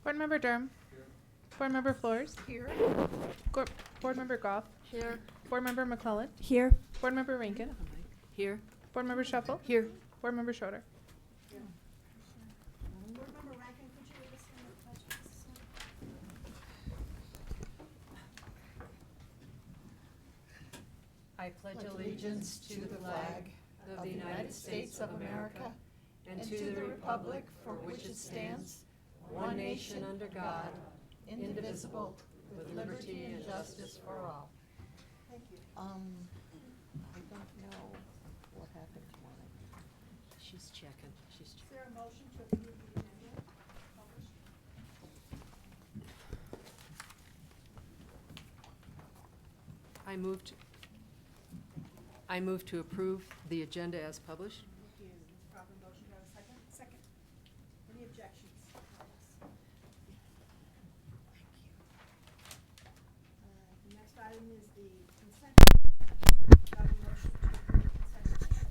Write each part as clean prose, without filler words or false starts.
Board Member Durham. Board Member Flores. Here. Board Member Goff. Here. Board Member McClellan. Here. Board Member Rankin. Here. Board Member Shuffle. Here. Board Member Schroeder. Board Member Rankin, could you lead us in the pledge, please? I pledge allegiance to the flag of the United States of America and to the republic for which it stands, one nation under God, indivisible, with liberty and justice for all. Thank you. I don't know what happened to mine. She's checking. Is there a motion to approve the agenda published? I move to approve the agenda as published. Thank you. Proper motion, do I have a second? Second. Any objections? The next item is the consent. Do I have a motion to approve the consent agenda?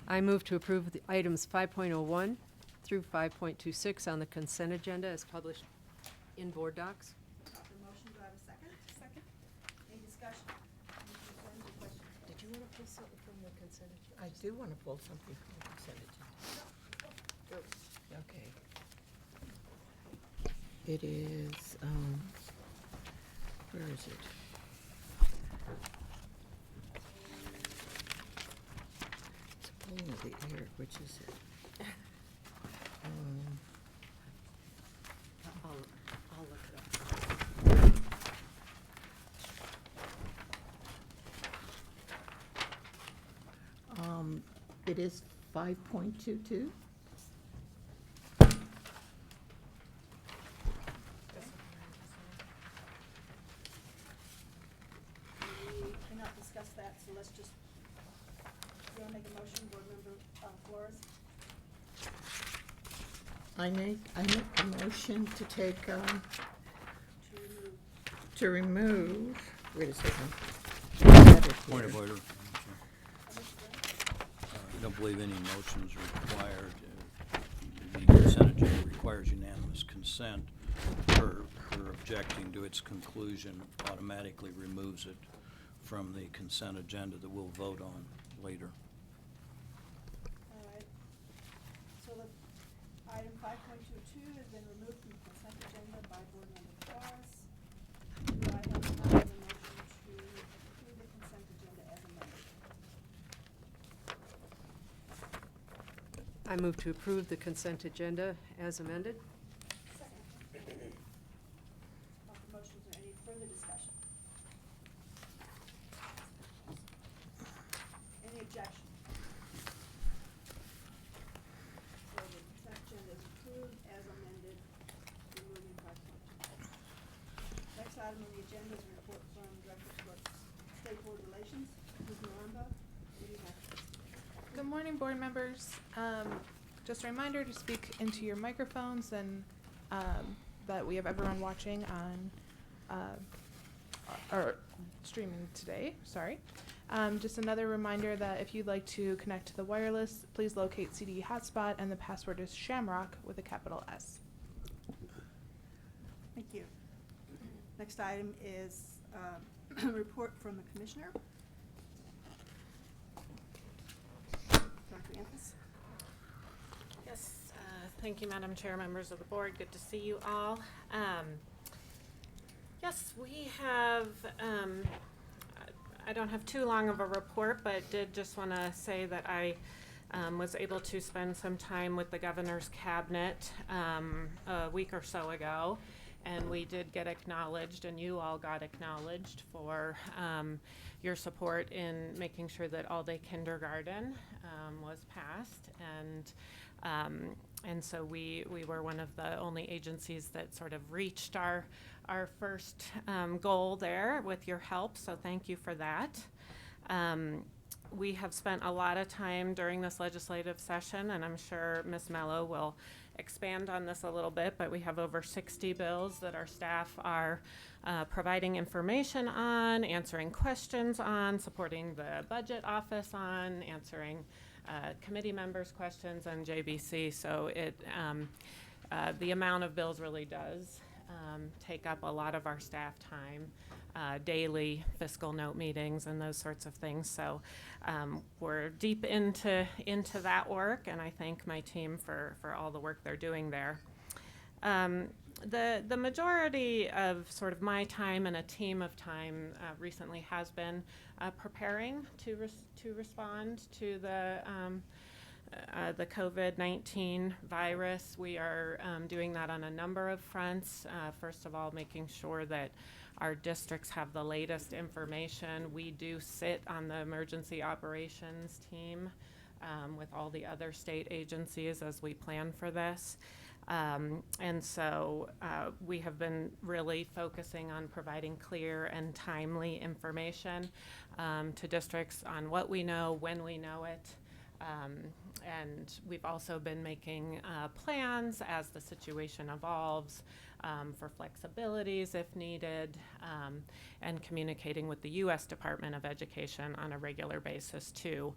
I move to approve the items 5.01 through 5.26 on the consent agenda as published in board docs. Proper motion, do I have a second? Second. Any discussion? Any concerns or questions? Did you want to pull something from the consent agenda? I do want to pull something from the consent agenda. Okay. It is, where is it? It's pulling of the air, which is it? I'll look it up. It is 5.22. We cannot discuss that, so let's just, you want to make a motion, Board Member Flores? I make a motion to take, To remove. wait a second. I have it Point of here. order. I don't believe any motion is required. The consent agenda requires unanimous consent. Her objecting to its conclusion automatically removes it from the consent agenda that we'll vote on later. All right. So the item 5.22 has been removed from the consent agenda by Board Member Flores. Do I have a motion to approve the consent agenda as amended? I move to approve the consent agenda as amended. Second. Proper motions or any further discussion? Any objection? So the consent agenda is approved as amended, removing 5.22. Next item on the agenda is a report from Director of State Board Relations, Ms. Miranda. What do you have? Good morning, board members. Just a reminder to speak into your microphones and that we have everyone watching on or streaming today. Sorry. Just another reminder that if you'd like to connect to the wireless, please locate CD Hotspot and the password is Shamrock with a capital S. Thank you. Next item is a report from the Commissioner. Dr. Anthony. Yes, thank you, Madam Chair, members of the board. Good to see you all. Yes, we have, I don't have too long of a report, but did just want to say that I was able to spend some time with the governor's cabinet a week or so ago. And we did get acknowledged, and you all got acknowledged for your support in making sure that all-day kindergarten was passed. And so we were one of the only agencies that sort of reached our first goal there with your help. So thank you for that. we have spent a lot of time during this legislative session, and I'm sure Ms. Mello will expand on this a little bit, but we have over 60 bills that our staff are providing information on, answering questions on, supporting the budget office on, answering committee members' questions on JBC. So the amount of bills really does take up a lot of our staff time, daily fiscal note meetings and those sorts of things. So we're deep into that work, and I thank my team for all the work they're doing there. The majority of sort of my time and a team of time recently has been preparing to respond to the COVID-19 virus. We are doing that on a number of fronts. First of all, making sure that our districts have the latest information. We do sit on the emergency operations team with all the other state agencies as we plan for this. And so we have been really focusing on providing clear and timely information to districts on what we know, when we know it. And we've also been making plans as the situation evolves for flexibilities if needed, and communicating with the U.S. Department of Education on a regular basis too,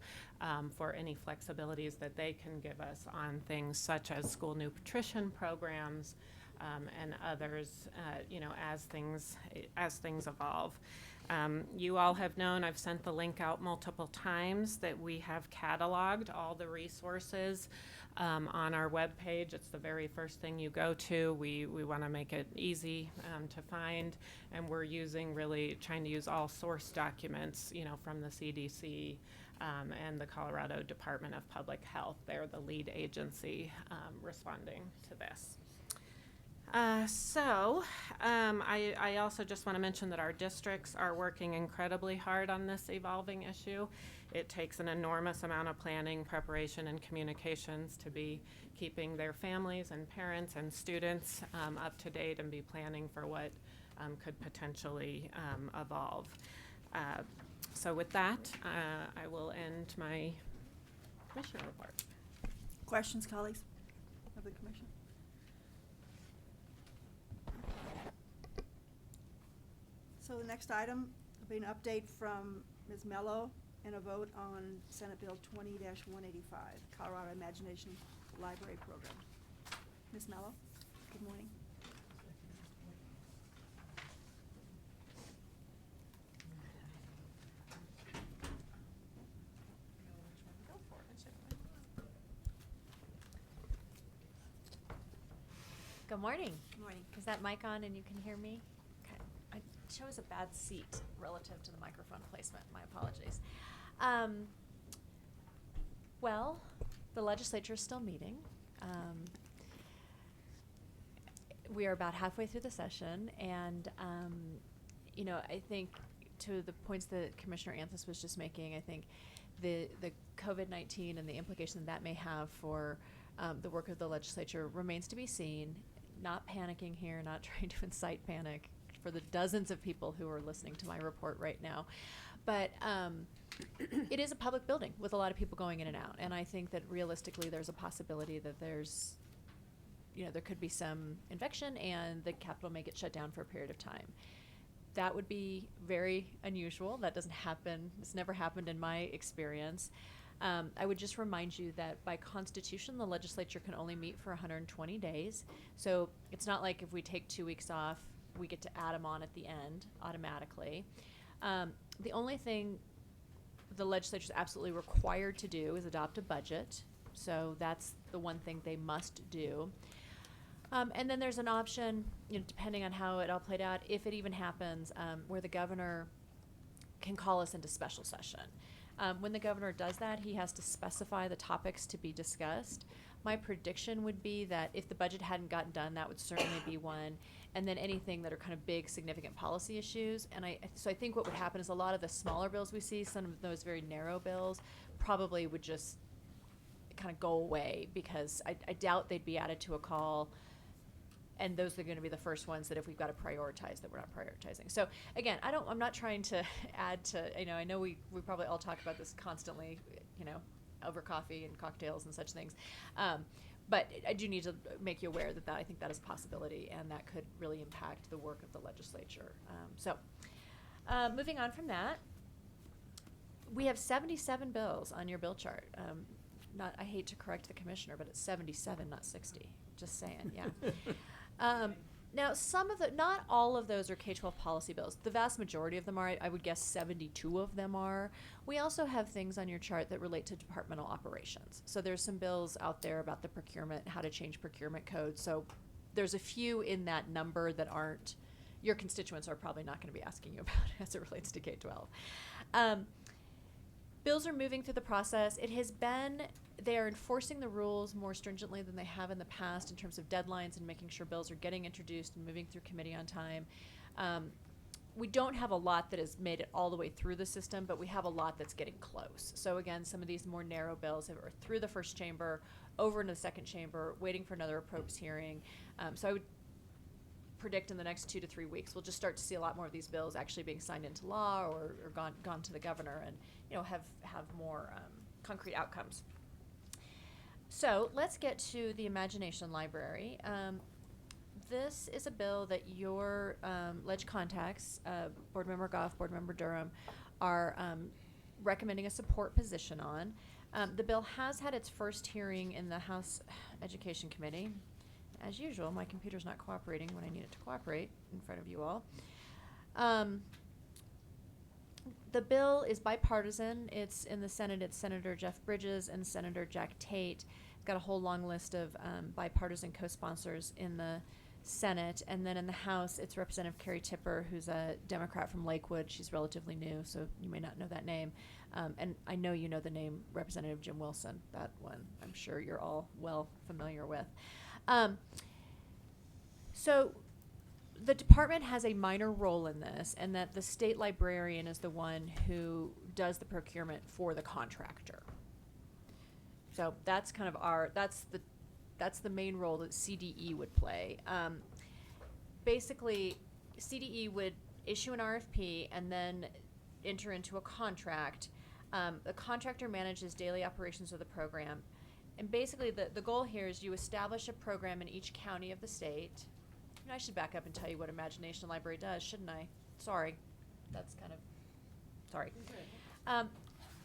for any flexibilities that they can give us on things such as school nutrition programs and others, as things evolve. You all have known, I've sent the link out multiple times, that we have cataloged all the resources on our webpage. It's the very first thing you go to. We want to make it easy to find, and we're trying to use all source documents, from the CDC and the Colorado Department of Public Health. They're the lead agency responding to this. I also just want to mention that our districts are working incredibly hard on this evolving issue. It takes an enormous amount of planning, preparation, and communications to be keeping their families and parents and students up to date and be planning for what could potentially evolve. So with that, I will end my commissioner report. Questions, colleagues of the commission? So the next item will be an update from Ms. Mello and a vote on Senate Bill 20-185, Colorado Imagination Library Program. Ms. Mello, good morning. Good morning. Good morning. Is that mic on and you can hear me? Okay. I chose a bad seat relative to the microphone placement. My apologies. Well, the legislature is still meeting. We are about halfway through the session, and I think to the points that Commissioner Anthus was just making, I think the COVID-19 and the implication that may have for the work of the legislature remains to be seen. Not panicking here, not trying to incite panic for the dozens of people who are listening to my report right now. But it is a public building with a lot of people going in and out. And I think that realistically there's a possibility that there could be some infection and the Capitol may get shut down for a period of time. That would be very unusual. That doesn't happen. It's never happened in my experience. I would just remind you that by Constitution, the legislature can only meet for 120 days. So it's not like if we take 2 weeks off, we get to add them on at the end automatically. The only thing the legislature is absolutely required to do is adopt a budget. So that's the one thing they must do. And then there's an option, depending on how it all played out, if it even happens, where the governor can call us into special session. When the governor does that, he has to specify the topics to be discussed. My prediction would be that if the budget hadn't gotten done, that would certainly be one. And then anything that are kind of big, significant policy issues. And so I think what would happen is a lot of the smaller bills we see, some of those very narrow bills, probably would just kind of go away because I doubt they'd be added to a call and those are going to be the first ones that if we've got to prioritize that we're not prioritizing. So again, I'm not trying to add to, I know we probably all talk about this constantly, over coffee and cocktails and such things. But I do need to make you aware that I think that is a possibility, and that could really impact the work of the legislature. Moving on from that, we have 77 bills on your bill chart. I hate to correct the commissioner, but it's 77, not 60. Just saying, yeah. Now, not all of those are K-12 policy bills. The vast majority of them are. I would guess 72 of them are. We also have things on your chart that relate to departmental operations. So there's some bills out there about the procurement, how to change procurement codes. So there's a few in that number that aren't, your constituents are probably not going to be asking you about as it relates to K-12. Bills are moving through the process. They are enforcing the rules more stringently than they have in the past in terms of deadlines and making sure bills are getting introduced and moving through committee on time. We don't have a lot that has made it all the way through the system, but we have a lot that's getting close. So again, some of these more narrow bills are through the first chamber, over into the second chamber, waiting for another appropriate hearing. So I would predict in the next 2 to 3 weeks, we'll just start to see a lot more of these bills actually being signed into law or gone to the governor and have more concrete outcomes. So let's get to the Imagination Library. This is a bill that your ledge contacts, Board Member Goff, Board Member Durham, are recommending a support position on. The bill has had its first hearing in the House Education Committee. As usual, my computer's not cooperating when I need it to cooperate in front of you all. The bill is bipartisan. It's in the Senate. It's Senator Jeff Bridges and Senator Jack Tate. It's got a whole long list of bipartisan co-sponsors in the Senate. And then in the House, it's Representative Carrie Tipper, who's a Democrat from Lakewood. She's relatively new, so you may not know that name. And I know you know the name Representative Jim Wilson. That one I'm sure you're all well familiar with. So the department has a minor role in this, and that the state librarian is the one who does the procurement for the contractor. So that's kind of that's the main role that CDE would play. Basically, CDE would issue an RFP and then enter into a contract. The contractor manages daily operations of the program. And basically, the goal here is you establish a program in each county of the state. I should back up and tell you what Imagination Library does, shouldn't I? Sorry. That's kind of, sorry.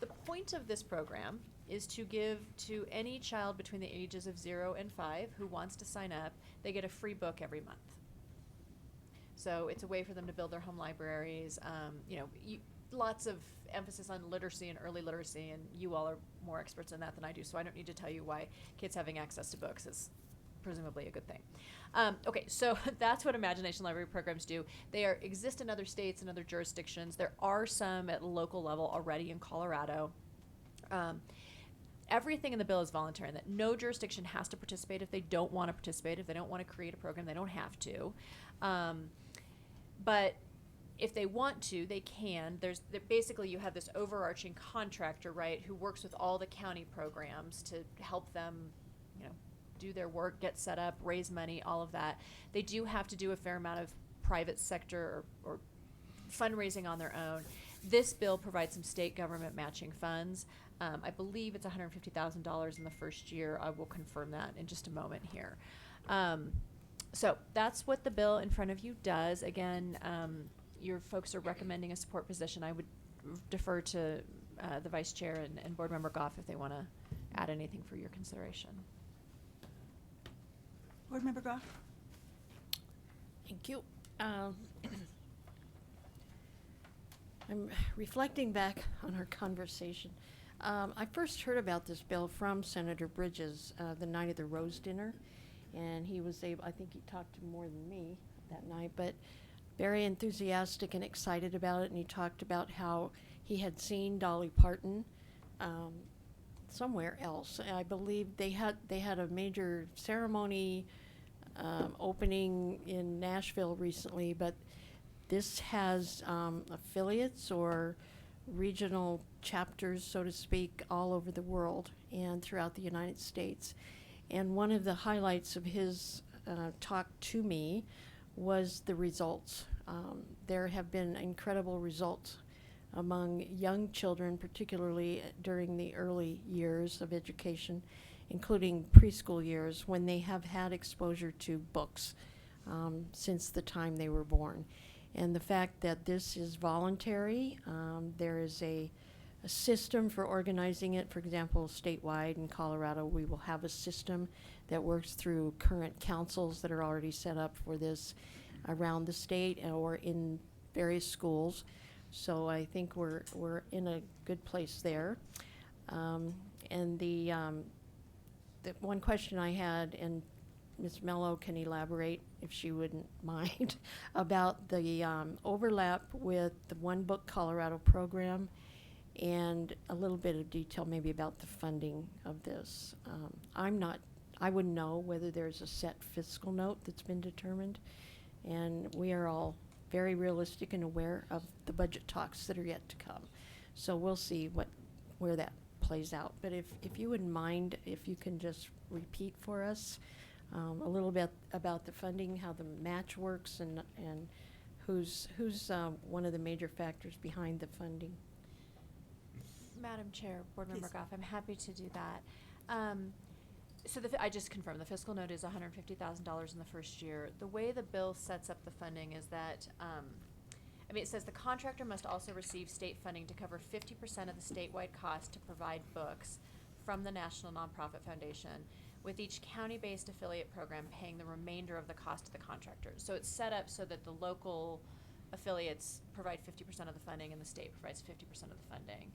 The point of this program is to give to any child between the ages of 0 and 5 who wants to sign up, they get a free book every month. So it's a way for them to build their home libraries. Lots of emphasis on literacy and early literacy, and you all are more experts in that than I do, so I don't need to tell you why kids having access to books is presumably a good thing. Okay, so that's what Imagination Library programs do. They exist in other states and other jurisdictions. There are some at local level already in Colorado. Everything in the bill is voluntary, that no jurisdiction has to participate if they don't want to participate. If they don't want to create a program, they don't have to. But if they want to, they can. Basically, you have this overarching contractor, right, who works with all the county programs to help them, do their work, get set up, raise money, all of that. They do have to do a fair amount of private sector or fundraising on their own. This bill provides some state government matching funds. I believe it's $150,000 in the first year. I will confirm that in just a moment here. So that's what the bill in front of you does. Again, your folks are recommending a support position. I would defer to the Vice Chair and Board Member Goff if they want to add anything for your consideration. Board Member Goff? Thank you. I'm reflecting back on our conversation. I first heard about this bill from Senator Bridges the night of the Rose Dinner, and he was able, I think he talked to more than me that night, but very enthusiastic and excited about it, and he talked about how he had seen Dolly Parton somewhere else. I believe they had a major ceremony opening in Nashville recently, but this has affiliates or regional chapters, so to speak, all over the world and throughout the United States. And one of the highlights of his talked to me was the results. There have been incredible results among young children, particularly during the early years of education, including preschool years, when they have had exposure to books since the time they were born. And the fact that this is voluntary, there is a system for organizing it. For example, statewide in Colorado, we will have a system that works through current councils that are already set up for this around the state or in various schools. So I think we're in a good place there. And the one question I had, and Ms. Mello can elaborate if she wouldn't mind, about the overlap with the One Book Colorado program, and a little bit of detail maybe about the funding of this. I wouldn't know whether there's a set fiscal note that's been determined, and we are all very realistic and aware of the budget talks that are yet to come. So we'll see where that plays out. But if you wouldn't mind, if you can just repeat for us a little bit about the funding, how the match works, and who's one of the major factors behind the funding. Madam Chair, Board Member Please. Goff, I'm happy to do that. So I just confirmed, the fiscal note is $150,000 in the first year. The way the bill sets up the funding is that, it says the contractor must also receive state funding to cover 50% of the statewide cost to provide books from the National Nonprofit Foundation, with each county-based affiliate program paying the remainder of the cost to the contractor. So it's set up so that the local affiliates provide 50% of the funding and the state provides 50% of the funding.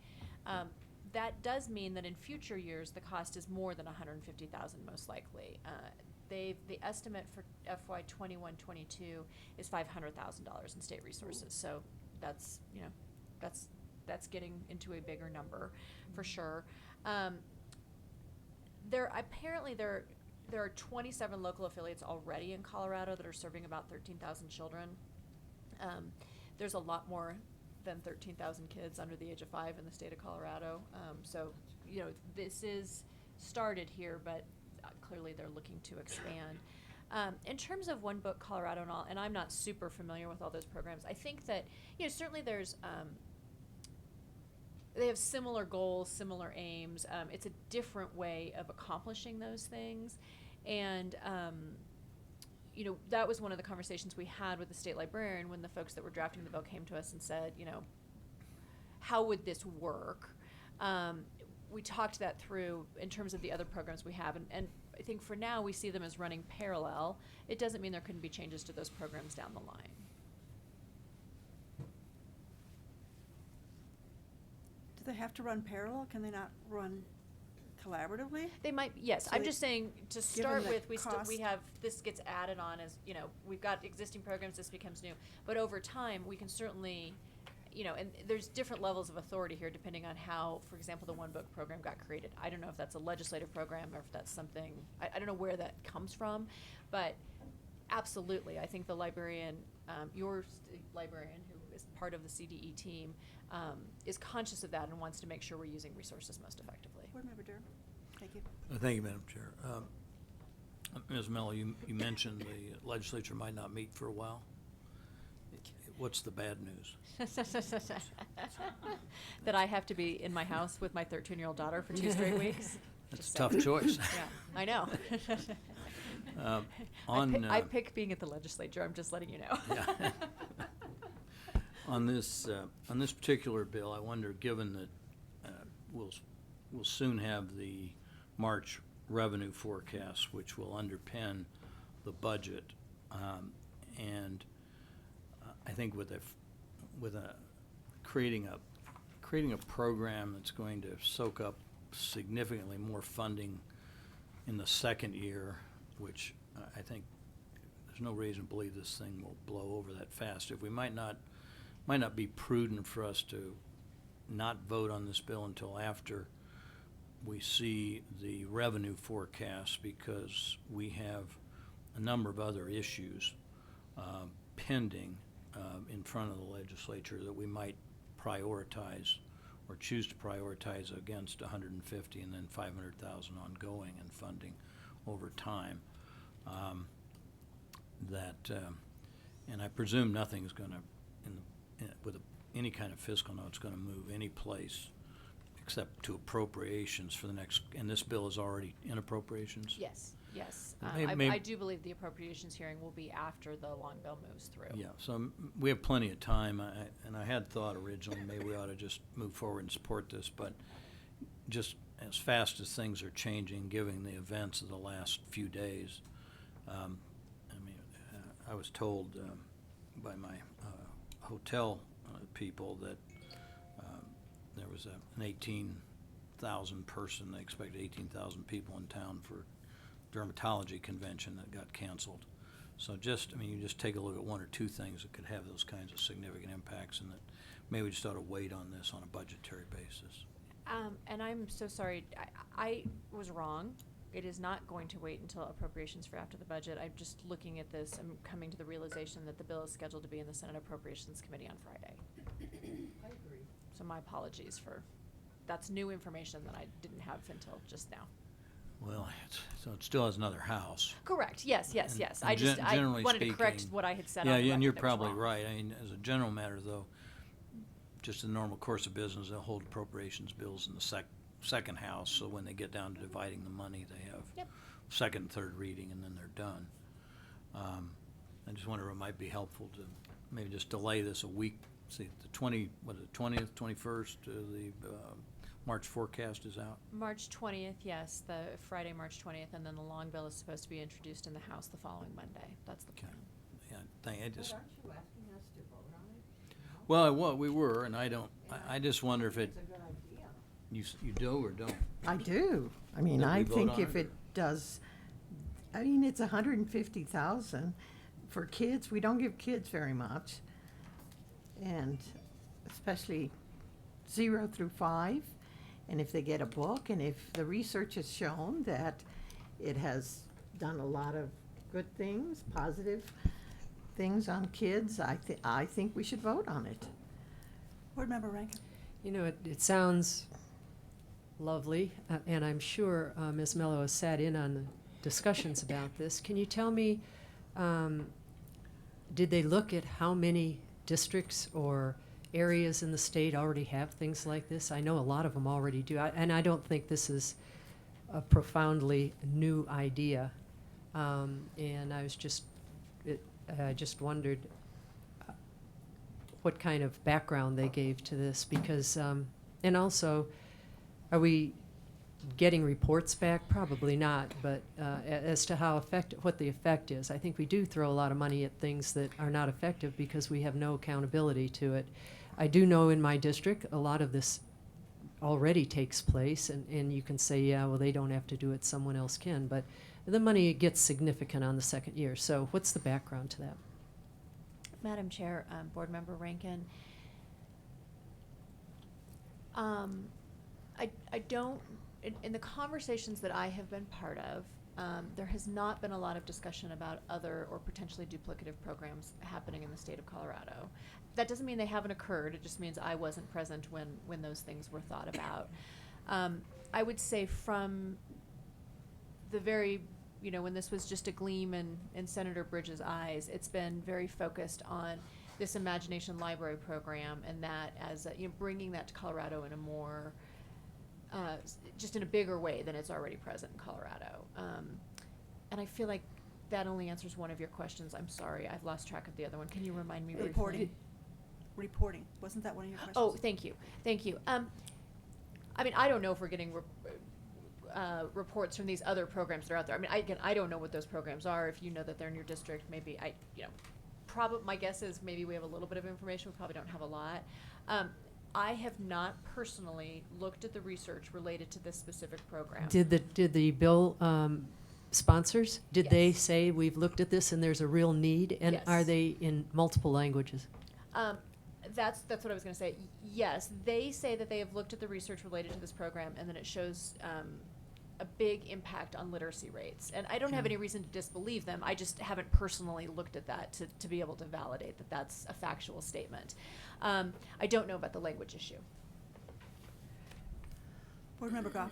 That does mean that in future years, the cost is more than $150,000 most likely. The estimate for FY 21-22 is $500,000 in state resources. So that's getting into a bigger number for sure. There are 27 local affiliates already in Colorado that are serving about 13,000 children. There's a lot more than 13,000 kids under the age of 5 in the state of Colorado. So this is started here, but clearly they're looking to expand. In terms of One Book Colorado and all, and I'm not super familiar with all those programs, I think that certainly there's they have similar goals, similar aims. It's a different way of accomplishing those things, and that was one of the conversations we had with the state librarian when the folks that were drafting the bill came to us and said, how would this work? We talked that through in terms of the other programs we have, and I think for now we see them as running parallel. It doesn't mean there couldn't be changes to those programs down the line. Do they have to run parallel? Can they not run collaboratively? They might, yes. So I'm it- just saying, to given start the with, we cost- have, this gets added on as, we've got existing programs, this becomes new. But over time, we can certainly, and there's different levels of authority here depending on how, for example, the One Book program got created. I don't know if that's a legislative program or if that's something, I don't know where that comes from, but absolutely, I think the librarian, your librarian, who is part of the CDE team, is conscious of that and wants to make sure we're using resources most effectively. Board Member Durham, thank you. Thank you, Madam Chair. Ms. Mello, you mentioned the legislature might not meet for a while. What's the bad news? That I have to be in my house with my 13-year-old daughter for 2 straight weeks. That's Just a tough saying. choice. Yeah, I know. I pick being at the legislature, I'm just letting you know. Yeah. On this particular bill, I wonder, given that we'll soon have the March revenue forecast, which will underpin the budget, and I think with creating a program that's going to soak up significantly more funding in the second year, which I think there's no reason to believe this thing will blow over that fast. If we might not be prudent for us to not vote on this bill until after we see the revenue forecast, because we have a number of other issues pending in front of the legislature that we might prioritize or choose to prioritize against 150 and then 500,000 ongoing and funding over time. that, and I presume nothing's gonna, with any kind of fiscal note's gonna move any place except to appropriations for the next, and this bill is already in appropriations? Yes, yes. May- I do believe the appropriations hearing will be after the long bill moves through. Yeah, so we have plenty of time, and I had thought originally maybe we ought to just move forward and support this, but just as fast as things are changing, given the events of the last few days, I was told by my hotel people that there was an 18,000 person, they expected 18,000 people in town for dermatology convention that got canceled. So you just take a look at one or two things that could have those kinds of significant impacts, and that maybe we just ought to wait on this on a budgetary basis. And I'm so sorry, I was wrong. It is not going to wait until appropriations for after the budget. I'm just looking at this, I'm coming to the realization that the bill is scheduled to be in the Senate Appropriations Committee on Friday. I agree. So my apologies that's new information that I didn't have until just now. Well, so it still has another house. Correct, yes. And- I and just, I generally wanted to correct speaking- what I had said Yeah, on the and you're record that was probably wrong. right. As a general matter, though, just in the normal course of business, they'll hold appropriations bills in the second house, so when they get down to dividing the money, they have Yep. second and third reading, and then they're done. I just wonder if it might be helpful to maybe just delay this a week, see, the 20th, 21st, the March forecast is out. March 20th, yes, the Friday, March 20th, and then the long bill is supposed to be introduced in the House the following Monday. That's the Okay. plan. Yeah, But I aren't just, you asking us to vote on it? well, we were, and I just wonder if It's a good idea. you do or don't. I do. I mean, Did we I vote think on if it, it does, I mean, it's 150,000 for kids. We don't give kids very much. And especially 0 through 5. And if they get a book, and if the research has shown that it has done a lot of good things, positive things on kids, I think we should vote on it. Board Member Rankin? You know, it sounds lovely, and I'm sure Ms. Mello has sat in on the discussions about this. Can you tell me, did they look at how many districts or areas in the state already have things like this? I know a lot of them already do, and I don't think this is a profoundly new idea. And I just wondered what kind of background they gave to this, because, and also, are we getting reports back? Probably not, but as to what the effect is. I think we do throw a lot of money at things that are not effective because we have no accountability to it. I do know in my district, a lot of this already takes place, and you can say, yeah, well, they don't have to do it, someone else can, but the money gets significant on the second year. So what's the background to that? Madam Chair, Board Member Rankin, I don't, in the conversations that I have been part of, there has not been a lot of discussion about other or potentially duplicative programs happening in the state of Colorado. That doesn't mean they haven't occurred, it just means I wasn't present when those things were thought about. I would say from the very, when this was just a gleam in Senator Bridges' eyes, it's been very focused on this Imagination Library program, and that as bringing that to Colorado in a more, just in a bigger way than it's already present in Colorado. And I feel like that only answers one of your questions. I'm sorry, I've lost track of the other one. Can you remind me briefly? Reporting. Wasn't that one of your questions? Oh, thank you. I mean, I don't know if we're getting reports from these other programs that are out there. I mean, I don't know what those programs are. If you know that they're in your district, maybe my guess is maybe we have a little bit of information. We probably don't have a lot. I have not personally looked at the research related to this specific program. Did the bill sponsors, did they Yes. say, we've looked at this and there's a real need? And Yes. are they in multiple languages? That's what I was going to say. Yes, they say that they have looked at the research related to this program, and then it shows a big impact on literacy rates. And I don't have any reason to disbelieve them. I just haven't personally looked at that to be able to validate that that's a factual statement. I don't know about the language issue. Board Member Goff?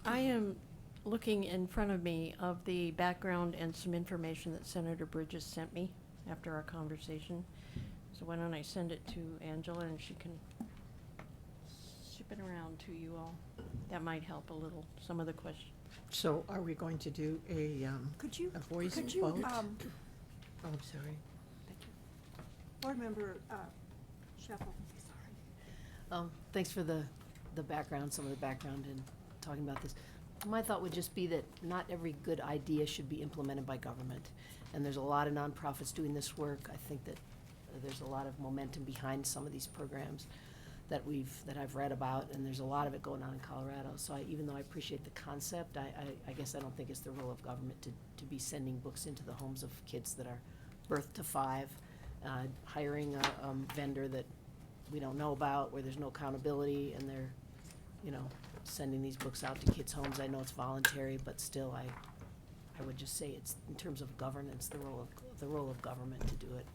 I am looking in front of me of the background and some information that Senator Bridges sent me after our conversation. So why don't I send it to Angela and she can ship it around to you all. That might help a little, some of the questions. So are we going to do a Could you, voice could you, vote? Oh, I'm sorry. Board Member, Shuffle, sorry. Thanks for the background, some of the background in talking about this. My thought would just be that not every good idea should be implemented by government. And there's a lot of nonprofits doing this work. I think that there's a lot of momentum behind some of these programs that I've read about, and there's a lot of it going on in Colorado. So even though I appreciate the concept, I guess I don't think it's the role of government to be sending books into the homes of kids that are birth to 5, hiring a vendor that we don't know about, where there's no accountability, and they're, sending these books out to kids' homes. I know it's voluntary, but still, I would just say it's, in terms of governance, the role of government to do it.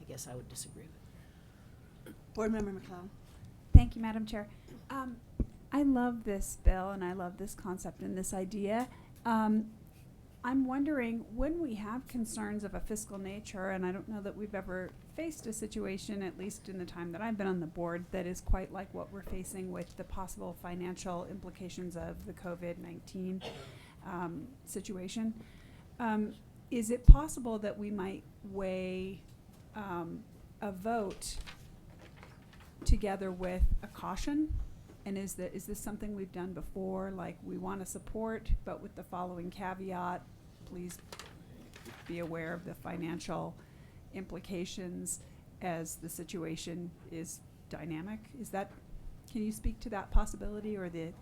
I guess I would disagree with. Board Member McLeod. Thank you, Madam Chair. I love this bill and I love this concept and this idea. I'm wondering, when we have concerns of a fiscal nature, and I don't know that we've ever faced a situation, at least in the time that I've been on the board, that is quite like what we're facing with the possible financial implications of the COVID-19 situation. Is it possible that we might weigh a vote together with a caution? And is this something we've done before? Like, we want to support, but with the following caveat, please be aware of the financial implications as the situation is dynamic. Can you speak to that possibility or the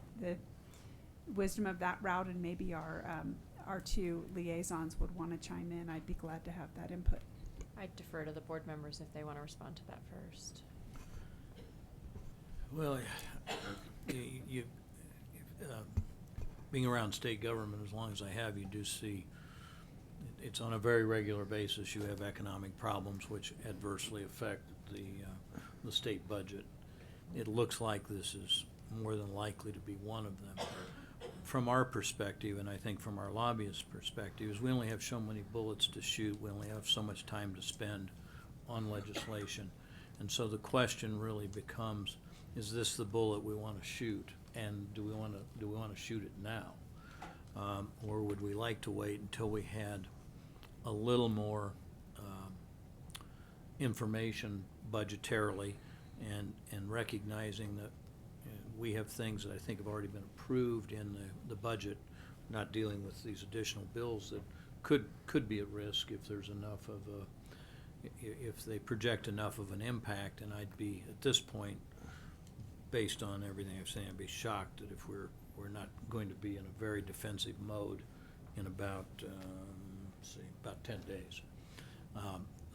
wisdom of that route? And maybe our two liaisons would want to chime in. I'd be glad to have that input. I'd defer to the board members if they want to respond to that first. Well, being around state government as long as I have, you do see it's on a very regular basis. You have economic problems which adversely affect the state budget. It looks like this is more than likely to be one of them. From our perspective, and I think from our lobbyist perspective, is we only have so many bullets to shoot. We only have so much time to spend on legislation. And so the question really becomes, is this the bullet we want to shoot? And do we want to shoot it now? Or would we like to wait until we had a little more information budgetarily and recognizing that we have things that I think have already been approved in the budget, not dealing with these additional bills that could be at risk if there's enough of if they project enough of an impact. And I'd be, at this point, based on everything I've seen, I'd be shocked that if we're not going to be in a very defensive mode in about 10 days.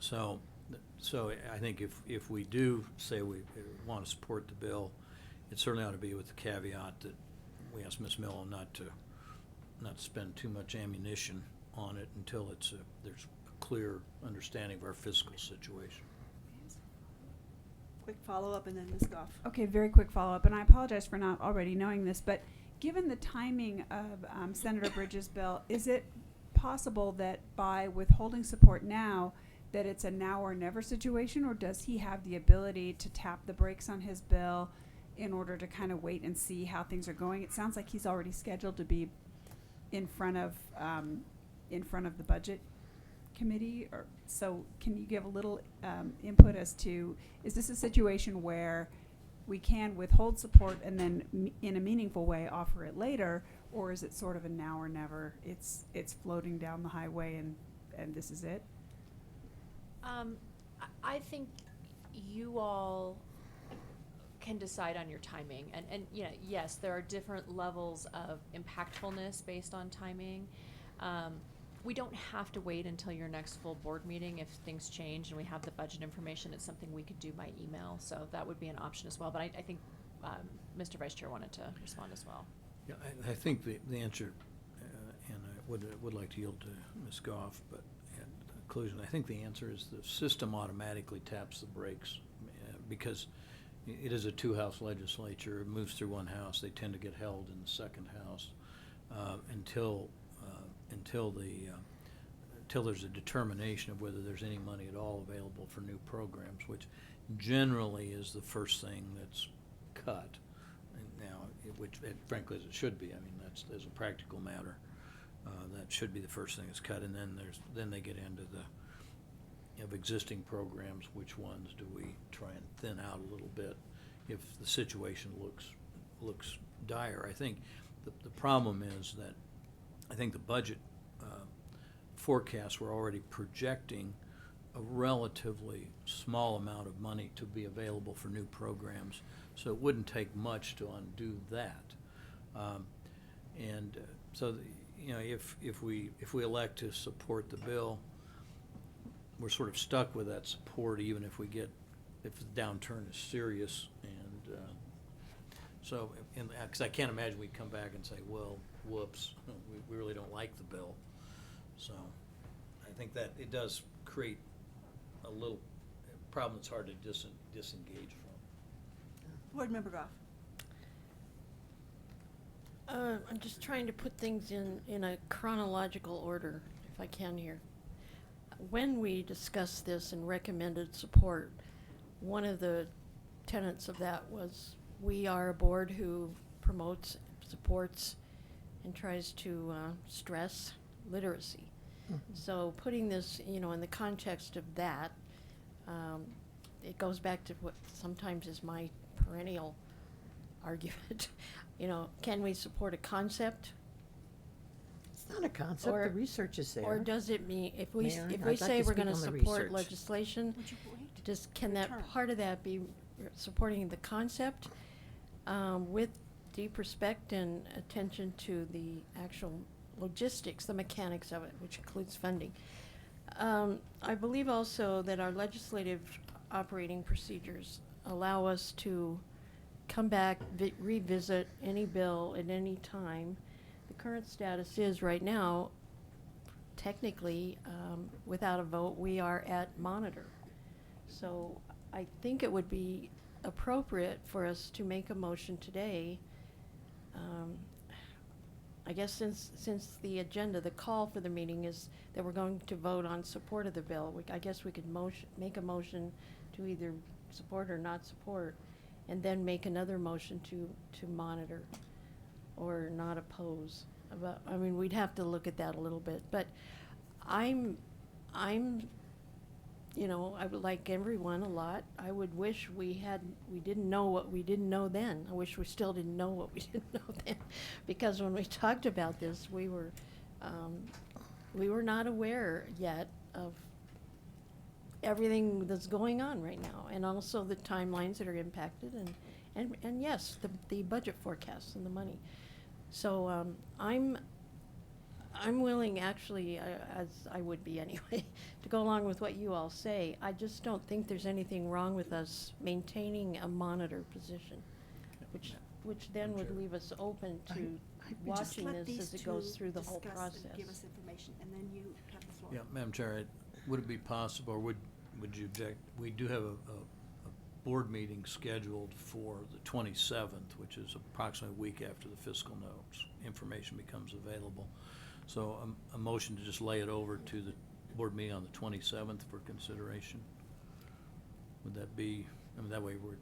So I think if we do say we want to support the bill, it certainly ought to be with the caveat that we ask Ms. Millo not to spend too much ammunition on it until there's a clear understanding of our fiscal situation. Quick follow-up and then Ms. Goff. Okay, very quick follow-up, and I apologize for not already knowing this, but given the timing of Senator Bridges' bill, is it possible that by withholding support now, that it's a now or never situation, or does he have the ability to tap the brakes on his bill in order to kind of wait and see how things are going? It sounds like he's already scheduled to be in front of the budget committee, or so. Can you give a little input as to, is this a situation where we can withhold support and then in a meaningful way offer it later, or is it sort of a now or never? It's floating down the highway and this is it? I think you all can decide on your timing, and yes, there are different levels of impactfulness based on timing. We don't have to wait until your next full board meeting. If things change and we have the budget information, it's something we could do by email, so that would be an option as well. But I think Mr. Vice Chair wanted to respond as well. Yeah, I think the answer, and I would like to yield to Ms. Goff, but at the conclusion, I think the answer is the system automatically taps the brakes because it is a two-house legislature. It moves through one house. They tend to get held in the second house. until there's a determination of whether there's any money at all available for new programs, which generally is the first thing that's cut. And now, frankly, as it should be, I mean, that's, as a practical matter, that should be the first thing that's cut, and then they get into of existing programs, which ones do we try and thin out a little bit if the situation looks dire. I think the problem is that I think the budget forecasts were already projecting a relatively small amount of money to be available for new programs, so it wouldn't take much to undo that. So, if we elect to support the bill, we're sort of stuck with that support, even if the downturn is serious. And because I can't imagine we'd come back and say, well, whoops, we really don't like the bill. So I think that it does create a little problem that's hard to disengage from. Board Member Goff. I'm just trying to put things in a chronological order, if I can here. When we discussed this and recommended support, one of the tenets of that was we are a board who promotes, supports, and tries to stress literacy. So putting this, in the context of that, it goes back to what sometimes is my perennial argument. Can we support a concept? It's not a concept, Or- the research is there. Or does it mean, if we Mayor, I'd like say to we're speak gonna on the support research. legislation, Would you wait? just, can that, Return. part of that be supporting the concept, with deep respect and attention to the actual logistics, the mechanics of it, which includes funding? I believe also that our legislative operating procedures allow us to come back, revisit any bill at any time. The current status is, right now, technically, without a vote, we are at monitor. So I think it would be appropriate for us to make a motion today. I guess since the agenda, the call for the meeting is that we're going to vote on support of the bill, I guess we could make a motion to either support or not support, and then make another motion to monitor or not oppose. We'd have to look at that a little bit, but I would like everyone a lot. I would wish we didn't know what we didn't know then. I wish we still didn't know what we didn't know then, because when we talked about this, we were not aware yet of everything that's going on right now, and also the timelines that are impacted, and yes, the budget forecasts and the money. So I'm willing, actually, as I would be anyway, to go along with what you all say. I just don't think there's anything wrong with us maintaining a monitor position, which then would leave us open to I- watching this as it goes through the whole process. Give us information, and then you have the floor. Yeah, Madam Chair, would it be possible, or would you object? We do have a board meeting scheduled for the 27th, which is approximately a week after the fiscal notes information becomes available. So a motion to just lay it over to the board meeting on the 27th for consideration. Would that be, that way we're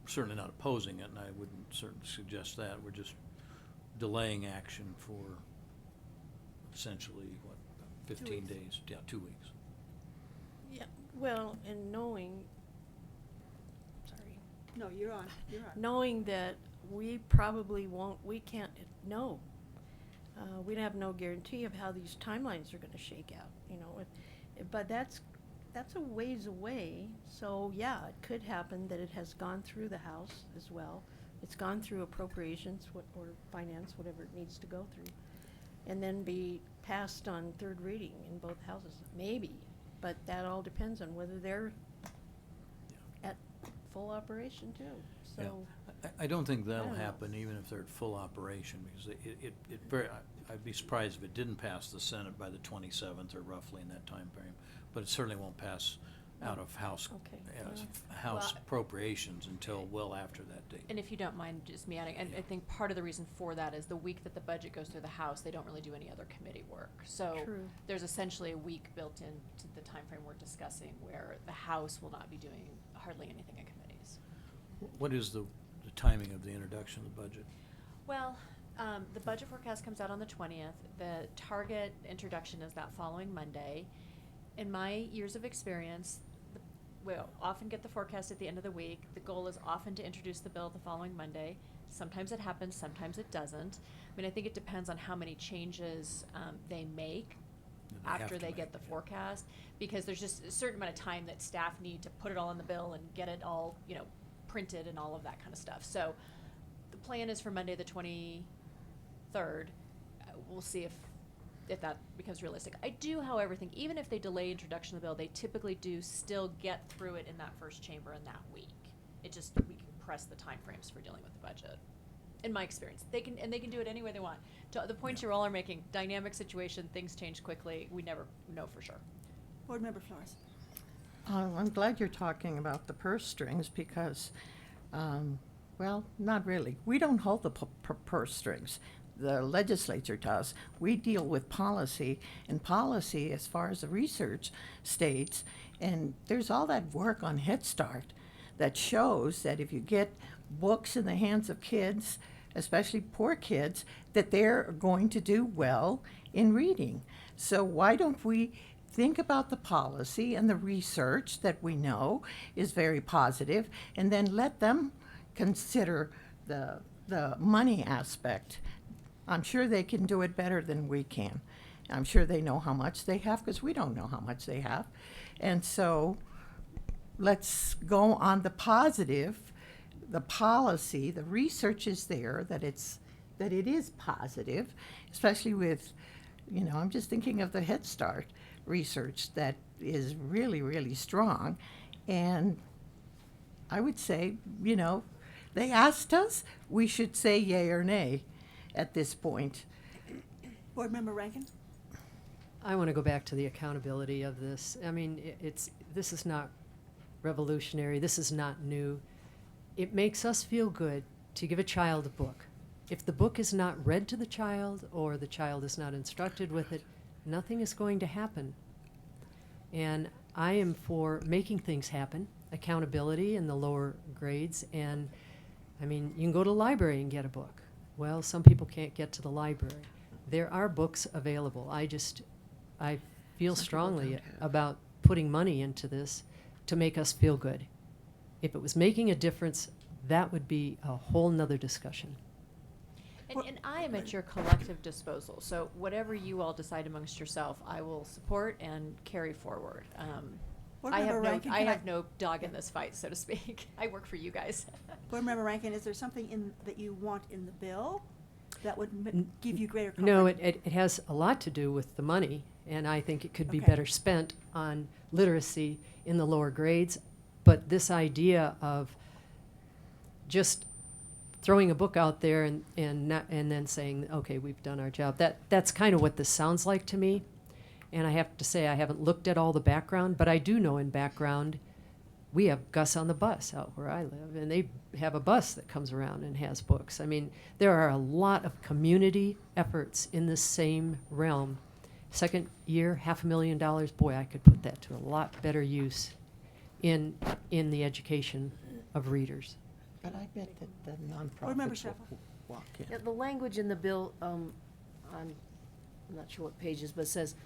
certainly not opposing it, and I wouldn't certainly suggest that. We're just delaying action for essentially, 15 weeks. days? Yeah, 2 weeks. Yeah, well, and knowing No, you're on. knowing that we probably we can't know. We'd have no guarantee of how these timelines are gonna shake out, but that's a ways away. So, yeah, it could happen that it has gone through the House as well. It's gone through appropriations or finance, whatever it needs to go through, and then be passed on third reading in both houses, maybe. But that all depends on whether they're at full operation too, Yeah. so. I don't think that'll don't know. happen even if they're at full operation, because I'd be surprised if it didn't pass the Senate by the 27th or roughly in that time frame. But it certainly won't pass out of House, Okay, House Well, appropriations until well after that date. And if you don't mind just me adding, and I think part of the reason for that is the week that the budget goes through the House, they don't really do any other committee work. So True. there's essentially a week built into the timeframe we're discussing where the House will not be doing hardly anything in committees. What is the timing of the introduction of the budget? Well, the budget forecast comes out on the 20th. The target introduction is that following Monday. In my years of experience, we'll often get the forecast at the end of the week. The goal is often to introduce the bill the following Monday. Sometimes it happens, sometimes it doesn't. I mean, I think it depends on how many changes they make That they have after to they get make, the yeah. forecast, because there's just a certain amount of time that staff need to put it all in the bill and get it all, printed and all of that kind of stuff. So the plan is for Monday, the 23rd. We'll see if that becomes realistic. I do, however, think even if they delay introduction of the bill, they typically do still get through it in that first chamber in that week. It just, we can press the timeframes for dealing with the budget. In my experience, they can do it any way they want. To the points Yeah. you all are making, dynamic situation, things change quickly. We never know for sure. Board Member Flores. I'm glad you're talking about the purse strings because, well, not really. We don't hold the purse strings. The legislature does. We deal with policy, and policy, as far as the research states, and there's all that work on Head Start that shows that if you get books in the hands of kids, especially poor kids, that they're going to do well in reading. So why don't we think about the policy and the research that we know is very positive, and then let them consider the money aspect. I'm sure they can do it better than we can. I'm sure they know how much they have because we don't know how much they have. And so let's go on the positive, the policy, the research is there that it is positive, especially with, I'm just thinking of the Head Start research that is really, really strong. And I would say, they asked us, we should say yay or nay at this point. Board Member Rankin. I want to go back to the accountability of this. I mean, this is not revolutionary. This is not new. It makes us feel good to give a child a book. If the book is not read to the child or the child is not instructed with it, nothing is going to happen. And I am for making things happen, accountability in the lower grades. And I mean, you can go to the library and get a book. Well, some people can't get to the library. There are books available. I feel Some people strongly don't have. about putting money into this to make us feel good. If it was making a difference, that would be a whole nother discussion. And I am at your collective disposal. So whatever you all decide amongst yourself, I will support and carry forward. Board I Member have Rankin, no, I can have no dog in this fight, so to speak. I work for you guys. Board Member Rankin, is there something that you want in the bill that would give you greater comfort? No, it has a lot to do with the money, and I think it could be Okay. better spent on literacy in the lower grades. But this idea of just throwing a book out there and then saying, okay, we've done our job, that's kind of what this sounds like to me. And I have to say, I haven't looked at all the background, but I do know in background, we have Gus on the Bus out where I live, and they have a bus that comes around and has books. I mean, there are a lot of community efforts in the same realm. Second year, $500,000, boy, I could put that to a lot better use in the education of readers. But I bet that the Board Member nonprofits will Schaffer. walk in. Yeah, the language in the bill, I'm not sure what pages, but it says,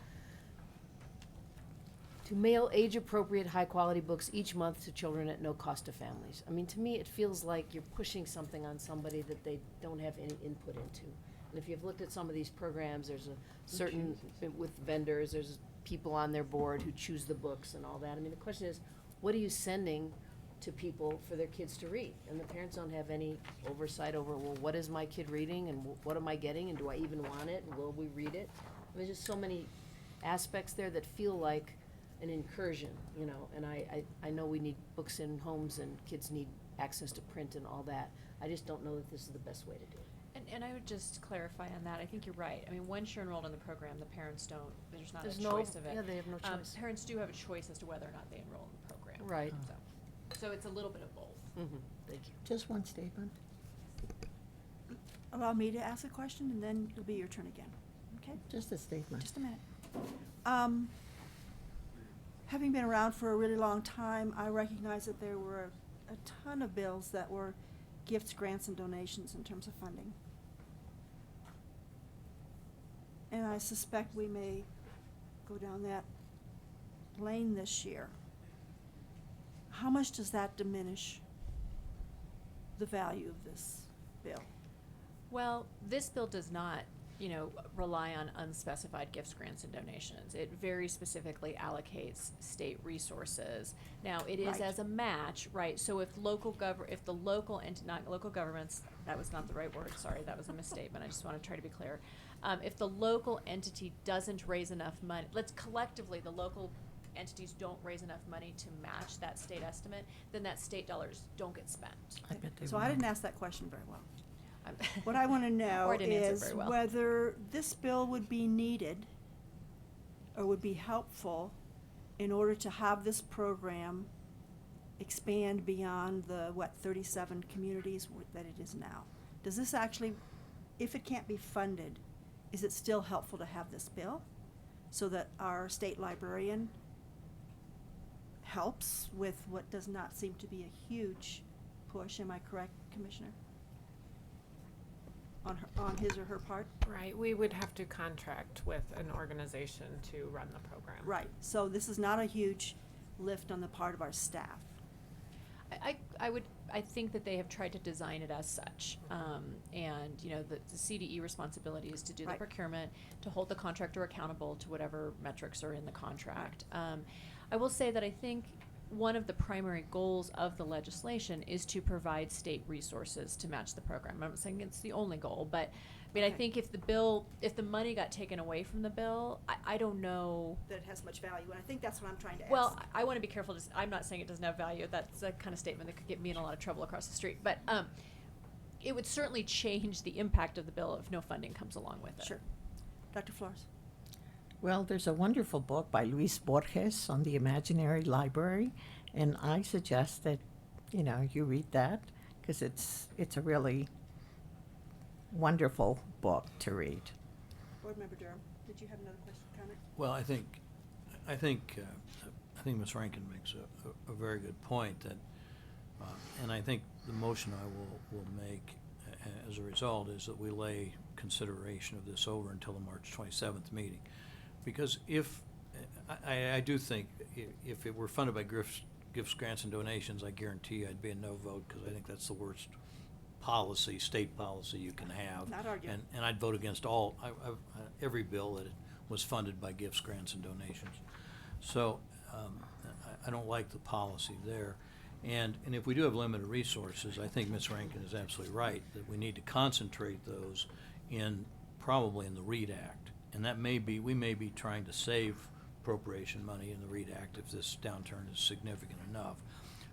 to mail age-appropriate, high-quality books each month to children at no cost to families. I mean, to me, it feels like you're pushing something on somebody that they don't have any input into. And if you've looked at some of these programs, there's a certain, with vendors, there's people on their board who choose the books and all that. I mean, the question is, what are you sending to people for their kids to read? And the parents don't have any oversight over, well, what is my kid reading, and what am I getting, and do I even want it, and will we read it? There's just so many aspects there that feel like an incursion, and I know we need books in homes and kids need access to print and all that. I just don't know that this is the best way to do it. And I would just clarify on that, I think you're right. I mean, once you're enrolled in the program, the parents don't, there's not There's a no, choice of it. yeah, they have no choice. Parents do have a choice as to whether or not they enroll in the program. Right. So it's a little bit of both. Thank you. Just one statement. Allow me to ask a question, and then it'll be your turn again, okay? Just a statement. Just a minute. Having been around for a really long time, I recognize that there were a ton of bills that were gifts, grants, and donations in terms of funding. And I suspect we may go down that lane this year. How much does that diminish the value of this bill? Well, this bill does not, rely on unspecified gifts, grants, and donations. It very specifically allocates state resources. Now, it is Right. as a match, right? So if the local not local governments, that was not the right word, sorry, that was a misstatement, I just want to try to be clear. If the local entity doesn't raise enough money, the local entities don't raise enough money to match that state estimate, then that state dollars don't get spent. I bet they So will. I didn't ask that question very well. What I want to know Or I didn't answer it is very well. whether this bill would be needed or would be helpful in order to have this program expand beyond the, 37 communities that it is now. Does this actually, if it can't be funded, is it still helpful to have this bill so that our state librarian helps with what does not seem to be a huge push? Am I correct, Commissioner? On his or her part? Right, we would have to contract with an organization to run the program. Right, so this is not a huge lift on the part of our staff. I think that they have tried to design it as such. And, the CDE responsibility is to do the Right. procurement, to hold the contractor accountable to whatever metrics are in the contract. I will say that I think one of the primary goals of the legislation is to provide state resources to match the program. I'm not saying it's the only goal, but, I Okay. think if the money got taken away from the bill, I don't know. That it has much value, and I think that's what I'm trying to ask. Well, I want to be careful. I'm not saying it doesn't have value. That's a kind of statement that could get me in a lot of trouble across the street. But it would certainly change the impact of the bill if no funding comes along with it. Sure. Dr. Flores? Well, there's a wonderful book by Luis Borges on the imaginary library, and I suggest that, you read that, because it's a really wonderful book to read. Board Member Durham, did you have another question, comment? Well, I think Ms. Rankin makes a very good point that, and I think the motion I will make as a result is that we lay consideration of this over until the March 27th meeting. Because I do think if it were funded by gifts, grants, and donations, I guarantee I'd be a no vote, because I think that's the worst state policy you can have. Not arguing. And I'd vote against every bill that was funded by gifts, grants, and donations. So I don't like the policy there. And if we do have limited resources, I think Ms. Rankin is absolutely right, that we need to concentrate those probably in the READ Act. And we may be trying to save appropriation money in the READ Act if this downturn is significant enough.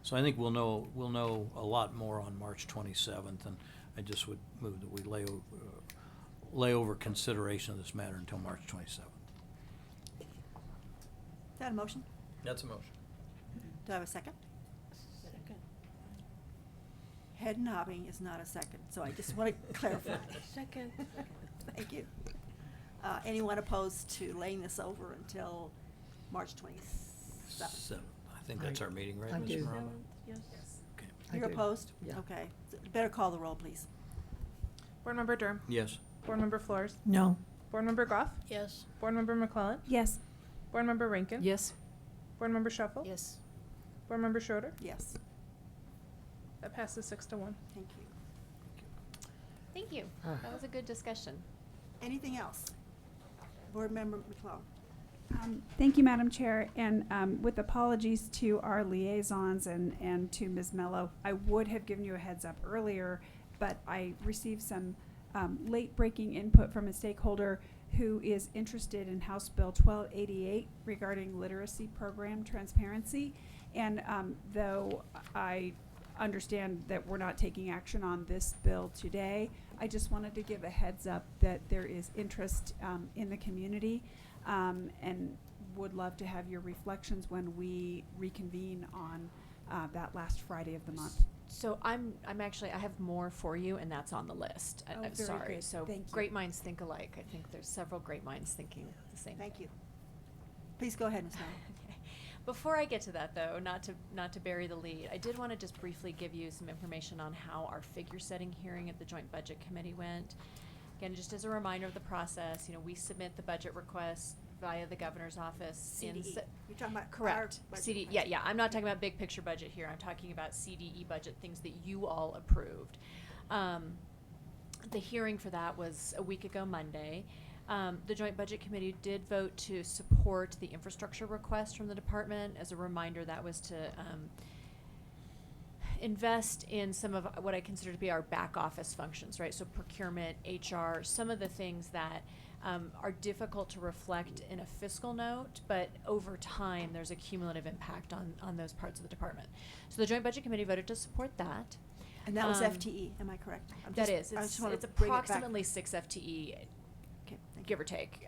So I think we'll know a lot more on March 27th, and I just would move that we lay over consideration of this matter until March 27th. Is that a motion? That's a motion. Do I have a second? Second. Head nodding is not a second, so I just want to clarify. Second. Thank you. Anyone opposed to laying this over until March 27th? So, I think that's our meeting, right, I Ms. do. Marama? Yes. Okay. I You're do. opposed? Yeah. Okay. Better call the roll, please. Board Member Durham. Yes. Board Member Flores. No. Board Member Goff. Yes. Board Member McClellan. Yes. Board Member Rankin. Yes? Board Member Shuffle. Yes. Board Member Schroeder. Yes. That passes 6-1. Thank you. Thank you. That was a good discussion. Anything else? Board Member McClellan. Thank you, Madam Chair, and with apologies to our liaisons and to Ms. Mello, I would have given you a heads up earlier, but I received some late-breaking input from a stakeholder who is interested in House Bill 1288 regarding literacy program transparency. And though I understand that we're not taking action on this bill today, I just wanted to give a heads up that there is interest in the community, and would love to have your reflections when we reconvene on that last Friday of the month. So I'm actually, I have more for you, and that's on the list. Oh, I'm very sorry. good. So Thank you. great minds think alike. I think there's several great minds thinking the same. Thank you. Please go ahead, Ms. Mallon. Okay. Before I get to that, though, not to bury the lead, I did want to just briefly give you some information on how our figure-setting hearing at the Joint Budget Committee went. Again, just as a reminder of the process, we submit the budget request via the governor's office. CDE. You're talking about our Correct. budget CD, request. yeah. I'm not talking about big picture budget here. I'm talking about CDE budget, things that you all approved. The hearing for that was a week ago Monday. The Joint Budget Committee did vote to support the infrastructure request from the department. As a reminder, that was to invest in some of what I consider to be our back office functions, right? So procurement, HR, some of the things that are difficult to reflect in a fiscal note, but over time there's a cumulative impact on those parts of the department. So the Joint Budget Committee voted to support that. And that was Um, FTE, am I correct? That is, I just wanna it's bring it back. approximately 6 FTE, Okay, thank give or take,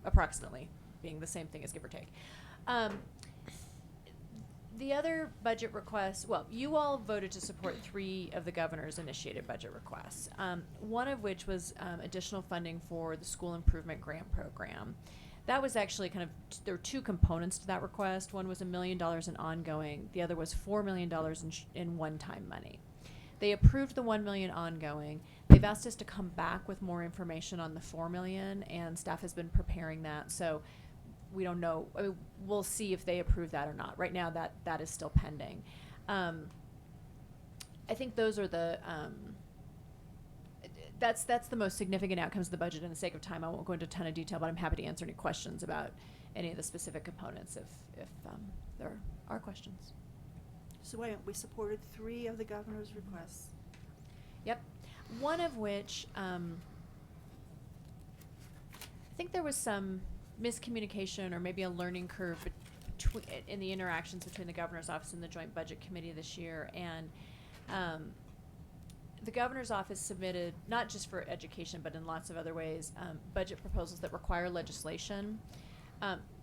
approximately being the same thing as give or take. The other budget requests, well, you all voted to support 3 of the governor's initiated budget requests. One of which was additional funding for the school improvement grant program. That was actually there were 2 components to that request. One was $1 million in ongoing. The other was $4 million in one-time money. They approved the $1 million ongoing. They've asked us to come back with more information on the $4 million, and staff has been preparing that. So we don't know. I mean, we'll see if they approve that or not. Right now, that is still pending. I think those are the that's the most significant outcomes of the budget. In the sake of time, I won't go into a ton of detail, but I'm happy to answer any questions about any of the specific components if there are questions. So wait a minute, we supported 3 of the governor's requests. Yep. One of which, I think there was some miscommunication or maybe a learning curve in the interactions between the governor's office and the Joint Budget Committee this year. And the governor's office submitted, not just for education, but in lots of other ways, budget proposals that require legislation.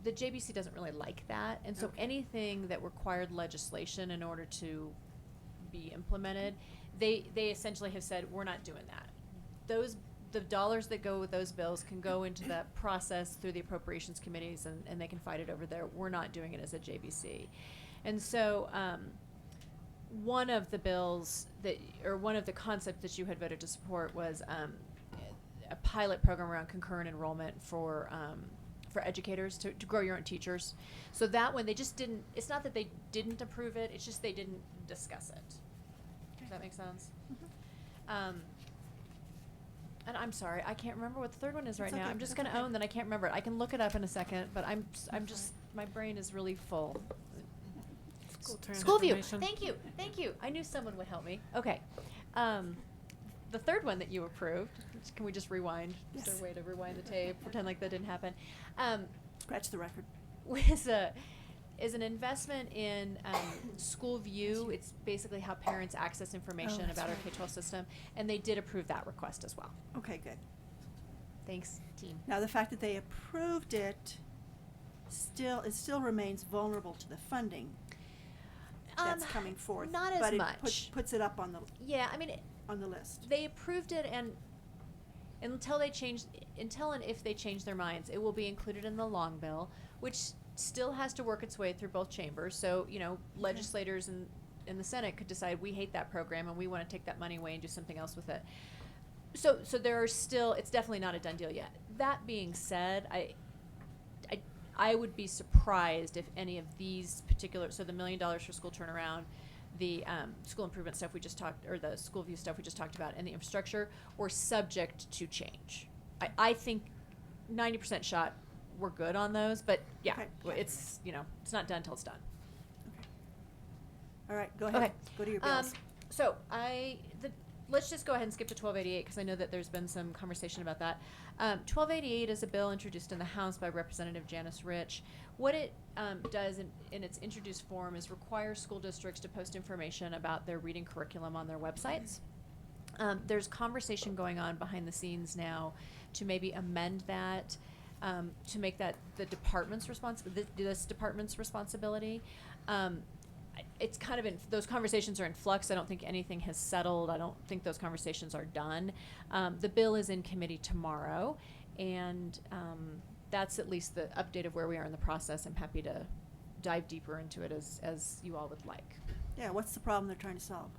The JBC doesn't really like that, and so Okay. anything that required legislation in order to be implemented, they essentially have said, we're not doing that. The dollars that go with those bills can go into that process through the appropriations committees, and they can fight it over there. We're not doing it as a JBC. And so one of the bills one of the concepts that you had voted to support was a pilot program around concurrent enrollment for educators to grow your own teachers. So that one, they just didn't, it's not that they didn't approve it, it's just they didn't discuss it. Does that make sense? And I'm sorry, I can't remember what the third one is right It's now. okay, I'm just that's gonna okay. own that I can't remember it. I can look it up in a second, but I'm just, my brain is really full. School View, thank you. I knew someone would help me. Okay. The third one that you approved, can we just rewind? Is there Yes. a way to rewind the tape, pretend like that didn't happen? Scratch the record. Is an investment in School View. It's basically how parents access information that's about our right. K-12 system, and they did approve that request as well. Okay, good. Thanks, team. Now, the fact that they approved it still remains vulnerable to the funding that's coming forth. Not as but it much. puts it up on the Yeah, I mean, on the list. they approved it, and until and if they change their minds, it will be included in the long bill, which still has to work its way through both chambers. So, legislators in the Senate could decide we hate that program and we want to take that money away and do something else with it. So there are still, it's definitely not a done deal yet. That being said, I would be surprised if any of these particular, so the $1 million for school turnaround, the school improvement stuff we just talked, or the School View stuff we just talked about, and the infrastructure were subject to change. I think 90% shot we're good on those, but yeah, Okay. it's not done till it's done. Okay. All right, go ahead. Okay. Go to your bills. So let's just go ahead and skip to 1288 because I know that there's been some conversation about that. 1288 is a bill introduced in the House by Representative Janice Rich. What it does in its introduced form is require school districts to post information about their reading curriculum on their websites. There's conversation going on behind the scenes now to maybe amend that, to make that the department's this department's responsibility. It's kind of those conversations are in flux. I don't think anything has settled. I don't think those conversations are done. The bill is in committee tomorrow, and that's at least the update of where we are in the process. I'm happy to dive deeper into it as you all would like. Yeah, what's the problem they're trying to solve?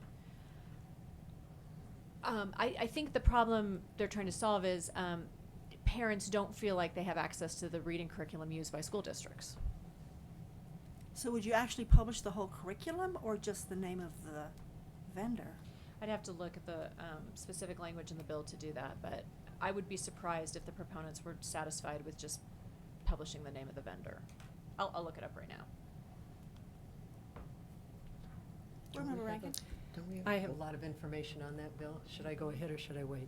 I think the problem they're trying to solve is parents don't feel like they have access to the reading curriculum used by school districts. So would you actually publish the whole curriculum or just the name of the vendor? I'd have to look at the specific language in the bill to do that, but I would be surprised if the proponents were satisfied with just publishing the name of the vendor. I'll look it up right now. Board Member Rankin? I have a lot of information on that bill. Should I go ahead or should I wait?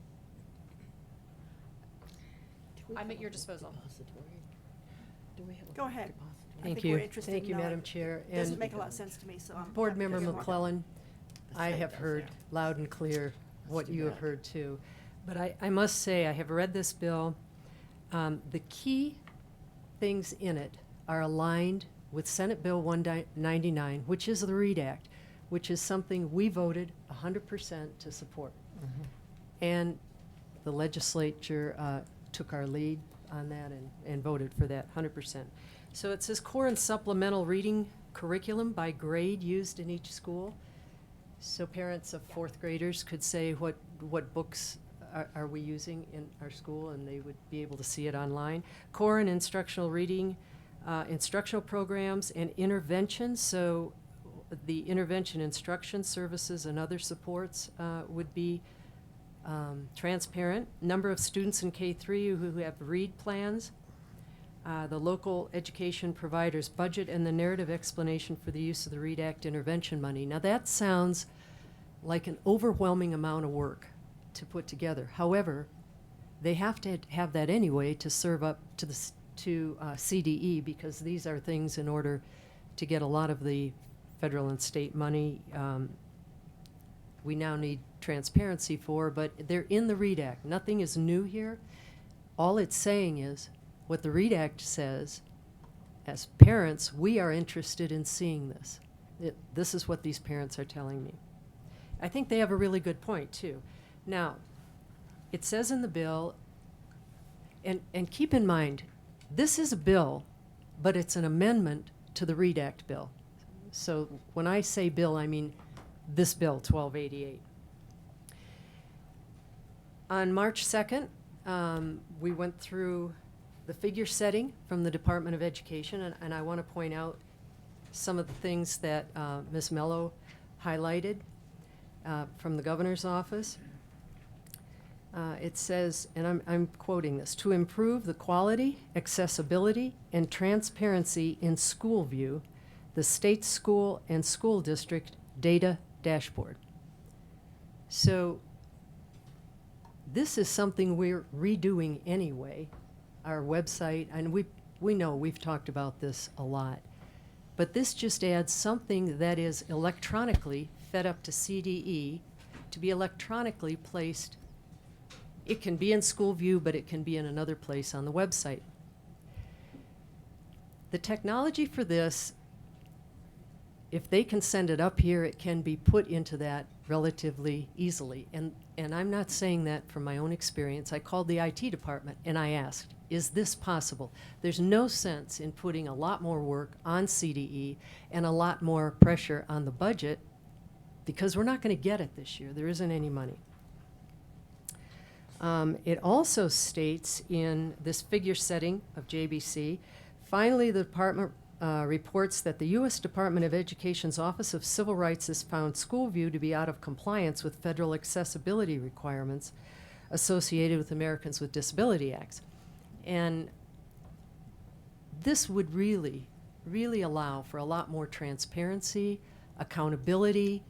I'm at your disposal. Go ahead. I Thank think you. we're interested Thank in you, knowing. Madam Chair. It doesn't And make a lot of sense to me, so I'm. Board happy to Member hear more. McClellan, I have heard loud and clear what you have heard too. But I must say, I have read this bill. The key things in it are aligned with Senate Bill 199, which is the READ Act, which is something we voted 100% to support. And the legislature took our lead on that and voted for that 100%. So it says core and supplemental reading curriculum by grade used in each school. So parents of fourth graders could say what books are we using in our school, and they would be able to see it online. Core and instructional reading, instructional programs and interventions. So the intervention instruction services and other supports would be transparent. Number of students in K-3 who have READ plans. The local education provider's budget and the narrative explanation for the use of the READ Act intervention money. Now that sounds like an overwhelming amount of work to put together. However, they have to have that anyway to serve up to CDE, because these are things in order to get a lot of the federal and state money we now need transparency for, but they're in the READ Act. Nothing is new here. All it's saying is what the READ Act says. As parents, we are interested in seeing this. This is what these parents are telling me. I think they have a really good point, too. Now, it says in the bill, and keep in mind, this is a bill, but it's an amendment to the READ Act bill. So when I say bill, I mean this bill, 1288. On March 2nd, we went through the figure setting from the Department of Education, and I want to point out some of the things that Ms. Mello highlighted from the governor's office. It says, and I'm quoting this, to improve the quality, accessibility, and transparency in SchoolView, the state school and school district data dashboard. So this is something we're redoing anyway, our website, and we know we've talked about this a lot. But this just adds something that is electronically fed up to CDE to be electronically placed. It can be in SchoolView, but it can be in another place on the website. The technology for this, if they can send it up here, it can be put into that relatively easily. And I'm not saying that from my own experience. I called the IT department and I asked, is this possible? There's no sense in putting a lot more work on CDE and a lot more pressure on the budget, because we're not going to get it this year. There isn't any money. It also states in this figure setting of JBC, finally the department reports that the U.S. Department of Education's Office of Civil Rights has found SchoolView to be out of compliance with federal accessibility requirements associated with Americans with Disability Acts. And this would really, really allow for a lot more transparency, accountability,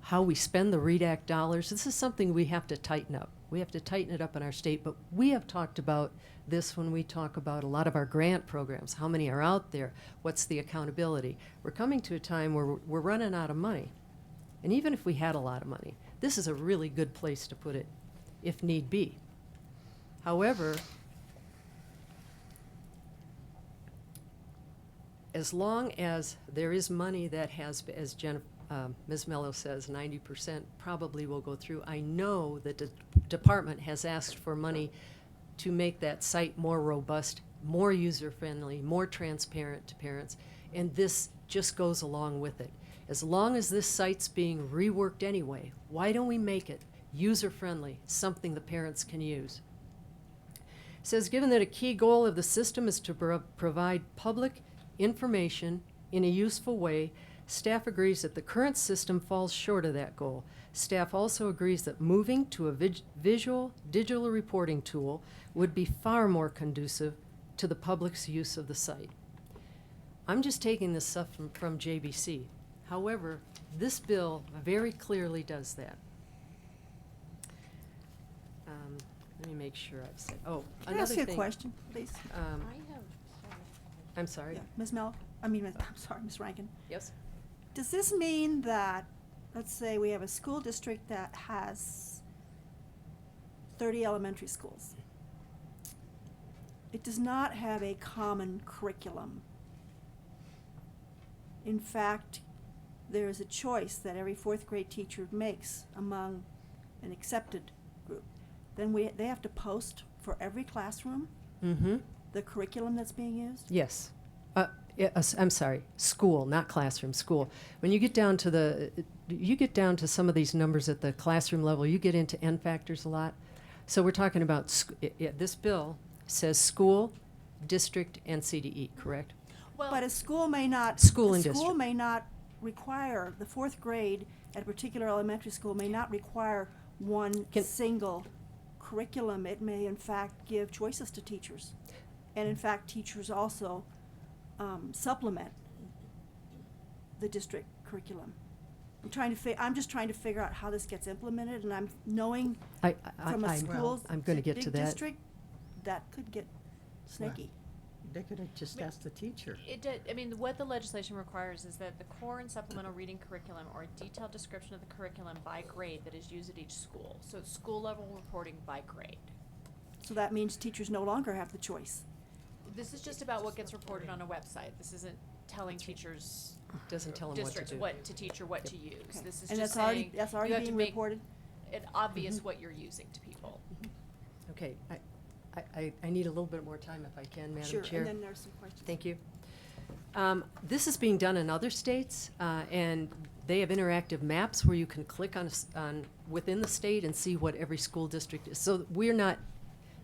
how we spend the READ Act dollars. This is something we have to tighten up. We have to tighten it up in our state, but we have talked about this when we talk about a lot of our grant programs. How many are out there? What's the accountability? We're coming to a time where we're running out of money. And even if we had a lot of money, this is a really good place to put it, if need be. However, as long as there is money that has, as Ms. Mello says, 90% probably will go through. I know that the department has asked for money to make that site more robust, more user-friendly, more transparent to parents, and this just goes along with it. As long as this site's being reworked anyway, why don't we make it user-friendly, something the parents can use? It says, given that a key goal of the system is to provide public information in a useful way, staff agrees that the current system falls short of that goal. Staff also agrees that moving to a visual digital reporting tool would be far more conducive to the public's use of the site. I'm just taking this stuff from JBC. However, this bill very clearly does that. Let me make sure I've said, Can I another ask thing. you a question, please? I'm sorry. Yeah, Ms. Ms. Rankin. Yes? Does this mean that, let's say we have a school district that has 30 elementary schools. It does not have a common curriculum. In fact, there is a choice that every fourth grade teacher makes among an accepted group. Then they have to post for every classroom Mm-hmm. the curriculum that's being used? Yes. I'm sorry, school, not classroom, school. When you get down to some of these numbers at the classroom level, you get into N factors a lot. So we're talking about, this bill says school, district, and CDE, correct? But a school may not. School and A school district. may not require, the fourth grade at a particular elementary school may not require one single curriculum. It may in fact give choices to teachers. And in fact, teachers also supplement the district curriculum. I'm just trying to figure out how this gets implemented, and I'm knowing from a school I'm going to get to that. district, that could get snaky. They could have just asked the teacher. What the legislation requires is that the core and supplemental reading curriculum or a detailed description of the curriculum by grade that is used at each school. So it's school level reporting by grade. So that means teachers no longer have the choice. This is just about what gets reported on a website. This isn't telling teachers, Doesn't tell them what to districts do. what to teach or what to use. Okay. This is And just that's already, saying that's you already have to being make reported? it obvious what you're using to people. Okay, I need a little bit more time if I can, Madam Chair. Sure, and then there's some questions. Thank you. This is being done in other states, and they have interactive maps where you can click on within the state and see what every school district is. So we're not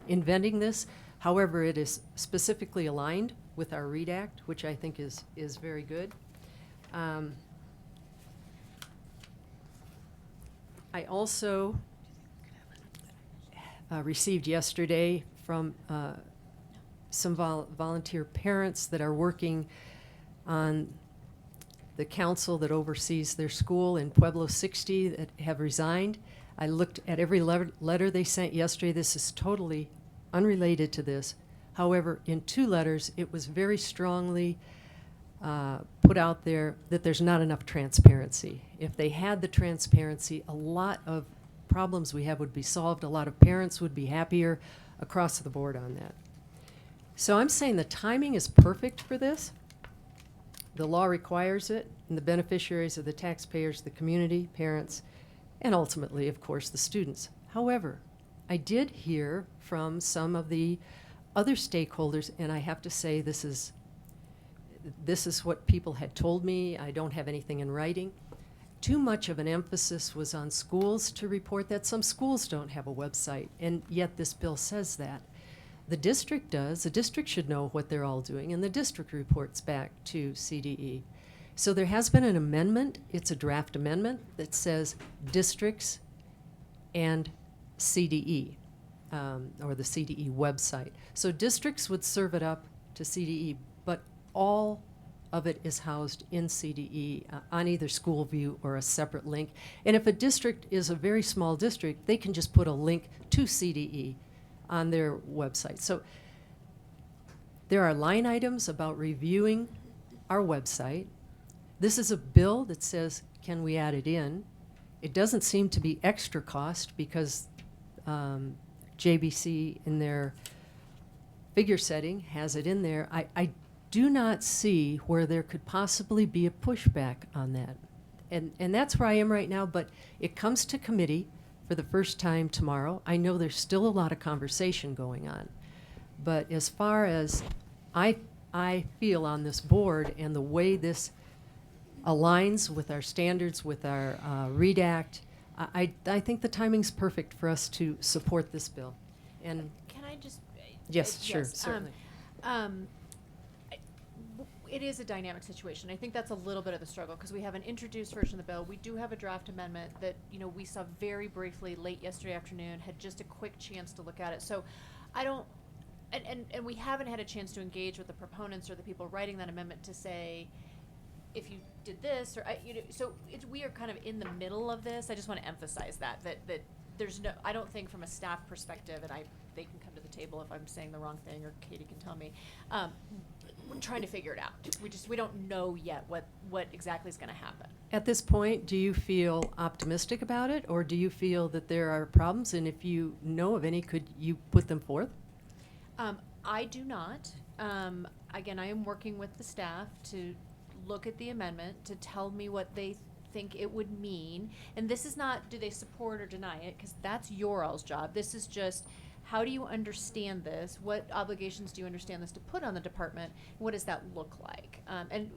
inventing this. However, it is specifically aligned with our READ Act, which I think is very good. I also received yesterday from some volunteer parents that are working on the council that oversees their school in Pueblo 60 that have resigned. I looked at every letter they sent yesterday. This is totally unrelated to this. However, in 2 letters, it was very strongly put out there that there's not enough transparency. If they had the transparency, a lot of problems we have would be solved. A lot of parents would be happier across the board on that. So I'm saying the timing is perfect for this. The law requires it, and the beneficiaries are the taxpayers, the community, parents, and ultimately, of course, the students. However, I did hear from some of the other stakeholders, and I have to say this is what people had told me. I don't have anything in writing. Too much of an emphasis was on schools to report that. Some schools don't have a website, and yet this bill says that. The district does. The district should know what they're all doing, and the district reports back to CDE. So there has been an amendment. It's a draft amendment that says districts and CDE, or the CDE website. So districts would serve it up to CDE, but all of it is housed in CDE on either SchoolView or a separate link. And if a district is a very small district, they can just put a link to CDE on their website. So there are line items about reviewing our website. this is a bill that says, can we add it in? It doesn't seem to be extra cost because JBC in their figure setting has it in there. I do not see where there could possibly be a pushback on that. And that's where I am right now, but it comes to committee for the first time tomorrow. I know there's still a lot of conversation going on. But as far as I feel on this board and the way this aligns with our standards, with our READ Act, I think the timing's perfect for us to support this bill. And Can I just? yes, sure, certainly. It is a dynamic situation. I think that's a little bit of the struggle because we have an introduced version of the bill. We do have a draft amendment that, you know, we saw very briefly late yesterday afternoon, had just a quick chance to look at it. So I don't, and we haven't had a chance to engage with the proponents or the people writing that amendment to say, if you did this, or, so we are kind of in the middle of this. I just want to emphasize that there's no, I don't think from a staff perspective, and they can come to the table if I'm saying the wrong thing, or Katie can tell me, we're trying to figure it out. We don't know yet what exactly is going to happen. At this point, do you feel optimistic about it, or do you feel that there are problems? And if you know of any, could you put them forth? I do not. Again, I am working with the staff to look at the amendment, to tell me what they think it would mean. And this is not, do they support or deny it? Because that's your all's job. This is just, how do you understand this? What obligations do you understand this to put on the department? What does that look like? And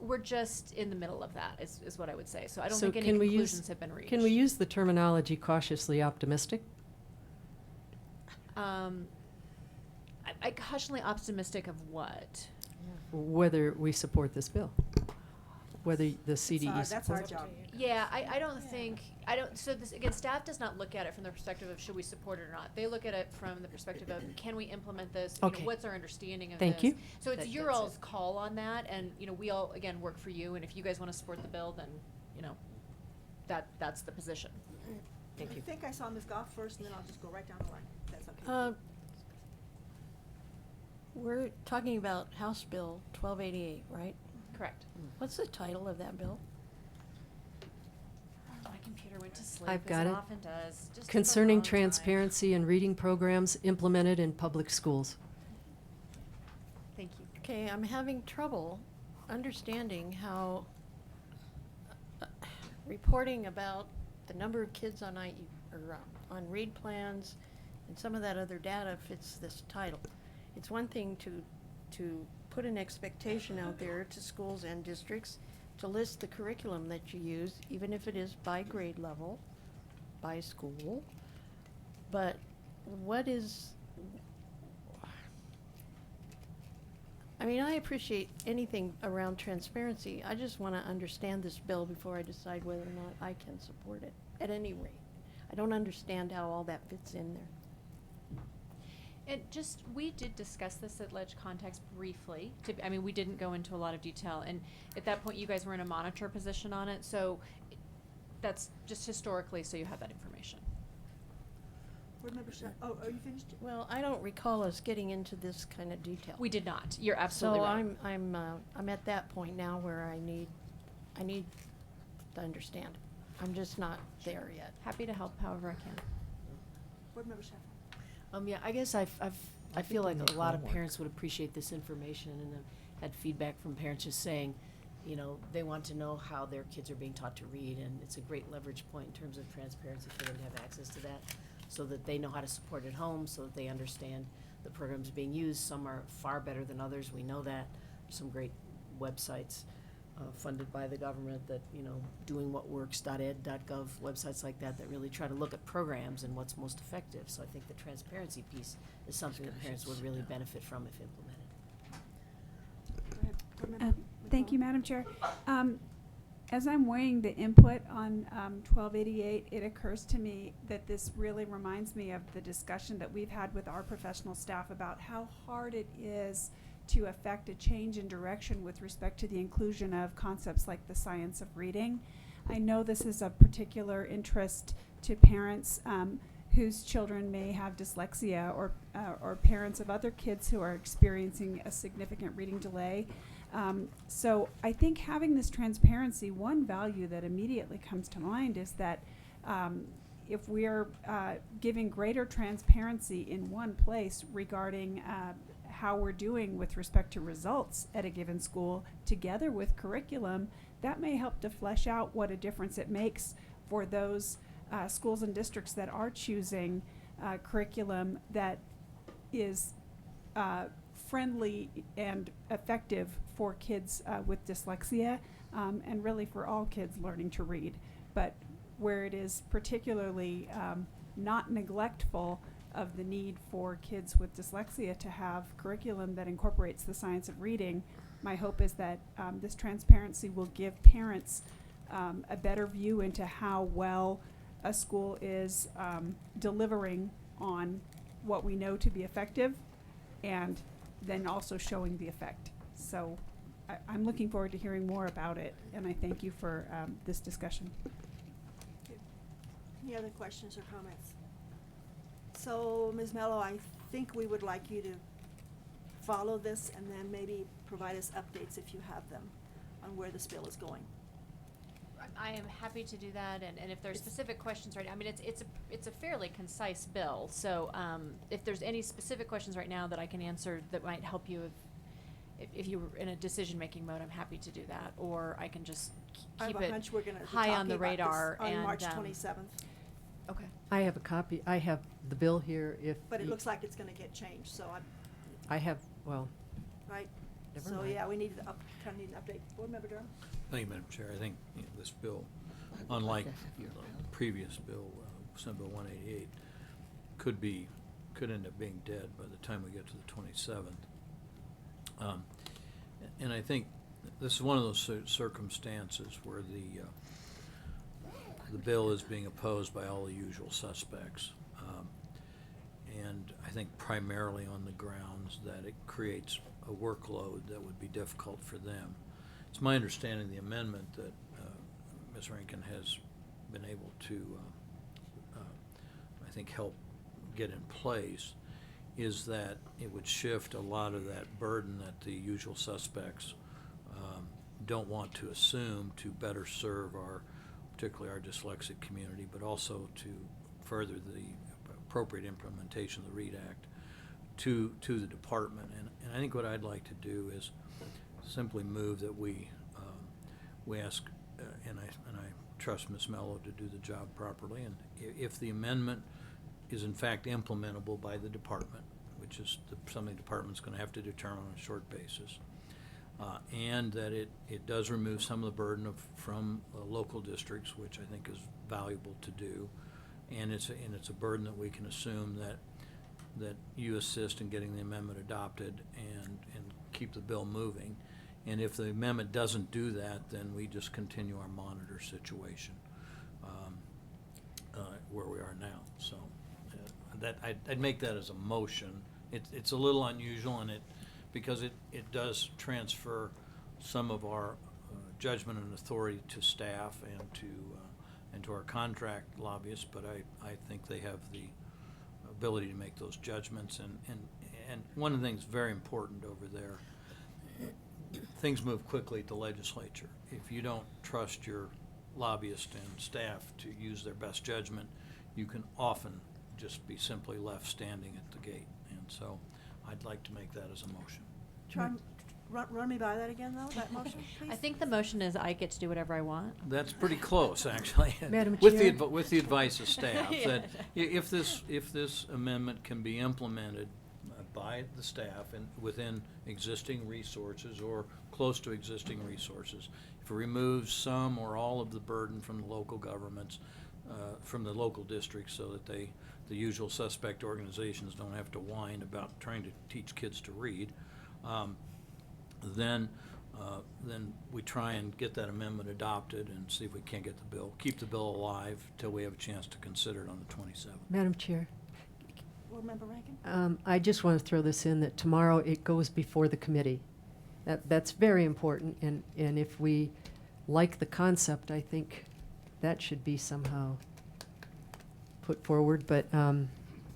we're just in the middle of that, is what I would say. So I don't think any conclusions have been reached. Can we use the terminology cautiously optimistic? I cautiously optimistic of what? Whether we support this bill, whether the CDE That's our supports. job. Yeah, I don't think, so this, again, staff does not look at it from the perspective of should we support it or not. They look at it from the perspective of, can we implement this? You know, Okay. what's our understanding of Thank this? you. So it's your That's it. all's call on that, and, you know, we all, again, work for you, and if you guys want to support the bill, then, you know, that's the position. Thank you. I think I saw Ms. Goff first, and then I'll just go right down the line. That's okay. We're talking about House Bill 1288, right? Correct. What's the title of that bill? My computer went to sleep, I've as got it it. often does. Just took a Concerning long time. transparency in reading programs implemented in public schools. Thank you. Okay, I'm having trouble understanding how reporting about the number of kids on on read plans and some of that other data fits this title. It's one thing to put an expectation out there to schools and districts to list the curriculum that you use, even if it is by grade level, by school. But what is, I mean, I appreciate anything around transparency. I just want to understand this bill before I decide whether or not I can support it, at any rate. I don't understand how all that fits in there. And just, we did discuss this at Ledge Context briefly. I mean, we didn't go into a lot of detail. And at that point, you guys were in a monitor position on it. So that's just historically, so you have that information. Board Member Sher, oh, are you finished? Well, I don't recall us getting into this kind of detail. We did not. You're absolutely right. So I'm at that point now where I need to understand. I'm just not there yet. Happy to help however I can. Board Member Sher. Yeah, I guess I feel like need a lot of homework. parents would appreciate this information, and I've had feedback from parents just saying, you know, they want to know how their kids are being taught to read, and it's a great leverage point in terms of transparency for them to have access to that, so that they know how to support at home, so that they understand the programs being used. Some are far better than others, we know that. There's some great websites funded by the government that, you know, doingwhatworks.ed.gov, websites like that really try to look at programs and what's most effective. So I think the transparency piece is something that parents would really benefit from if implemented. Go ahead. Board Member Thank you, McCall. Madam Chair. As I'm weighing the input on 1288, it occurs to me that this really reminds me of the discussion that we've had with our professional staff about how hard it is to affect a change in direction with respect to the inclusion of concepts like the science of reading. I know this is of particular interest to parents whose children may have dyslexia or parents of other kids who are experiencing a significant reading delay. So I think having this transparency, one value that immediately comes to mind is that if we're giving greater transparency in one place regarding how we're doing with respect to results at a given school, together with curriculum, that may help to flesh out what a difference it makes for those schools and districts that are choosing curriculum that is friendly and effective for kids with dyslexia, and really for all kids learning to read. But where it is particularly not neglectful of the need for kids with dyslexia to have curriculum that incorporates the science of reading, my hope is that this transparency will give parents a better view into how well a school is delivering on what we know to be effective, and then also showing the effect. So I'm looking forward to hearing more about it, and I thank you for this discussion. Any other questions or comments? So, Ms. Mello, I think we would like you to follow this and then maybe provide us updates if you have them on where this bill is going. I am happy to do that, and if there's specific questions right now, I mean, it's a fairly concise bill, so if there's any specific questions right now that I can answer that might help you if you were in a decision-making mode, I'm happy to do that, or I can just I keep have a it hunch we're gonna be high on talking the about this radar on and March 27th, Okay. I have a copy, I have the bill here if. but it you- looks like it's gonna get changed, so I have, well, right? Never So, mind. yeah, we need to kind of need an update. Board Member Durham? Thank you, Madam Chair. I think this bill, unlike the previous bill, Senate Bill 188, could end up being dead by the time we get to the 27th. And I think this is one of those circumstances where the bill is being opposed by all the usual suspects. And I think primarily on the grounds that it creates a workload that would be difficult for them. It's my understanding the amendment that Ms. Rankin has been able to, I think, help get in place is that it would shift a lot of that burden that the usual suspects don't want to assume to better serve particularly our dyslexic community, but also to further the appropriate implementation of the READ Act to the department. And I think what I'd like to do is simply move that we ask, and I trust Ms. Mello to do the job properly, and if the amendment is in fact implementable by the department, which is something the department's going to have to determine on a short basis, and that it does remove some of the burden from local districts, which I think is valuable to do, and it's a burden that we can assume that you assist in getting the amendment adopted and keep the bill moving. And if the amendment doesn't do that, then we just continue our monitor situation where we are now. So that I'd make that as a motion. It's a little unusual, and because it does transfer some of our judgment and authority to staff and to our contract lobbyists, but I think they have the ability to make those judgments. And one of the things very important over there, things move quickly at the legislature. If you don't trust your lobbyists and staff to use their best judgment, you can often just be simply left standing at the gate. And so I'd like to make that as a motion. Run me by that again, though, that motion, please? I think the motion is I get to do whatever I want. That's pretty close, actually. Madam With Chair? with the advice of staff, Yeah. that if this amendment can be implemented by the staff and within existing resources or close to existing resources, if it removes some or all of the burden from the local governments, from the local districts, so that the usual suspect organizations don't have to whine about trying to teach kids to read, then we try and get that amendment adopted and see if we can't get keep the bill alive till we have a chance to consider it on the 27th. Madam Chair, Board Member Rankin? I just want to throw this in that tomorrow it goes before the committee. That's very important, and if we like the concept, I think that should be somehow put forward, but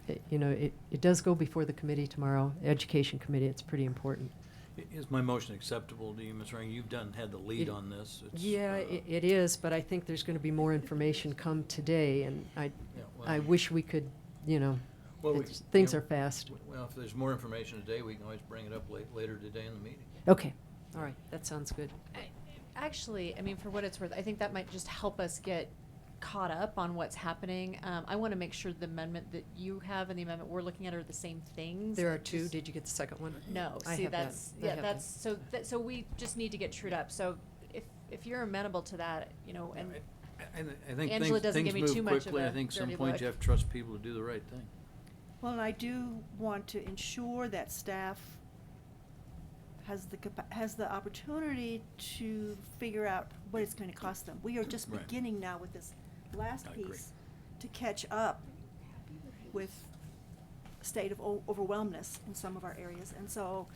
it does go before the committee tomorrow, Education Committee. It's pretty important. Is my motion acceptable to you, Ms. Rang? You've had the lead on this. It's, Yeah, it is, but I think there's going to be more information come today, and yeah, well, I wish we could, well, things are fast. Well, if there's more information today, we can always bring it up later today in the meeting. Okay, all right, that sounds good. Actually, I mean, for what it's worth, I think that might just help us get caught up on what's happening. I want to make sure the amendment that you have and the amendment we're looking at are the same things. There are It two. just- Did you get the second one? No, I see, have that. that's, I yeah, have that's, so we just need to get trued up. So if you're amenable to that, you know, and I think Angela things doesn't give me move too much of quickly. a I think some dirty point look. you have to trust people to do the right thing. Well, and I do want to ensure that staff has the opportunity to figure out what it's going to cost them. We are just Right. beginning now with this last I agree. piece to catch up with a state of overwhelmness in some of our areas. And so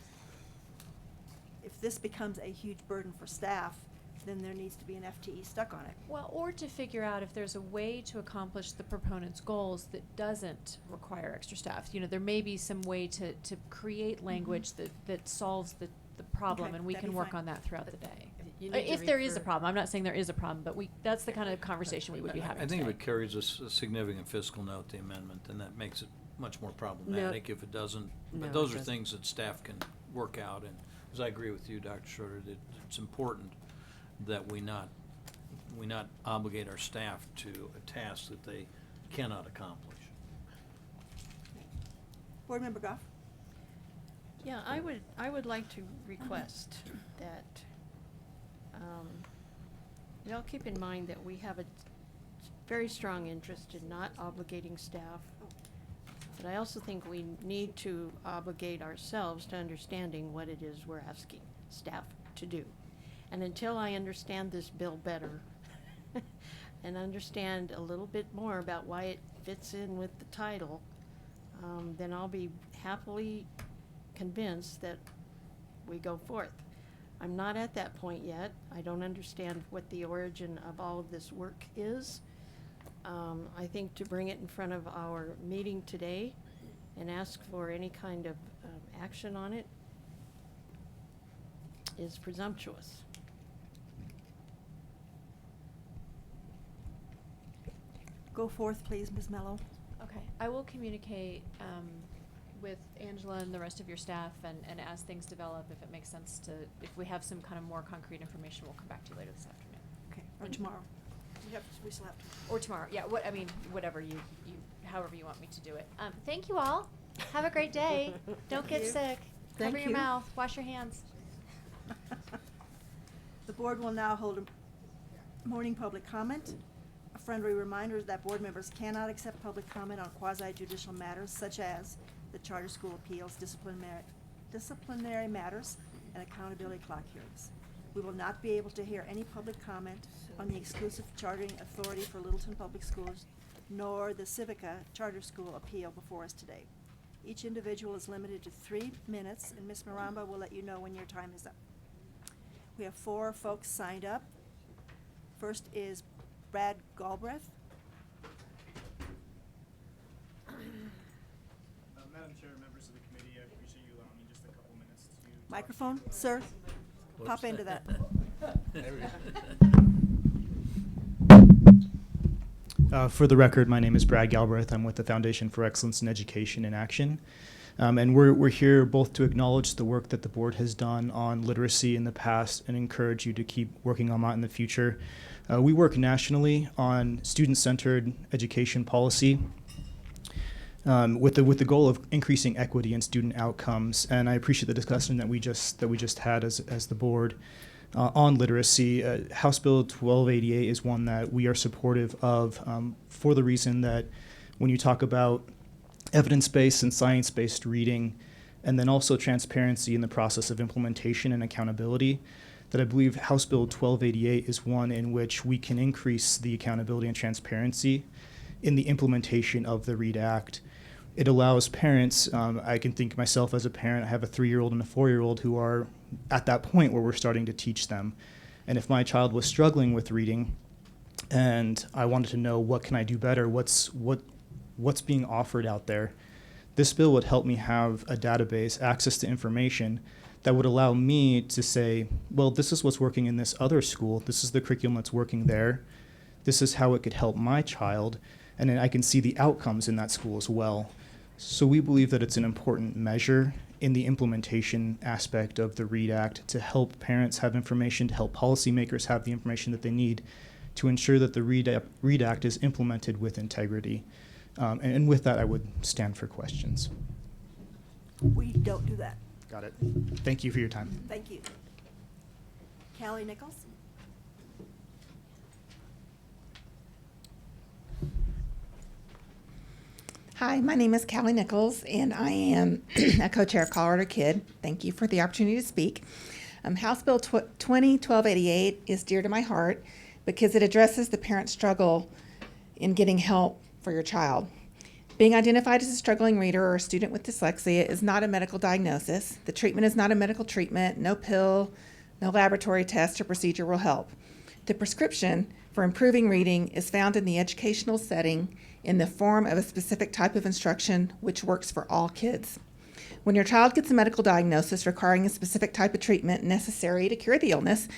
if this becomes a huge burden for staff, then there needs to be an FTE stuck on it. well, or to figure out if there's a way to accomplish the proponent's goals that doesn't require extra staff. You know, there may be some way to create language that solves the problem, Okay, and we that'd can be work fine. on that throughout the day. You need to If there is a refer- problem, I'm not saying there is a problem, but that's the kind of conversation we would be having I think if today. it carries a significant fiscal note, the amendment, then that makes it much more problematic. If it doesn't, No, but it those are doesn't. things that staff can work out. And as I agree with you, Dr. Schroeder, that it's important that we not obligate our staff to a task that they cannot accomplish. Board Member Goff? Yeah, I would like to request that, y'all keep in mind that we have a very strong interest in not obligating staff. But I also think we need to obligate ourselves to understanding what it is we're asking staff to do. And until I understand this bill better and understand a little bit more about why it fits in with the title, then I'll be happily convinced that we go forth. I'm not at that point yet. I don't understand what the origin of all of this work is. I think to bring it in front of our meeting today and ask for any kind of action on it is presumptuous. Go forth, please, Ms. Mello. Okay, I will communicate with Angela and the rest of your staff, and as things develop, if it makes sense to, if we have some kind of more concrete information, we'll come back to you later this afternoon. Okay, or tomorrow. We still have to. Or tomorrow, yeah, whatever you, however you want me to do it. Thank you all. Have a great day. Don't get you. sick. Thank Cover your you. mouth, wash your hands. The board will now hold a morning public comment. A friendly reminder that board members cannot accept public comment on quasi-judicial matters such as the charter school appeals, disciplinary matters, and accountability clock hearings. We will not be able to hear any public comment on the exclusive chartering authority for Littleton Public Schools, nor the Civica charter school appeal before us today. Each individual is limited to 3 minutes, and Ms. Maramba will let you know when your time is up. We have 4 folks signed up. First is Brad Galbraith. Madam Chair, members of the committee, I appreciate you allowing me just a couple minutes to talk Microphone, to you. sir. Whoops. Pop into that. There we go. For the record, my name is Brad Galbraith. I'm with the Foundation for Excellence in Education in Action. And we're here both to acknowledge the work that the board has done on literacy in the past and encourage you to keep working on that in the future. We work nationally on student-centered education policy with the goal of increasing equity in student outcomes. And I appreciate the discussion that we just had as the board on literacy. House Bill 1288 is one that we are supportive of for the reason that when you talk about evidence-based and science-based reading, and then also transparency in the process of implementation and accountability, that I believe House Bill 1288 is one in which we can increase the accountability and transparency in the implementation of the READ Act. It allows parents, I can think myself as a parent, I have a 3-year-old and a 4-year-old who are at that point where we're starting to teach them. And if my child was struggling with reading and I wanted to know what can I do better, what's being offered out there, this bill would help me have a database, access to information that would allow me to say, well, this is what's working in this other school. This is the curriculum that's working there. This is how it could help my child. And then I can see the outcomes in that school as well. So we believe that it's an important measure in the implementation aspect of the READ Act to help parents have information, to help policymakers have the information that they need to ensure that the READ Act is implemented with integrity. And with that, I would stand for questions. We don't do that. Got it. Thank you for your time. Thank you. Callie Nichols? Hi, my name is Callie Nichols, and I am a co-chair of Colorado Kid. Thank you for the opportunity to speak. House Bill 201288 is dear to my heart because it addresses the parent struggle in getting help for your child. Being identified as a struggling reader or a student with dyslexia is not a medical diagnosis. The treatment is not a medical treatment. No pill, no laboratory test or procedure will help. The prescription for improving reading is found in the educational setting in the form of a specific type of instruction which works for all kids. When your child gets a medical diagnosis requiring a specific type of treatment necessary to cure the illness,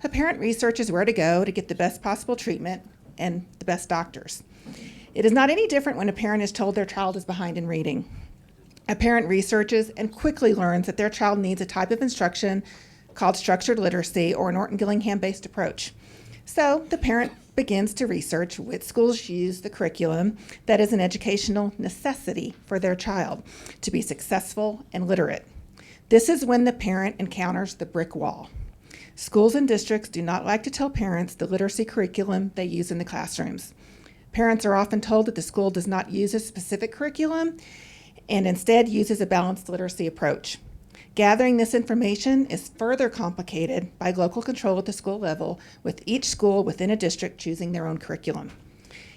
a parent researches where to go to get the best possible treatment and the best doctors. It is not any different when a parent is told their child is behind in reading. A parent researches and quickly learns that their child needs a type of instruction called structured literacy or an Orton-Gillingham-based approach. So the parent begins to research which schools use the curriculum that is an educational necessity for their child to be successful and literate. This is when the parent encounters the brick wall. Schools and districts do not like to tell parents the literacy curriculum they use in the classrooms. Parents are often told that the school does not use a specific curriculum and instead uses a balanced literacy approach. Gathering this information is further complicated by local control at the school level, with each school within a district choosing their own curriculum.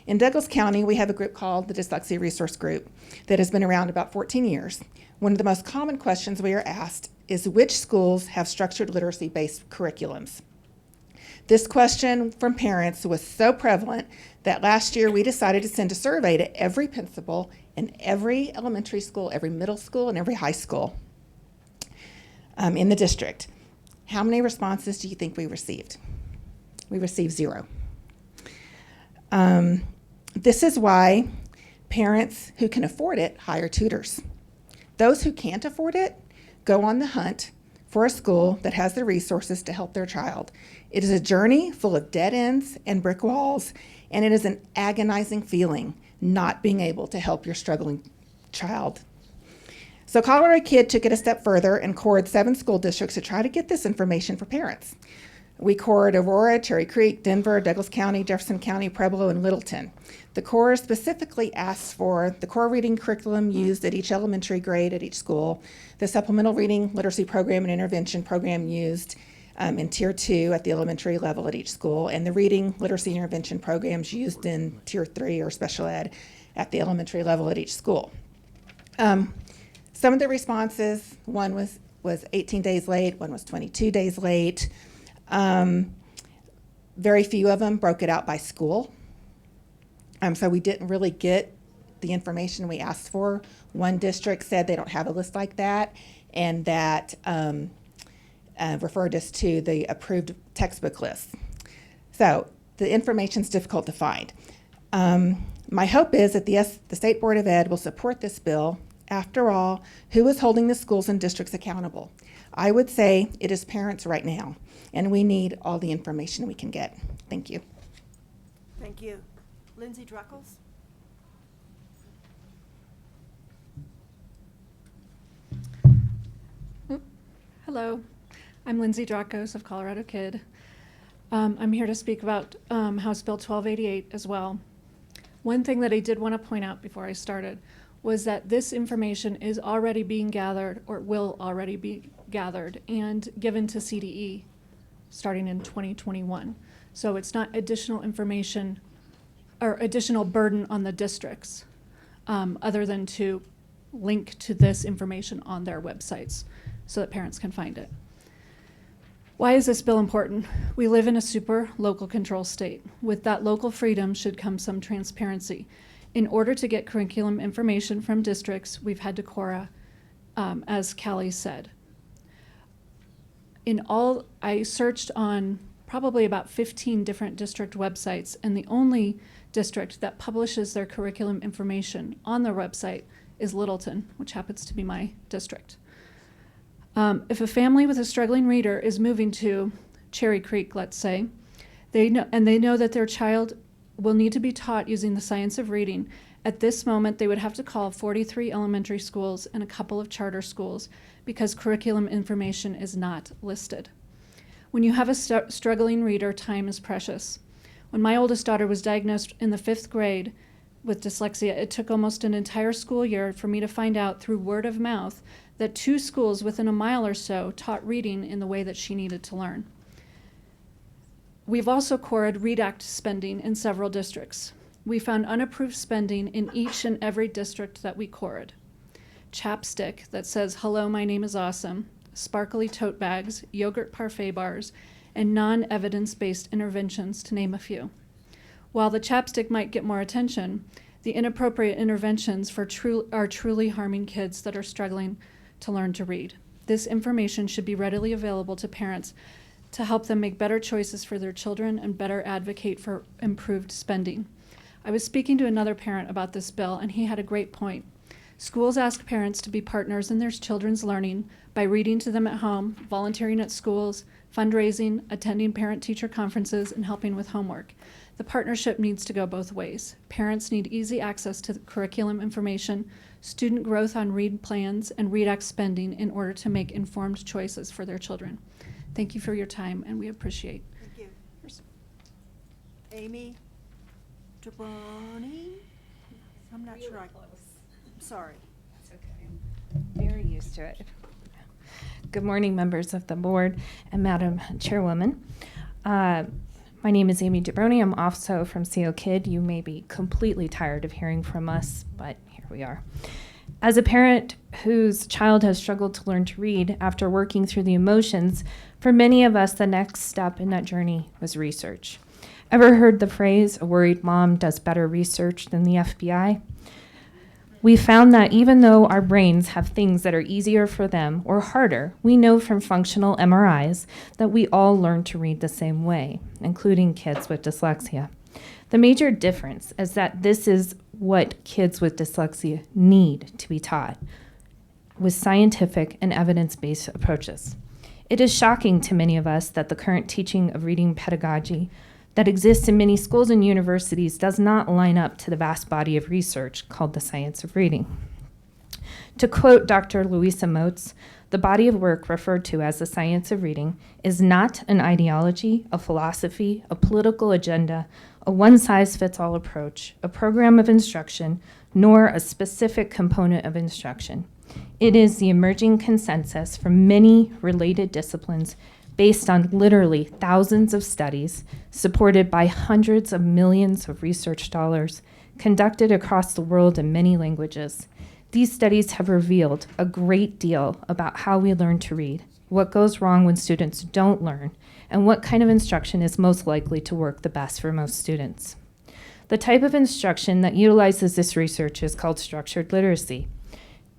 In Douglas County, we have a group called the Dyslexia Resource Group that has been around about 14 years. One of the most common questions we are asked is which schools have structured literacy-based curriculums. This question from parents was so prevalent that last year we decided to send a survey to every principal in every elementary school, every middle school, and every high school in the district. How many responses do you think we received? We received 0. This is why parents who can afford it hire tutors. Those who can't afford it go on the hunt for a school that has the resources to help their child. It is a journey full of dead ends and brick walls, and it is an agonizing feeling not being able to help your struggling child. So Colorado Kid took it a step further and cored 7 school districts to try to get this information for parents. We cored Aurora, Cherry Creek, Denver, Douglas County, Jefferson County, Pueblo, and Littleton. The core specifically asks for the core reading curriculum used at each elementary grade at each school, the supplemental reading literacy program and intervention program used in Tier 2 at the elementary level at each school, and the reading literacy intervention programs used in Tier 3 or special ed at the elementary level at each school. Some of the responses, one was 18 days late, one was 22 days late. Very few of them broke it out by school. So we didn't really get the information we asked for. One district said they don't have a list like that, and that referred us to the approved textbook list. So the information's difficult to find. My hope is that the State Board of Ed will support this bill. After all, who is holding the schools and districts accountable? I would say it is parents right now, and we need all the information we can get. Thank you. Thank you. Lindsay Druckles? Hello, I'm Lindsay Drakos of Colorado Kid. I'm here to speak about House Bill 1288 as well. One thing that I did want to point out before I started was that this information is already being gathered, or will already be gathered and given to CDE starting in 2021. So it's not additional information or additional burden on the districts, other than to link to this information on their websites so that parents can find it. Why is this bill important? We live in a super local control state. With that local freedom should come some transparency. In order to get curriculum information from districts, we've had to Cora, as Callie said. I searched on probably about 15 different district websites, and the only district that publishes their curriculum information on their website is Littleton, which happens to be my district. If a family with a struggling reader is moving to Cherry Creek, let's say, they know that their child will need to be taught using the science of reading. At this moment, they would have to call 43 elementary schools and a couple of charter schools because curriculum information is not listed. When you have a struggling reader, time is precious. When my oldest daughter was diagnosed in the 5th grade with dyslexia, it took almost an entire school year for me to find out through word of mouth that 2 schools within a mile or so taught reading in the way that she needed to learn. We've also quarried READ Act spending in several districts. We found unapproved spending in each and every district that we quarried. Chapstick that says, "Hello, my name is awesome," sparkly tote bags, yogurt parfait bars, and non-evidence-based interventions, to name a few. While the chapstick might get more attention, the inappropriate interventions are truly harming kids that are struggling to learn to read. This information should be readily available to parents to help them make better choices for their children and better advocate for improved spending. I was speaking to another parent about this bill, and he had a great point. Schools ask parents to be partners in their children's learning by reading to them at home, volunteering at schools, fundraising, attending parent-teacher conferences, and helping with homework. The partnership needs to go both ways. Parents need easy access to the curriculum information, student growth on READ plans, and READ Act spending in order to make informed choices for their children. Thank you for your time, and we appreciate. Thank you. Amy Traboni? I'm not sure I'm sorry. That's okay. Very used to it. Good morning, members of the board and Madam Chairwoman. My name is Amy DeBroni. I'm also from CO Kid. You may be completely tired of hearing from us, but here we are. As a parent whose child has struggled to learn to read after working through the emotions, for many of us, the next step in that journey was research. Ever heard the phrase, "a worried mom does better research than the FBI"? We found that even though our brains have things that are easier for them or harder, we know from functional MRIs that we all learn to read the same way, including kids with dyslexia. The major difference is that this is what kids with dyslexia need to be taught with scientific and evidence-based approaches. It is shocking to many of us that the current teaching of reading pedagogy that exists in many schools and universities does not line up to the vast body of research called the science of reading. To quote Dr. Louisa Moats, the body of work referred to as the science of reading is not an ideology, a philosophy, a political agenda, a one-size-fits-all approach, a program of instruction, nor a specific component of instruction. It is the emerging consensus from many related disciplines based on literally thousands of studies, supported by hundreds of millions of research dollars, conducted across the world in many languages. These studies have revealed a great deal about how we learn to read, what goes wrong when students don't learn, and what kind of instruction is most likely to work the best for most students. The type of instruction that utilizes this research is called structured literacy.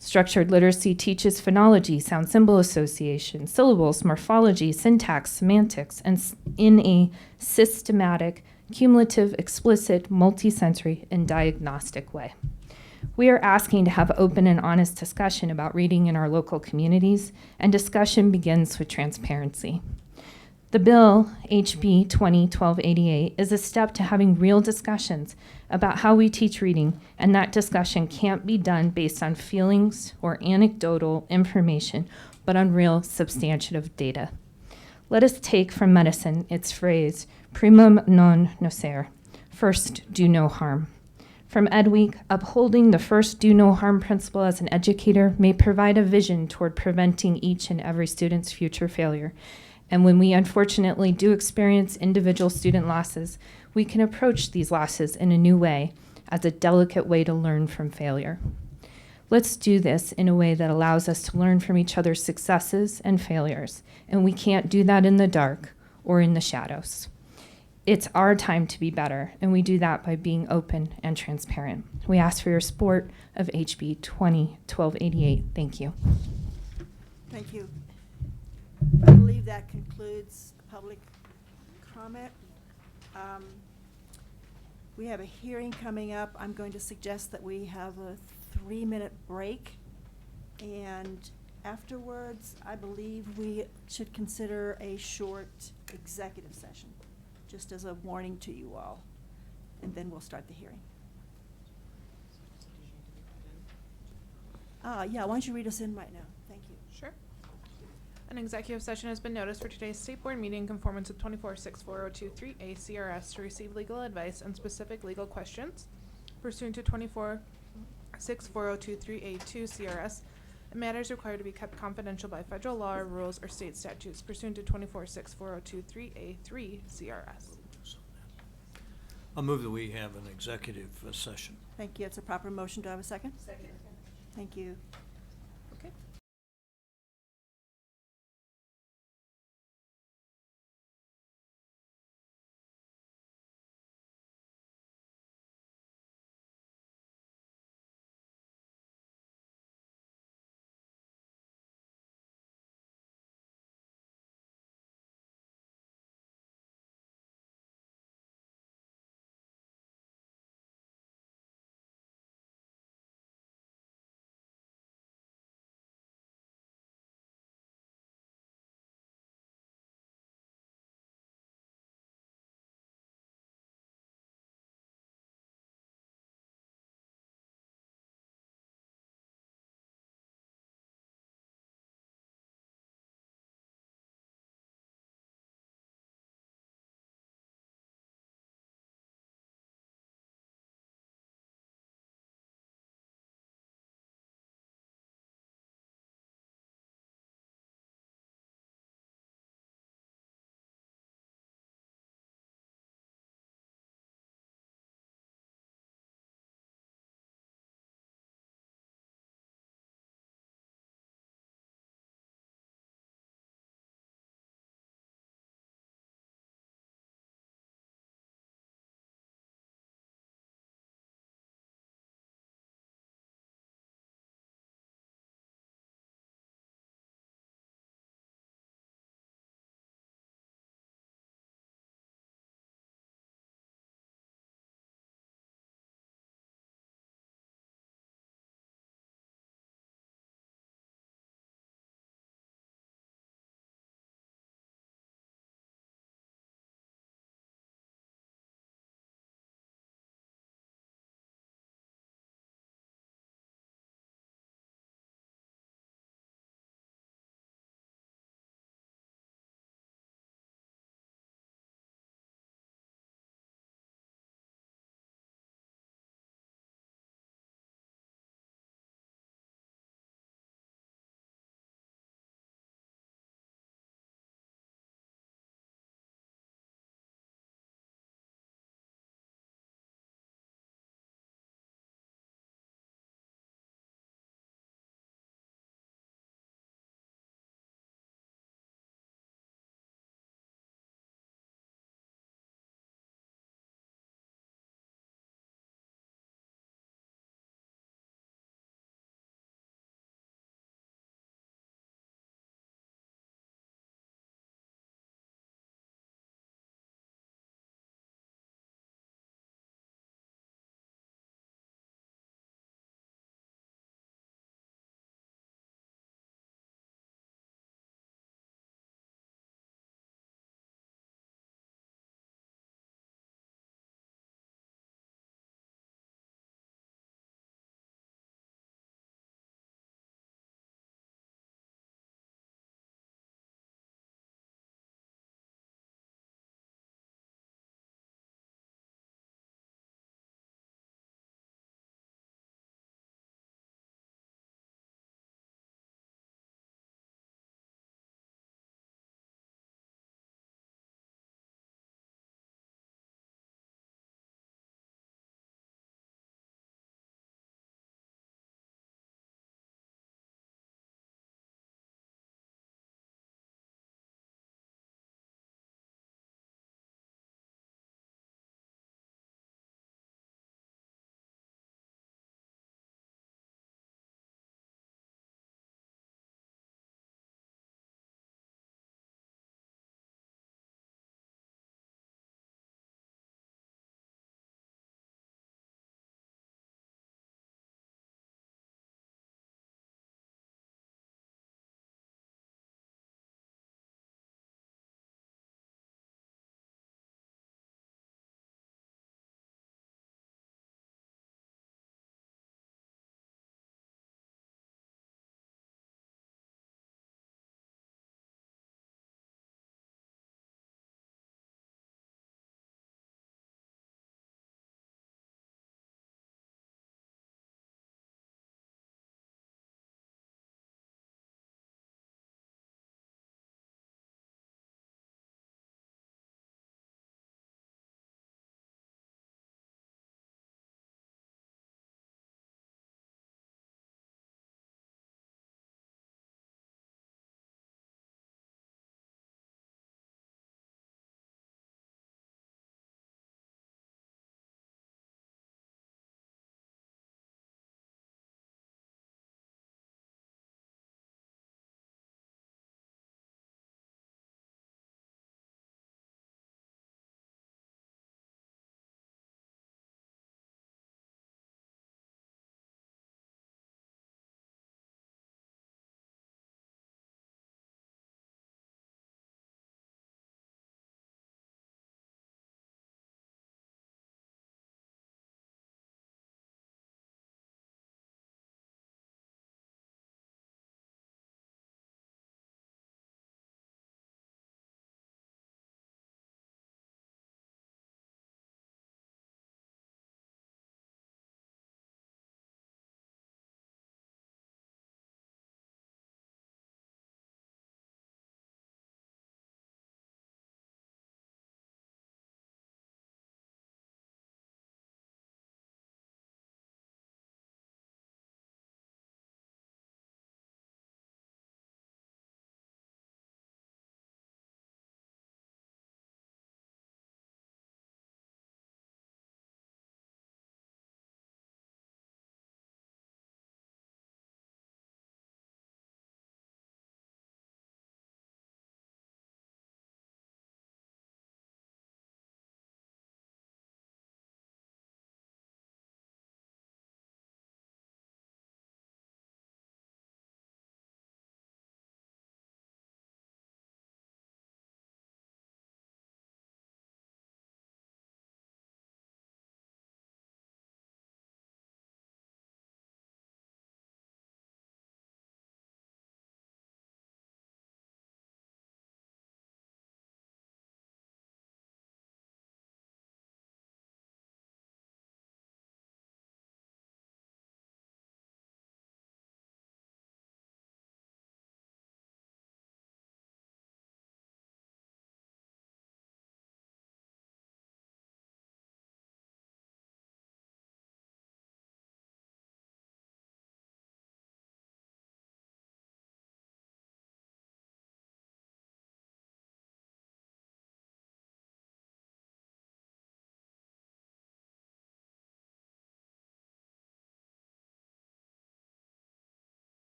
Structured literacy teaches phonology, sound symbol association, syllables, morphology, syntax, semantics, and in a systematic, cumulative, explicit, multisensory, and diagnostic way. We are asking to have open and honest discussion about reading in our local communities, and discussion begins with transparency. The bill, HB 201288, is a step to having real discussions about how we teach reading, and that discussion can't be done based on feelings or anecdotal information, but on real substantive data. Let us take from medicine its phrase, primum non nocere, first do no harm. From Edweek, upholding the first do no harm principle as an educator may provide a vision toward preventing each and every student's future failure. And when we unfortunately do experience individual student losses, we can approach these losses in a new way, as a delicate way to learn from failure. Let's do this in a way that allows us to learn from each other's successes and failures, and we can't do that in the dark or in the shadows. It's our time to be better, and we do that by being open and transparent. We ask for your support of HB 201288. Thank you. Thank you. I believe that concludes public comment. We have a hearing coming up. I'm going to suggest that we have a 3-minute break. And afterwards, I believe we should consider a short executive session, just as a warning to you all. And then we'll start the hearing. Yeah, why don't you read us in right now? Thank you. Sure. An executive session has been noticed for today's state board meeting in conformance with 24-64023 CRS to receive legal advice on specific legal questions pursuant to 24-64023 CRS, and matters required to be kept confidential by federal law or rules or state statutes pursuant to 24-64023 CRS. I'll move that we have an executive session. Thank you. It's a proper motion. Do I have a second? Second. Thank you.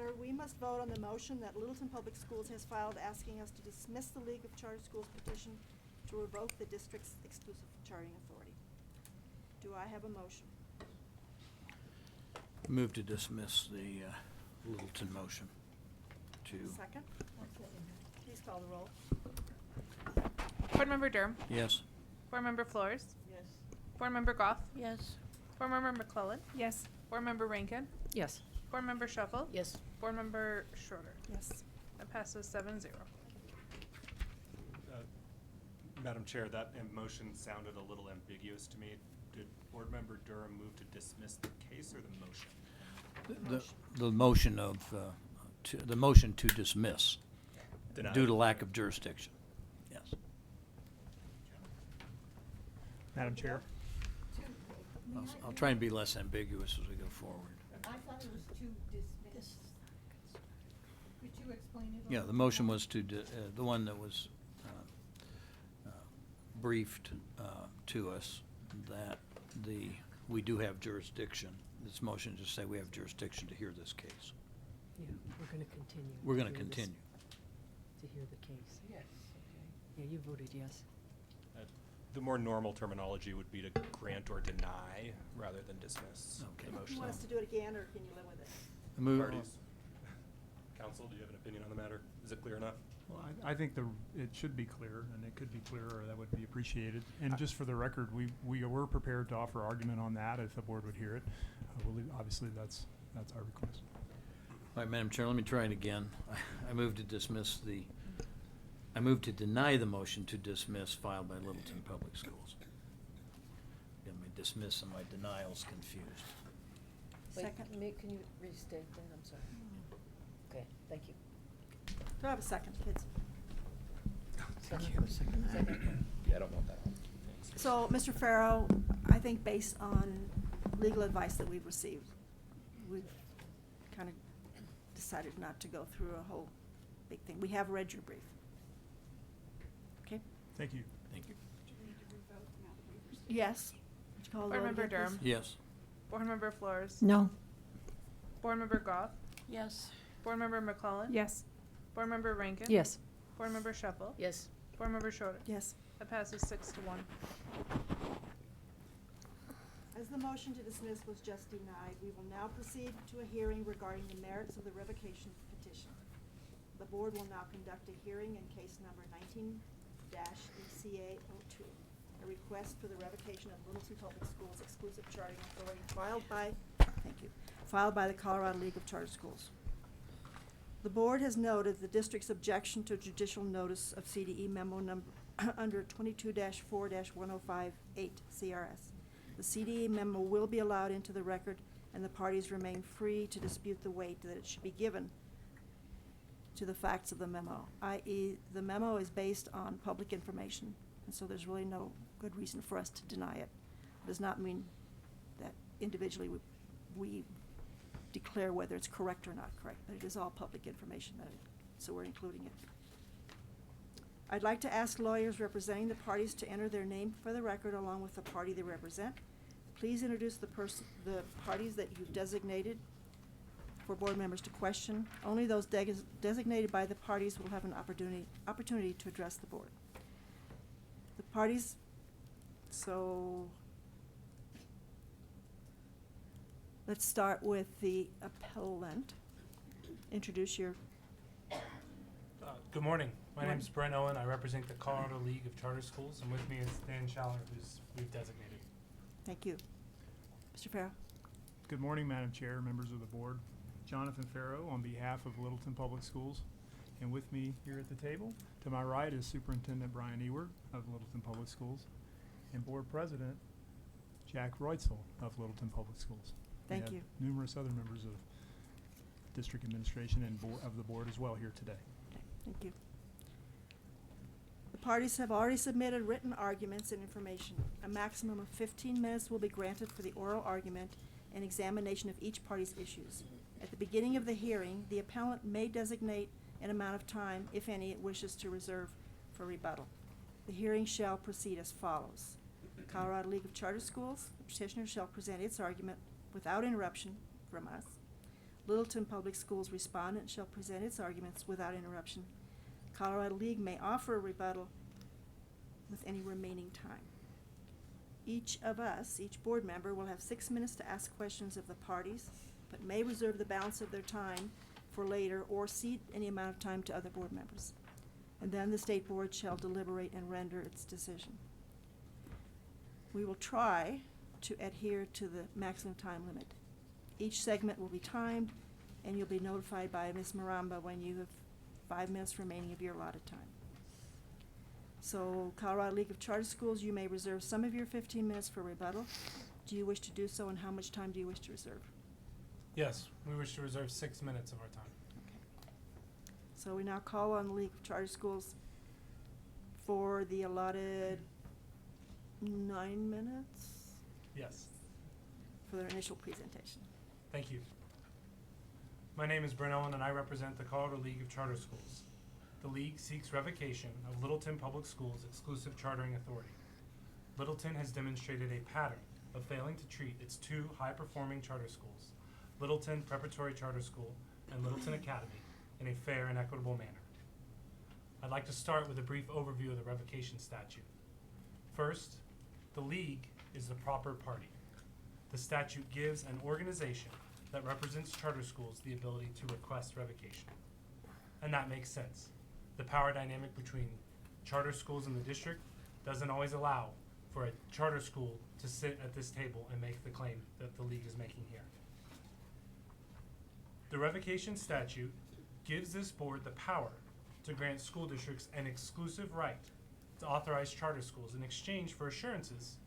matter, we must vote on the motion that Littleton Public Schools has filed asking us to dismiss the League of Charter Schools petition to revoke the district's exclusive charting authority. Do I have a motion? Move to dismiss the Littleton motion to, Second? Please call the roll. Board Member Durham. yes. Board Member Flores. Yes. Board Member Goff. Yes. Board Member McClellan. Yes. Board Member Rankin. Yes. Board Member Shuffle. Yes. Board Member Schroeder. Yes. That passes 7-0. Madam Chair, that motion sounded a little ambiguous to me. Did Board Member Durham move to dismiss the case or the motion? The motion of, the motion to dismiss Deny. due to lack of jurisdiction. Yes. Madam Chair? I'll try and be less ambiguous as we go forward. I thought it was to dismiss. Could you explain it? Yeah, the motion was to, the one that was briefed to us, that we do have jurisdiction. This motion just say we have jurisdiction to hear this case. Yeah, we're gonna continue. We're gonna to hear this- continue. To hear the case. Yes. Okay. Yeah, you voted yes. The more normal terminology would be to grant or deny rather than dismiss Okay. the You motion. want us to do it again, or can you live with it? Parties. Counsel, do you have an opinion on the matter? Is it clear enough? Well, I think it should be clear, and it could be clearer, that would be appreciated. And just for the record, we were prepared to offer argument on that if the board would hear it. Obviously, that's our request. All right, Madam Chair, let me try it again. I move to I move to deny the motion to dismiss filed by Littleton Public Schools. Get my dismiss and my denials confused. Second. Can you restate that? I'm sorry. Okay, thank you. Do I have a second, kids? Yeah, I don't want that. So, Mr. Farrow, I think based on legal advice that we've received, we've kind of decided not to go through a whole big thing. We have read your brief. Okay? Thank you. Thank you. Yes. Would you call the Board roll Member again, please? Durham. Yes. Board Member Flores. No. Board Member Goff. Yes. Board Member McClellan. Yes. Board Member Rankin. Yes. Board Member Shuffle. Yes. Board Member Schroeder. Yes. That passes 6-1. As the motion to dismiss was just denied, we will now proceed to a hearing regarding the merits of the revocation petition. The board will now conduct a hearing in case number 19-ECA-02, a request for the revocation of Littleton Public Schools exclusive charting authority filed by the Colorado League of Charter Schools. The board has noted the district's objection to judicial notice of CDE memo number under 22-4-1058 CRS. The CDE memo will be allowed into the record, and the parties remain free to dispute the weight that it should be given to the facts of the memo, i.e. the memo is based on public information, and so there's really no good reason for us to deny it. It does not mean that individually we declare whether it's correct or not correct, but it is all public information, so we're including it. I'd like to ask lawyers representing the parties to enter their name for the record along with the party they represent. Please introduce the parties that you've designated for board members to question. Only those designated by the parties will have an opportunity to address the board. The parties, so let's start with the appellant. Introduce your. Good morning. My Morning. name is Brent Owen. I represent the Colorado League of Charter Schools, and with me is Dan Schaller, who's we've designated. Thank you. Mr. Farrow. Good morning, Madam Chair, members of the board. Jonathan Farrow on behalf of Littleton Public Schools. And with me here at the table, to my right is Superintendent Brian Ewert of Littleton Public Schools and Board President Jack Reutzel of Littleton Public Schools. We Thank have you. numerous other members of district administration and of the board as well here today. Thank you. The parties have already submitted written arguments and information. A maximum of 15 minutes will be granted for the oral argument and examination of each party's issues. At the beginning of the hearing, the appellant may designate an amount of time, if any, it wishes to reserve for rebuttal. The hearing shall proceed as follows. Colorado League of Charter Schools, the petitioner shall present its argument without interruption from us. Littleton Public Schools respondent shall present its arguments without interruption. Colorado League may offer a rebuttal with any remaining time. Each of us, each board member, will have 6 minutes to ask questions of the parties, but may reserve the balance of their time for later or cede any amount of time to other board members. And then the state board shall deliberate and render its decision. We will try to adhere to the maximum time limit. Each segment will be timed, and you'll be notified by Ms. Maramba when you have 5 minutes remaining of your allotted time. So, Colorado League of Charter Schools, you may reserve some of your 15 minutes for rebuttal. Do you wish to do so, and how much time do you wish to reserve? Yes, we wish to reserve 6 minutes of our time. So we now call on the League of Charter Schools for the allotted 9 minutes Yes, for their initial presentation. thank you. My name is Brent Owen and I represent the Colorado League of Charter Schools. The league seeks revocation of Littleton Public Schools' exclusive chartering authority. Littleton has demonstrated a pattern of failing to treat its 2 high-performing charter schools, Littleton Preparatory Charter School and Littleton Academy, in a fair and equitable manner. I'd like to start with a brief overview of the revocation statute. First, the league is the proper party. The statute gives an organization that represents charter schools the ability to request revocation. And that makes sense. The power dynamic between charter schools and the district doesn't always allow for a charter school to sit at this table and make the claim that the league is making here. The revocation statute gives this board the power to grant school districts an exclusive right to authorize charter schools in exchange for assurances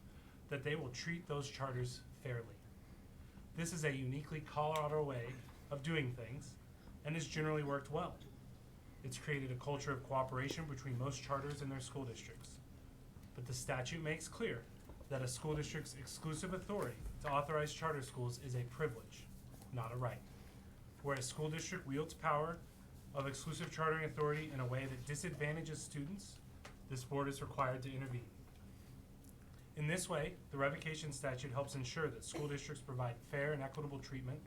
that they will treat those charters fairly. This is a uniquely Colorado way of doing things and has generally worked well. It's created a culture of cooperation between most charters and their school districts. But the statute makes clear that a school district's exclusive authority to authorize charter schools is a privilege, not a right. Where a school district wields power of exclusive chartering authority in a way that disadvantages students, this board is required to intervene. In this way, the revocation statute helps ensure that school districts provide fair and equitable treatment.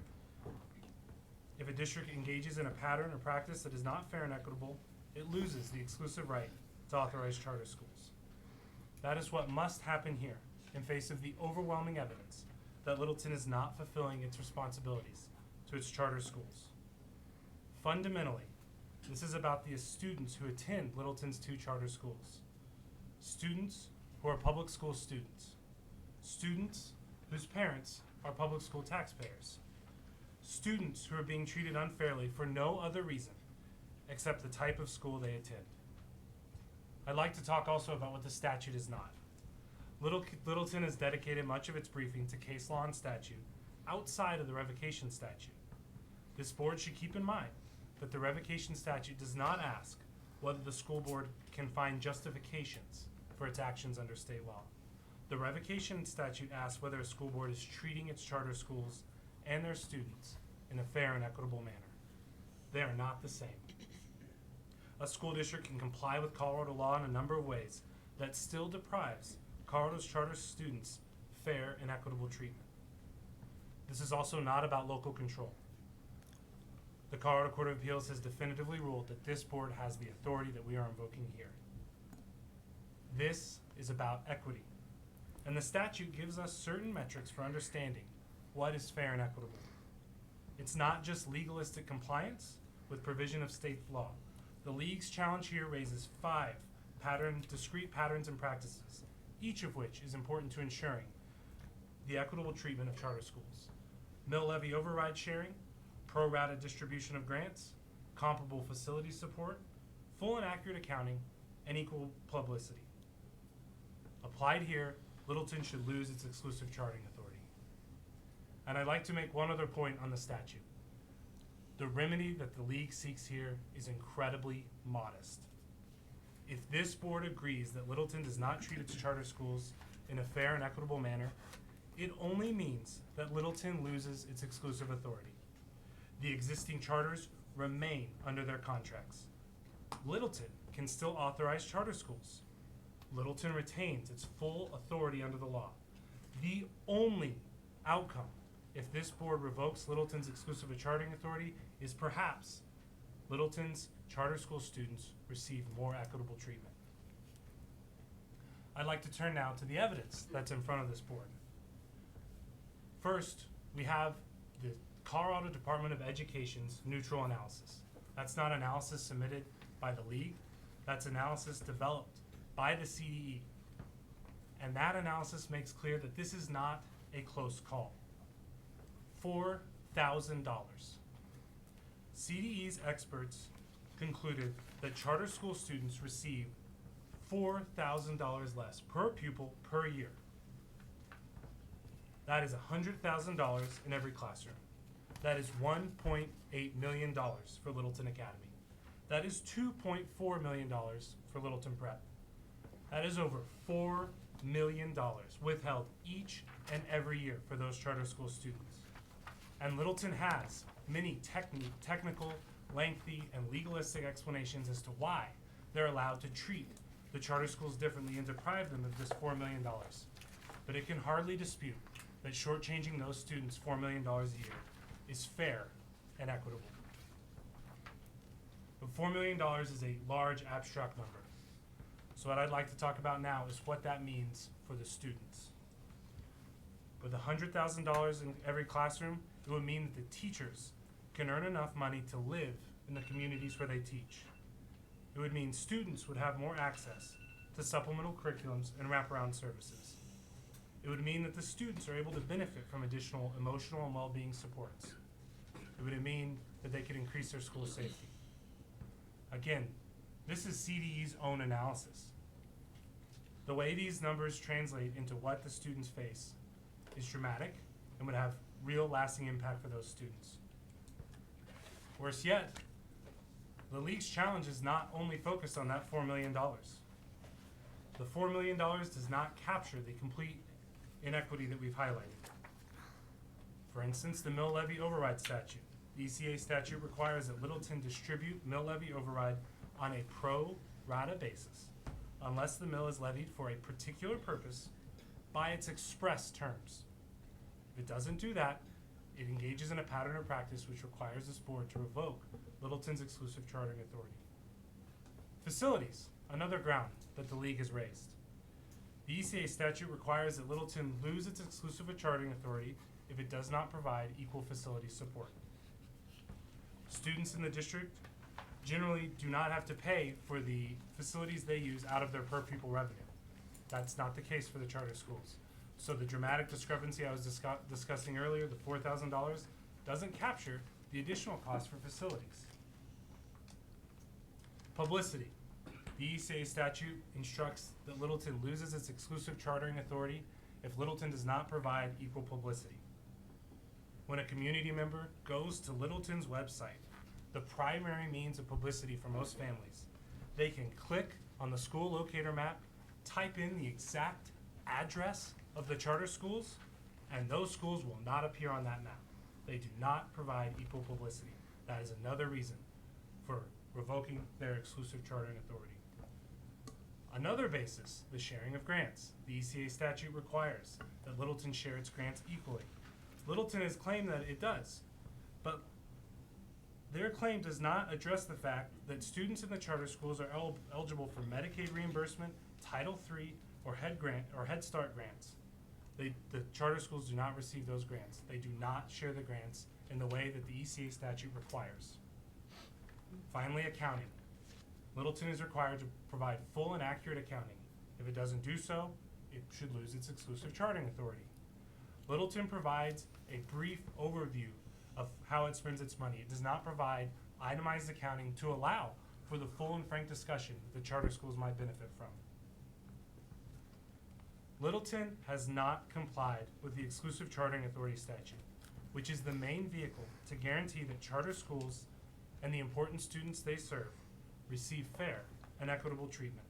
If a district engages in a pattern or practice that is not fair and equitable, it loses the exclusive right to authorize charter schools. That is what must happen here in face of the overwhelming evidence that Littleton is not fulfilling its responsibilities to its charter schools. Fundamentally, this is about the students who attend Littleton's 2 charter schools. Students who are public school students. Students whose parents are public school taxpayers. Students who are being treated unfairly for no other reason except the type of school they attend. I'd like to talk also about what the statute is not. Littleton has dedicated much of its briefing to case law and statute outside of the revocation statute. This board should keep in mind that the revocation statute does not ask whether the school board can find justifications for its actions under state law. The revocation statute asks whether a school board is treating its charter schools and their students in a fair and equitable manner. They are not the same. A school district can comply with Colorado law in a number of ways that still deprives Colorado's charter students fair and equitable treatment. This is also not about local control. The Colorado Court of Appeals has definitively ruled that this board has the authority that we are invoking here. This is about equity, and the statute gives us certain metrics for understanding what is fair and equitable. It's not just legalistic compliance with provision of state law. The league's challenge here raises 5 discrete patterns and practices, each of which is important to ensuring the equitable treatment of charter schools. Mill levy override sharing, pro rata distribution of grants, comparable facility support, full and accurate accounting, and equal publicity. Applied here, Littleton should lose its exclusive chartering authority. And I'd like to make one other point on the statute. The remedy that the league seeks here is incredibly modest. If this board agrees that Littleton does not treat its charter schools in a fair and equitable manner, it only means that Littleton loses its exclusive authority. The existing charters remain under their contracts. Littleton can still authorize charter schools. Littleton retains its full authority under the law. The only outcome if this board revokes Littleton's exclusive chartering authority is perhaps Littleton's charter school students receive more equitable treatment. I'd like to turn now to the evidence that's in front of this board. First, we have the Colorado Department of Education's neutral analysis. That's not analysis submitted by the league, that's analysis developed by the CDE. And that analysis makes clear that this is not a close call. $4,000. CDE's experts concluded that charter school students receive $4,000 less per pupil per year. That is $100,000 in every classroom. That is $1.8 million for Littleton Academy. That is $2.4 million for Littleton Prep. That is over $4 million withheld each and every year for those charter school students. And Littleton has many technical, lengthy, and legalistic explanations as to why they're allowed to treat the charter schools differently and deprive them of this $4 million. But it can hardly dispute that shortchanging those students $4 million a year is fair and equitable. But $4 million is a large abstract number. So what I'd like to talk about now is what that means for the students. With $100,000 in every classroom, it would mean that the teachers can earn enough money to live in the communities where they teach. It would mean students would have more access to supplemental curriculums and wraparound services. It would mean that the students are able to benefit from additional emotional and well-being supports. It would mean that they could increase their school safety. Again, this is CDE's own analysis. The way these numbers translate into what the students face is dramatic and would have real lasting impact for those students. Worse yet, the league's challenge is not only focused on that $4 million. The $4 million does not capture the complete inequity that we've highlighted. For instance, the mill levy override statute. The ECA statute requires that Littleton distribute mill levy override on a pro rata basis unless the mill is levied for a particular purpose by its express terms. If it doesn't do that, it engages in a pattern or practice which requires this board to revoke Littleton's exclusive chartering authority. Facilities, another ground that the league has raised. The ECA statute requires that Littleton lose its exclusive chartering authority if it does not provide equal facility support. Students in the district generally do not have to pay for the facilities they use out of their per pupil revenue. That's not the case for the charter schools. So the dramatic discrepancy I was discussing earlier, the $4,000, doesn't capture the additional cost for facilities. Publicity. The ECA statute instructs that Littleton loses its exclusive chartering authority if Littleton does not provide equal publicity. When a community member goes to Littleton's website, the primary means of publicity for most families, they can click on the school locator map, type in the exact address of the charter schools, and those schools will not appear on that map. They do not provide equal publicity. That is another reason for revoking their exclusive chartering authority. Another basis, the sharing of grants. The ECA statute requires that Littleton share its grants equally. Littleton has claimed that it does, but their claim does not address the fact that students in the charter schools are eligible for Medicaid reimbursement, Title III, or Head Start grants. The charter schools do not receive those grants. They do not share the grants in the way that the ECA statute requires. Finally, accounting. Littleton is required to provide full and accurate accounting. If it doesn't do so, it should lose its exclusive chartering authority. Littleton provides a brief overview of how it spends its money. It does not provide itemized accounting to allow for the full and frank discussion that the charter schools might benefit from. Littleton has not complied with the exclusive chartering authority statute, which is the main vehicle to guarantee that charter schools and the important students they serve receive fair and equitable treatment.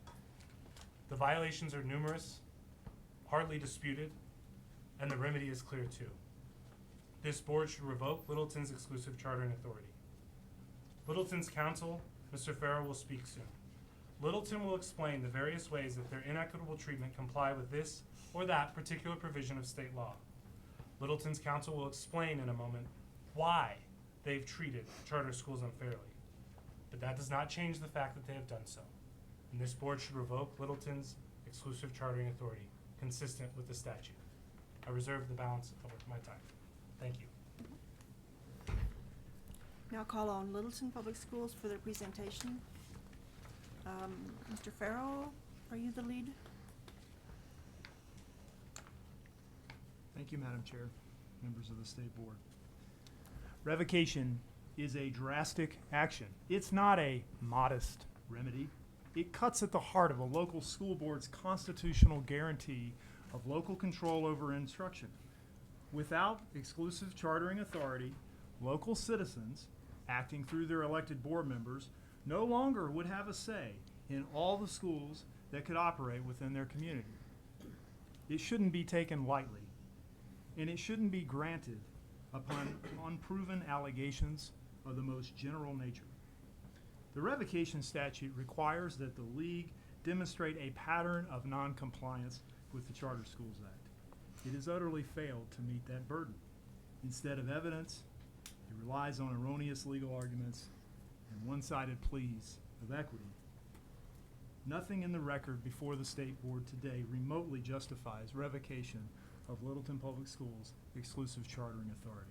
The violations are numerous, hardly disputed, and the remedy is clear too. This board should revoke Littleton's exclusive chartering authority. Littleton's counsel, Mr. Farrow, will speak soon. Littleton will explain the various ways that their inequitable treatment comply with this or that particular provision of state law. Littleton's counsel will explain in a moment why they've treated charter schools unfairly. But that does not change the fact that they have done so. And this board should revoke Littleton's exclusive chartering authority, consistent with the statute. I reserve the balance of my time. Thank you. Now call on Littleton Public Schools for their presentation. Mr. Farrell, are you the lead? Thank you, Madam Chair, members of the State Board. Revocation is a drastic action. It's not a modest remedy. It cuts at the heart of a local school board's constitutional guarantee of local control over instruction. Without exclusive chartering authority, local citizens, acting through their elected board members, no longer would have a say in all the schools that could operate within their community. It shouldn't be taken lightly, and it shouldn't be granted upon unproven allegations of the most general nature. The revocation statute requires that the league demonstrate a pattern of noncompliance with the Charter Schools Act. It has utterly failed to meet that burden. Instead of evidence, it relies on erroneous legal arguments and one-sided pleas of equity. Nothing in the record before the State Board today remotely justifies revocation of Littleton Public Schools' exclusive chartering authority.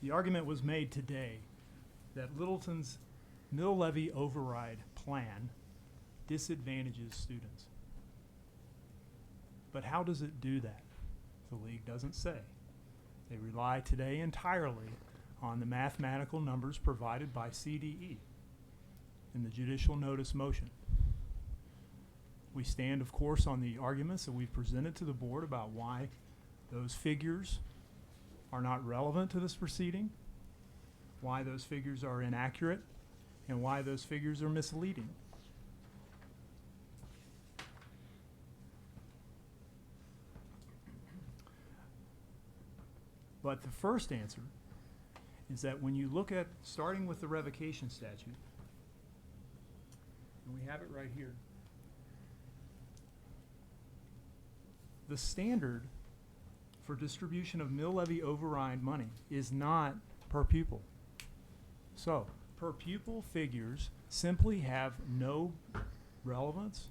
The argument was made today that Littleton's mill levy override plan disadvantages students. But how does it do that? The league doesn't say. They rely today entirely on the mathematical numbers provided by CDE in the judicial notice motion. We stand, of course, on the arguments that we've presented to the board about why those figures are not relevant to this proceeding, why those figures are inaccurate, and why those figures are misleading. But the first answer is that when you look at, starting with the revocation statute, and we have it right here, the standard for distribution of mill levy override money is not per pupil. So, per pupil figures simply have no relevance,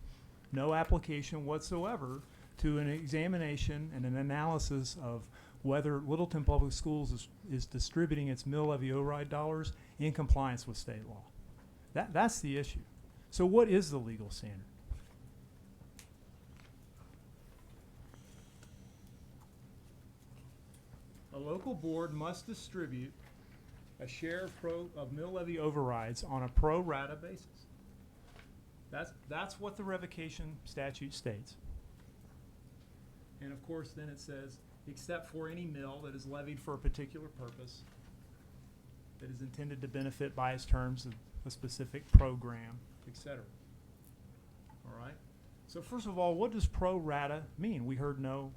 no application whatsoever to an examination and an analysis of whether Littleton Public Schools is distributing its mill levy override dollars in compliance with state law. That's the issue. So what is the legal standard? A local board must distribute a share of mill levy overrides on a pro rata basis. That's what the revocation statute states. And of course then it says, except for any mill that is levied for a particular purpose that is intended to benefit by its terms of a specific program, etc. All right? So first of all, what does pro rata mean? We heard no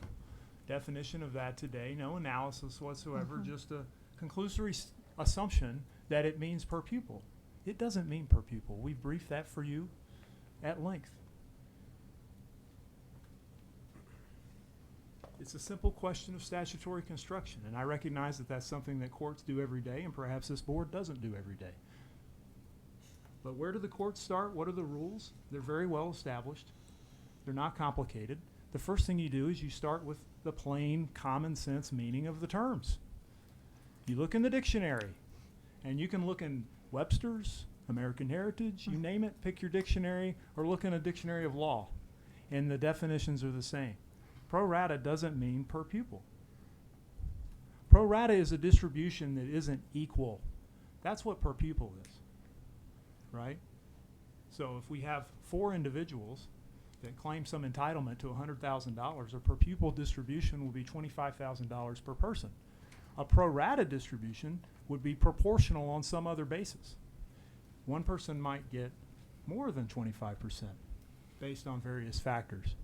definition of that today, no analysis whatsoever, just a conclusory assumption that it means per pupil. It doesn't mean per pupil. We briefed that for you at length. It's a simple question of statutory construction, and I recognize that that's something that courts do every day, and perhaps this board doesn't do every day. But where do the courts start? What are the rules? They're very well established. They're not complicated. The first thing you do is you start with the plain, common sense meaning of the terms. You look in the dictionary, and you can look in Webster's, American Heritage, you name it, pick your dictionary, or look in a dictionary of law, and the definitions are the same. Pro rata doesn't mean per pupil. Pro rata is a distribution that isn't equal. That's what per pupil is, right? So if we have 4 individuals that claim some entitlement to $100,000, a per pupil distribution will be $25,000 per person. A pro rata distribution would be proportional on some other basis. One person might get more than 25% based on various factors.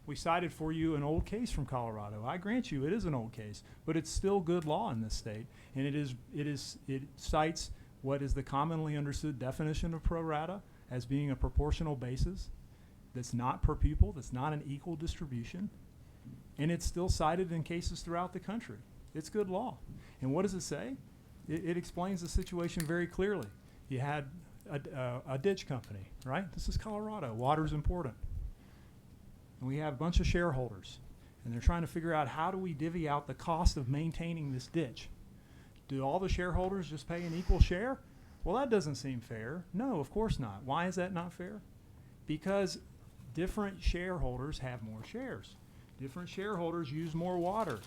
We cited for you an old case from Colorado. I grant you it is an old case, but it's still good law in this state, and it cites what is the commonly understood definition of pro rata as being a proportional basis that's not per pupil, that's not an equal distribution, and it's still cited in cases throughout the country. It's good law. And what does it say? It explains the situation very clearly. You had a ditch company, right? This is Colorado. Water's important. And we have a bunch of shareholders, and they're trying to figure out, how do we divvy out the cost of maintaining this ditch? Do all the shareholders just pay an equal share? Well, that doesn't seem fair. No, of course not. Why is that not fair? Because different shareholders have more shares. Different shareholders use more water.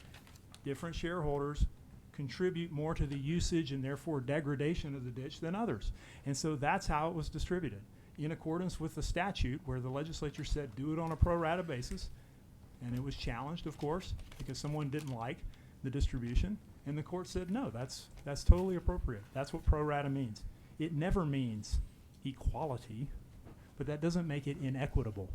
Different shareholders contribute more to the usage and therefore degradation of the ditch than others. And so that's how it was distributed, in accordance with the statute, where the legislature said do it on a pro rata basis. And it was challenged, of course, because someone didn't like the distribution. And the court said, no, that's totally appropriate. That's what pro rata means. It never means equality, but that doesn't make it inequitable.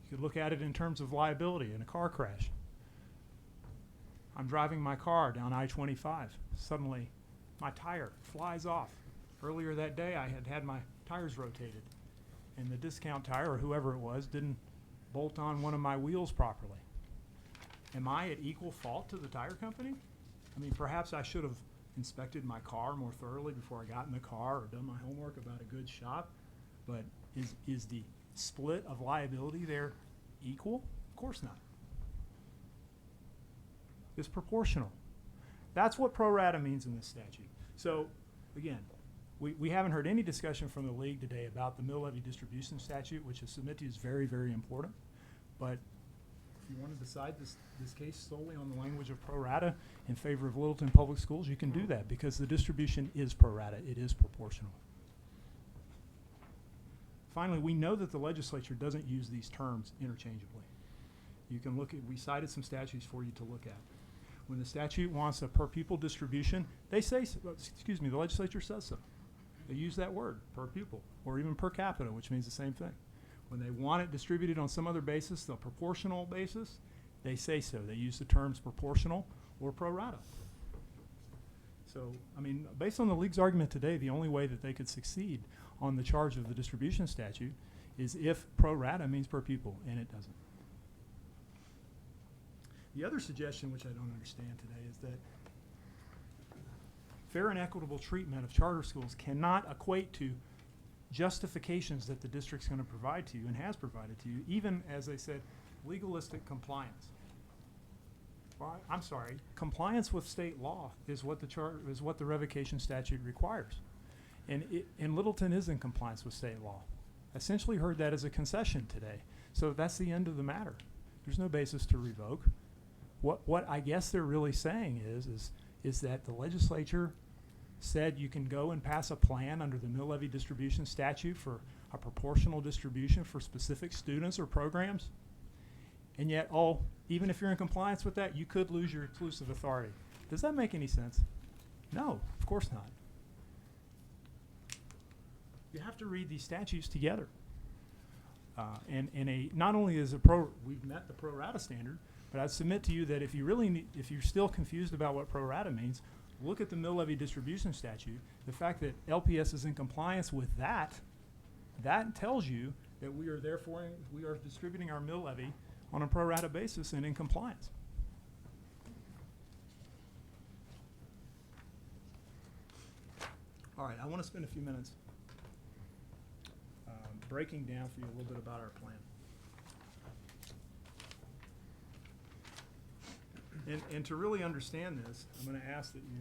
You could look at it in terms of liability in a car crash. I'm driving my car down I-25. Suddenly, my tire flies off. Earlier that day, I had my tires rotated, and the discount tire, or whoever it was, didn't bolt on one of my wheels properly. Am I at equal fault to the tire company? I mean, perhaps I should have inspected my car more thoroughly before I got in the car, or done my homework about a good shop, but is the split of liability there equal? Of course not. It's proportional. That's what pro rata means in this statute. So, again, we haven't heard any discussion from the league today about the mill levy distribution statute, which I submit to you is very, very important. But if you want to decide this case solely on the language of pro rata in favor of Littleton Public Schools, you can do that, because the distribution is pro rata. It is proportional. Finally, we know that the legislature doesn't use these terms interchangeably. You can look at, we cited some statutes for you to look at. When the statute wants a per pupil distribution, they say, excuse me, the legislature says so. They use that word, per pupil, or even per capita, which means the same thing. When they want it distributed on some other basis, the proportional basis, they say so. They use the terms proportional or pro rata. So, I mean, based on the league's argument today, the only way that they could succeed on the charge of the distribution statute is if pro rata means per pupil, and it doesn't. The other suggestion, which I don't understand today, is that fair and equitable treatment of charter schools cannot equate to justifications that the district's going to provide to you and has provided to you, even, as I said, legalistic compliance. Well, I'm sorry, compliance with state law is what the revocation statute requires. And Littleton is in compliance with state law. I essentially heard that as a concession today. So that's the end of the matter. There's no basis to revoke. What I guess they're really saying is that the legislature said you can go and pass a plan under the mill levy distribution statute for a proportional distribution for specific students or programs, and yet, even if you're in compliance with that, you could lose your exclusive authority. Does that make any sense? No, of course not. You have to read these statutes together. Not only is we've met the pro rata standard, but I submit to you that if you're still confused about what pro rata means, look at the mill levy distribution statute. The fact that LPS is in compliance with that tells you that we are distributing our mill levy on a pro rata basis and in compliance. All right, I want to spend a few minutes breaking down for you a little bit about our plan. And to really understand this, I'm going to ask that you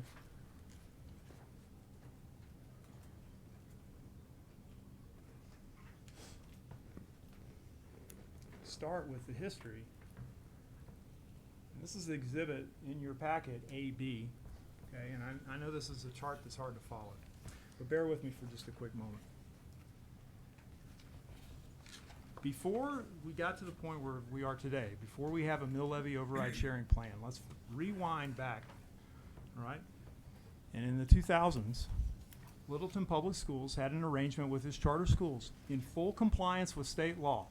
start with the history. And this is the exhibit in your packet, AB. Okay, and I know this is a chart that's hard to follow, but bear with me for just a quick moment. Before we got to the point where we are today, before we have a mill levy override sharing plan, let's rewind back, all right? And in the 2000s, Littleton Public Schools had an arrangement with its charter schools in full compliance with state law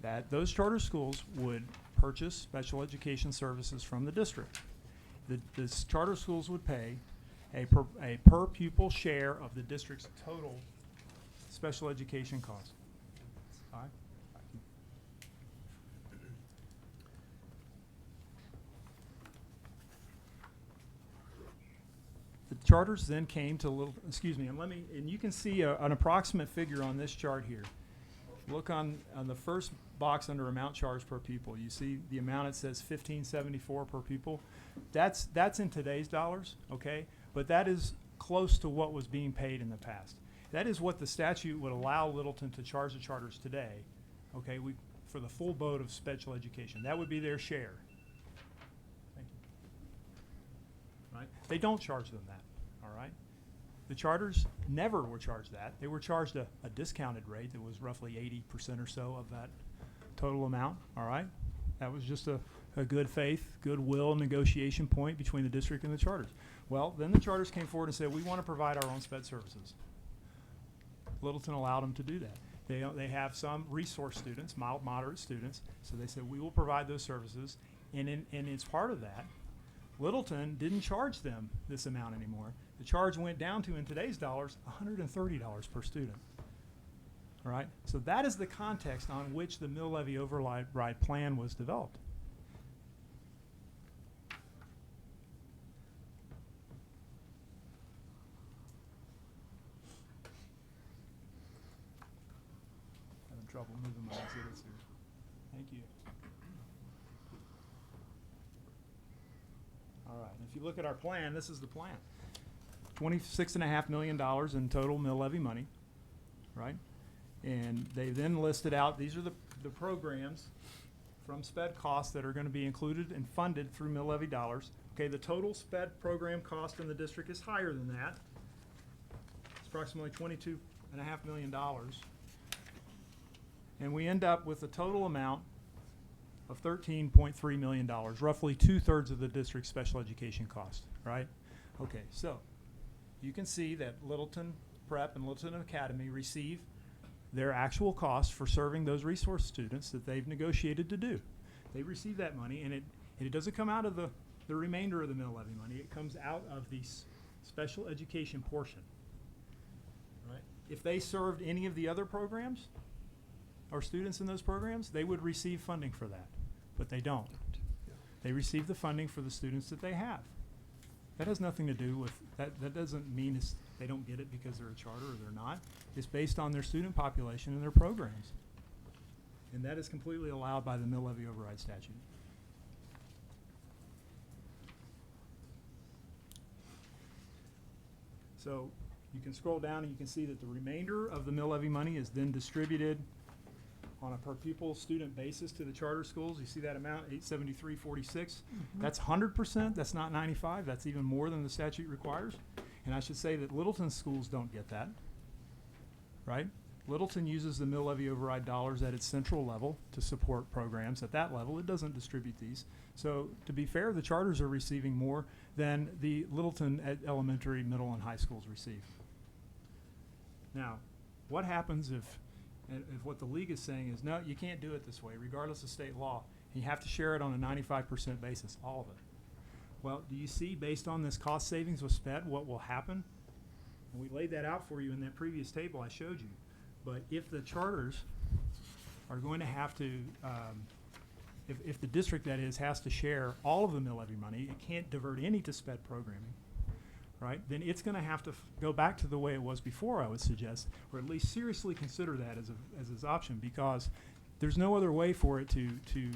that those charter schools would purchase special education services from the district. The charter schools would pay a per pupil share of the district's total special education cost. All right? The charters then came to Little, excuse me, and you can see an approximate figure on this chart here. Look on the first box under amount charged per pupil. You see the amount, it says $15.74 per pupil. That's in today's dollars, okay? But that is close to what was being paid in the past. That is what the statute would allow Littleton to charge the charters today, okay, for the full boat of special education. That would be their share. Thank you. Right? They don't charge them that, all right? The charters never were charged that. They were charged a discounted rate that was roughly 80% or so of that total amount, all right? That was just a good faith, goodwill negotiation point between the district and the charters. Well, then the charters came forward and said, we want to provide our own sped services. Littleton allowed them to do that. They have some resource students, mild, moderate students, so they said, we will provide those services, and as part of that, Littleton didn't charge them this amount anymore. The charge went down to, in today's dollars, $130 per student. All right? So that is the context on which the mill levy override plan was developed. Having trouble moving my exhibits here. Thank you. All right, and if you look at our plan, this is the plan. $26.5 million in total mill levy money, right? And they then listed out, these are the programs from SPED costs that are going to be included and funded through mill levy dollars. Okay, the total SPED program cost in the district is higher than that. It's approximately $22.5 million. And we end up with a total amount of $13.3 million, roughly 2/3 of the district's special education cost, right? Okay, so you can see that Littleton Prep and Littleton Academy receive their actual costs for serving those resource students that they've negotiated to do. They receive that money, and it doesn't come out of the remainder of the mill levy money. It comes out of the special education portion, right? If they served any of the other programs or students in those programs, they would receive funding for that, but they don't. They receive the funding for the students that they have. That has nothing to do with, that doesn't mean they don't get it because they're a charter or they're not. It's based on their student population and their programs. And that is completely allowed by the mill levy override statute. So you can scroll down and you can see that the remainder of the mill levy money is then distributed on a per pupil student basis to the charter schools. You see that amount, $873.46. That's 100%, that's not 95, that's even more than the statute requires. And I should say that Littleton schools don't get that, right? Littleton uses the mill levy override dollars at its central level to support programs. At that level, it doesn't distribute these. So to be fair, the charters are receiving more than the Littleton elementary, middle, and high schools receive. Now, what happens if what the league is saying is, no, you can't do it this way, regardless of state law. You have to share it on a 95% basis, all of it. Well, do you see, based on this cost savings with SPED, what will happen? And we laid that out for you in that previous table I showed you. But if the charters are going to have to, if the district, that is, has to share all of the mill levy money, it can't divert any to SPED programming, right? Then it's going to have to go back to the way it was before, I would suggest, or at least seriously consider that as its option, because there's no other way for it to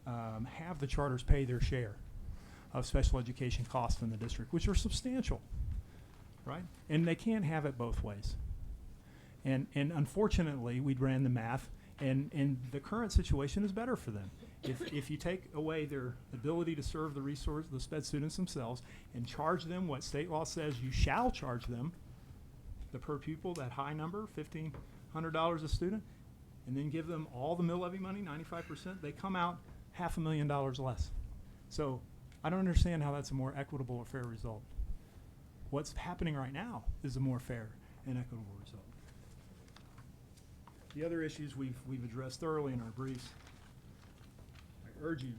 have the charters pay their share of special education costs in the district, which are substantial, right? And they can't have it both ways. And unfortunately, we ran the math, and the current situation is better for them. If you take away their ability to serve the SPED students themselves, and charge them what state law says you shall charge them, the per pupil, that high number, $1,500 a student, and then give them all the mill levy money, 95%, they come out $500,000 less. So I don't understand how that's a more equitable or fair result. What's happening right now is a more fair and equitable result. The other issues we've addressed thoroughly in our briefs. I urge you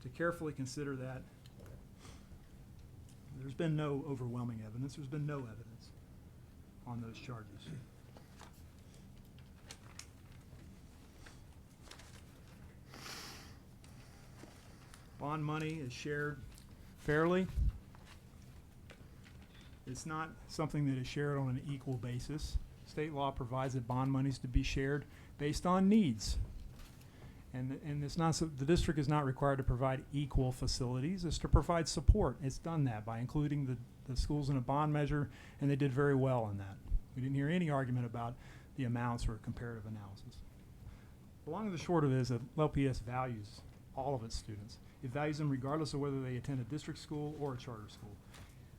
to carefully consider that There's been no overwhelming evidence. There's been no evidence on those charges. Bond money is shared fairly. It's not something that is shared on an equal basis. State law provides that bond money is to be shared based on needs. And it's not the district is not required to provide equal facilities. It's to provide support. It's done that by including the schools in a bond measure, and they did very well on that. We didn't hear any argument about the amounts or comparative analysis. The long and the short of it is that LPS values all of its students. It values them regardless of whether they attend a district school or a charter school.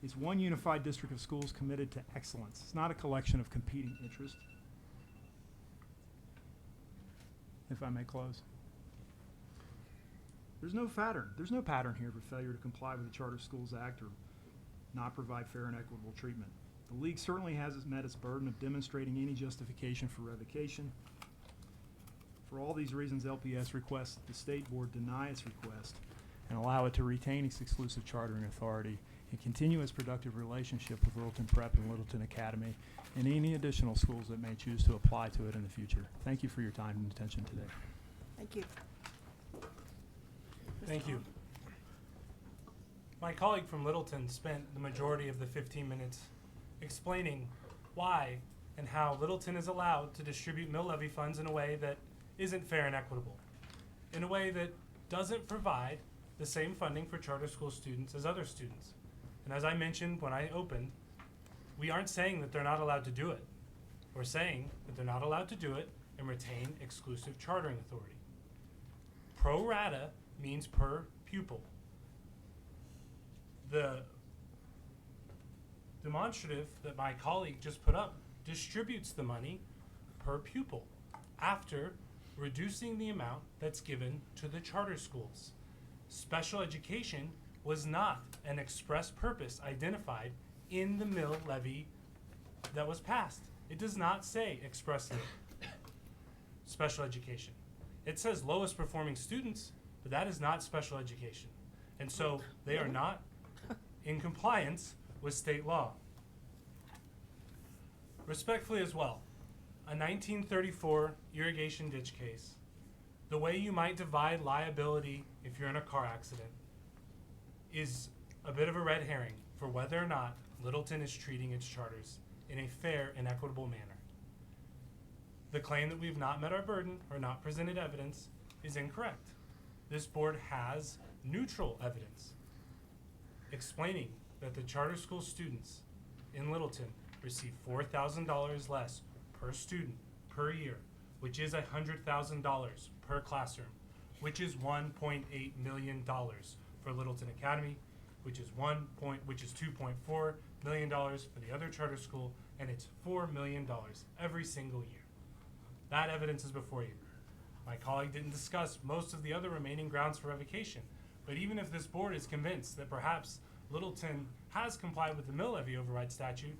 It's one unified district of schools committed to excellence. It's not a collection of competing interests. If I may close. There's no pattern. There's no pattern here for failure to comply with the Charter Schools Act or not provide fair and equitable treatment. The league certainly has met its burden of demonstrating any justification for revocation. For all these reasons, LPS requests that the state board deny its request and allow it to retain its exclusive chartering authority and continue its productive relationship with Littleton Prep and Littleton Academy and any additional schools that may choose to apply to it in the future. Thank you for your time and attention today. Thank you. Thank you. My colleague from Littleton spent the majority of the 15 minutes explaining why and how Littleton is allowed to distribute mill levy funds in a way that isn't fair and equitable, in a way that doesn't provide the same funding for charter school students as other students. And as I mentioned when I opened, we aren't saying that they're not allowed to do it. We're saying that they're not allowed to do it and retain exclusive chartering authority. Pro rata means per pupil. The demonstrative that my colleague just put up distributes the money per pupil after reducing the amount that's given to the charter schools. Special education was not an express purpose identified in the mill levy that was passed. It does not say expressly special education. It says lowest performing students, but that is not special education. And so they are not in compliance with state law. Respectfully as well, a 1934 irrigation ditch case, the way you might divide liability if you're in a car accident is a bit of a red herring for whether or not Littleton is treating its charters in a fair and equitable manner. The claim that we've not met our burden or not presented evidence is incorrect. This board has neutral evidence explaining that the charter school students in Littleton receive $4,000 less per student per year, which is $100,000 per classroom, which is $1.8 million for Littleton Academy, which is $2.4 million for the other charter school, and it's $4 million every single year. That evidence is before you. My colleague didn't discuss most of the other remaining grounds for revocation, but even if this board is convinced that perhaps Littleton has complied with the mill levy override statute,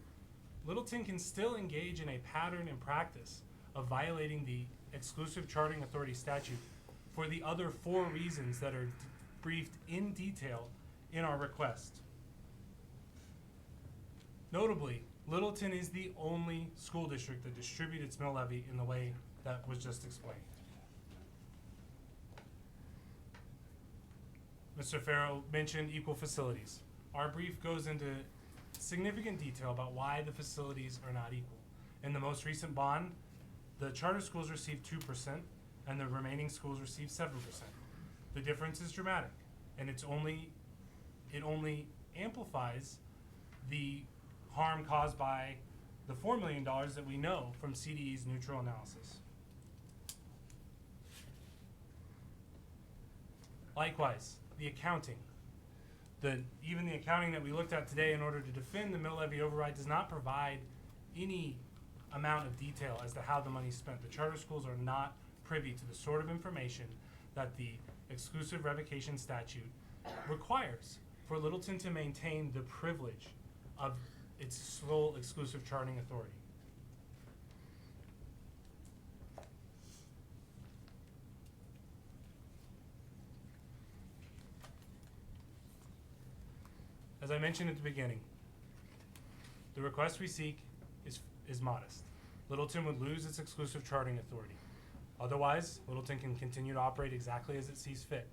Littleton can still engage in a pattern and practice of violating the exclusive chartering authority statute for the other 4 reasons that are briefed in detail in our request. Notably, Littleton is the only school district that distributes its mill levy in the way that was just explained. Mr. Farrow mentioned equal facilities. Our brief goes into significant detail about why the facilities are not equal. In the most recent bond, the charter schools received 2% and the remaining schools received 7%. The difference is dramatic, and it only amplifies the harm caused by the $4 million that we know from CDE's neutral analysis. Likewise, the accounting. Even the accounting that we looked at today in order to defend the mill levy override does not provide any amount of detail as to how the money is spent. The charter schools are not privy to the sort of information that the exclusive revocation statute requires for Littleton to maintain the privilege of its sole exclusive charting authority. As I mentioned at the beginning, the request we seek is modest. Littleton would lose its exclusive charting authority. Otherwise, Littleton can continue to operate exactly as it sees fit.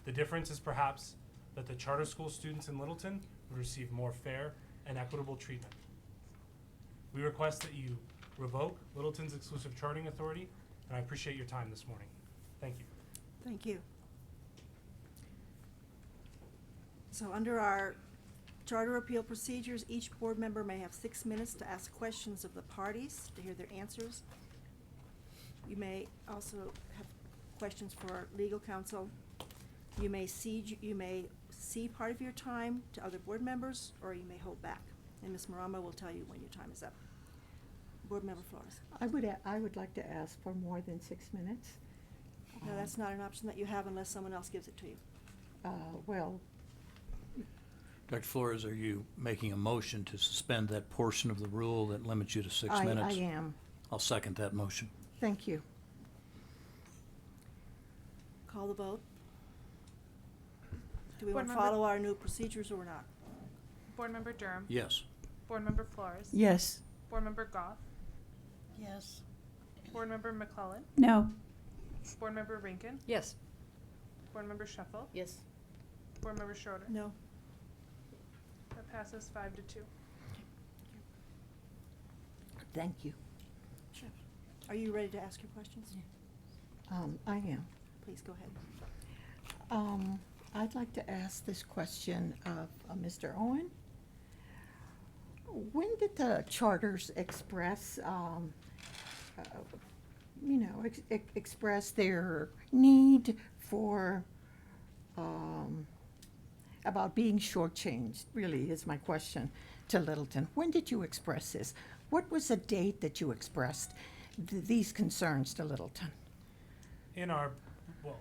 The difference is perhaps that the charter school students in Littleton would receive more fair and equitable treatment. We request that you revoke Littleton's exclusive charting authority, and I appreciate your time this morning. Thank you. Thank you. So under our charter appeal procedures, each board member may have 6 minutes to ask questions of the parties, to hear their answers. You may also have questions for legal counsel. You may cede part of your time to other board members, or you may hold back. And Ms. Marama will tell you when your time is up. Board Member Flores. I would like to ask for more than 6 minutes. No, that's not an option that you have unless someone else gives it to you. Well, Dr. Flores, are you making a motion to suspend that portion of the rule that limits you to 6 minutes? I am. I'll second that motion. Thank you. Call the vote. Do we Board want to Member- follow our new procedures or not? Board Member Durham. Yes. Board Member Flores. Yes. Board Member Goff. Yes. Board Member McClellan. No. Board Member Rankin. Yes. Board Member Shuffle. Yes. Board Member Schroeder. No. That passes 5-2. Thank you. Sure. Are you ready to ask your questions? I am. Please go ahead. I'd like to ask this question of Mr. Owen. When did the charters express, express their need for, about being shortchanged, really is my question to Littleton. When did you express this? What was the date that you expressed these concerns to Littleton? In our, well,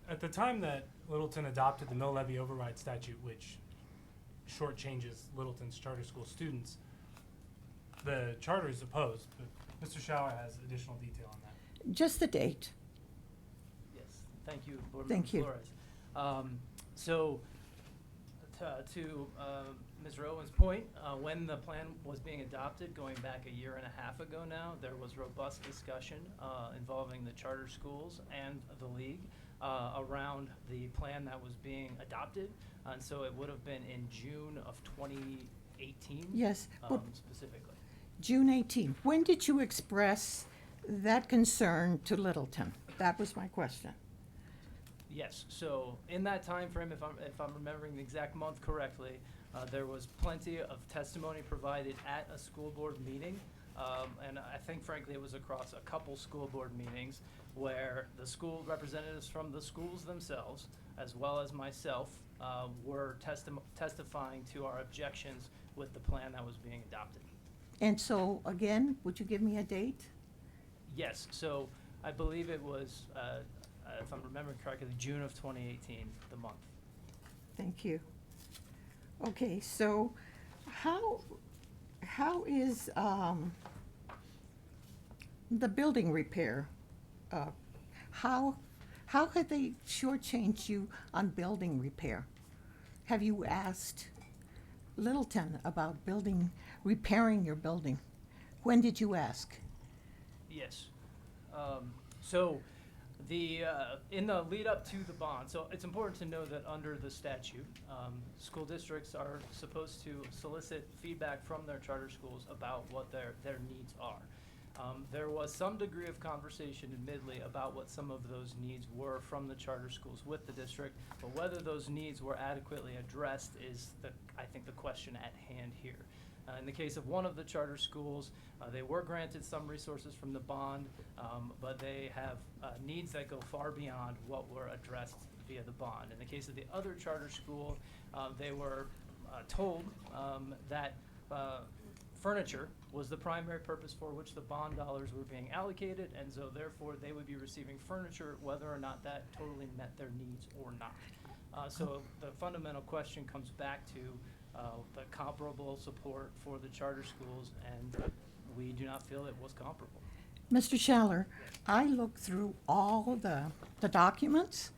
at the time that Littleton adopted the mill levy override statute, which shortchanges Littleton's charter school students, the charter is opposed, but Mr. Schauer has additional detail on that. Just the date. Yes, thank you, Board Thank Member you. Flores. So, to Ms. Rowan's point, when the plan was being adopted, going back a year and a half ago now, there was robust discussion involving the charter schools and the league around the plan that was being adopted. And so it would have been in June of 2018. Yes, but specifically. June 18. When did you express that concern to Littleton? That was my question. Yes, so in that time frame, if I'm remembering the exact month correctly, there was plenty of testimony provided at a school board meeting. And I think frankly it was across a couple school board meetings where the school representatives from the schools themselves, as well as myself, were testifying to our objections with the plan that was being adopted. And so, again, would you give me a date? Yes, so I believe it was, if I'm remembering correctly, June of 2018, the month. Thank you. Okay, so how is the building repair? How have they shortchanged you on building repair? Have you asked Littleton about repairing your building? When did you ask? Yes. So in the lead up to the bond, so it's important to know that under the statute, school districts are supposed to solicit feedback from their charter schools about what their needs are. There was some degree of conversation, admittedly, about what some of those needs were from the charter schools with the district, but whether those needs were adequately addressed is, I think, the question at hand here. In the case of one of the charter schools, they were granted some resources from the bond, but they have needs that go far beyond what were addressed via the bond. In the case of the other charter school, they were told that furniture was the primary purpose for which the bond dollars were being allocated, and so therefore they would be receiving furniture whether or not that totally met their needs or not. So the fundamental question comes back to the comparable support for the charter schools, and we do not feel it was comparable. Mr. Schaller, I looked through all the documents,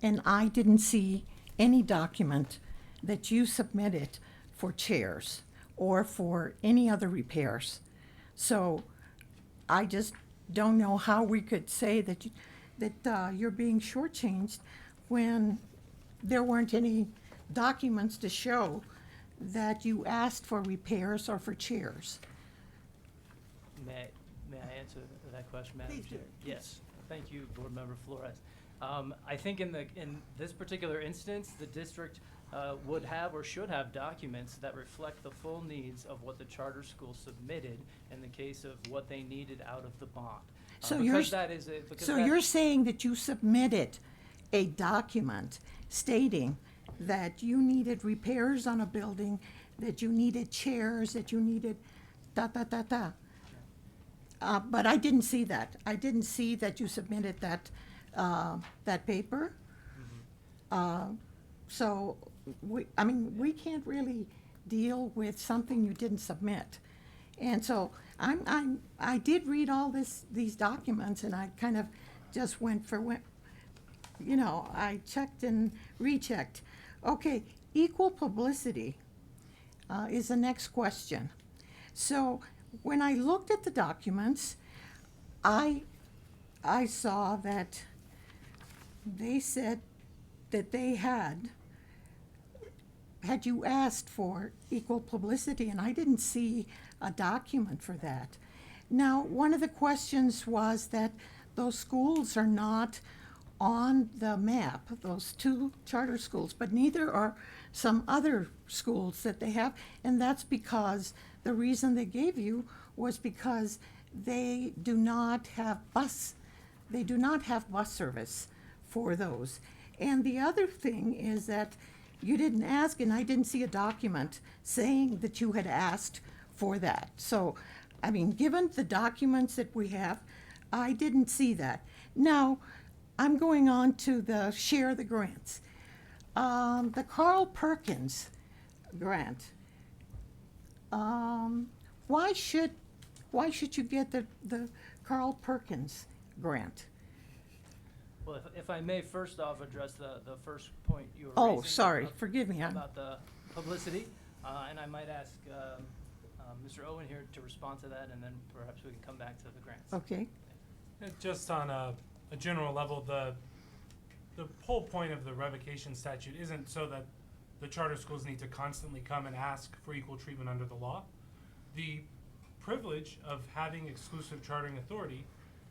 and I didn't see any document that you submitted for chairs or for any other repairs. So I just don't know how we could say that you're being shortchanged when there weren't any documents to show that you asked for repairs or for chairs. May I answer that question, Madam Please do. Chair? Yes, thank you, Board Member Flores. I think in this particular instance, the district would have or should have documents that reflect the full needs of what the charter school submitted in the case of what they needed out of the bond. So You're saying that you submitted a document stating that you needed repairs on a building, that you needed chairs, that you needed da. But I didn't see that. I didn't see that you submitted that paper. So we can't really deal with something you didn't submit. And so I did read all these documents, and I kind of just I checked and rechecked. Okay, equal publicity is the next question. So when I looked at the documents, I saw that they said that they had you asked for equal publicity, and I didn't see a document for that. Now, one of the questions was that those schools are not on the map, those two charter schools, but neither are some other schools that they have, and that's because the reason they gave you was because they do not have bus service for those. And the other thing is that you didn't ask, and I didn't see a document saying that you had asked for that. So, given the documents that we have, I didn't see that. Now, I'm going on to the share the grants. The Carl Perkins grant. Why should you get the Carl Perkins grant? Well, if I may first off address the first point you were raising. Oh, sorry, forgive me. About the publicity, and I might ask Mr. Owen here to respond to that, and then perhaps we can come back to the grants. Okay. Just on a general level, the whole point of the revocation statute isn't so that the charter schools need to constantly come and ask for equal treatment under the law. The privilege of having exclusive chartering authority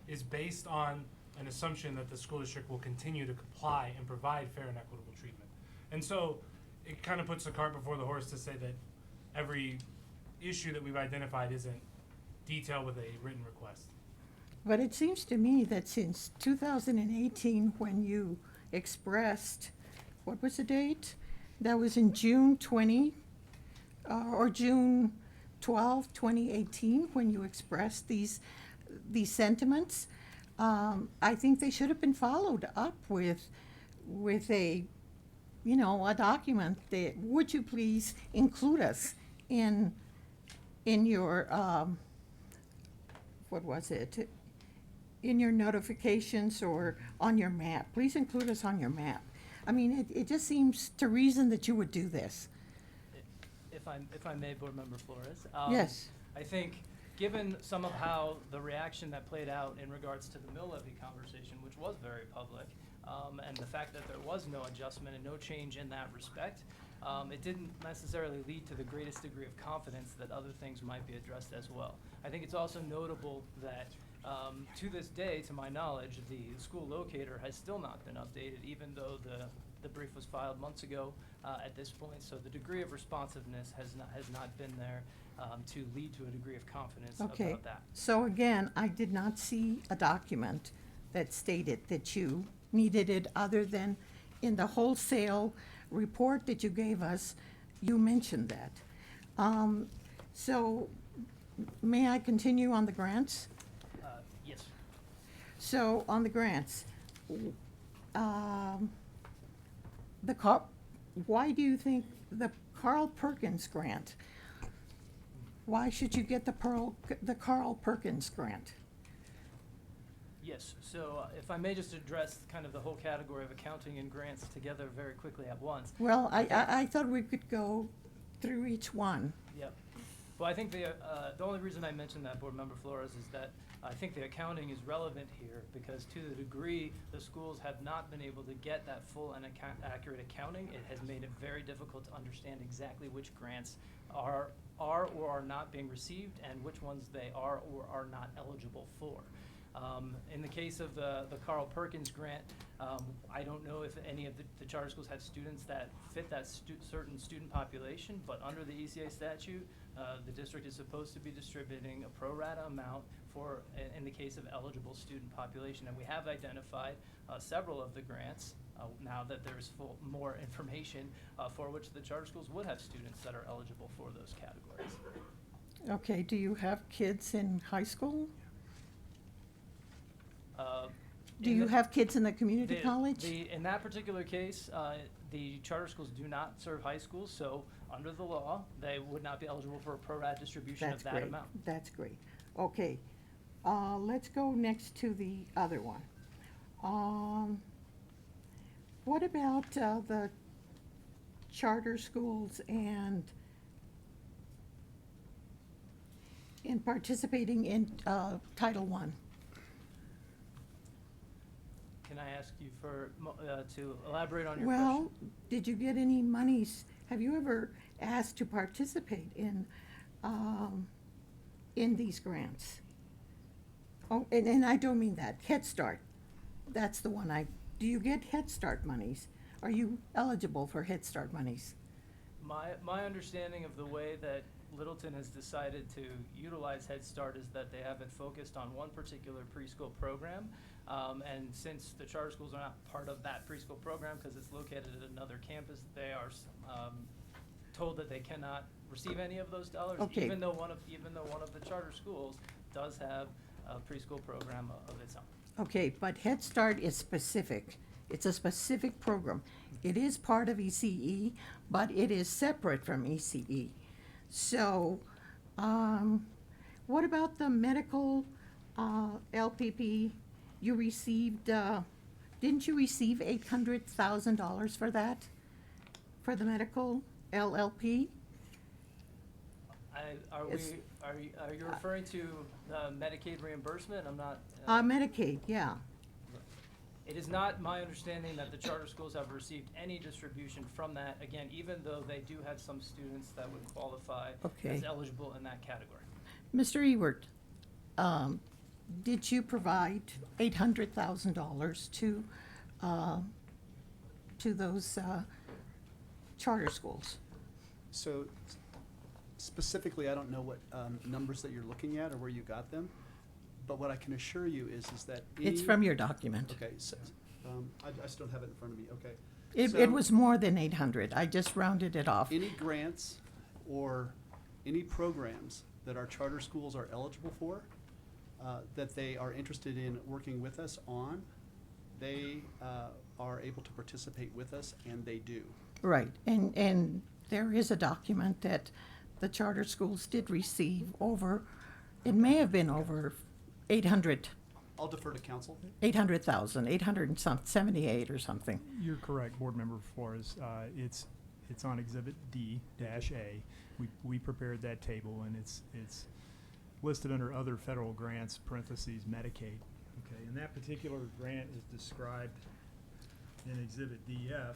is based on an assumption that the school district will continue to comply and provide fair and equitable treatment. And so it kind of puts the cart before the horse to say that every issue that we've identified isn't detailed with a written request. But it seems to me that since 2018, when you expressed, what was the date? That was in June 20, or June 12, 2018, when you expressed these sentiments. I think they should have been followed up with a document that, would you please include us in your, what was it? In your notifications or on your map. Please include us on your map. It just seems to reason that you would do this. If I may, Board Member Flores. Yes. I think, given some of how the reaction that played out in regards to the mill levy conversation, which was very public, and the fact that there was no adjustment and no change in that respect, it didn't necessarily lead to the greatest degree of confidence that other things might be addressed as well. I think it's also notable that to this day, to my knowledge, the school locator has still not been updated, even though the brief was filed months ago at this point. So the degree of responsiveness has not been there to lead to a degree of confidence Okay. about that. So again, I did not see a document that stated that you needed it, other than in the wholesale report that you gave us, you mentioned that. So may I continue on the grants? Yes. So on the grants, why do you think the Carl Perkins grant? Why should you get the Carl Perkins grant? Yes, so if I may just address kind of the whole category of accounting and grants together very quickly at once. Well, I thought we could go through each one. Yep. Well, I think the only reason I mentioned that, Board Member Flores, is that I think the accounting is relevant here because to the degree the schools have not been able to get that full and accurate accounting, it has made it very difficult to understand exactly which grants are or are not being received and which ones they are or are not eligible for. In the case of the Carl Perkins grant, I don't know if any of the charter schools had students that fit that certain student population, but under the ECA statute, the district is supposed to be distributing a pro rata amount for, in the case of eligible student population. And we have identified several of the grants, now that there's more information, for which the charter schools would have students that are eligible for those categories. Okay, do you have kids in high school? Do you have kids in the community college? In that particular case, the charter schools do not serve high schools, so under the law, they would not be eligible for a pro rata distribution of that amount. That's great. Okay, let's go next to the other one. What about the charter schools and in participating in Title I? Can I ask you for, to elaborate on your question? Well, did you get any monies? Have you ever asked to participate in these grants? Oh, and I don't mean that. Head Start. That's the one do you get Head Start monies? Are you eligible for Head Start monies? My understanding of the way that Littleton has decided to utilize Head Start is that they have it focused on one particular preschool program. And since the charter schools are not part of that preschool program because it's located at another campus, they are told that they cannot receive any of those dollars, Okay. even though one of the charter schools does have a preschool program of its own. Okay, but Head Start is specific. It's a specific program. It is part of ECE, but it is separate from ECE. So, what about the medical LPP? You received, didn't you receive $800,000 for that? For the medical LLP? Are you referring to Medicaid reimbursement? I'm not. Medicaid, yeah. It is not my understanding that the charter schools have received any distribution from that, again, even though they do have some students that would qualify Okay. as eligible in that category. Mr. Ewert, did you provide $800,000 to those charter schools? So specifically, I don't know what numbers that you're looking at or where you got them, but what I can assure you is that It's from your document. Okay, so, I just don't have it in front of me, okay. It So was more than 800. I just rounded it off. any grants or any programs that our charter schools are eligible for, that they are interested in working with us on, they are able to participate with us, and they do. Right, and there is a document that the charter schools did receive over, it may have been over 800, I'll defer to council. 800,000, 878 or something. You're correct, Board Member Flores. It's on Exhibit D-A. We prepared that table, and it's listed under other federal grants, parentheses, Medicaid. Okay, and that particular grant is described in Exhibit DF.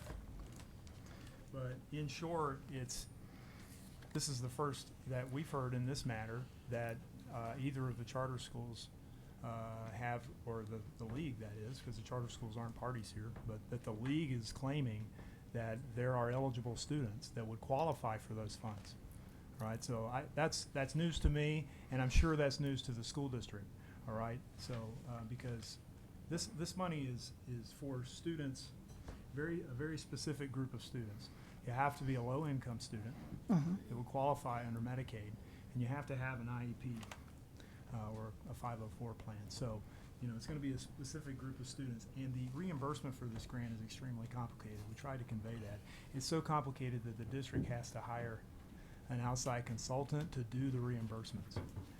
But in short, this is the first that we've heard in this matter that either of the charter schools have, or the league that is, because the charter schools aren't parties here, but that the league is claiming that there are eligible students that would qualify for those funds. Right, so that's news to me, and I'm sure that's news to the school district. All right, so because this money is for students, a very specific group of students. You have to be a low-income student that will qualify under Medicaid, and you have to have an IEP or a 504 plan. So, it's going to be a specific group of students, and the reimbursement for this grant is extremely complicated. We tried to convey that. It's so complicated that the district has to hire an outside consultant to do the reimbursements.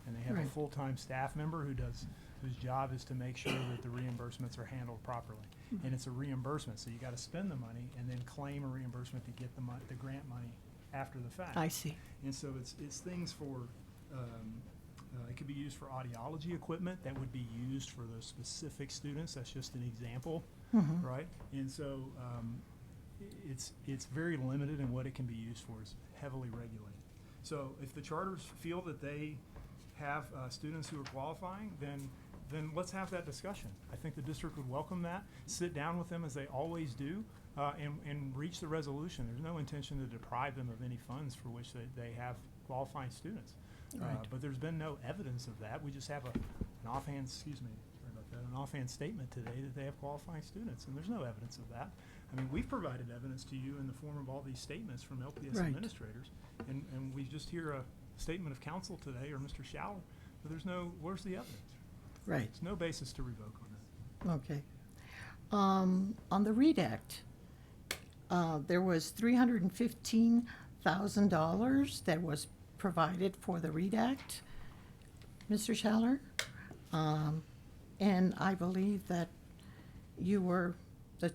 And they have a Right. full-time staff member whose job is to make sure that the reimbursements are handled properly. And it's a reimbursement, so you gotta spend the money and then claim a reimbursement to get the grant money after the fact. I see. And so it's things for, it could be used for audiology equipment that would be used for those specific students. That's just an example, Mhm. right? And so it's very limited in what it can be used for. It's heavily regulated. So if the charters feel that they have students who are qualifying, then let's have that discussion. I think the district would welcome that. Sit down with them as they always do, and reach the resolution. There's no intention to deprive them of any funds for which they have qualifying students. Right. But there's been no evidence of that. We just have an offhand, sorry about that, an offhand statement today that they have qualifying students, and there's no evidence of that. I mean, we've provided evidence to you in the form of all these statements from LPS Right. administrators, and we just hear a statement of counsel today, or Mr. Schaller, but where's the evidence? Right. There's no basis to revoke on that. Okay. On the READ Act, there was $315,000 that was provided for the READ Act, Mr. Schaller. And I believe that the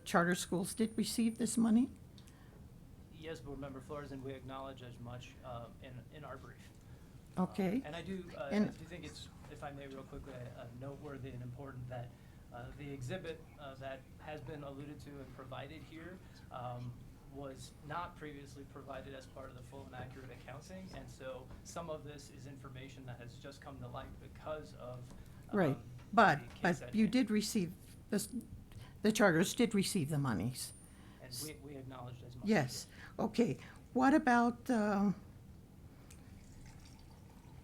charter schools did receive this money? Yes, Board Member Flores, and we acknowledge as much in our brief. Okay. And I do And- think it's, if I may real quickly, noteworthy and important that the exhibit that has been alluded to and provided here was not previously provided as part of the full and accurate accounting. And so some of this is information that has just come to light because of Right. the But case at you hand. did receive, the charters did receive the monies. And we acknowledged as much. Yes. Okay. What about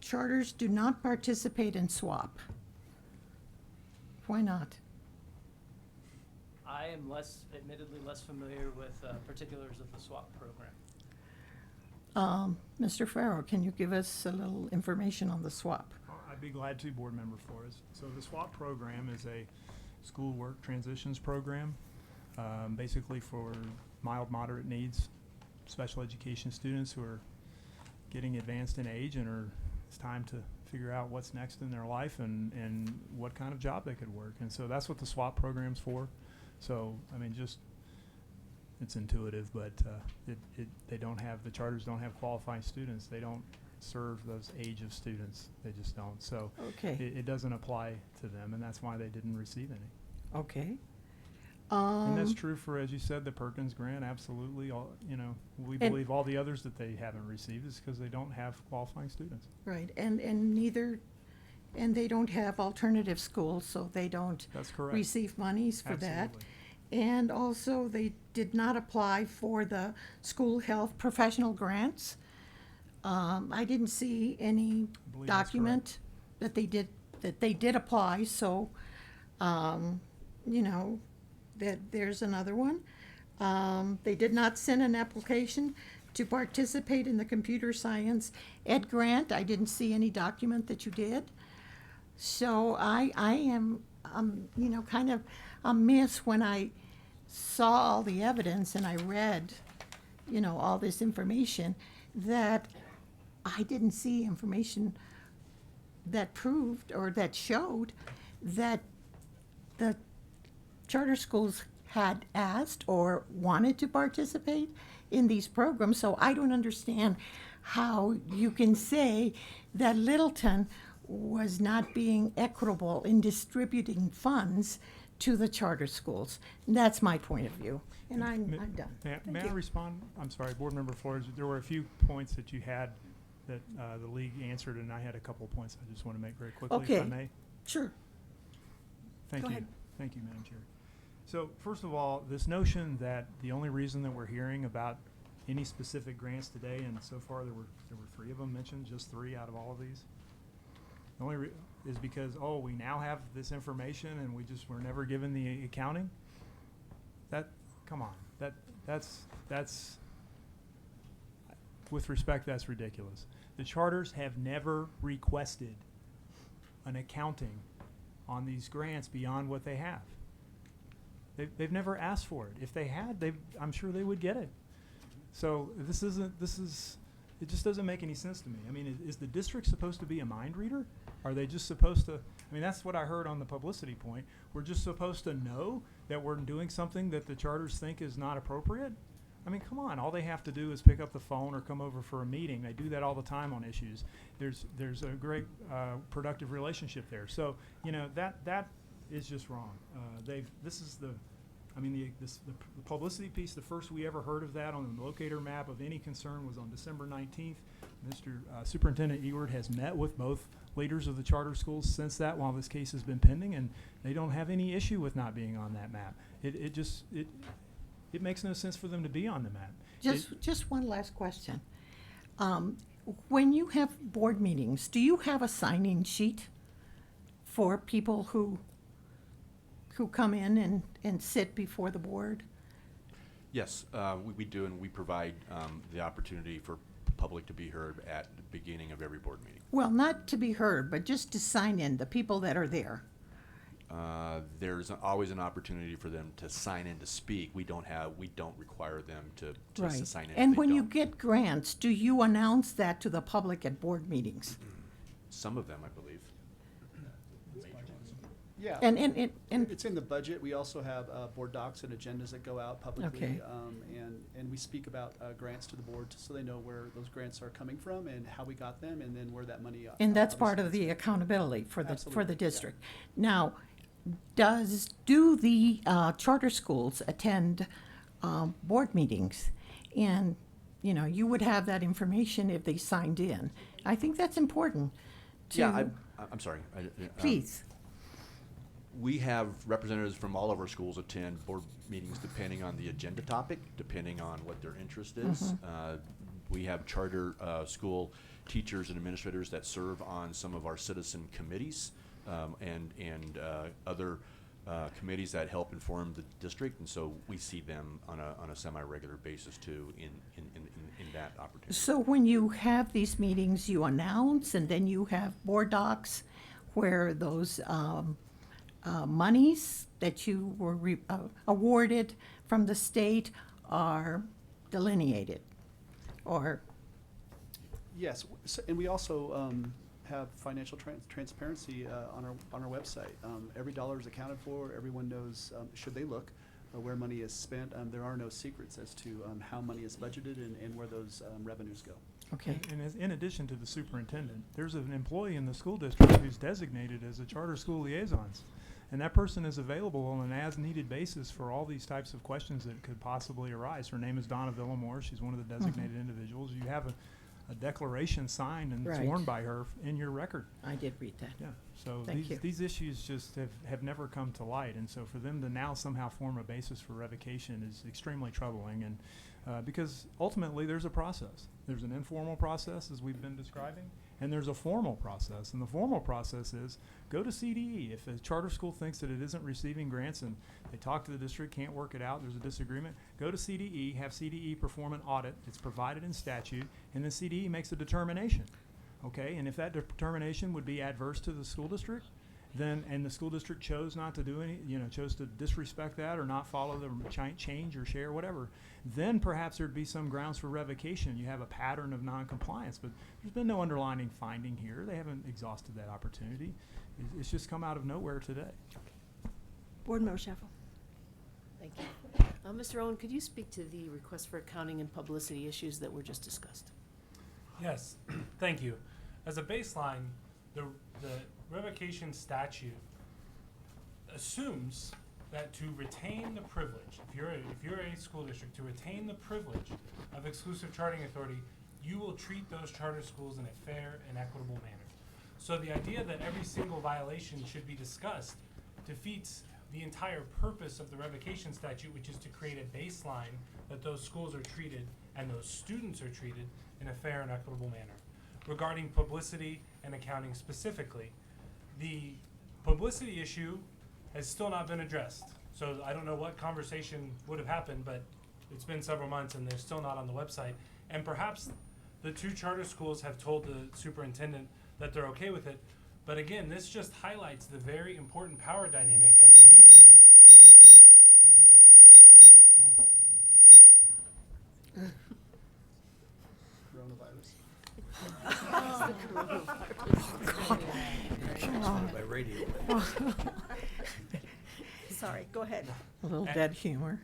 charters do not participate in SWAP? Why not? I am admittedly less familiar with particulars of the SWAP program. Mr. Farrow, can you give us a little information on the SWAP? I'd be glad to, Board Member Flores. So the SWAP program is a school work transitions program, basically for mild, moderate needs, special education students who are getting advanced in age and it's time to figure out what's next in their life and what kind of job they could work. And so that's what the SWAP program's for. So, I mean, it's intuitive, but the charters don't have qualifying students. They don't serve those age of students. They just don't. So Okay. it doesn't apply to them, and that's why they didn't receive any. Okay. And that's true for, as you said, the Perkins grant, absolutely. We And- believe all the others that they haven't received is because they don't have qualifying students. Right, and they don't have alternative schools, so they don't That's correct. receive monies for that. Absolutely. And also, they did not apply for the school health professional grants. I didn't see any believe that's document that they did apply, so, that there's another one. They did not send an application to participate in the computer science ed grant. I didn't see any document that you did. So I am, kind of amiss when I saw all the evidence and I read, all this information, that I didn't see information that proved or that showed that the charter schools had asked or wanted to participate in these programs. So I don't understand how you can say that Littleton was not being equitable in distributing funds to the charter schools. That's my point of view, and I'm done. May I respond? I'm sorry, Board Member Flores, there were a few points that you had that the league answered, and I had a couple of points I just want to make very quickly, if I Okay. may. Sure. Thank Go you. ahead. Thank you, Madam Chair. So first of all, this notion that the only reason that we're hearing about any specific grants today, and so far there were 3 of them mentioned, just 3 out of all of these, the only is because, we now have this information and we're never given the accounting? Come on, that's, with respect, that's ridiculous. The charters have never requested an accounting on these grants beyond what they have. They've never asked for it. If they had, I'm sure they would get it. So it's It just doesn't make any sense to me. I mean, is the district supposed to be a mind reader? Are they just supposed to, I mean, that's what I heard on the publicity point. We're just supposed to know that we're doing something that the charters think is not appropriate? I mean, come on, all they have to do is pick up the phone or come over for a meeting. They do that all the time on issues. There's a great productive relationship there. So, you know, that is just wrong. The publicity piece, the first we ever heard of that on the locator map of any concern was on December 19th. Mr. Superintendent Ewert has met with both leaders of the charter schools since that while this case has been pending, and they don't have any issue with not being on that map. It makes no sense for them to be on the map. Just one last question. When you have board meetings, do you have a sign-in sheet for people who come in and sit before the board? Yes, we do, and we provide the opportunity for public to be heard at the beginning of every board meeting. Well, not to be heard, but just to sign in, the people that are there. There's always an opportunity for them to sign in to speak. We don't require them to Right. sign in. if And they when you don't. get grants, do you announce that to the public at board meetings? Some of them, I believe. Yeah. And it's in the budget. We also have board docs and agendas that go out publicly. Okay. And we speak about grants to the board so they know where those grants are coming from and how we got them and then where that money. And that's part of obviously the accountability for the Absolutely, yeah. district. Now, do the charter schools attend board meetings? And, you know, you would have that information if they signed in. I think that's important to. Yeah, I'm sorry. Please. We have representatives from all of our schools attend board meetings depending on the agenda topic, depending on what their interest is. We have charter school teachers and administrators that serve on some of our citizen committees and other committees that help inform the district, and so we see them on a semi-regular basis too in that opportunity. So when you have these meetings, you announce, and then you have board docs where those monies that you were awarded from the state are delineated, or? Yes, and we also have financial transparency on our website. Every dollar is accounted for. Everyone knows, should they look, where money is spent. There are no secrets as to how money is budgeted and where those revenues go. Okay. And in addition to the superintendent, there's an employee in the school district who's designated as a charter school liaisons. And that person is available on an as-needed basis for all these types of questions that could possibly arise. Her name is Donna Villamore. She's one of the designated individuals. You have a declaration signed and Right. sworn by her in your record. I did read that. Yeah. So Thank you. these issues just have never come to light. And so for them to now somehow form a basis for revocation is extremely troubling. And because ultimately there's a process. There's an informal process, as we've been describing, and there's a formal process. And the formal process is go to CDE. If a charter school thinks that it isn't receiving grants and they talk to the district, can't work it out, there's a disagreement, go to CDE, have CDE perform an audit. It's provided in statute, and then CDE makes a determination. Okay, and if that determination would be adverse to the school district, then, and the school district chose not to do any, chose to disrespect that or not follow the change or share, whatever, then perhaps there'd be some grounds for revocation. You have a pattern of noncompliance, but there's been no underlying finding here. They haven't exhausted that opportunity. It's just come out of nowhere today. Board Member Schaffel. Thank you. Mr. Owen, could you speak to the request for accounting and publicity issues that were just discussed? Yes, thank you. As a baseline, the revocation statute assumes that to retain the privilege, if you're a school district, to retain the privilege of exclusive charting authority, you will treat those charter schools in a fair and equitable manner. So the idea that every single violation should be discussed defeats the entire purpose of the revocation statute, which is to create a baseline that those schools are treated and those students are treated in a fair and equitable manner. Regarding publicity and accounting specifically, the publicity issue has still not been addressed. So I don't know what conversation would have happened, but it's been several months and they're still not on the website. And perhaps the two charter schools have told the superintendent that they're okay with it. But again, this just highlights the very important power dynamic and the reason. I don't think that's me. Coronavirus. By radio. Sorry, go ahead. A And- little dead humor.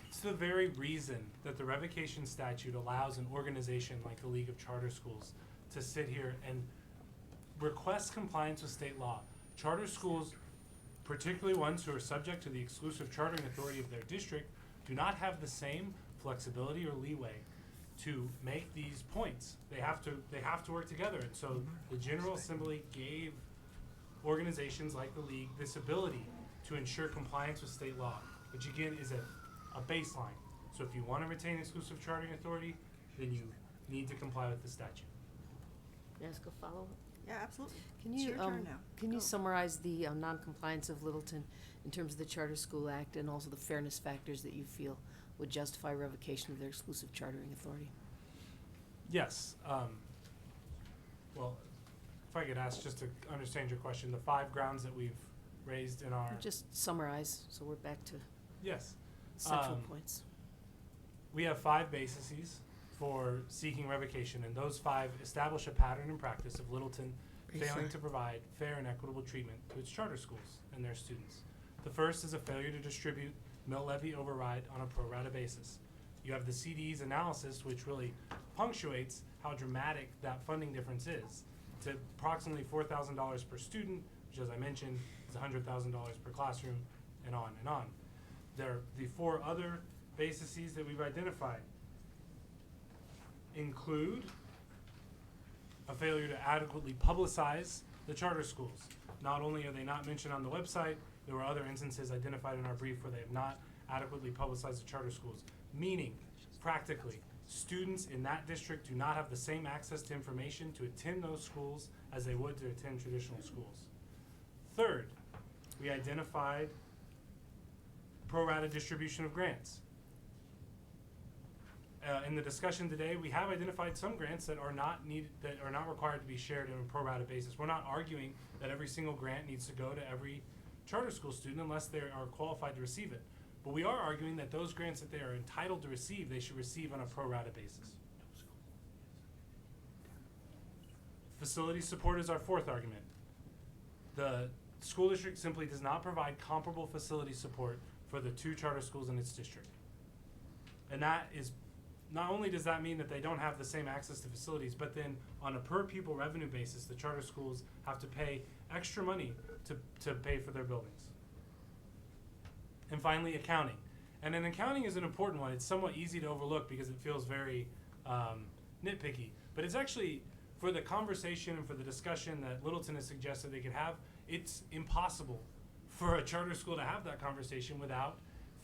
It's the very reason that the revocation statute allows an organization like the League of Charter Schools to sit here and request compliance with state law. Charter schools, particularly ones who are subject to the exclusive chartering authority of their district, do not have the same flexibility or leeway to make these points. They have to work together. And so the General Assembly gave organizations like the League this ability to ensure compliance with state law, which again is a baseline. So if you want to retain exclusive chartering authority, then you need to comply with the statute. May I ask a follow-up? Yeah, absolutely. Can It's you, your turn now. can you Go. summarize the non-compliance of Littleton in terms of the Charter School Act and also the fairness factors that you feel would justify revocation of their exclusive chartering authority? Yes. Well, if I could ask just to understand your question, the 5 grounds that we've raised in our Just summarize, so we're back to yes. central points. We have 5 bases for seeking revocation, and those 5 establish a pattern and practice of Littleton failing to provide fair and equitable treatment to its charter schools and their students. The first is a failure to distribute mill levy override on a pro rata basis. You have the CD's analysis, which really punctuates how dramatic that funding difference is to approximately $4,000 per student, which, as I mentioned, is $100,000 per classroom, and on and on. There are the 4 other bases that we've identified include a failure to adequately publicize the charter schools. Not only are they not mentioned on the website, there were other instances identified in our brief where they have not adequately publicized the charter schools, meaning, practically, students in that district do not have the same access to information to attend those schools as they would to attend traditional schools. Third, we identified pro rata distribution of grants. In the discussion today, we have identified some grants that are not needed, that are not required to be shared on a pro rata basis. We're not arguing that every single grant needs to go to every charter school student unless they are qualified to receive it. But we are arguing that those grants that they are entitled to receive, they should receive on a pro rata basis. Facility support is our 4th argument. The school district simply does not provide comparable facility support for the 2 charter schools in its district. And that is, not only does that mean that they don't have the same access to facilities, but then on a per pupil revenue basis, the charter schools have to pay extra money to pay for their buildings. And finally, accounting. And then accounting is an important one. It's somewhat easy to overlook because it feels very nitpicky. But it's actually, for the conversation and for the discussion that Littleton has suggested they could have, it's impossible for a charter school to have that conversation without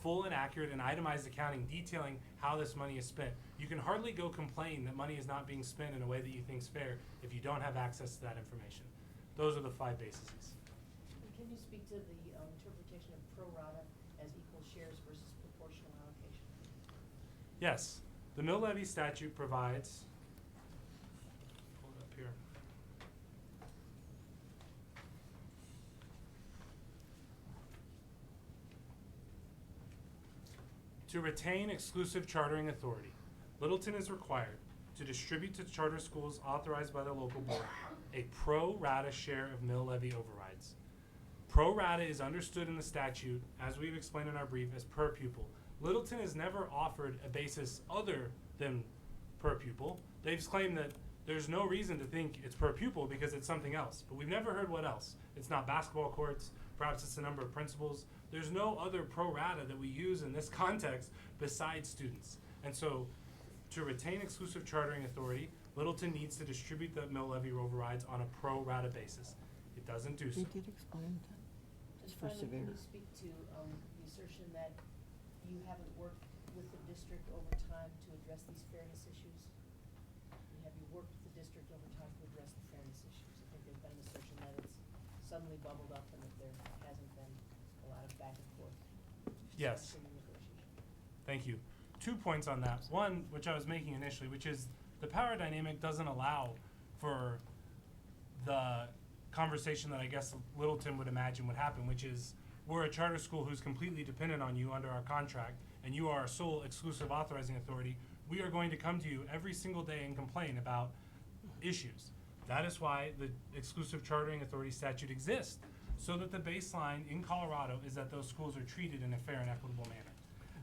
full and accurate and itemized accounting detailing how this money is spent. You can hardly go complain that money is not being spent in a way that you think is fair if you don't have access to that information. Those are the 5 bases. Can you speak to the interpretation of pro rata as equal shares versus proportional allocation? Yes, the mill levy statute provides, pull it up here. To retain exclusive chartering authority, Littleton is required to distribute to charter schools authorized by the local board a pro rata share of mill levy overrides. Pro rata is understood in the statute, as we've explained in our brief, as per pupil. Littleton has never offered a basis other than per pupil. They've claimed that there's no reason to think it's per pupil because it's something else, but we've never heard what else. It's not basketball courts, perhaps it's the number of principals. There's no other pro rata that we use in this context besides students. And so, to retain exclusive chartering authority, Littleton needs to distribute the mill levy overrides on a pro rata basis. It doesn't do so. You did explain that. Just For finally, can severe. you speak to the assertion that you haven't worked with the district over time to address these fairness issues? And have you worked with the district over time to address the fairness issues? I think there's been an assertion that it's suddenly bubbled up and that there hasn't been a lot of back and forth. Yes. discussion and negotiation. Thank you. 2 points on that. One, which I was making initially, which is the power dynamic doesn't allow for the conversation that I guess Littleton would imagine would happen, which is we're a charter school who's completely dependent on you under our contract, and you are our sole exclusive authorizing authority. We are going to come to you every single day and complain about issues. That is why the exclusive chartering authority statute exists, so that the baseline in Colorado is that those schools are treated in a fair and equitable manner.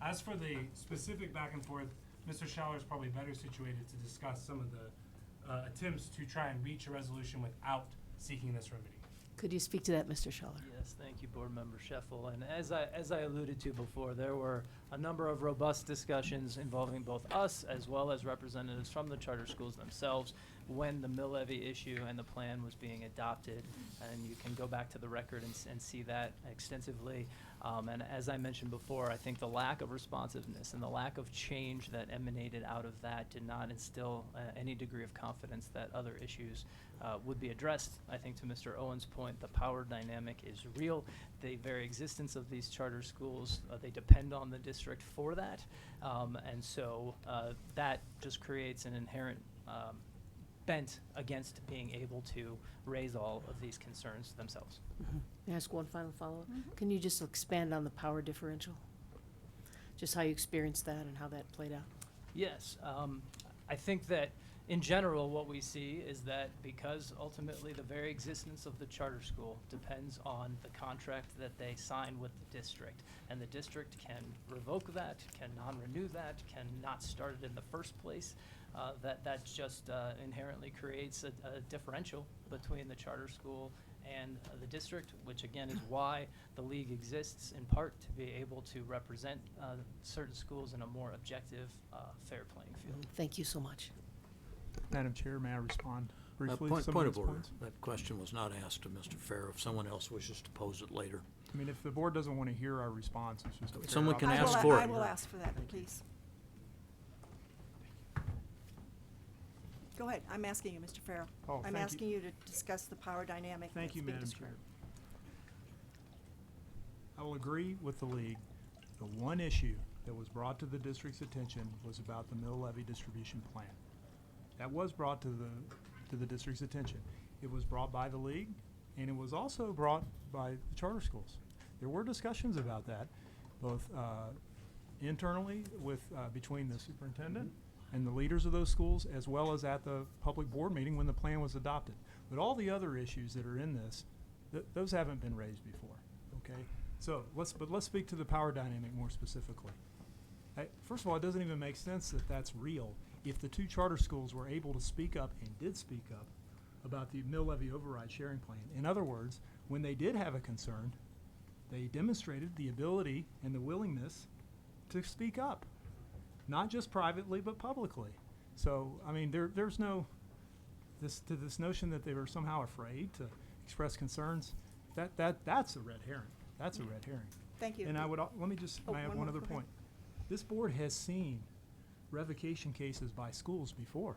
As for the specific back and forth, Mr. Schaller is probably better situated to discuss some of the attempts to try and reach a resolution without seeking this remedy. Could you speak to that, Mr. Schaller? Yes, thank you, Board Member Sheffel. And as I alluded to before, there were a number of robust discussions involving both us as well as representatives from the charter schools themselves when the mill levy issue and the plan was being adopted. And you can go back to the record and see that extensively. And as I mentioned before, I think the lack of responsiveness and the lack of change that emanated out of that did not instill any degree of confidence that other issues would be addressed. I think to Mr. Owen's point, the power dynamic is real. The very existence of these charter schools, they depend on the district for that. And so that just creates an inherent bent against being able to raise all of these concerns themselves. May I ask one final follow-up? Can you just expand on the power differential? Just how you experienced that and how that played out? Yes, I think that in general, what we see is that because ultimately the very existence of the charter school depends on the contract that they sign with the district, and the district can revoke that, can non-renew that, can not start it in the first place, that just inherently creates a differential between the charter school and the district, which again is why the league exists, in part to be able to represent certain schools in a more objective, fair playing field. Thank you so much. Madam Chair, may I respond briefly? to some Point of these order. points? That question was not asked to Mr. Farrow. If someone else wishes to pose it later. I mean, if the board doesn't want to hear our response, it's just a fair Someone can option. ask for it. I will ask for that, please. Go ahead, I'm asking you, Mr. Farrow. Oh, I'm thank you. asking you to discuss the power dynamic. Thank that's you, being Madam described. Chair. I will agree with the league. The one issue that was brought to the district's attention was about the mill levy distribution plan. That was brought to the district's attention. It was brought by the league, and it was also brought by the charter schools. There were discussions about that, both internally with between the superintendent and the leaders of those schools, as well as at the public board meeting when the plan was adopted. But all the other issues that are in this, those haven't been raised before. Okay, so let's speak to the power dynamic more specifically. First of all, it doesn't even make sense that that's real if the two charter schools were able to speak up and did speak up about the mill levy override sharing plan. In other words, when they did have a concern, they demonstrated the ability and the willingness to speak up, not just privately but publicly. So, I mean, there's no this notion that they were somehow afraid to express concerns. That's a red herring. That's a red herring. Thank you. And I would let me just I have one other point. This board has seen revocation cases by schools before.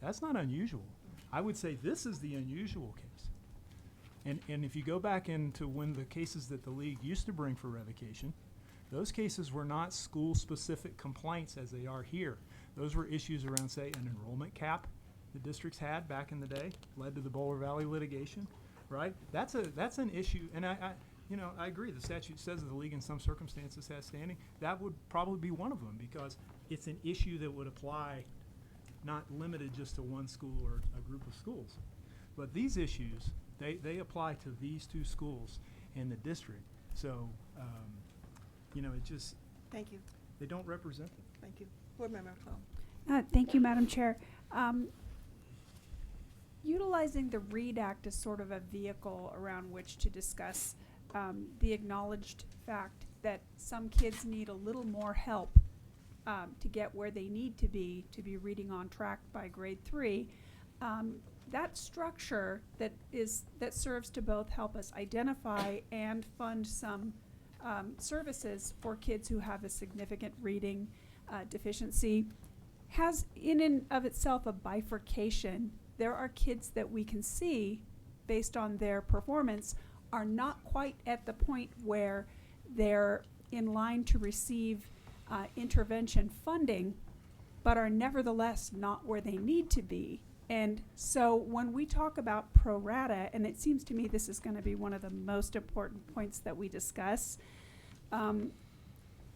That's not unusual. I would say this is the unusual case. And if you go back into when the cases that the league used to bring for revocation, those cases were not school-specific complaints as they are here. Those were issues around, say, an enrollment cap the districts had back in the day, led to the Boulder Valley litigation, right? That's an issue, and I agree. The statute says that the league in some circumstances has standing. That would probably be one of them because it's an issue that would apply, not limited just to one school or a group of schools. But these issues, they apply to these two schools in the district. So, it just. Thank you. They don't represent them. Thank you. Board Member McClellan. Thank you, Madam Chair. Utilizing the READ Act as sort of a vehicle around which to discuss the acknowledged fact that some kids need a little more help to get where they need to be reading on track by grade 3. That structure that serves to both help us identify and fund some services for kids who have a significant reading deficiency has in and of itself a bifurcation. There are kids that we can see, based on their performance, are not quite at the point where they're in line to receive intervention funding, but are nevertheless not where they need to be. And so when we talk about pro rata, and it seems to me this is going to be one of the most important points that we discuss,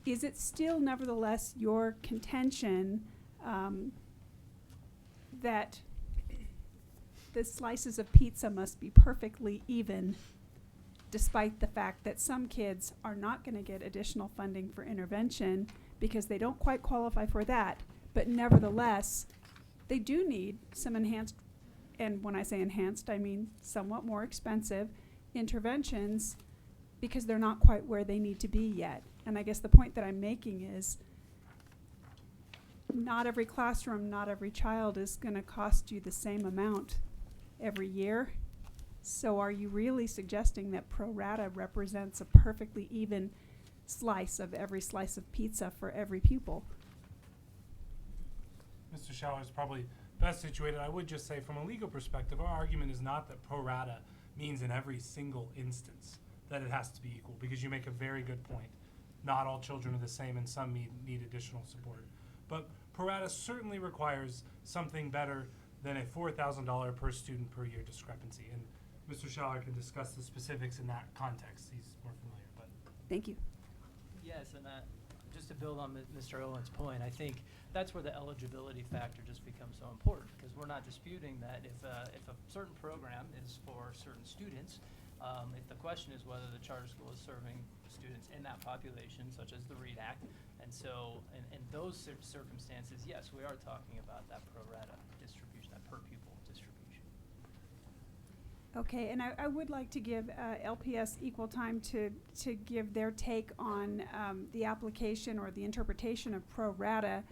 is it still nevertheless your contention that the slices of pizza must be perfectly even, despite the fact that some kids are not going to get additional funding for intervention because they don't quite qualify for that. But nevertheless, they do need some enhanced, and when I say enhanced, I mean somewhat more expensive interventions because they're not quite where they need to be yet. And I guess the point that I'm making is not every classroom, not every child is going to cost you the same amount every year. So are you really suggesting that pro rata represents a perfectly even slice of every slice of pizza for every pupil? Mr. Schaller is probably best situated. I would just say from a legal perspective, our argument is not that pro rata means in every single instance that it has to be equal, because you make a very good point. Not all children are the same and some need additional support. But pro rata certainly requires something better than a $4,000 per student per year discrepancy. And Mr. Schaller can discuss the specifics in that context. He's more familiar. But Thank you. Yes, and just to build on Mr. Owen's point, I think that's where the eligibility factor just becomes so important, because we're not disputing that if a certain program is for certain students, if the question is whether the charter school is serving students in that population, such as the READ Act, and so in those circumstances, yes, we are talking about that pro rata distribution, that per pupil distribution. Okay, and I would like to give LPS equal time to give their take on the application or the interpretation of pro rata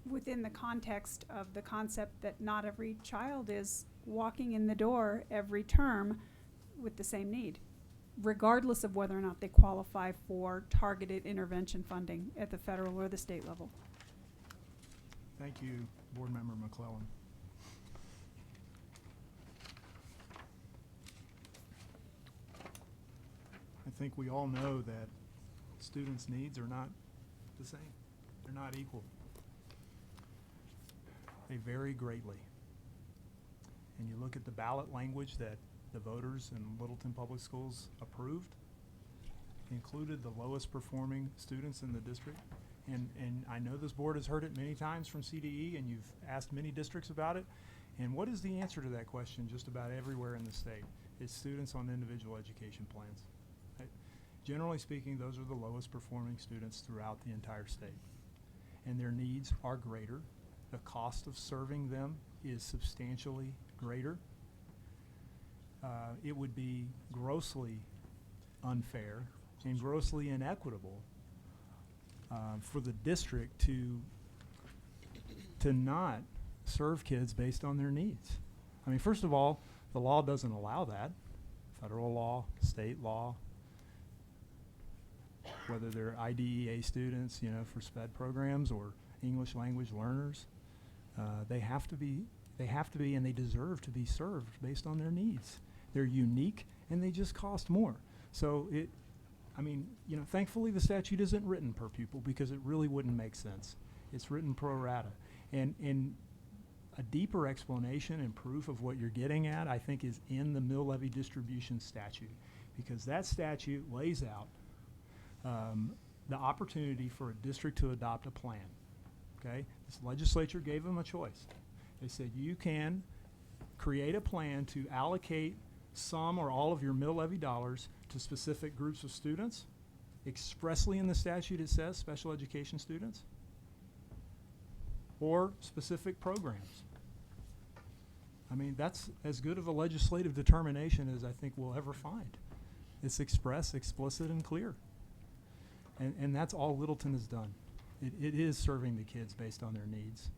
within the context of the concept that not every child is walking in the door every term with the same need, regardless of whether or not they qualify for targeted intervention funding at the federal or the state level. Thank you, Board Member McClellan. I think we all know that students' needs are not the same. They're not equal. They vary greatly. And you look at the ballot language that the voters in Littleton Public Schools approved, included the lowest performing students in the district. And I know this board has heard it many times from CDE, and you've asked many districts about it. And what is the answer to that question just about everywhere in the state? It's students on individual education plans. Right? Generally speaking, those are the lowest performing students throughout the entire state. And their needs are greater. The cost of serving them is substantially greater. It would be grossly unfair and grossly inequitable for the district to not serve kids based on their needs. I mean, first of all, the law doesn't allow that. Federal law, state law, whether they're IDEA students, you know, for SPED programs or English language learners, they have to be, and they deserve to be served based on their needs. They're unique, and they just cost more. So I mean, you know, thankfully the statute isn't written per pupil because it really wouldn't make sense. It's written pro rata. And a deeper explanation and proof of what you're getting at, I think, is in the mill levy distribution statute, because that statute lays out the opportunity for a district to adopt a plan. Okay? This legislature gave them a choice. They said you can create a plan to allocate some or all of your mill levy dollars to specific groups of students. Expressly in the statute it says special education students or specific programs. I mean, that's as good of a legislative determination as I think we'll ever find. It's express, explicit, and clear. And that's all Littleton has done. It is serving the kids based on their needs,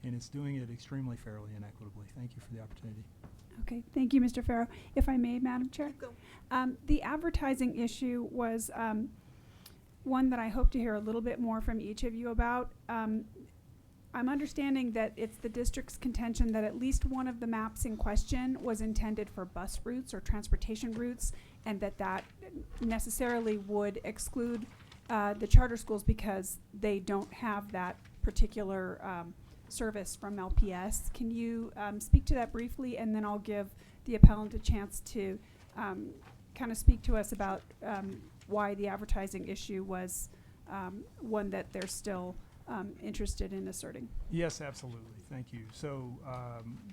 and it's doing it extremely fairly and equitably. Thank you for the opportunity. Okay, thank you, Mr. Farrow. If I may, Madam Chair. The advertising issue was one that I hope to hear a little bit more from each of you about. I'm understanding that it's the district's contention that at least one of the maps in question was intended for bus routes or transportation routes, and that necessarily would exclude the charter schools because they don't have that particular service from LPS. Can you speak to that briefly, and then I'll give the appellant a chance to kind of speak to us about why the advertising issue was one that they're still interested in asserting. Yes, absolutely. Thank you. So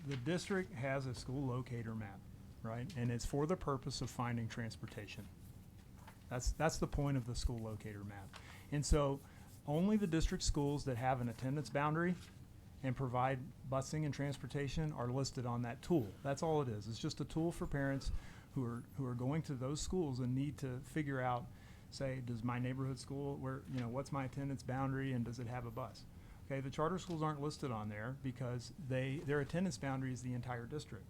the district has a school locator map, right? And it's for the purpose of finding transportation. That's the point of the school locator map. And so only the district schools that have an attendance boundary and provide busing and transportation are listed on that tool. That's all it is. It's just a tool for parents who are going to those schools and need to figure out, say, does my neighborhood school, what's my attendance boundary and does it have a bus? Okay, the charter schools aren't listed on there because their attendance boundary is the entire district,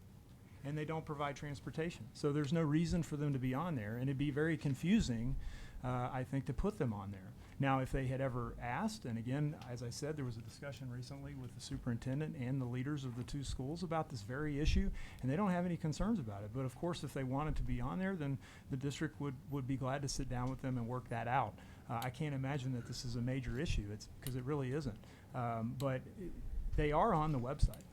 and they don't provide transportation. So there's no reason for them to be on there, and it'd be very confusing, I think, to put them on there. Now, if they had ever asked, and again, as I said, there was a discussion recently with the superintendent and the leaders of the two schools about this very issue, and they don't have any concerns about it. But of course, if they wanted to be on there, then the district would be glad to sit down with them and work that out. I can't imagine that this is a major issue. It's because it really isn't. But they are on the website.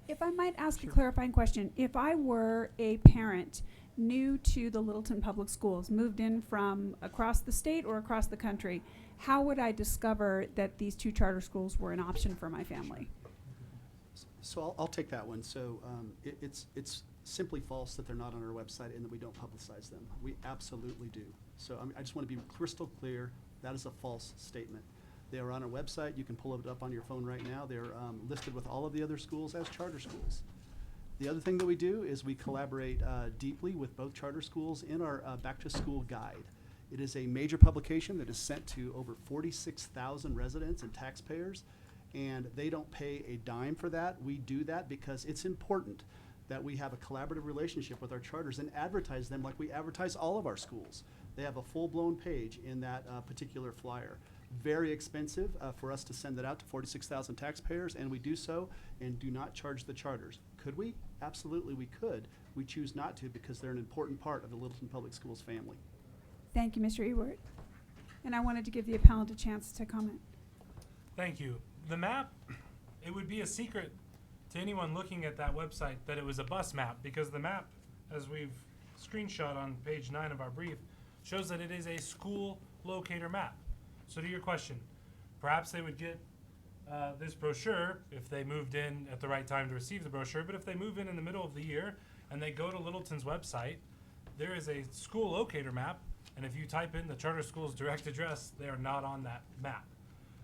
If I might ask Sure. a clarifying question, if I were a parent new to the Littleton Public Schools, moved in from across the state or across the country, how would I discover that these two charter schools were an option for my family? So I'll take that one. So it's simply false that they're not on our website and that we don't publicize them. We absolutely do. So I just want to be crystal clear. That is a false statement. They are on our website. You can pull it up on your phone right now. They're listed with all of the other schools as charter schools. The other thing that we do is we collaborate deeply with both charter schools in our Back to School Guide. It is a major publication that is sent to over 46,000 residents and taxpayers, and they don't pay a dime for that. We do that because it's important that we have a collaborative relationship with our charters and advertise them like we advertise all of our schools. They have a full-blown page in that particular flyer. Very expensive for us to send that out to 46,000 taxpayers, and we do so and do not charge the charters. Could we? Absolutely we could. We choose not to because they're an important part of the Littleton Public Schools family. Thank you, Mr. Ewert. And I wanted to give the appellant a chance to comment. Thank you. The map, it would be a secret to anyone looking at that website that it was a bus map, because the map, as we've screenshot on page 9 of our brief, shows that it is a school locator map. So to your question, perhaps they would get this brochure if they moved in at the right time to receive the brochure, but if they move in the middle of the year and they go to Littleton's website, there is a school locator map, and if you type in the charter school's direct address, they are not on that map.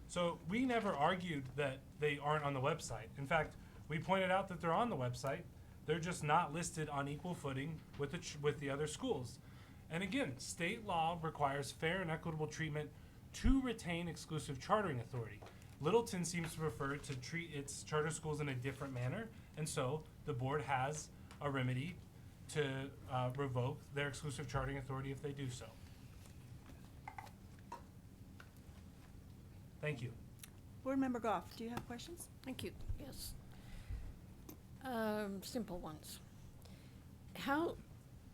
So we never argued that they aren't on the website. In fact, we pointed out that they're on the website. They're just not listed on equal footing with the other schools. And again, state law requires fair and equitable treatment to retain exclusive chartering authority. Littleton seems to prefer to treat its charter schools in a different manner, and so the board has a remedy to revoke their exclusive chartering authority if they do so. Thank you. Board Member Goff, do you have questions? Thank you. Yes. Simple ones.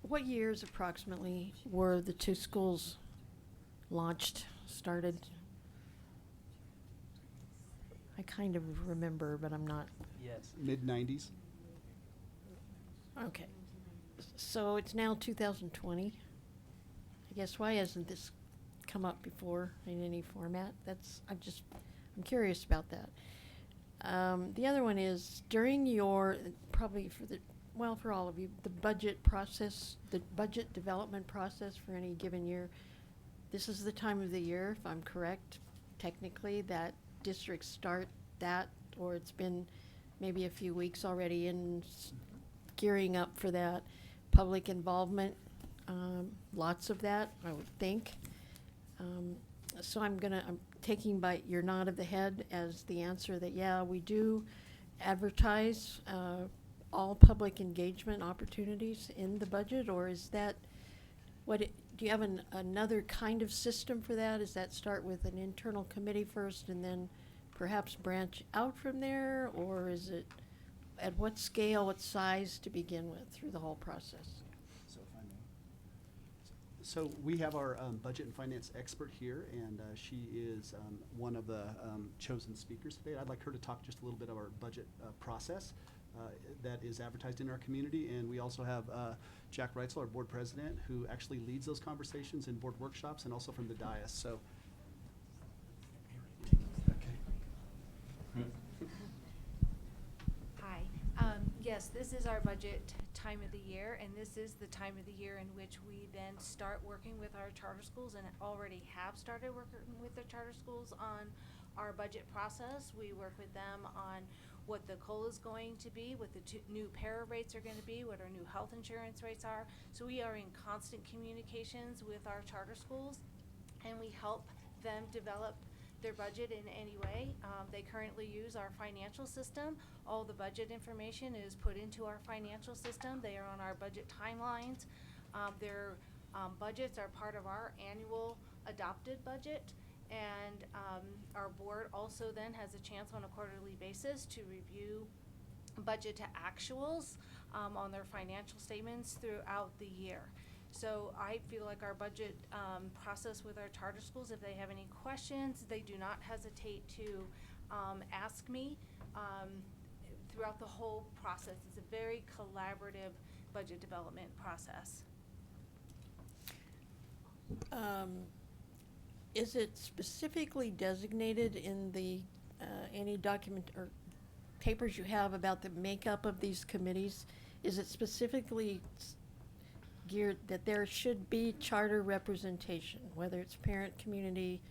What years approximately were the two schools launched, started? I kind of remember, but I'm not. Yes. Mid-90s. Okay. So it's now 2020. I guess why hasn't this come up before in any format? I'm curious about that. The other one is during your, probably for all of you, the budget process, the budget development process for any given year, this is the time of the year, if I'm correct, technically, that districts start that, or it's been maybe a few weeks already in gearing up for that. Public involvement, lots of that, I would think. So I'm taking by your nod of the head as the answer that, yeah, we do advertise all public engagement opportunities in the budget, or is that do you have another kind of system for that? Does that start with an internal committee first and then perhaps branch out from there, or is it at what scale, what size to begin with through the whole process? So if I may. So we have our budget and finance expert here, and she is one of the chosen speakers today. I'd like her to talk just a little bit about our budget process that is advertised in our community. And we also have Jack Reitzel, our board president, who actually leads those conversations in board workshops and also from the dais. So, okay. Yes, this is our budget time of the year, and this is the time of the year in which we then start working with our charter schools and already have started working with the charter schools on our budget process. We work with them on what the COLA is going to be, what the new para rates are going to be, what our new health insurance rates are. So we are in constant communications with our charter schools, and we help them develop their budget in any way. They currently use our financial system. All the budget information is put into our financial system. They are on our budget timelines. Their budgets are part of our annual adopted budget. And our board also then has a chance on a quarterly basis to review budget to actuals on their financial statements throughout the year. So I feel like our budget process with our charter schools, if they have any questions, they do not hesitate to ask me throughout the whole process. It's a very collaborative budget development process. Is it specifically designated in the any document or papers you have about the makeup of these committees? Is it specifically geared that there should be charter representation, whether it's parent, community,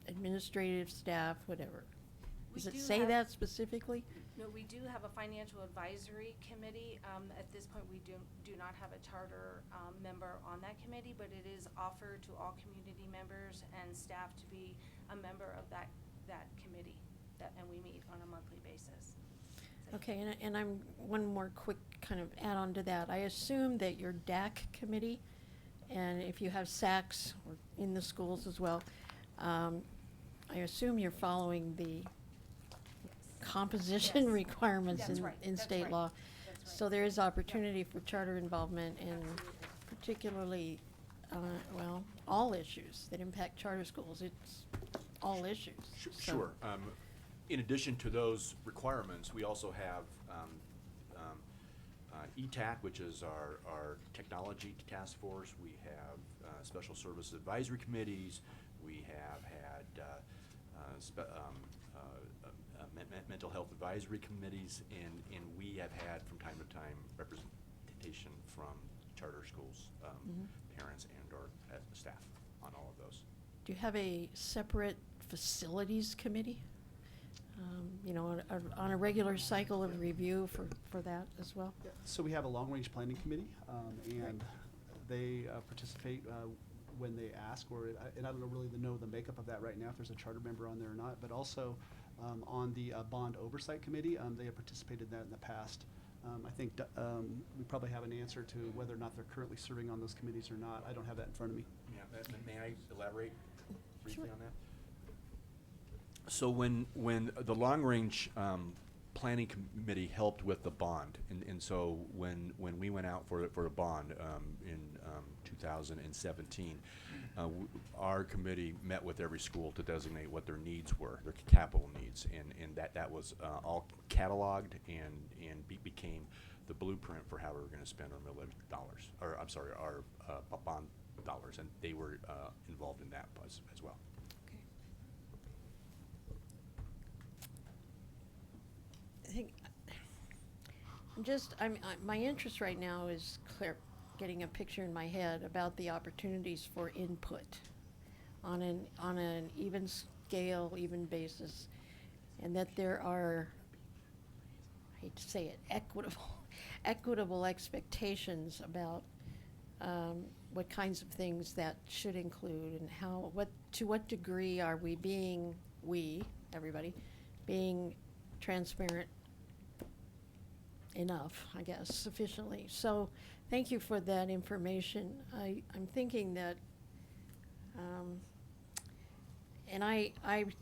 administrative staff, whatever? Does it say that specifically? No, we do have a financial advisory committee. At this point, we do not have a charter member on that committee, but it is offered to all community members and staff to be a member of that committee, and we meet on a monthly basis. Okay, and I'm one more quick kind of add on to that. I assume that your DAC committee, and if you have SACs or in the schools as well, I assume you're following the composition Yes. requirements That's in, right. in That's state right. law. That's right. So there is opportunity for charter involvement in particularly, well, all issues that impact charter schools. It's all issues. So- Sure. In addition to those requirements, we also have ETAC, which is our technology task force. We have special services advisory committees. We have had mental health advisory committees, and we have had from time to time representation from charter schools, parents and or staff on all of those. Do you have a separate facilities committee? You know, on a regular cycle of review for that as well? So we have a long-range planning committee, and they participate when they ask, and I don't really know the makeup of that right now, if there's a charter member on there or not, but also on the bond oversight committee, they have participated in that in the past. I think we probably have an answer to whether or not they're currently serving on those committees or not. I don't have that in front of me. Yeah, may I elaborate briefly on that? So when the long-range planning committee helped with the bond, and so when we went out for a bond in 2017, our committee met with every school to designate what their needs were, their capital needs, and that was all cataloged and became the blueprint for how we were going to spend our millage dollars, or I'm sorry, our bond dollars, and they were involved in that as well. I think my interest right now is getting a picture in my head about the opportunities for input on an even scale, even basis, and that there are, I hate to say it, equitable expectations about what kinds of things that should include, and to what degree are everybody, being transparent enough, I guess, sufficiently. So thank you for that information. I'm thinking that, and I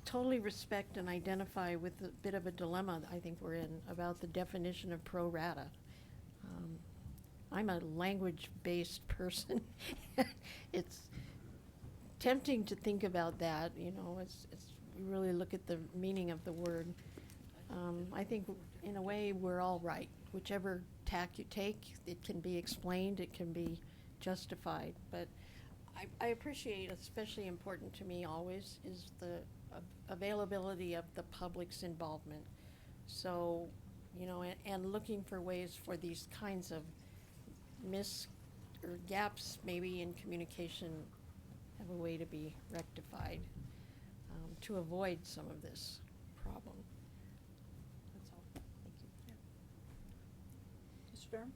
totally respect and identify with a bit of a dilemma I think we're in about the definition of pro rata. I'm a language-based person. It's tempting to think about that, you know, we really look at the meaning of the word. I think in a way we're all right. Whichever tack you take, it can be explained, it can be justified. But I appreciate, especially important to me always, is the availability of the public's involvement. So and looking for ways for these kinds of or gaps maybe in communication have a way to be rectified to avoid some of this problem. That's all. Thank you. Mr. Durham?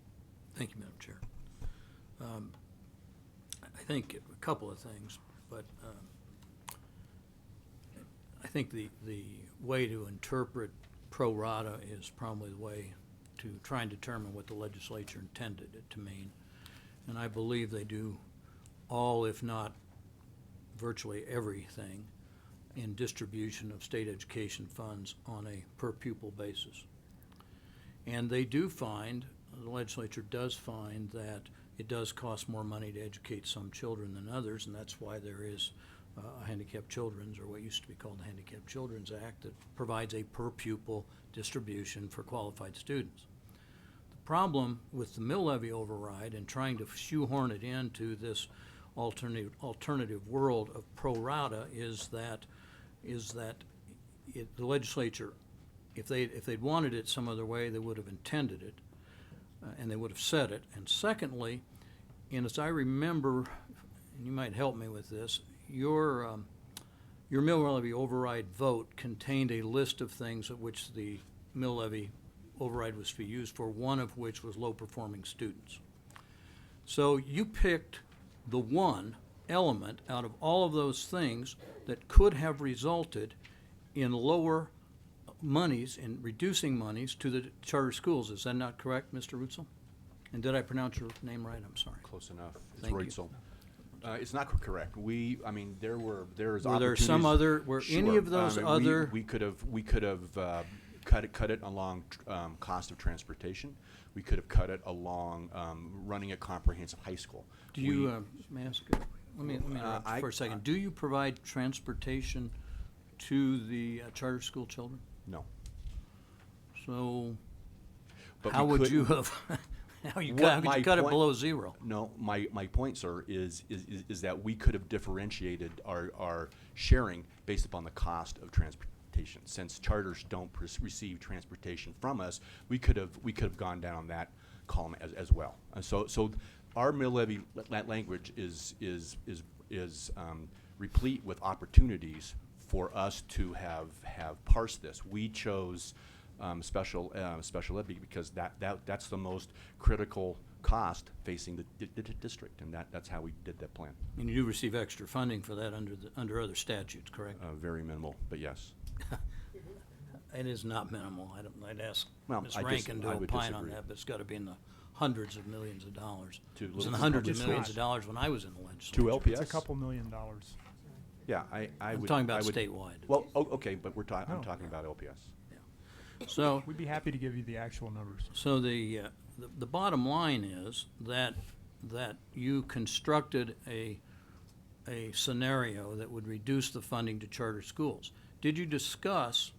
Thank you, Madam Chair. I think a couple of things, but I think the way to interpret pro rata is probably the way to try and determine what the legislature intended it to mean. And I believe they do all, if not virtually everything, in distribution of state education funds on a per pupil basis. And they do find, the legislature does find that it does cost more money to educate some children than others, and that's why there is a Handicapped Children's, or what used to be called the Handicapped Children's Act, that provides a per pupil distribution for qualified students. The problem with the mill levy override and trying to shoehorn it into this alternative world of pro rata is that the legislature, if they'd wanted it some other way, they would have intended it, and they would have said it. And secondly, and as I remember, and you might help me with this, your mill levy override vote contained a list of things at which the mill levy override was to be used for, one of which was low-performing students. So you picked the one element out of all of those things that could have resulted in lower monies, in reducing monies to the charter schools. Is that not correct, Mr. Rutzel? And did I pronounce your name right? I'm sorry. Close enough. It's Thank you. Rutzel. It's not correct. I mean, there's Were opportunities. there some other, were any Sure. of those other? We could have cut it along cost of transportation. We could have cut it along running a comprehensive high school. Do you, may I ask, let me interrupt for a second. Do you provide transportation to the charter school children? No. So, But how we would could- you have, how could you cut it below zero? No, my point, sir, is that we could have differentiated our sharing based upon the cost of transportation. Since charters don't receive transportation from us, we could have gone down that column as well. So our mill levy language is replete with opportunities for us to have parsed this. We chose special levy because that's the most critical cost facing the district, and that's how we did that plan. And you do receive extra funding for that under other statutes, correct? Very minimal, but yes. It is not minimal. I'd ask Well, Ms. I Rankin to would opine on disagree. that, but it's got to be in the hundreds of millions of dollars. To It was in Littleton the hundreds of Public millions Schools. of dollars when I was in the legislature. To LPS? It's a couple $1 million. Yeah, I'm would. talking about I would- statewide. Well, okay, but I'm Oh. talking about LPS. So, We'd be happy to give you the actual numbers. so the bottom line is that you constructed a scenario that would reduce the funding to charter schools. Did you discuss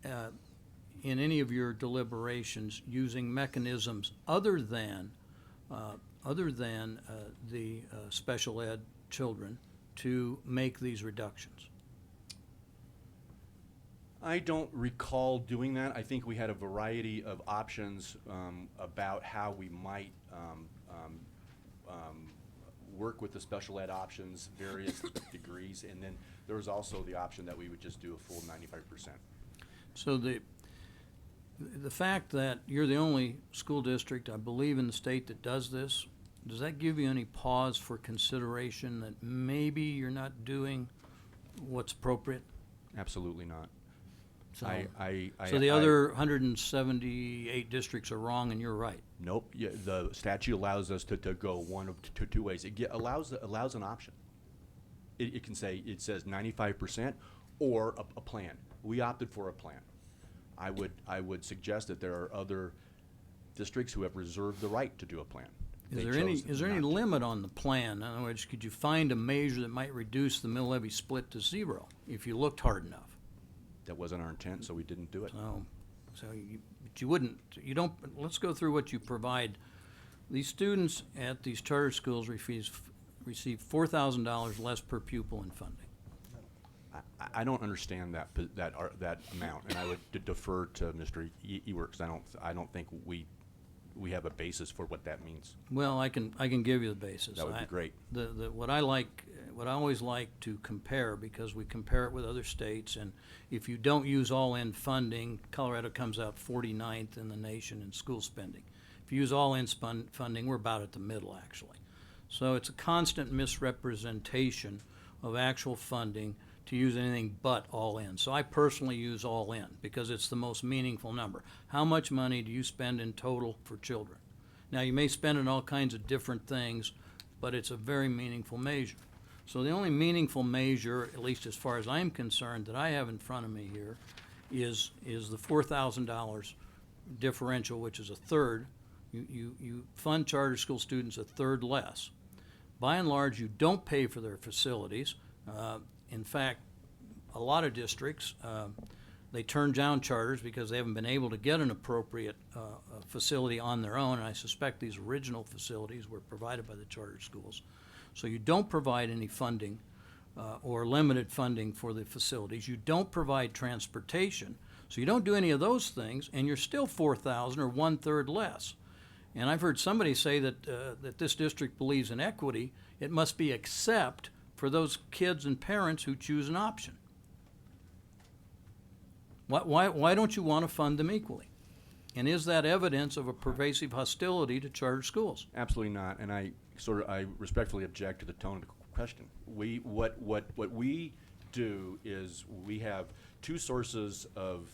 in any of your deliberations using mechanisms other than the special ed children to make these reductions? I don't recall doing that. I think we had a variety of options about how we might work with the special ed options, various degrees, and then there was also the option that we would just do a full 95%. So the fact that you're the only school district, I believe, in the state that does this, does that give you any pause for consideration that maybe you're not doing what's appropriate? Absolutely not. So, I so the other 178 districts are wrong and you're right? Nope. Yeah, the statute allows us to go one of two ways. It allows an option. It can say, it says 95% or a plan. We opted for a plan. I would suggest that there are other districts who have reserved the right to do a plan. Is there any limit on the plan? In other words, could you find a measure that might reduce the mill levy split to zero if you looked hard enough? That wasn't our intent, so we didn't do it. But you don't, let's go through what you provide. These students at these charter schools receive $4,000 less per pupil in funding. I don't understand that amount, and I would defer to Mr. Ewert, because I don't think we have a basis for what that means. Well, I can give you the basis. That would be great. What I always like to compare, because we compare it with other states, and if you don't use all-in funding, Colorado comes out 49th in the nation in school spending. If you use all-in funding, we're about at the middle, actually. So it's a constant misrepresentation of actual funding to use anything but all-in. So I personally use all-in because it's the most meaningful number. How much money do you spend in total for children? Now, you may spend on all kinds of different things, but it's a very meaningful measure. So the only meaningful measure, at least as far as I'm concerned, that I have in front of me here is the $4,000 differential, which is a third. You fund charter school students a third less. By and large, you don't pay for their facilities. In fact, a lot of districts, they turn down charters because they haven't been able to get an appropriate facility on their own, and I suspect these original facilities were provided by the charter schools. So you don't provide any funding or limited funding for the facilities. You don't provide transportation, so you don't do any of those things, and you're still 4,000 or one-third less. And I've heard somebody say that that this district believes in equity. It must be except for those kids and parents who choose an option. Why don't you want to fund them equally? And is that evidence of a pervasive hostility to charter schools? Absolutely not, and I respectfully object to the tone of the question. What we do is we have two sources of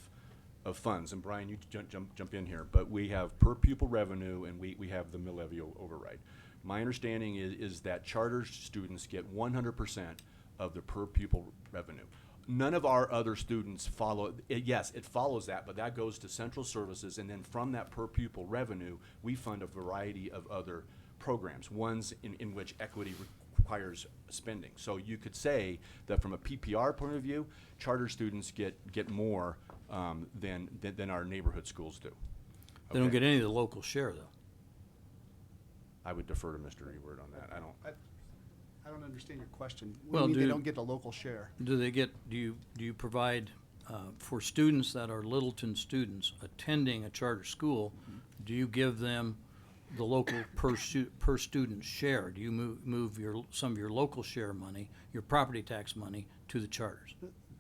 funds, and Brian, you jump in here, but we have per pupil revenue and we have the mill levy override. My understanding is that charter students get 100% of the per pupil revenue. None of our other students follow, yes, it follows that, but that goes to central services, and then from that per pupil revenue, we fund a variety of other programs, ones in which equity requires spending. So you could say that from a PPR point of view, charter students get more than our neighborhood schools do. They don't get any of the local share, though. I would defer to Mr. Ewert on that. I don't understand your question. What Well, do you mean they don't get the local share? Do you provide for students that are Littleton students attending a charter school? Do you give them the local per student share? Do you move some of your local share money, your property tax money, to the charters?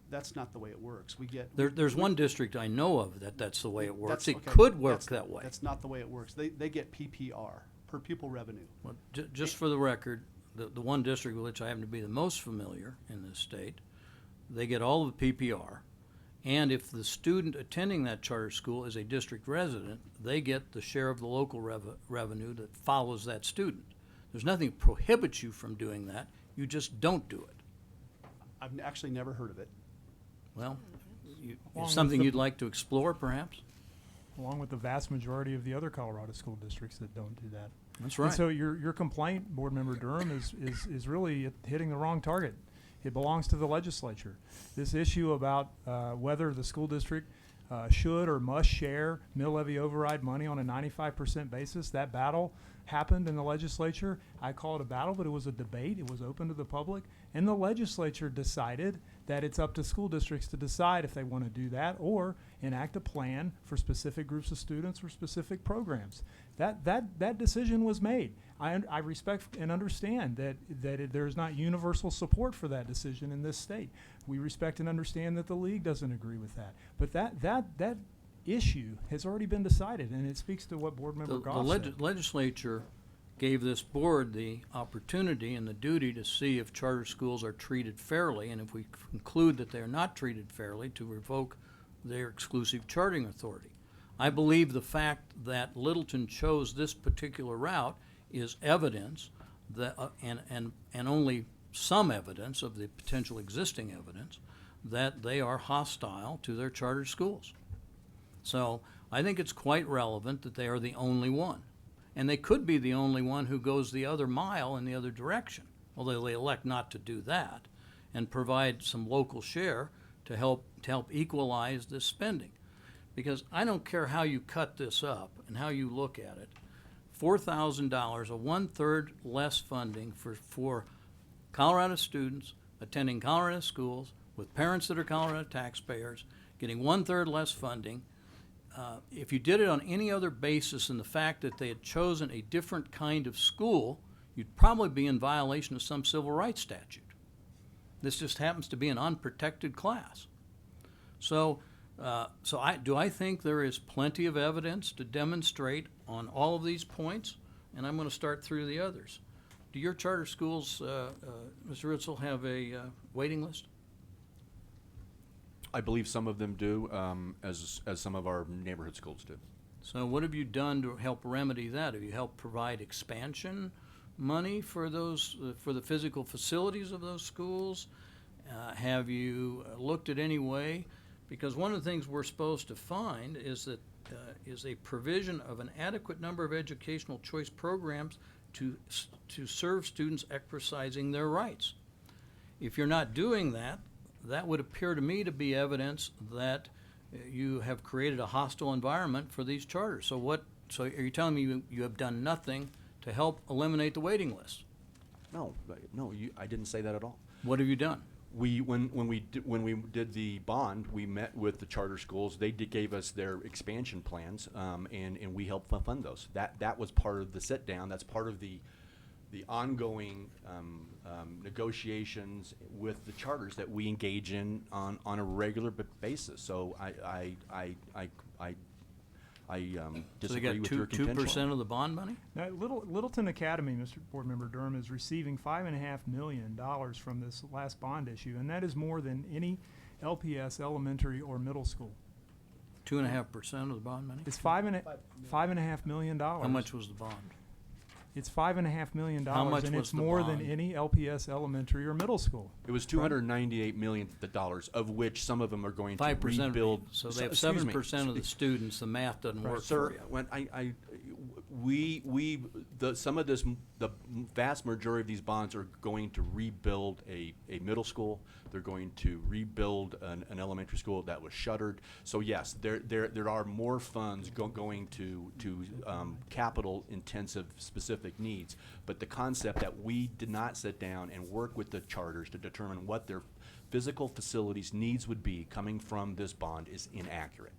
That's not the way it works. There's one district I know of that's the way it works. It Okay. could work that way. That's not the way it works. They get PPR, per pupil revenue. Well, just for the record, the one district with which I happen to be the most familiar in this state, they get all of the PPR, and if the student attending that charter school is a district resident, they get the share of the local revenue that follows that student. There's nothing that prohibits you from doing that. You just don't do it. I've actually never heard of it. Well, Along it's with something the- you'd like to explore, perhaps? Along with the vast majority of the other Colorado school districts that don't do that. That's right. And so your complaint, Board Member Durham, is really hitting the wrong target. It belongs to the legislature. This issue about whether the school district should or must share mill levy override money on a 95% basis, that battle happened in the legislature. I call it a battle, but it was a debate. It was open to the public. And the legislature decided that it's up to school districts to decide if they want to do that or enact a plan for specific groups of students or specific programs. That decision was made. I respect and understand that there's not universal support for that decision in this state. We respect and understand that the league doesn't agree with that. But that issue has already been decided, and it speaks to what Board Member Goff said. The legislature gave this board the opportunity and the duty to see if charter schools are treated fairly, and if we conclude that they are not treated fairly, to revoke their exclusive charting authority. I believe the fact that Littleton chose this particular route is evidence that, and only some evidence of the potential existing evidence, that they are hostile to their charter schools. So I think it's quite relevant that they are the only one. And they could be the only one who goes the other mile in the other direction, although they elect not to do that, and provide some local share to help equalize this spending. Because I don't care how you cut this up and how you look at it, $4,000, a one-third less funding for Colorado students attending Colorado schools with parents that are Colorado taxpayers, getting 1/3 less funding. If you did it on any other basis than the fact that they had chosen a different kind of school, you'd probably be in violation of some civil rights statute. This just happens to be an unprotected class. So I think there is plenty of evidence to demonstrate on all of these points, and I'm going to start through the others. Do your charter schools, Mr. Ritzel, have a waiting list? I believe some of them do, as some of our neighborhood schools do. So what have you done to help remedy that? Have you helped provide expansion money for those, for the physical facilities of those schools? Have you looked at any way? Because one of the things we're supposed to find is that is a provision of an adequate number of educational choice programs to serve students exercising their rights. If you're not doing that, that would appear to me to be evidence that you have created a hostile environment for these charters. So are you telling me you have done nothing to help eliminate the waiting list? No, I didn't say that at all. What have you done? When we did the bond, we met with the charter schools. They gave us their expansion plans, and we helped fund those. That was part of the sit down. That's part of the ongoing negotiations with the charters that we engage in on a regular basis. So I disagree with your contention. 2% of the bond money? Now, Littleton Academy, Mr. Board Member Durham, is receiving $5.5 million from this last bond issue, and that is more than any LPS elementary or middle school. 2.5% of the bond money? It's $5.5 million. How much was the bond? It's $5.5 million, How much and was it's the more than bond? any LPS elementary or middle school. It was $298 million, of which some of them are going to 5%. rebuild. So they have excuse me. 7% of the students. The math doesn't work Sir, for you. when some of this, the vast majority of these bonds are going to rebuild a middle school. They're going to rebuild an elementary school that was shuttered. So yes, there are more funds going to capital intensive specific needs. But the concept that we did not sit down and work with the charters to determine what their physical facilities needs would be coming from this bond is inaccurate.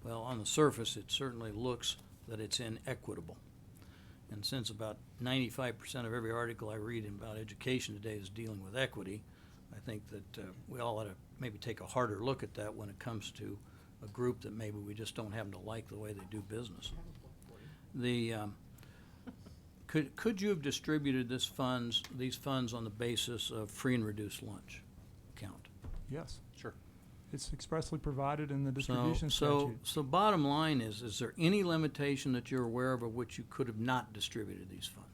Well, on the surface, it certainly looks that it's inequitable. And since about 95% of every article I read about education today is dealing with equity, I think that we all ought to maybe take a harder look at that when it comes to a group that maybe we just don't happen to like the way they do business. Could you have distributed these funds on the basis of free and reduced lunch count? Yes. Sure. It's expressly provided in the distribution statute. So bottom line is there any limitation that you're aware of which you could have not distributed these funds?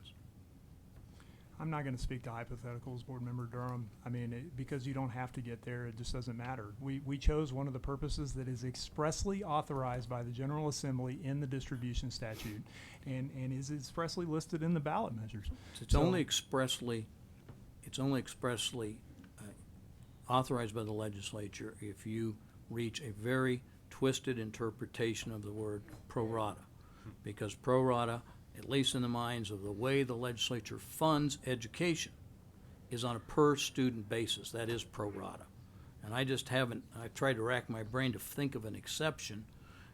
I'm not going to speak to hypotheticals, Board Member Durham. I mean, because you don't have to get there, it just doesn't matter. We chose one of the purposes that is expressly authorized by the General Assembly in the distribution statute and is expressly listed in the ballot measures. It's only expressly authorized by the legislature if you reach a very twisted interpretation of the word pro rata. Because pro rata, at least in the minds of the way the legislature funds education, is on a per student basis. That is pro rata. And I've tried to rack my brain to think of an exception,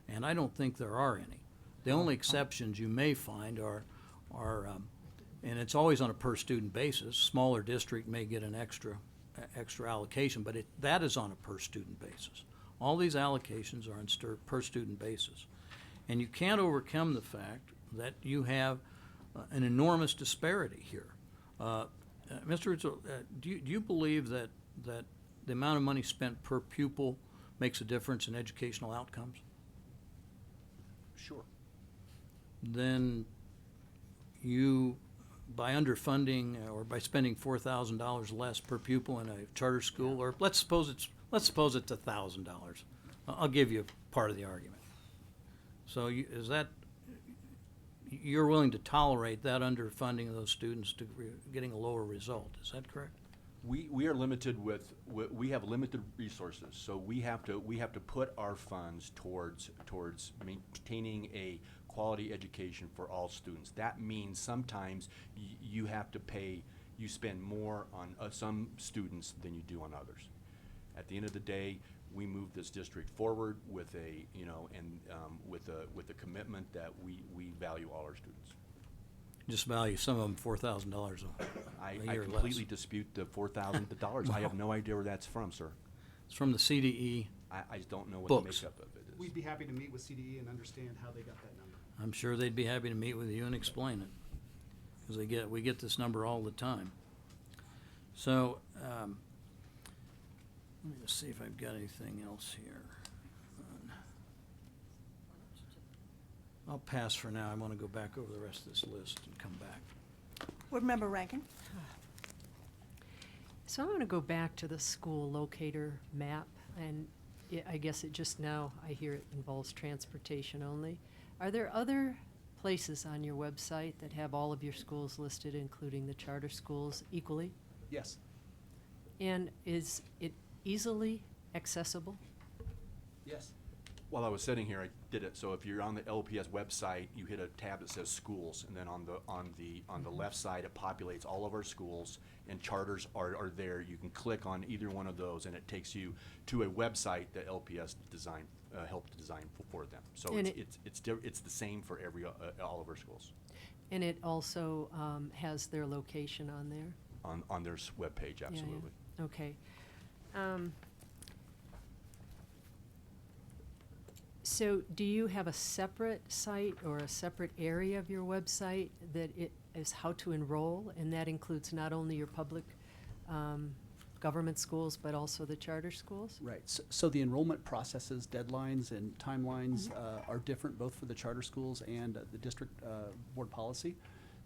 and I don't think there are any. The only exceptions you may find are and it's always on a per student basis. Smaller district may get an extra allocation, but that is on a per student basis. All these allocations are on per student basis. And you can't overcome the fact that you have an enormous disparity here. Mr. Ritzel, do you believe that the amount of money spent per pupil makes a difference in educational outcomes? Sure. Then you, by underfunding or by spending $4,000 less per pupil in a charter school, or let's suppose it's $1,000. I'll give you part of the argument. So you're willing to tolerate that underfunding of those students to getting a lower result? Is that correct? We are limited we have limited resources, so we have to put our funds towards maintaining a quality education for all students. That means sometimes you have to pay you spend more on some students than you do on others. At the end of the day, we move this district forward with a, you know, and with a commitment that we value all our students. Just value some of them $4,000 a I year less. completely dispute the $4,000. I have no idea where that's from, sir. It's from the CDE. I just don't know what books. the makeup of it is. We'd be happy to meet with CDE and understand how they got that number. I'm sure they'd be happy to meet with you and explain it, because we get this number all the time. So, let me just see if I've got anything else here. I'll pass for now. I want to go back over the rest of this list and come back. Board Member Rankin? So I want to go back to the school locator map, and I guess it just now, I hear it involves transportation only. Are there other places on your website that have all of your schools listed, including the charter schools, equally? Yes. And is it easily accessible? Yes. While I was sitting here, I did it. So if you're on the LPS website, you hit a tab that says schools, and then on the left side, it populates all of our schools, and charters are there. You can click on either one of those, and it takes you to a website that LPS helped design for them. So And it's the same for all of our schools And it also has their location on there? on their webpage. Absolutely. Yeah. Okay. So do you have a separate site or a separate area of your website that it is how to enroll, and that includes not only your public government schools but also the charter schools? Right. So the enrollment processes, deadlines, and timelines are different both for the charter schools and the district board policy.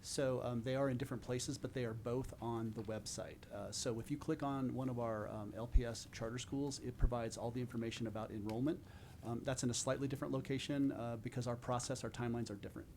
So they are in different places, but they are both on the website. So if you click on one of our LPS charter schools, it provides all the information about enrollment. That's in a slightly different location because our process, our timelines are different.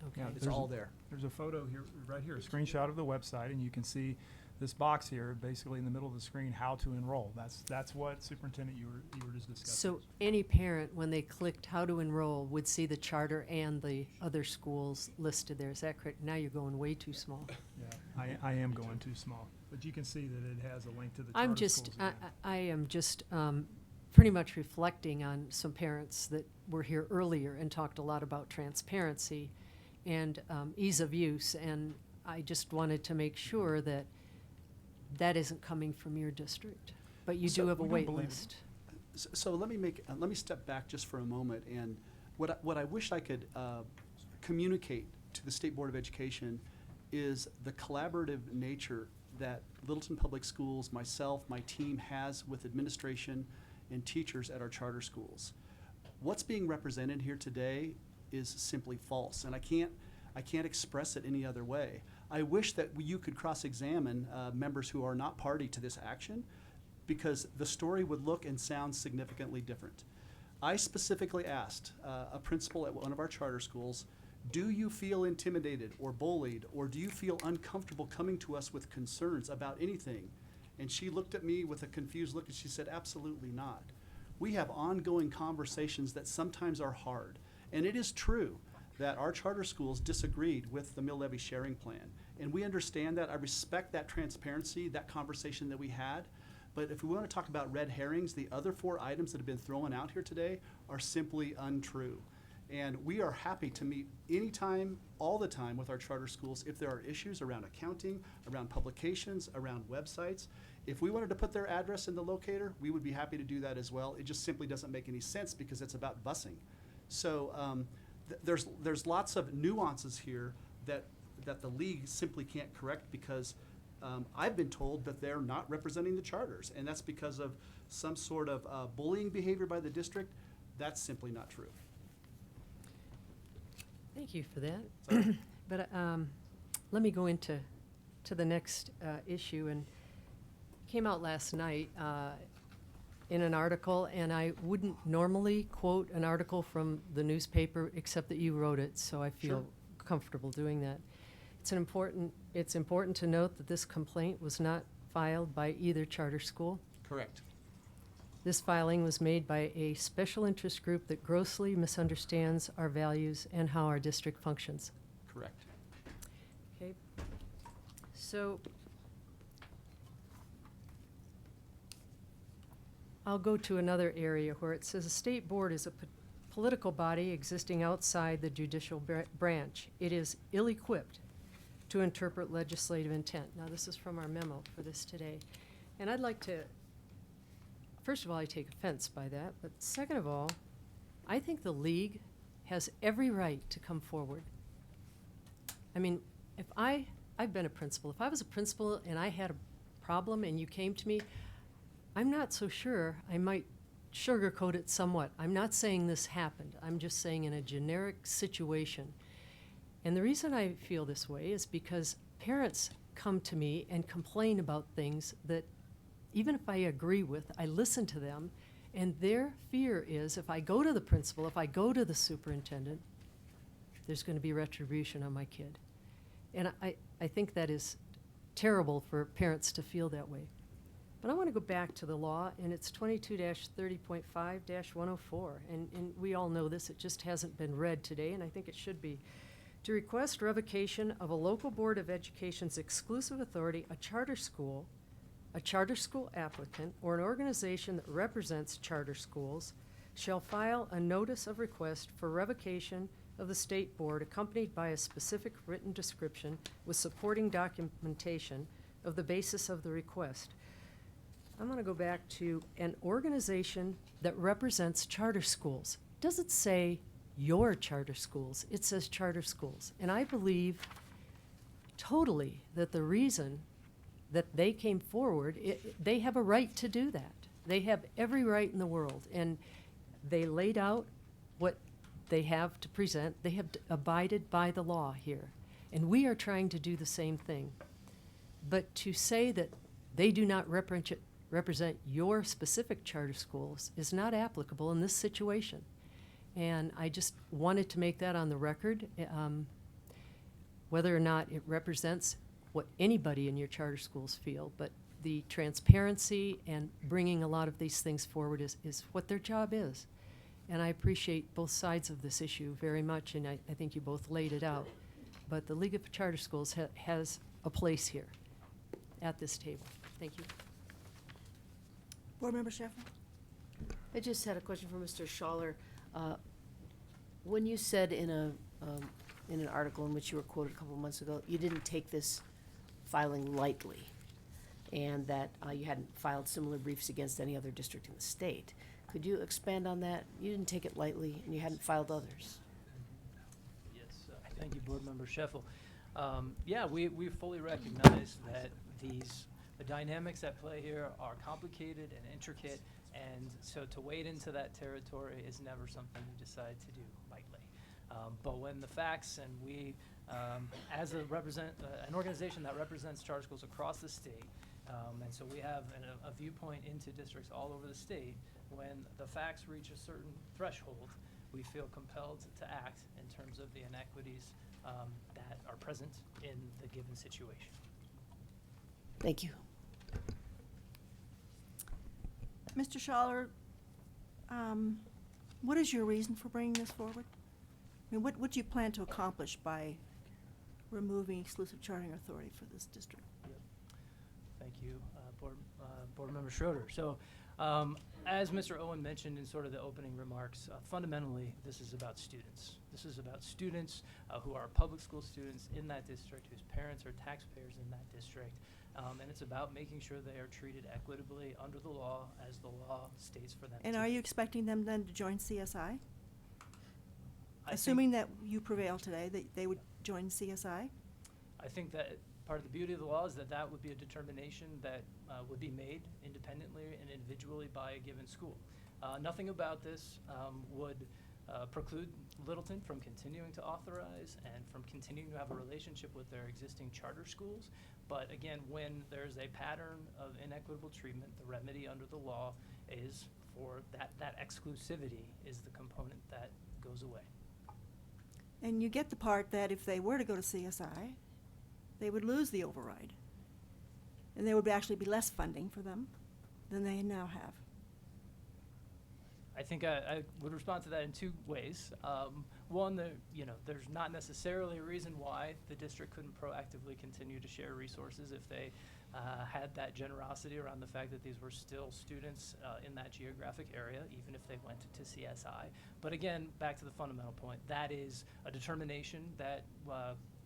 Okay. Yeah, It's all there. There's a photo here, right here, a screenshot of the website, and you can see this box here, basically in the middle of the screen, how to enroll. That's what, Superintendent, you were just discussing. So any parent, when they clicked how to enroll, would see the charter and the other schools listed there. Is that correct? Now you're going way too small. Yeah, I am going too small, but you can see that it has a link to the charter I'm just, schools. I am just pretty much reflecting on some parents that were here earlier and talked a lot about transparency and ease of use, and I just wanted to make sure that that isn't coming from your district, but you do have a wait list. So let me step back just for a moment, and what I wish I could communicate to the State Board of Education is the collaborative nature that Littleton Public Schools, myself, my team has with administration and teachers at our charter schools. What's being represented here today is simply false, and I can't express it any other way. I wish that you could cross-examine members who are not party to this action, because the story would look and sound significantly different. I specifically asked a principal at one of our charter schools, do you feel intimidated or bullied, or do you feel uncomfortable coming to us with concerns about anything? And she looked at me with a confused look and she said, absolutely not. We have ongoing conversations that sometimes are hard. And it is true that our charter schools disagreed with the mill levy sharing plan. And we understand that. I respect that transparency, that conversation that we had. But if we want to talk about red herrings, the other 4 items that have been thrown out here today are simply untrue. And we are happy to meet anytime, all the time with our charter schools if there are issues around accounting, around publications, around websites. If we wanted to put their address in the locator, we would be happy to do that as well. It just simply doesn't make any sense because it's about busing. So there's lots of nuances here that the league simply can't correct because I've been told that they're not representing the charters, and that's because of some sort of bullying behavior by the district. That's simply not true. Thank you for that. But let me go into the next issue. And came out last night in an article, and I wouldn't normally quote an article from the newspaper except that you wrote it, so I feel comfortable doing that. It's important to note that this complaint was not filed by either charter school. Correct. This filing was made by a special interest group that grossly misunderstands our values and how our district functions. Correct. Okay. So I'll go to another area where it says a state board is a political body existing outside the judicial branch. It is ill-equipped to interpret legislative intent. Now, this is from our memo for this today. And I'd like to, first of all, I take offense by that, but second of all, I think the league has every right to come forward. I mean, if I've been a principal. If I was a principal and I had a problem and you came to me, I'm not so sure. I might sugarcoat it somewhat. I'm not saying this happened. I'm just saying in a generic situation. And the reason I feel this way is because parents come to me and complain about things that even if I agree with, I listen to them, and their fear is if I go to the principal, if I go to the superintendent, there's going to be retribution on my kid. And I think that is terrible for parents to feel that way. But I want to go back to the law, and it's 22-30.5-104. And we all know this, it just hasn't been read today, and I think it should be. To request revocation of a local board of education's exclusive authority, a charter school applicant, or an organization that represents charter schools shall file a notice of request for revocation of the state board accompanied by a specific written description with supporting documentation of the basis of the request. I'm going to go back to an organization that represents charter schools. Does it say your charter schools? It says charter schools. And I believe totally that the reason that they came forward, they have a right to do that. They have every right in the world. And they laid out what they have to present. They have abided by the law here. And we are trying to do the same thing. But to say that they do not represent your specific charter schools is not applicable in this situation. And I just wanted to make that on the record. Whether or not it represents what anybody in your charter schools feel, but the transparency and bringing a lot of these things forward is what their job is. And I appreciate both sides of this issue very much, and I think you both laid it out. But the League of Charter Schools has a place here at this table. Thank you. Board Member Sheffer? I just had a question for Mr. Schaller. When you said in an article in which you were quoted a couple of months ago, you didn't take this filing lightly, and that you hadn't filed similar briefs against any other district in the state. Could you expand on that? You didn't take it lightly, and you hadn't filed others. Yes, thank you, Board Member Sheffel. Yeah, we fully recognize that the dynamics at play here are complicated and intricate, and so to wade into that territory is never something you decide to do lightly. But when the facts, and we, as an organization that represents charter schools across the state, and so we have a viewpoint into districts all over the state, when the facts reach a certain threshold, we feel compelled to act in terms of the inequities that are present in the given situation. Thank you. Mr. Schaller, what is your reason for bringing this forward? I mean, what do you plan to accomplish by removing exclusive charting authority for this district? Yep. Thank you, Board Member Schroeder. So, as Mr. Owen mentioned in sort of the opening remarks, fundamentally, this is about students. This is about students who are public school students in that district, whose parents are taxpayers in that district. And it's about making sure they are treated equitably under the law as the law states for them. And to are be. you expecting them then to join CSI? I Assuming that you prevail today, that they would join CSI? I think that part of the beauty of the law is that that would be a determination that would be made independently and individually by a given school. Nothing about this would preclude Littleton from continuing to authorize and from continuing to have a relationship with their existing charter schools. But again, when there's a pattern of inequitable treatment, the remedy under the law is for that exclusivity is the component that goes away. And you get the part that if they were to go to CSI, they would lose the override. And there would actually be less funding for them than they now have. I think I would respond to that in two ways. One, there's not necessarily a reason why the district couldn't proactively continue to share resources if they had that generosity around the fact that these were still students in that geographic area, even if they went to CSI. But again, back to the fundamental point, that is a determination that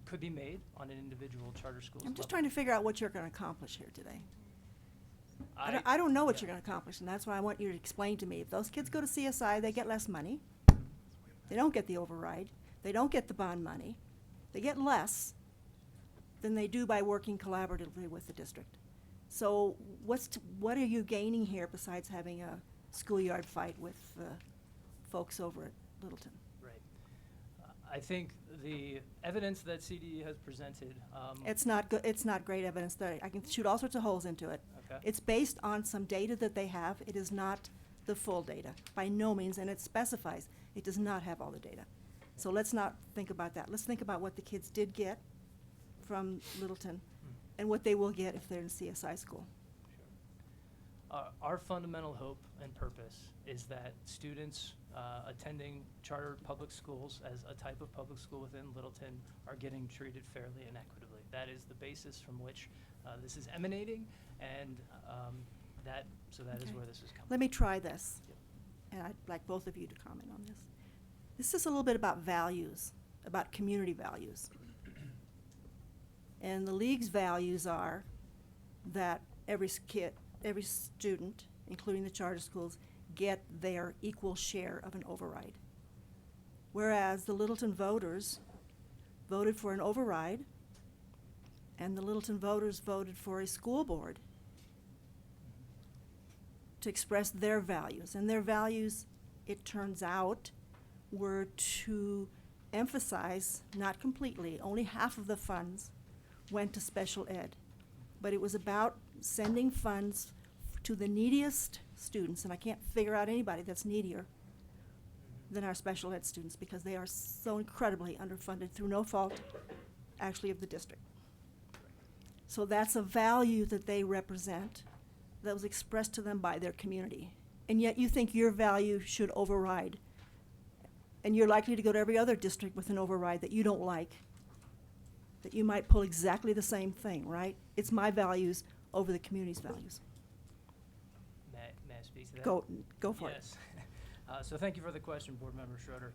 could be made on an individual charter school's I'm just level. trying to figure out what you're going to accomplish here today. I don't know what you're going to accomplish, and that's why I want you to explain to me. If those kids go to CSI, they get less money. They don't get the override. They don't get the bond money. They get less than they do by working collaboratively with the district. So what are you gaining here besides having a schoolyard fight with folks over at Littleton? Right. I think the evidence that CDE has presented. It's not good. It's not great evidence. That I can shoot all sorts of holes into it. Okay. It's based on some data that they have. It is not the full data by no means, and it specifies it does not have all the data. So let's not think about that. Let's think about what the kids did get from Littleton and what they will get if they're in CSI school. Our fundamental hope and purpose is that students attending charter public schools as a type of public school within Littleton are getting treated fairly and equitably. That is the basis from which this is emanating, and that is Okay. where this is coming. Let me try this, and I'd like both of you to comment on this. This is a little bit about values, about community values. And the league's values are that every student, including the charter schools, get their equal share of an override. Whereas the Littleton voters voted for an override, and the Littleton voters voted for a school board to express their values. And their values, it turns out, were to emphasize, not completely, only half of the funds went to special ed. But it was about sending funds to the neediest students, and I can't figure out anybody that's needier than our special ed students because they are so incredibly underfunded through no fault, actually, of the district. So that's a value that they represent that was expressed to them by their community. And yet you think your value should override. And you're likely to go to every other district with an override that you don't like, that you might pull exactly the same thing, right? It's my values over the community's values. May I speak to that? Go for it. Yes. So thank you for the question, Board Member Schroeder.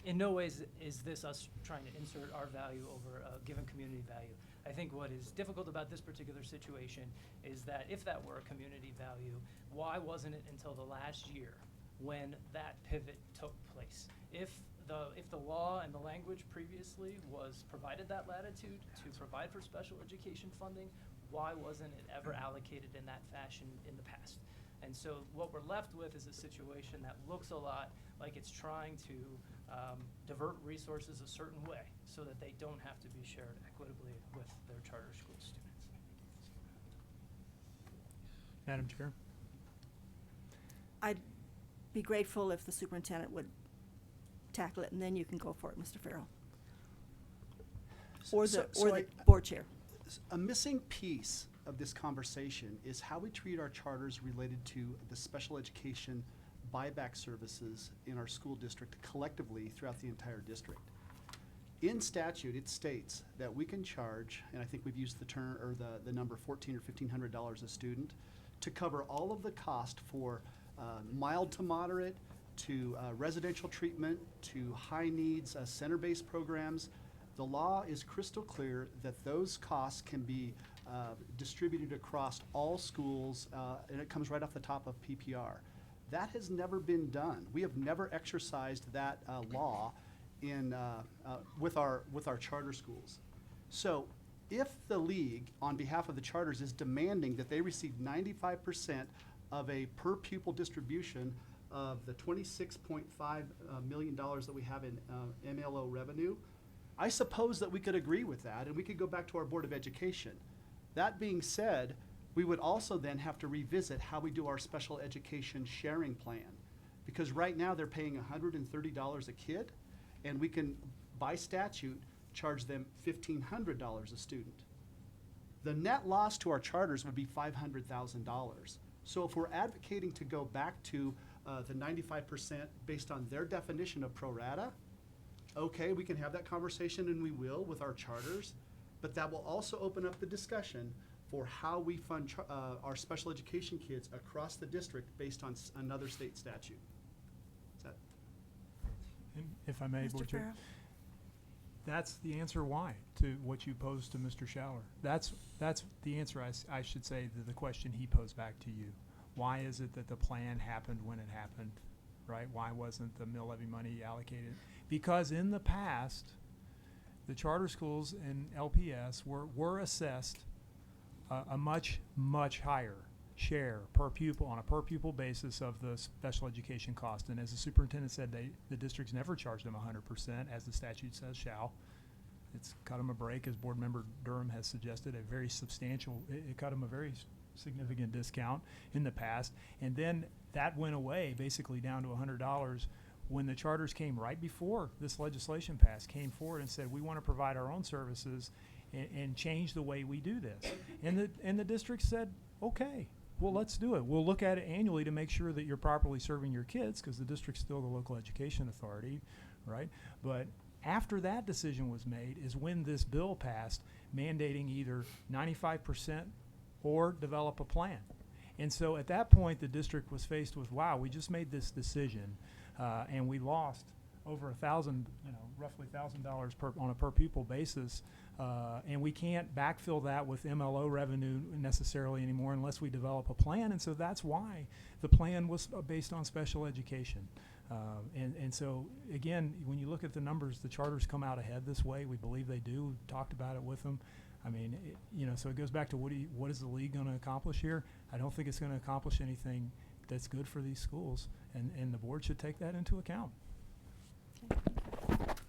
In no ways is this us trying to insert our value over a given community value. I think what is difficult about this particular situation is that if that were a community value, why wasn't it until the last year when that pivot took place? If the law and the language previously was provided that latitude to provide for special education funding, why wasn't it ever allocated in that fashion in the past? And so what we're left with is a situation that looks a lot like it's trying to divert resources a certain way so that they don't have to be shared equitably with their charter school students. Madam Chair. I'd be grateful if the superintendent would tackle it, and then you can go for it, Mr. Farrell. Or the board chair. A missing piece of this conversation is how we treat our charters related to the special education buyback services in our school district collectively throughout the entire district. In statute, it states that we can charge, and I think we've used the term or the number $1,400 or $1,500 a student to cover all of the cost for mild to moderate, to residential treatment, to high needs center-based programs. The law is crystal clear that those costs can be distributed across all schools, and it comes right off the top of PPR. That has never been done. We have never exercised that law with our charter schools. So if the league, on behalf of the charters, is demanding that they receive 95% of a per pupil distribution of the $26.5 million that we have in MLO revenue, I suppose that we could agree with that, and we could go back to our Board of Education. That being said, we would also then have to revisit how we do our special education sharing plan. Because right now they're paying $130 a kid, and we can, by statute, charge them $1,500 a student. The net loss to our charters would be $500,000. So if we're advocating to go back to the 95% based on their definition of pro rata, okay, we can have that conversation, and we will with our charters, but that will also open up the discussion for how we fund our special education kids across the district based on another state statute. Is that? And if I may, Mr. Board Chair, Farrow? that's the answer why to what you posed to Mr. Schaller. That's the answer I should say to the question he posed back to you. Why is it that the plan happened when it happened, right? Why wasn't the mill levy money allocated? Because in the past, the charter schools and LPS were assessed a much higher share per pupil on a per pupil basis of the special education cost. And as the superintendent said, the districts never charged them 100%, as the statute says shall. It's cut them a break, as Board Member Durham has suggested, a very substantial, it cut them a very significant discount in the past. And then that went away basically down to $100 when the charters came right before this legislation passed, came forward and said, we want to provide our own services and change the way we do this. And the district said, okay, well, let's do it. We'll look at it annually to make sure that you're properly serving your kids, because the district's still the local education authority, right? But after that decision was made is when this bill passed, mandating either 95% or develop a plan. And so at that point, the district was faced with, wow, we just made this decision, and we lost over roughly $1,000 on a per pupil basis, and we can't backfill that with MLO revenue necessarily anymore unless we develop a plan. And so that's why the plan was based on special education. And so again, when you look at the numbers, the charters come out ahead this way. We believe they do. We've talked about it with them. I mean, so it goes back to what is the league going to accomplish here? I don't think it's going to accomplish anything that's good for these schools, and the board should take that into account.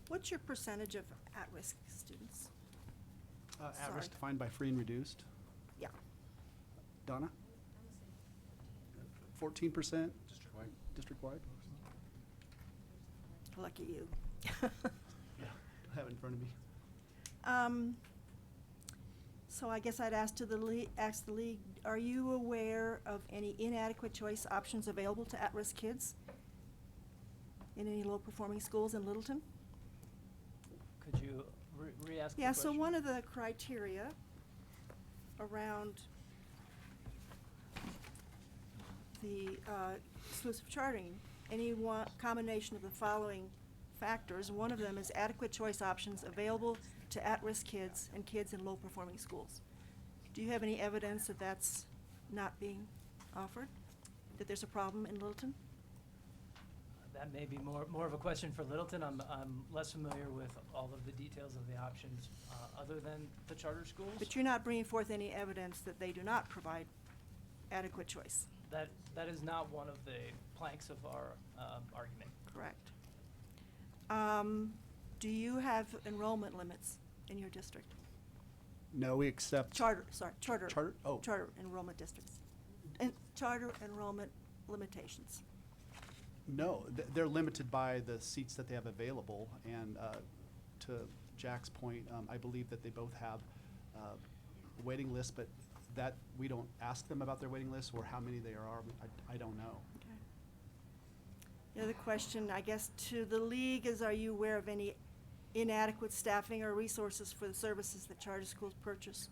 What's your percentage of at-risk students? At risk Sorry. defined by free and reduced. Yeah. Donna? 14%? District-wide. District-wide? Lucky you. Yeah, I have it in front of me. So I guess I'd ask the league, are you aware of any inadequate choice options available to at-risk kids in any low-performing schools in Littleton? Could you re-ask the Yeah, question? so one of the criteria around the exclusive charting, any one combination of the following factors, one of them is adequate choice options available to at-risk kids and kids in low-performing schools. Do you have any evidence that that's not being offered, that there's a problem in Littleton? That may be more of a question for Littleton. I'm less familiar with all of the details of the options other than the charter schools. But you're not bringing forth any evidence that they do not provide adequate choice. That is not one of the planks of our argument. Correct. Do you have enrollment limits in your district? No, we accept. Charter enrollment districts. And charter enrollment limitations. No, they're limited by the seats that they have available, and to Jack's point, I believe that they both have a waiting list, but that, we don't ask them about their waiting list or how many there are. I don't know. Okay. The other question, I guess, to the league is, are you aware of any inadequate staffing or resources for the services that charter schools purchase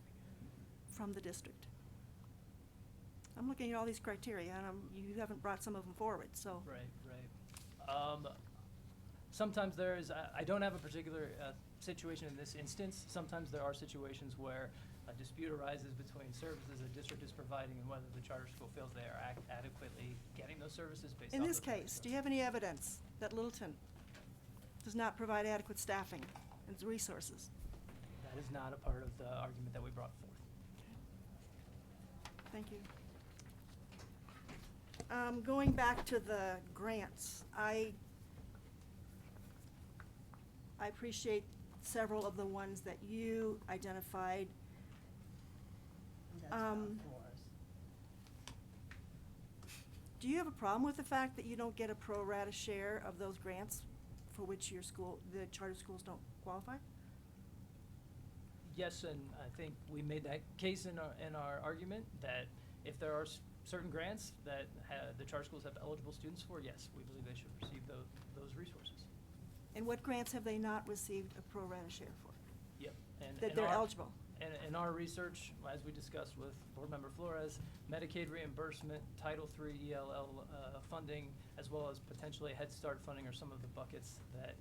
from the district? I'm looking at all these criteria, and you haven't brought some of them forward, so. Right. Sometimes there is, I don't have a particular situation in this instance. Sometimes there are situations where a dispute arises between services the district is providing and whether the charter school feels they are adequately getting those services based on. In this case, do you have any evidence that Littleton does not provide adequate staffing and resources? That is not a part of the argument that we brought forth. Thank you. Going back to the grants, I appreciate several of the ones that you identified. Do you have a problem with the fact that you don't get a pro rata share of those grants for which your school, the charter schools don't qualify? Yes, and I think we made that case in our argument that if there are certain grants that the charter schools have eligible students for, yes, we believe they should receive those resources. And what grants have they not received a pro rata share for? Yep. And That in they're our- eligible? And in our research, as we discussed with Board Member Flores, Medicaid reimbursement, Title III ELL funding, as well as potentially Head Start funding are some of the buckets that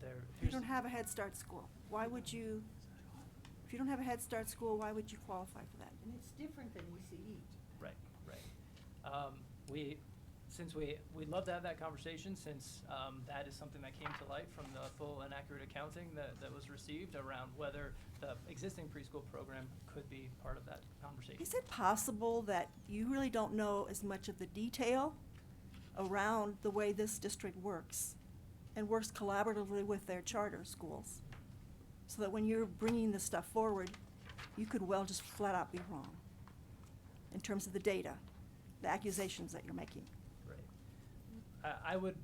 there If you appears don't to- have a Head Start school, why would you, if you don't have a Head Start school, why would you qualify for that? And it's different than we see each. Right, right. We'd love to have that conversation since that is something that came to light from the full and accurate accounting that was received around whether the existing preschool program could be part of that conversation. Is it possible that you really don't know as much of the detail around the way this district works and works collaboratively with their charter schools? So that when you're bringing this stuff forward, you could well just flat out be wrong in terms of the data, the accusations that you're making. Right. I would,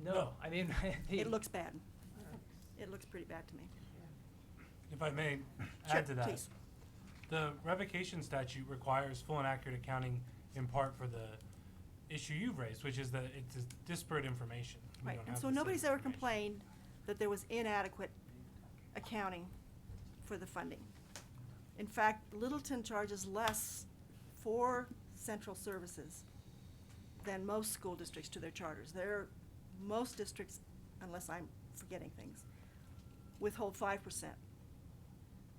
no, I mean. It looks bad. It looks pretty bad to me. If I may Sure, add to that. please. The revocation statute requires full and accurate accounting in part for the issue you've raised, which is that it's disparate information. We Right, don't and have so the same nobody's ever information. complained that there was inadequate accounting for the funding. In fact, Littleton charges less for central services than most school districts to their charters. Most districts, unless I'm forgetting things, withhold 5%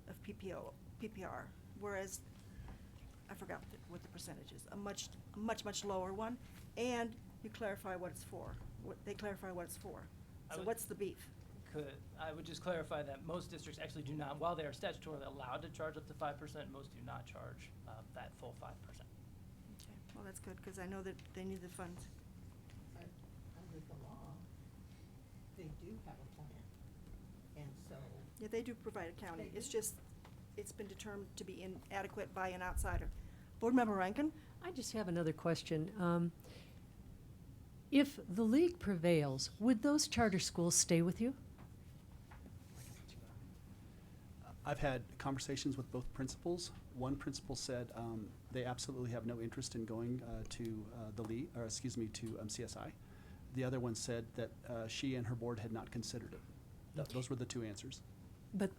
of PPR, whereas, I forgot what the percentage is, a much lower one, and you clarify what it's for. They clarify what it's for. I So would- what's the beef? I would just clarify that most districts actually do not, while they are statutorily allowed to charge up to 5%, most do not charge that full 5%. Okay, well, that's good, because I know that they need the funds. But under the law, they do have a plan. And so. Yeah, they do provide accounting. It's just, it's been determined to be inadequate by an outsider. Board Member Rankin? I just have another question. If the league prevails, would those charter schools stay with you? I've had conversations with both principals. One principal said they absolutely have no interest in going to the league, or excuse me, to CSI. The other one said that she and her board had not considered it. Those were the two answers. But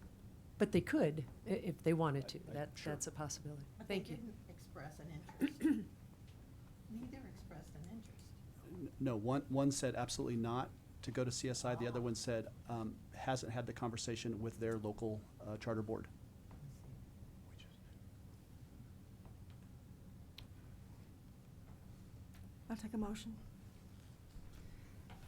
they could, if they wanted to. Sure. That's a possibility. But Thank they you. didn't express an interest. Neither expressed an interest. No, one said absolutely not to go to CSI. The other one said hasn't had the conversation with their local charter board. I'll take a motion.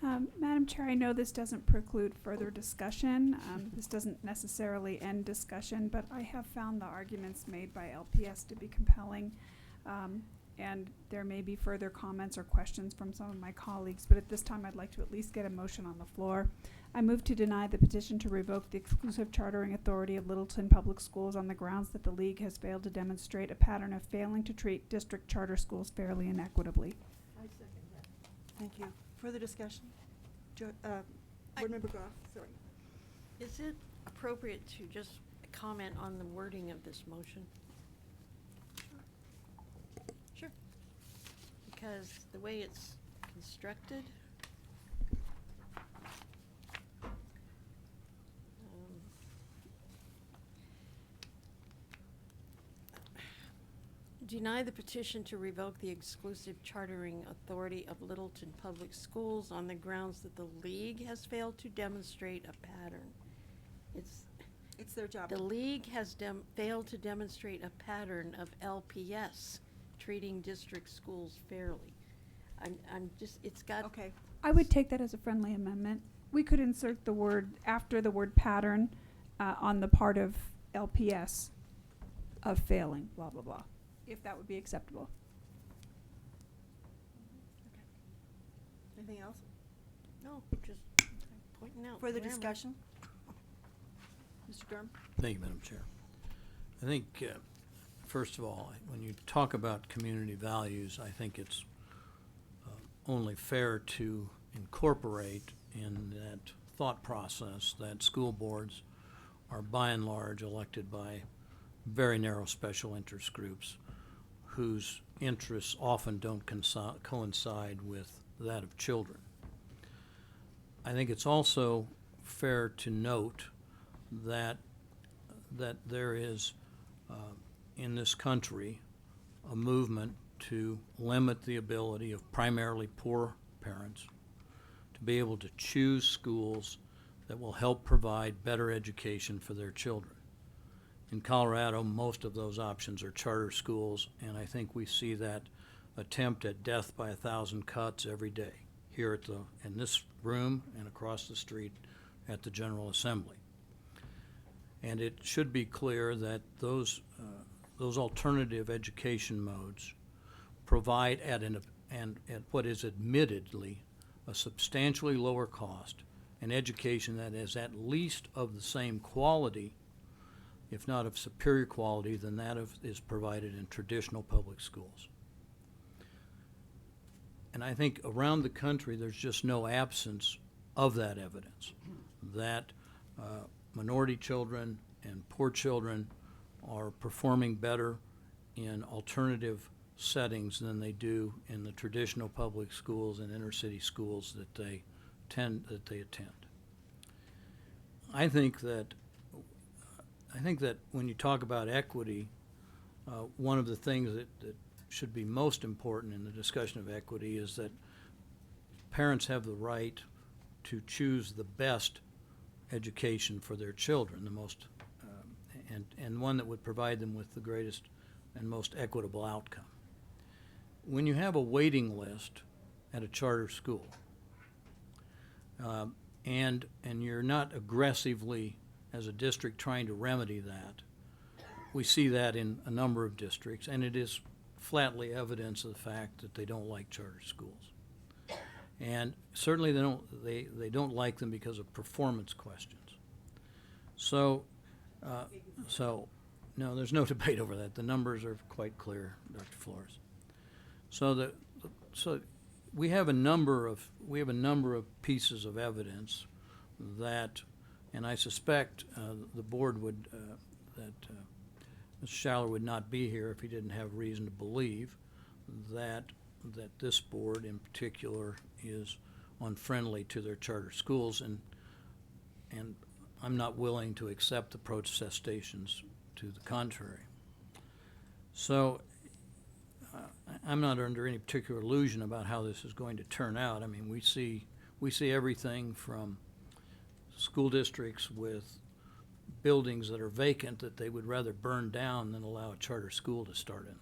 Madam Chair, I know this doesn't preclude further discussion. This doesn't necessarily end discussion, but I have found the arguments made by LPS to be compelling. And there may be further comments or questions from some of my colleagues, but at this time I'd like to at least get a motion on the floor. I move to deny the petition to revoke the exclusive chartering authority of Littleton Public Schools on the grounds that the league has failed to demonstrate a pattern of failing to treat district charter schools fairly and equitably. I second that. Thank you. Further discussion? Board Member Goff, sorry. Is it appropriate to just comment on the wording of this motion? Sure. Because the way it's constructed, deny the petition to revoke the exclusive chartering authority of Littleton Public Schools on the grounds that the league has failed to demonstrate a pattern. It's their job. The league has failed to demonstrate a pattern of LPS treating district schools fairly. I'm just, it's got. Okay. I would take that as a friendly amendment. We could insert the word, after the word pattern, on the part of LPS of failing, blah, blah, blah, if that would be acceptable. Anything else? No, just pointing out. Further grammar. discussion? Mr. Durham? Thank you, Madam Chair. I think, first of all, when you talk about community values, I think it's only fair to incorporate in that thought process that school boards are by and large elected by very narrow special interest groups whose interests often don't coincide with that of children. I think it's also fair to note that there is, in this country, a movement to limit the ability of primarily poor parents to be able to choose schools that will help provide better education for their children. In Colorado, most of those options are charter schools, and I think we see that attempt at death by 1,000 cuts every day here in this room and across the street at the General Assembly. And it should be clear that those alternative education modes provide at what is admittedly a substantially lower cost an education that is at least of the same quality, if not of superior quality, than that is provided in traditional public schools. And I think around the country there's just no absence of that evidence that minority children and poor children are performing better in alternative settings than they do in the traditional public schools and inner city schools that they attend. I think that when you talk about equity, one of the things that should be most important in the discussion of equity is that parents have the right to choose the best education for their children, the most, and one that would provide them with the greatest and most equitable outcome. When you have a waiting list at a charter school, and you're not aggressively, as a district, trying to remedy that, we see that in a number of districts, and it is flatly evidence of the fact that they don't like charter schools. And certainly they don't like them because of performance questions. So no, there's no debate over that. The numbers are quite clear, Dr. Flores. So we have a number of pieces of evidence that, and I suspect the board would that Mr. Schaller would not be here if he didn't have reason to believe that this board in particular is unfriendly to their charter schools, and I'm not willing to accept the protestations to the contrary. So I'm not under any particular illusion about how this is going to turn out. I mean, we see everything from school districts with buildings that are vacant that they would rather burn down than allow a charter school to start in.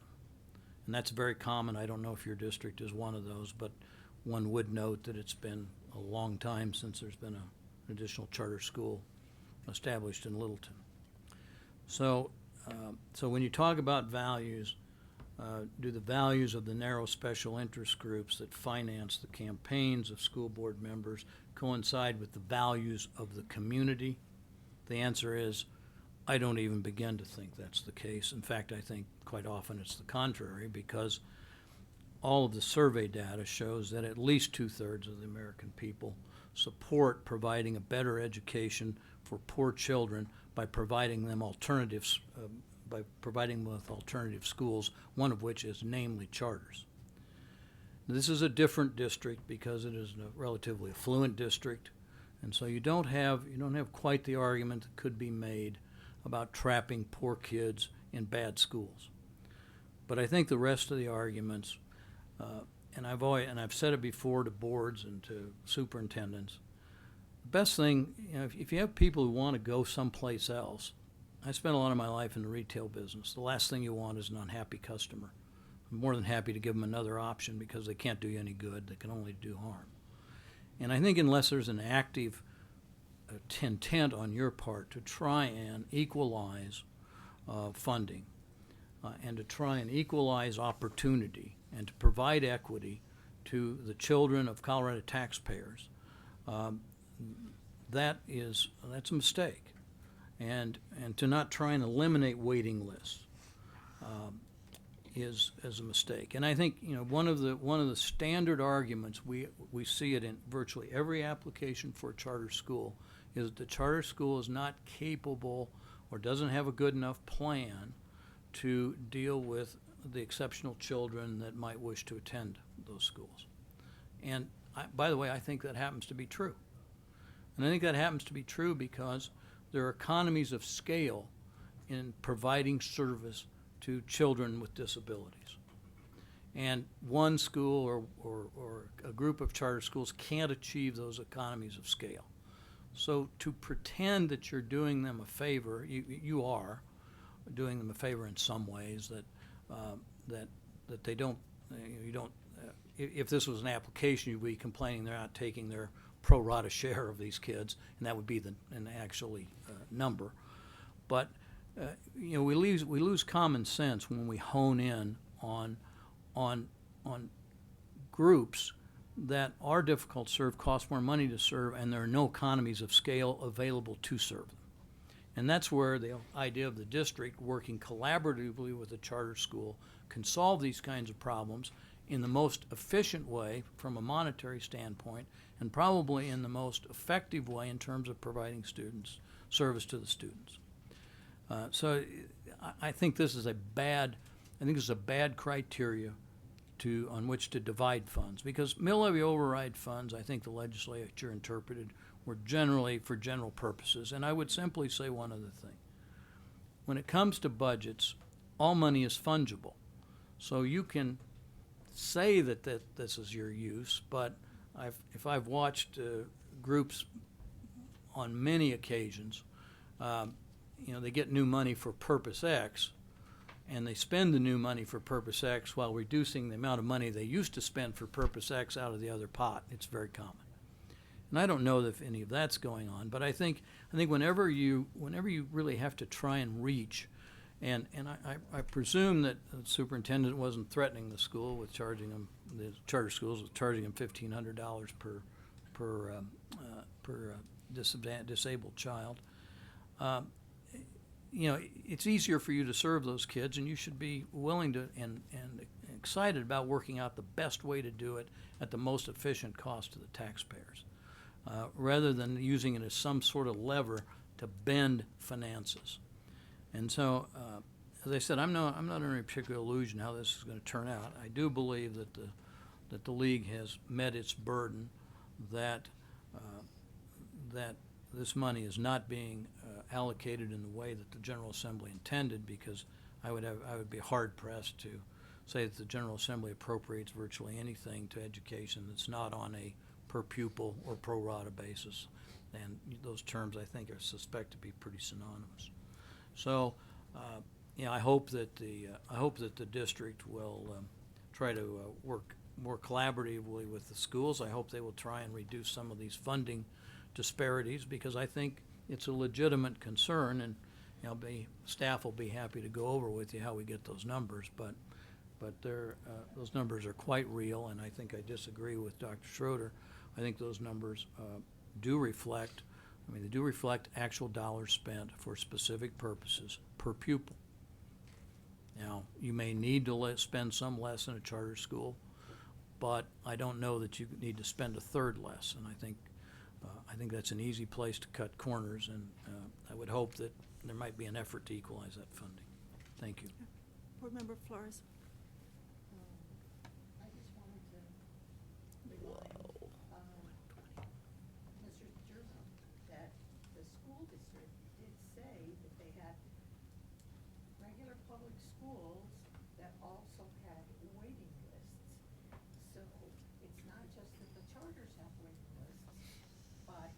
And that's very common. I don't know if your district is one of those, but one would note that it's been a long time since there's been an additional charter school established in Littleton. So when you talk about values, do the values of the narrow special interest groups that finance the campaigns of school board members coincide with the values of the community? The answer is, I don't even begin to think that's the case. In fact, I think quite often it's the contrary, because all of the survey data shows that at least 2/3 of the American people support providing a better education for poor children by providing them alternatives, by providing them with alternative schools, one of which is namely charters. This is a different district because it is a relatively affluent district, and so you don't have quite the argument that could be made about trapping poor kids in bad schools. But I think the rest of the arguments, and I've said it before to boards and to superintendents, the best thing, if you have people who want to go someplace else, I spent a lot of my life in the retail business. The last thing you want is an unhappy customer. I'm more than happy to give them another option because they can't do you any good. They can only do harm. And I think unless there's an active intent on your part to try and equalize funding and to try and equalize opportunity and to provide equity to the children of Colorado taxpayers, that's a mistake. And to not try and eliminate waiting lists is a mistake. And I think one of the standard arguments we see it in virtually every application for a charter school is that the charter school is not capable or doesn't have a good enough plan to deal with the exceptional children that might wish to attend those schools. And by the way, I think that happens to be true. And I think that happens to be true because there are economies of scale in providing service to children with disabilities. And one school or a group of charter schools can't achieve those economies of scale. So to pretend that you're doing them a favor, you are doing them a favor in some ways that they don't, you don't, if this was an application, you'd be complaining they're not taking their pro rata share of these kids, and that would be an actually number. But we lose common sense when we hone in on groups that are difficult to serve, cost more money to serve, and there are no economies of scale available to serve them. And that's where the idea of the district working collaboratively with the charter school can solve these kinds of problems in the most efficient way from a monetary standpoint, and probably in the most effective way in terms of providing students service to the students. So I think this is a bad criteria on which to divide funds, because mill levy override funds, I think the legislature interpreted, were generally for general purposes. And I would simply say one other thing. When it comes to budgets, all money is fungible. So you can say that this is your use, but if I've watched groups on many occasions, they get new money for purpose X, and they spend the new money for purpose X while reducing the amount of money they used to spend for purpose X out of the other pot. It's very common. And I don't know if any of that's going on, but I think whenever you really have to try and reach, and I presume that the superintendent wasn't threatening the school with charging them, the charter schools with charging them $1,500 per disabled child. It's easier for you to serve those kids, and you should be willing to and excited about working out the best way to do it at the most efficient cost to the taxpayers, rather than using it as some sort of lever to bend finances. And so, as I said, I'm not under any particular illusion how this is going to turn out. I do believe that the league has met its burden, that this money is not being allocated in the way that the General Assembly intended, because I would be hard pressed to say that the General Assembly appropriates virtually anything to education that's not on a per pupil or pro rata basis, and those terms I think are suspect to be pretty synonymous. So, I hope that the district will try to work more collaboratively with the schools. I hope they will try and reduce some of these funding disparities, because I think it's a legitimate concern, and staff will be happy to go over with you how we get those numbers, but those numbers are quite real, and I think I disagree with Dr. Schroeder. I think those numbers do reflect actual dollars spent for specific purposes per pupil. Now, you may need to spend some less in a charter school, but I don't know that you need to spend a third less, and I think that's an easy place to cut corners, and I would hope that there might be an effort to equalize that funding. Thank you. Board Member Flores. I just wanted to remind, Mr. Jerome, that the school district did say that they had regular public schools that also had waiting lists. So it's not just that the charters have waiting lists, but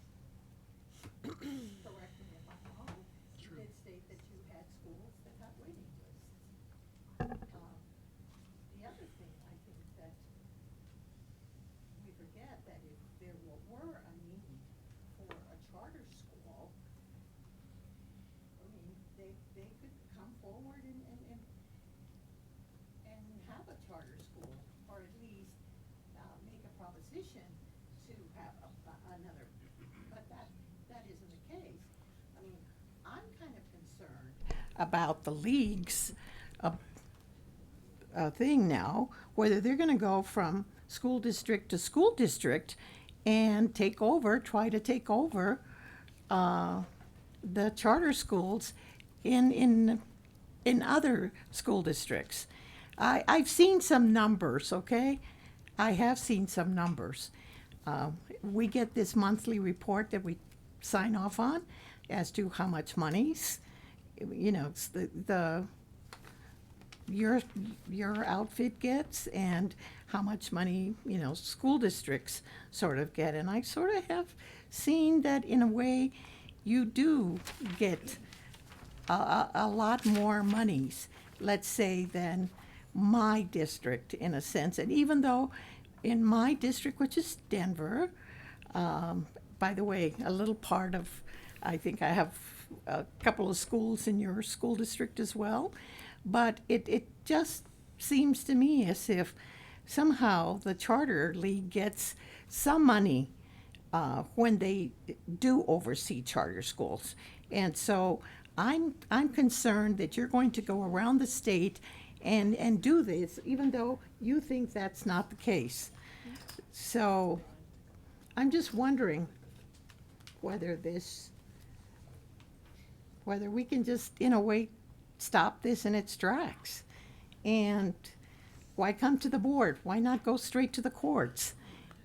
correct me if I'm wrong, you did state that you had schools that had waiting lists. The other thing I think that we forget, that if there were a need for a charter school, I mean, they could come forward and have a charter school, or at least make a proposition to have another, but that isn't the case. I mean, I'm kind of concerned about the league's thing now, whether they're going to go from school district to school district and try to take over the charter schools in other school districts. I've seen some numbers, okay? I have seen some numbers. We get this monthly report that we sign off on as to how much monies, it's your outfit gets and how much money, school districts sort of get. And I sort of have seen that in a way you do get a lot more monies, let's say, than my district in a sense. And even though in my district, which is Denver, by the way, a little part of, I think I have a couple of schools in your school district as well, but it just seems to me as if somehow the Charter League gets some money when they do oversee charter schools. And so I'm concerned that you're going to go around the state and do this, even though you think that's not the case. So I'm just wondering whether we can just, in a way, stop this in its tracks. And why come to the board? Why not go straight to the courts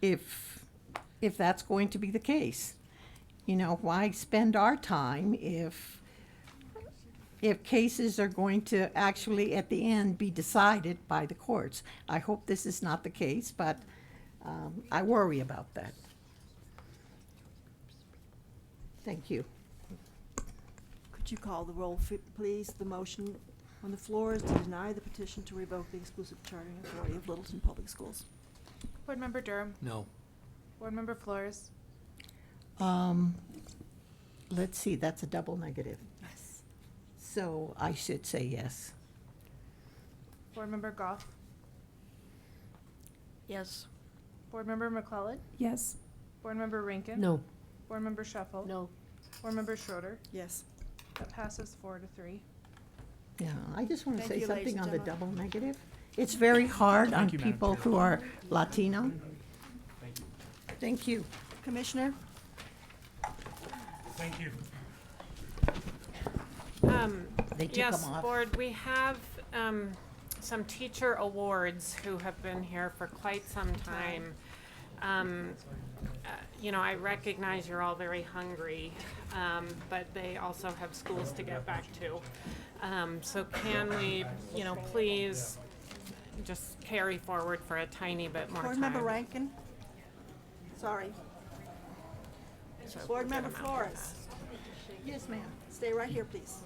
if that's going to be the case? Why spend our time if cases are going to actually, at the end, be decided by the courts? I hope this is not the case, but I worry about that. Thank you. Could you call the roll, please? The motion on the floor is to deny the petition to revoke the exclusive chartering authority of Littleton Public Schools. Board Member Durham. No. Board Member Flores. Let's see, that's a double negative. Yes. So I should say yes. Board Member Goff. Yes. Board Member McClellan. Yes. Board Member Rankin. No. Board Member Shuffle. No. Board Member Schroeder. Yes. That passes 4-3. Yeah, I just want to Thank say you, ladies something and on the gentlemen. double negative. It's very hard on Thank you, Madam people Chair. who are Latino. Thank you. Thank you. Commissioner? Thank you. They took Yes, them off. Board, we have some teacher awards who have been here for quite some time. I recognize you're all very hungry, but they also have schools to get back to. So can we, please just carry forward for a tiny bit more Board time? Member Rankin? Sorry. So Board get Member 'em out Flores? fast. Yes, ma'am. Stay right here, please.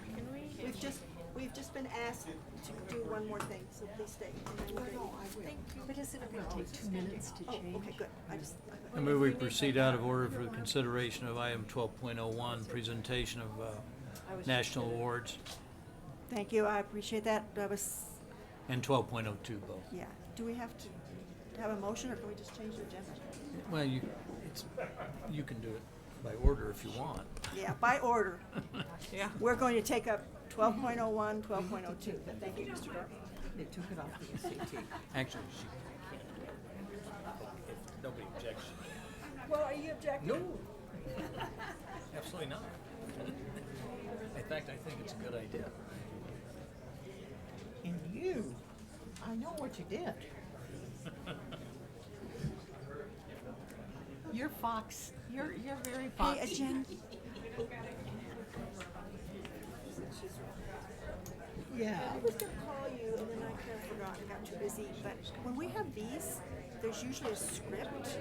We've just been asked to do one more thing, so please stay. And then we're gonna- Thank you. But is it going to take 2 minutes to Oh, change? okay, good. I move we proceed out of order for the consideration of item 12.01, presentation of national awards, Thank you, I appreciate that. That was, and 12.02 both. yeah. Do we have to have a motion, or can we just change the agenda? Well, you can do it by order if you want. Yeah, by order. Yeah. We're going to take up 12.01, 12.02. Thank you, Mr. Durham. They took it off the SAT. Actually, she can't do it if nobody objects. Well, are you objecting? No, absolutely not. In fact, I think it's a good idea. And you, I know what you did. You're Fox. You're very foxy. Hey, Jen. Yeah. I was gonna call you, and then I kind of forgot and got too busy, but when we have these, there's usually a script.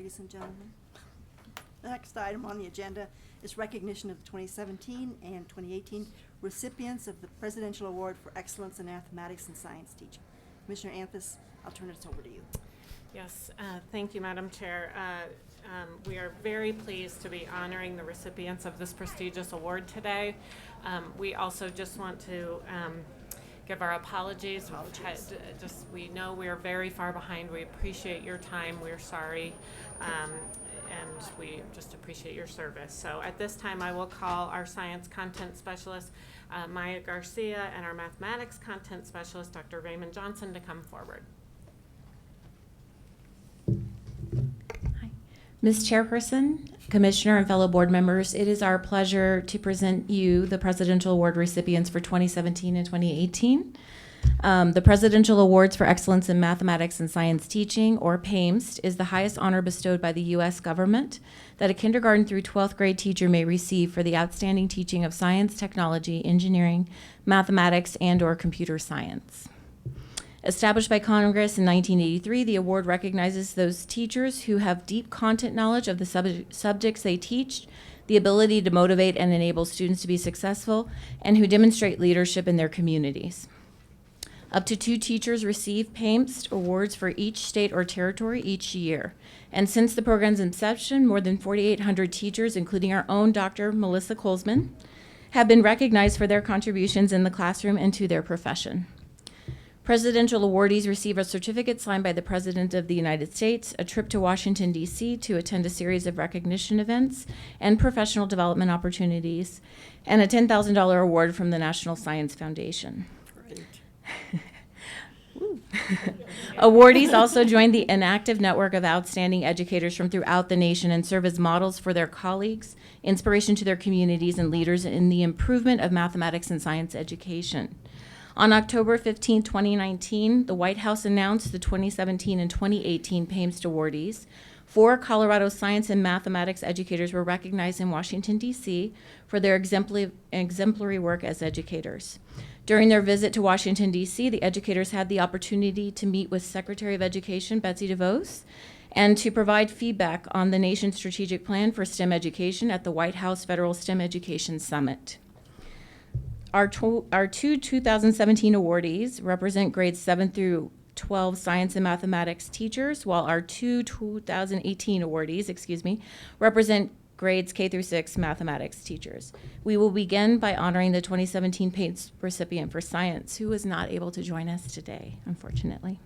ladies and gentlemen. The next item on the agenda is recognition of the 2017 and 2018 recipients of the Presidential Award for Excellence in Mathematics and Science Teaching. Commissioner Anthus, I'll turn it over to you. Yes, thank you, Madam Chair. We are very pleased to be honoring the recipients of this prestigious award today. We also just want to give our apologies. We know we are very far behind. We appreciate your time. We're sorry. And we just appreciate your service. So at this time, I will call our science content specialist, Maya Garcia, and our mathematics content specialist, Dr. Raymond Johnson, to come forward. Ms. Chairperson, Commissioner, and fellow board members, it is our pleasure to present you the Presidential Award recipients for 2017 and 2018. The Presidential Awards for Excellence in Mathematics and Science Teaching, or PAMST, is the highest honor bestowed by the U.S. government that a kindergarten through 12th grade teacher may receive for the outstanding teaching of science, technology, engineering, mathematics, and/or computer science. Established by Congress in 1983, the award recognizes those teachers who have deep content knowledge of the subjects they teach, the ability to motivate and enable students to be successful, and who demonstrate leadership in their communities. Up to 2 teachers receive PAMST awards for each state or territory each year. And since the program's inception, more than 4,800 teachers, including our own Dr. Melissa Colesman, have been recognized for their contributions in the classroom and to their profession. Presidential awardees receive a certificate signed by the President of the United States, a trip to Washington, D.C. to attend a series of recognition events and professional development opportunities, and a $10,000 award from the National Science Foundation. Awardees also join the inactive network of outstanding educators from throughout the nation and serve as models for their colleagues, inspiration to their communities, and leaders in the improvement of mathematics and science education. On October 15, 2019, the White House announced the 2017 and 2018 PAMST awardees. 4 Colorado science and mathematics educators were recognized in Washington, D.C. for their exemplary work as educators. During their visit to Washington, D.C., the educators had the opportunity to meet with Secretary of Education Betsy DeVos and to provide feedback on the nation's strategic plan for STEM education at the White House Federal STEM Education Summit. Our 2 2017 awardees represent grades 7 through 12 science and mathematics teachers, while our 2 2018 awardees, represent grades K through 6 mathematics teachers. We will begin by honoring the 2017 PAMST recipient for science, who was not able to join us today, unfortunately.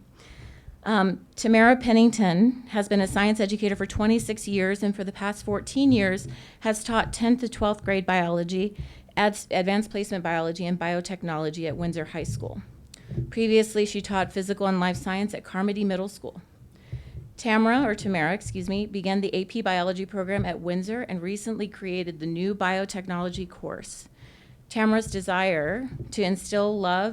Tamara Pennington has been a science educator for 26 years and for the past 14 years has taught 10th to 12th grade biology, advanced placement biology, and biotechnology at Windsor High School. Previously, she taught physical and life science at Carmody Middle School. Tamara, began the AP Biology program at Windsor and recently created the new biotechnology course. Tamara's desire to instill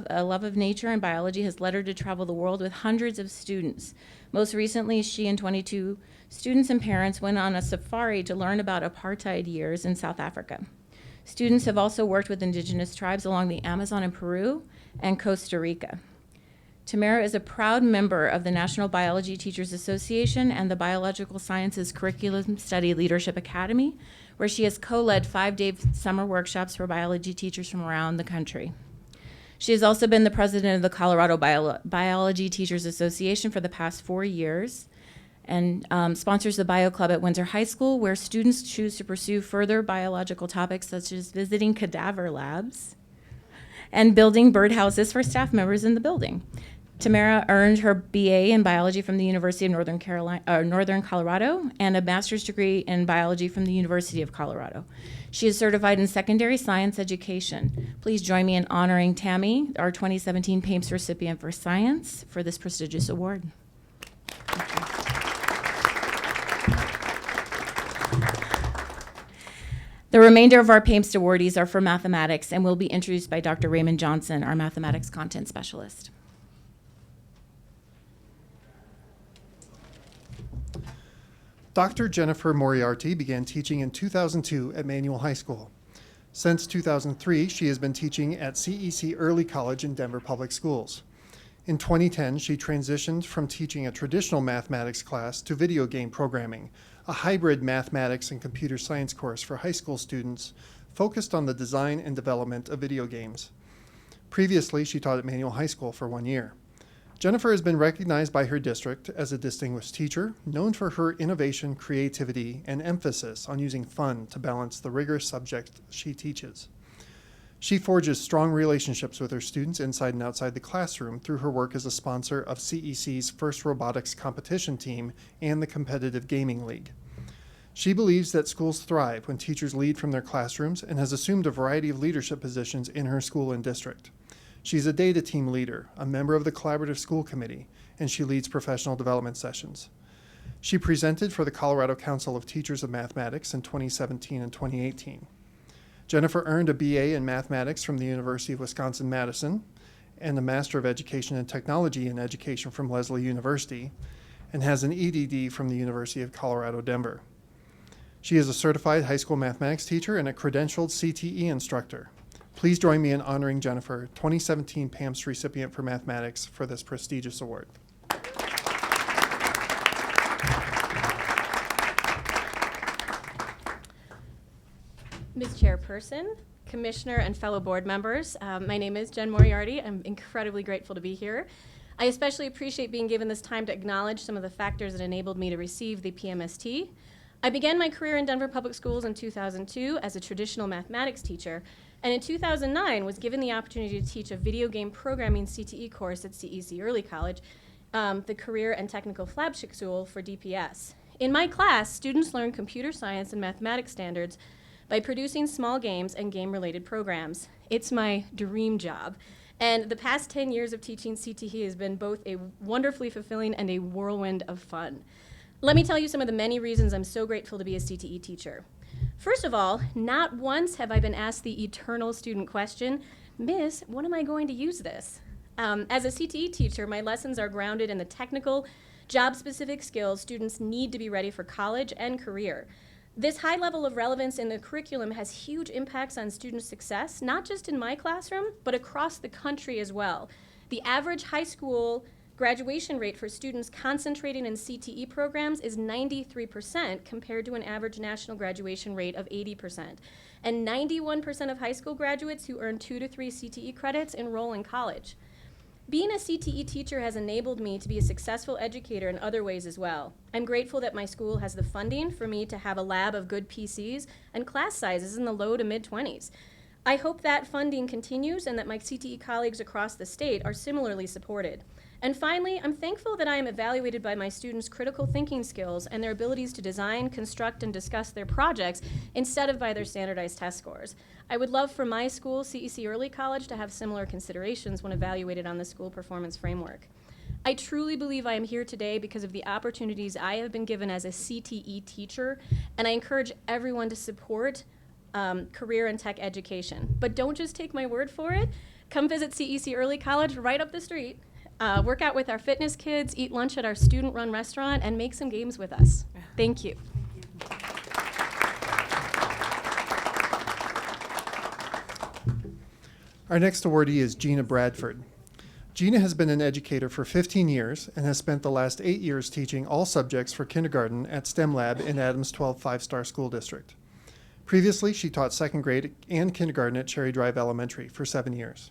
a love of nature and biology has led her to travel the world with hundreds of students. Most recently, she and 22 students and parents went on a safari to learn about apartheid years in South Africa. Students have also worked with indigenous tribes along the Amazon in Peru and Costa Rica. Tamara is a proud member of the National Biology Teachers Association and the Biological Sciences Curriculum Study Leadership Academy, where she has co-led 5-day summer workshops for biology teachers from around the country. She has also been the president of the Colorado Biology Teachers Association for the past 4 years and sponsors the Bio Club at Windsor High School, where students choose to pursue further biological topics such as visiting cadaver labs and building birdhouses for staff members in the building. Tamara earned her BA in biology from the University of Northern Colorado and a master's degree in biology from the University of Colorado. She is certified in secondary science education. Please join me in honoring Tammy, our 2017 PAMST recipient for science, for this prestigious award. The remainder of our PAMST awardees are for mathematics and will be introduced by Dr. Raymond Johnson, our mathematics content specialist. Dr. Jennifer Moriarty began teaching in 2002 at Manual High School. Since 2003, she has been teaching at CEC Early College in Denver Public Schools. In 2010, she transitioned from teaching a traditional mathematics class to video game programming, a hybrid mathematics and computer science course for high school students focused on the design and development of video games. Previously, she taught at Manual High School for 1 year. Jennifer has been recognized by her district as a distinguished teacher, known for her innovation, creativity, and emphasis on using fun to balance the rigorous subject she teaches. She forges strong relationships with her students inside and outside the classroom through her work as a sponsor of CEC's first robotics competition team and the Competitive Gaming League. She believes that schools thrive when teachers lead from their classrooms and has assumed a variety of leadership positions in her school and district. She's a data team leader, a member of the Collaborative School Committee, and she leads professional development sessions. She presented for the Colorado Council of Teachers of Mathematics in 2017 and 2018. Jennifer earned a BA in mathematics from the University of Wisconsin-Madison and a Master of Education and Technology in Education from Lesley University, and has an EDD from the University of Colorado, Denver. She is a certified high school mathematics teacher and a credentialed CTE instructor. Please join me in honoring Jennifer, 2017 PAMS recipient for mathematics, for this prestigious award. Ms. Chairperson, Commissioner, and fellow board members, my name is Jen Moriarty. I'm incredibly grateful to be here. I especially appreciate being given this time to acknowledge some of the factors that enabled me to receive the PMST. I began my career in Denver Public Schools in 2002 as a traditional mathematics teacher, and in 2009 was given the opportunity to teach a video game programming CTE course at CEC Early College, the Career and Technical Flagship School for DPS. In my class, students learn computer science and mathematics standards by producing small games and game-related programs. It's my dream job. And the past 10 years of teaching CTE has been both a wonderfully fulfilling and a whirlwind of fun. Let me tell you some of the many reasons I'm so grateful to be a CTE teacher. First of all, not once have I been asked the eternal student question, Miss, when am I going to use this? As a CTE teacher, my lessons are grounded in the technical, job-specific skills students need to be ready for college and career. This high level of relevance in the curriculum has huge impacts on student success, not just in my classroom, but across the country as well. The average high school graduation rate for students concentrating in CTE programs is 93% compared to an average national graduation rate of 80%. And 91% of high school graduates who earn 2 to 3 CTE credits enroll in college. Being a CTE teacher has enabled me to be a successful educator in other ways as well. I'm grateful that my school has the funding for me to have a lab of good PCs and class sizes in the low to mid-20s. I hope that funding continues and that my CTE colleagues across the state are similarly supported. And finally, I'm thankful that I am evaluated by my students' critical thinking skills and their abilities to design, construct, and discuss their projects instead of by their standardized test scores. I would love for my school, CEC Early College, to have similar considerations when evaluated on the school performance framework. I truly believe I am here today because of the opportunities I have been given as a CTE teacher, and I encourage everyone to support career and tech education. But don't just take my word for it. Come visit CEC Early College right up the street. Work out with our fitness kids, eat lunch at our student-run restaurant, and make some games with us. Thank you. Our next awardee is Gina Bradford. Gina has been an educator for 15 years and has spent the last 8 years teaching all subjects for kindergarten at STEM Lab in Adams 12 5-star school district. Previously, she taught second grade and kindergarten at Cherry Drive Elementary for 7 years.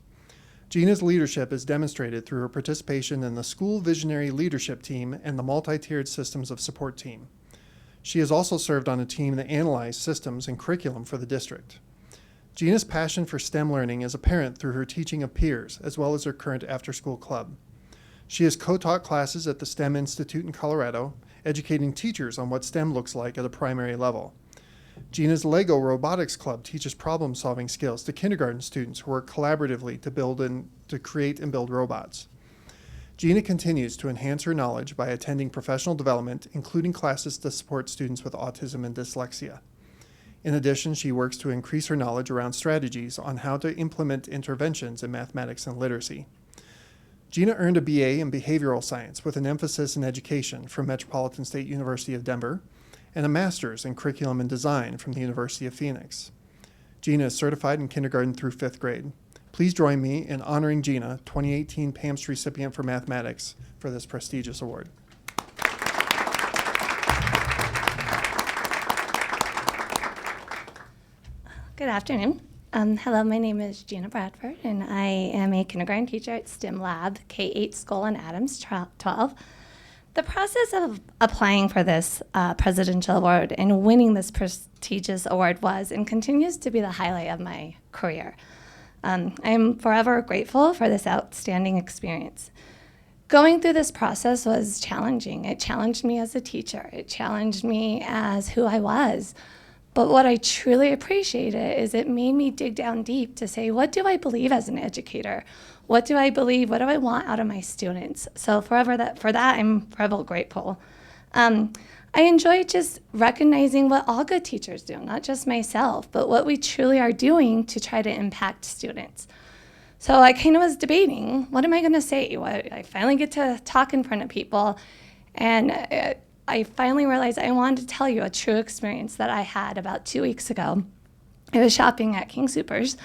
Gina's leadership is demonstrated through her participation in the School Visionary Leadership Team and the Multi-Tiered Systems of Support Team. She has also served on a team that analyzed systems and curriculum for the district. Gina's passion for STEM learning is apparent through her teaching of peers, as well as her current after-school club. She has co-taught classes at the STEM Institute in Colorado, educating teachers on what STEM looks like at a primary level. Gina's Lego Robotics Club teaches problem-solving skills to kindergarten students who work collaboratively to create and build robots. Gina continues to enhance her knowledge by attending professional development, including classes to support students with autism and dyslexia. In addition, she works to increase her knowledge around strategies on how to implement interventions in mathematics and literacy. Gina earned a BA in behavioral science with an emphasis in education from Metropolitan State University of Denver, and a master's in curriculum and design from the University of Phoenix. Gina is certified in kindergarten through 5th grade. Please join me in honoring Gina, 2018 PAMS recipient for mathematics, for this prestigious award. Good afternoon. Hello, my name is Gina Bradford, and I am a kindergarten teacher at STEM Lab, K-8 School in Adams 12. The process of applying for this presidential award and winning this prestigious award was and continues to be the highlight of my career. I'm forever grateful for this outstanding experience. Going through this process was challenging. It challenged me as a teacher. It challenged me as who I was. But what I truly appreciated is it made me dig down deep to say, what do I believe as an educator? What do I believe? What do I want out of my students? So for that, I'm forever grateful. I enjoy just recognizing what all good teachers do, not just myself, but what we truly are doing to try to impact students. So I kind of was debating, what am I going to say? I finally get to talk in front of people, and I finally realized I wanted to tell you a true experience that I had about 2 weeks ago. I was shopping at King Soopers,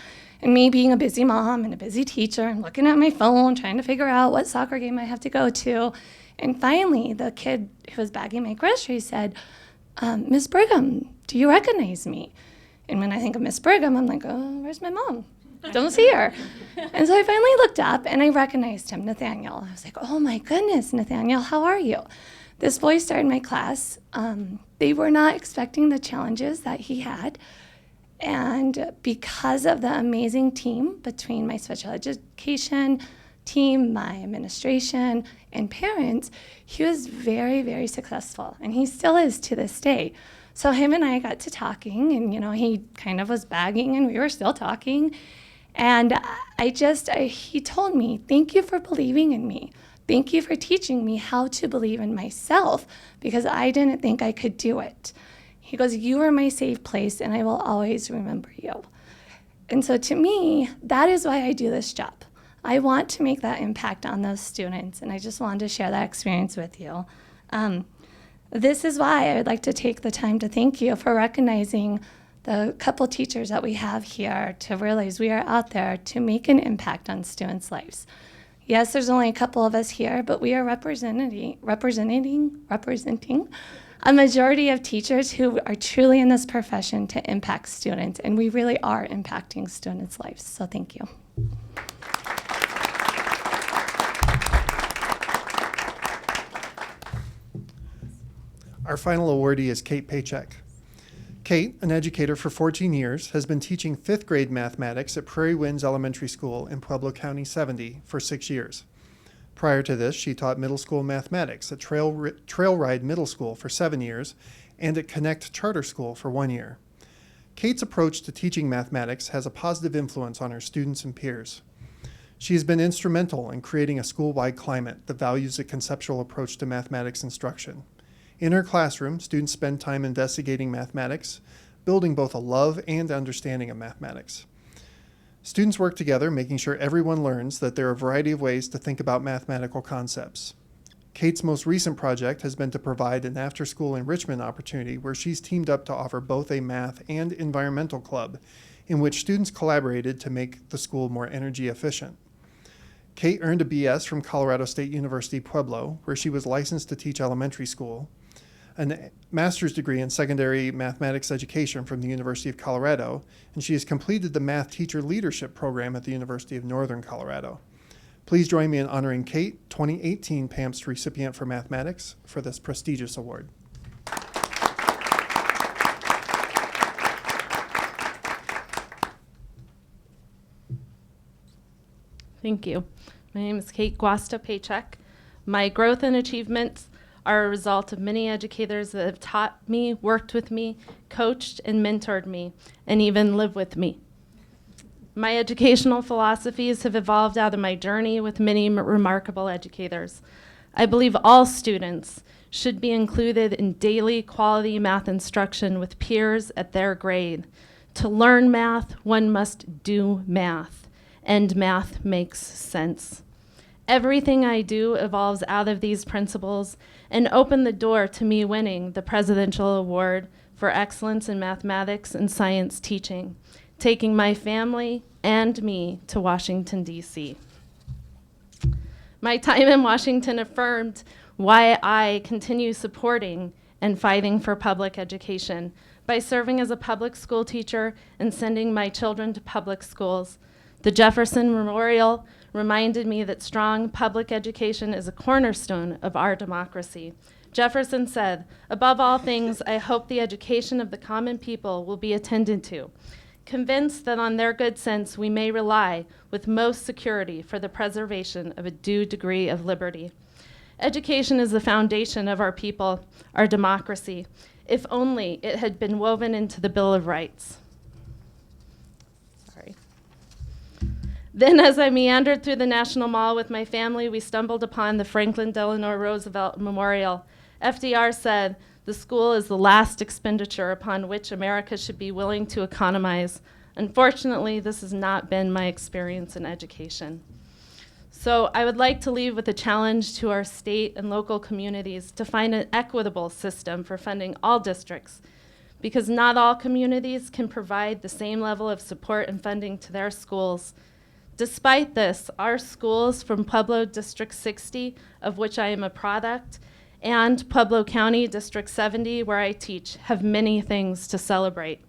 and me being a busy mom and a busy teacher, I'm looking at my phone, trying to figure out what soccer game I have to go to. And finally, the kid who was bagging my groceries said, Miss Brigham, do you recognize me? And when I think of Miss Brigham, I'm like, oh, where's my mom? Don't see her. And so I finally looked up, and I recognized him, Nathaniel. I was like, oh my goodness, Nathaniel, how are you? This boy started my class. They were not expecting the challenges that he had. And because of the amazing team between my special education team, my administration, and parents, he was very, very successful. And he still is to this day. So him and I got to talking, and he kind of was bagging, and we were still talking. And he told me, thank you for believing in me. Thank you for teaching me how to believe in myself, because I didn't think I could do it. He goes, you are my safe place, and I will always remember you. And so to me, that is why I do this job. I want to make that impact on those students, and I just wanted to share that experience with you. This is why I would like to take the time to thank you for recognizing the couple teachers that we have here, to realize we are out there to make an impact on students' lives. Yes, there's only a couple of us here, but we are representing a majority of teachers who are truly in this profession to impact students, and we really are impacting students' lives. So thank you. Our final awardee is Kate Paycheck. Kate, an educator for 14 years, has been teaching 5th grade mathematics at Prairie Winds Elementary School in Pueblo County 70 for 6 years. Prior to this, she taught middle school mathematics at Trail Ride Middle School for 7 years and at Connect Charter School for 1 year. Kate's approach to teaching mathematics has a positive influence on her students and peers. She has been instrumental in creating a school-wide climate that values a conceptual approach to mathematics instruction. In her classroom, students spend time investigating mathematics, building both a love and understanding of mathematics. Students work together, making sure everyone learns that there are a variety of ways to think about mathematical concepts. Kate's most recent project has been to provide an after-school enrichment opportunity where she's teamed up to offer both a math and environmental club, in which students collaborated to make the school more energy efficient. Kate earned a BS from Colorado State University Pueblo, where she was licensed to teach elementary school, a master's degree in secondary mathematics education from the University of Colorado, and she has completed the Math Teacher Leadership Program at the University of Northern Colorado. Please join me in honoring Kate, 2018 PAMS recipient for mathematics, for this prestigious award. Thank you. My name is Kate Guasta Paycheck. My growth and achievements are a result of many educators that have taught me, worked with me, coached and mentored me, and even lived with me. My educational philosophies have evolved out of my journey with many remarkable educators. I believe all students should be included in daily quality math instruction with peers at their grade. To learn math, one must do math, and math makes sense. Everything I do evolves out of these principles and opened the door to me winning the Presidential Award for Excellence in Mathematics and Science Teaching, taking my family, and me to Washington, D.C. My time in Washington affirmed why I continue supporting and fighting for public education by serving as a public school teacher and sending my children to public schools. The Jefferson Memorial reminded me that strong public education is a cornerstone of our democracy. Jefferson said, "Above all things, I hope the education of the common people will be attended to, convinced that on their good sense we may rely with most security for the preservation of a due degree of liberty." Education is the foundation of our people, our democracy. If only it had been woven into the Bill of Rights. Sorry. Then as I meandered through the National Mall with my family, we stumbled upon the Franklin Delano Roosevelt Memorial. FDR said, "The school is the last expenditure upon which America should be willing to economize." Unfortunately, this has not been my experience in education. So I would like to leave with a challenge to our state and local communities to find an equitable system for funding all districts, because not all communities can provide the same level of support and funding to their schools. Despite this, our schools from Pueblo District 60, of which I am a product, and Pueblo County District 70, where I teach, have many things to celebrate.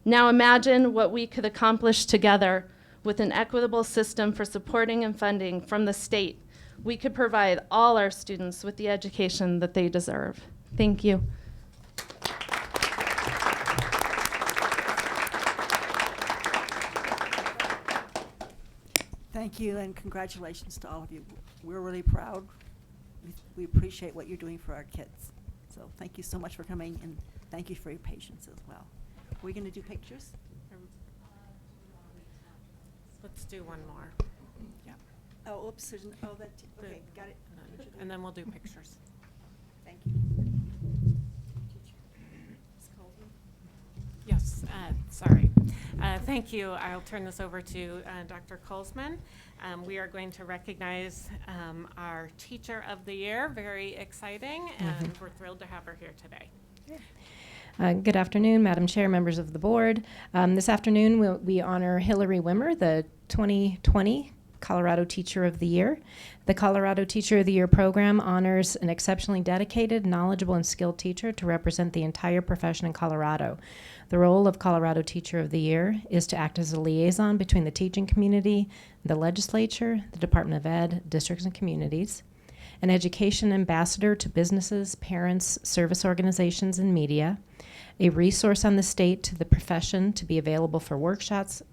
Now imagine what we could accomplish together with an equitable system for supporting and funding from the state. We could provide all our students with the education that they deserve. Thank you. Thank you, and congratulations to all of you. We're really proud. We appreciate what you're doing for our kids. So thank you so much for coming, and thank you for your patience as well. Are we going to do pictures? Let's do one more. Yeah. Oh, oops, there's okay, got it. And then we'll do pictures. Thank you. Ms. Coleman? Yes, sorry. Thank you. I'll turn this over to Dr. Colesman. We are going to recognize our Teacher of the Year. Very exciting, and we're thrilled to have her here today. Good afternoon, Madam Chair, members of the board. This afternoon, we honor Hillary Wimmer, the 2020 Colorado Teacher of the Year. The Colorado Teacher of the Year program honors an exceptionally dedicated, knowledgeable, and skilled teacher to represent the entire profession in Colorado. The role of Colorado Teacher of the Year is to act as a liaison between the teaching community, the legislature, the Department of Ed, districts, and communities, an education ambassador to businesses, parents, service organizations, and media, a resource on the state to the profession to be available for workshops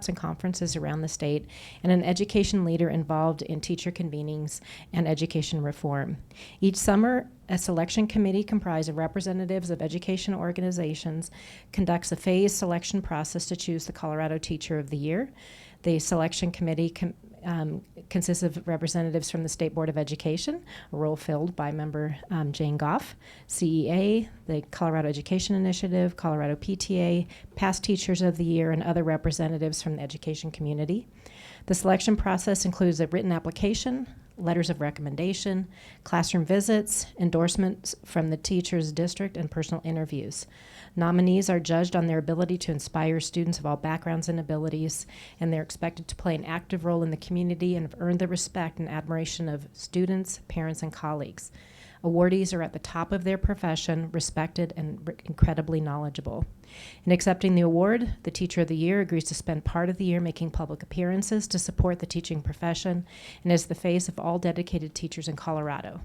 and conferences around the state, and an education leader involved in teacher convenings and education reform. Each summer, a selection committee comprised of representatives of education organizations conducts a phased selection process to choose the Colorado Teacher of the Year. The selection committee consists of representatives from the State Board of Education, a role filled by member Jane Goff, CEA, the Colorado Education Initiative, Colorado PTA, past Teachers of the Year, and other representatives from the education community. The selection process includes a written application, letters of recommendation, classroom visits, endorsements from the teacher's district, and personal interviews. Nominees are judged on their ability to inspire students of all backgrounds and abilities, and they're expected to play an active role in the community and have earned the respect and admiration of students, parents, and colleagues. Awardees are at the top of their profession, respected and incredibly knowledgeable. In accepting the award, the Teacher of the Year agrees to spend part of the year making public appearances to support the teaching profession and is the face of all dedicated teachers in Colorado.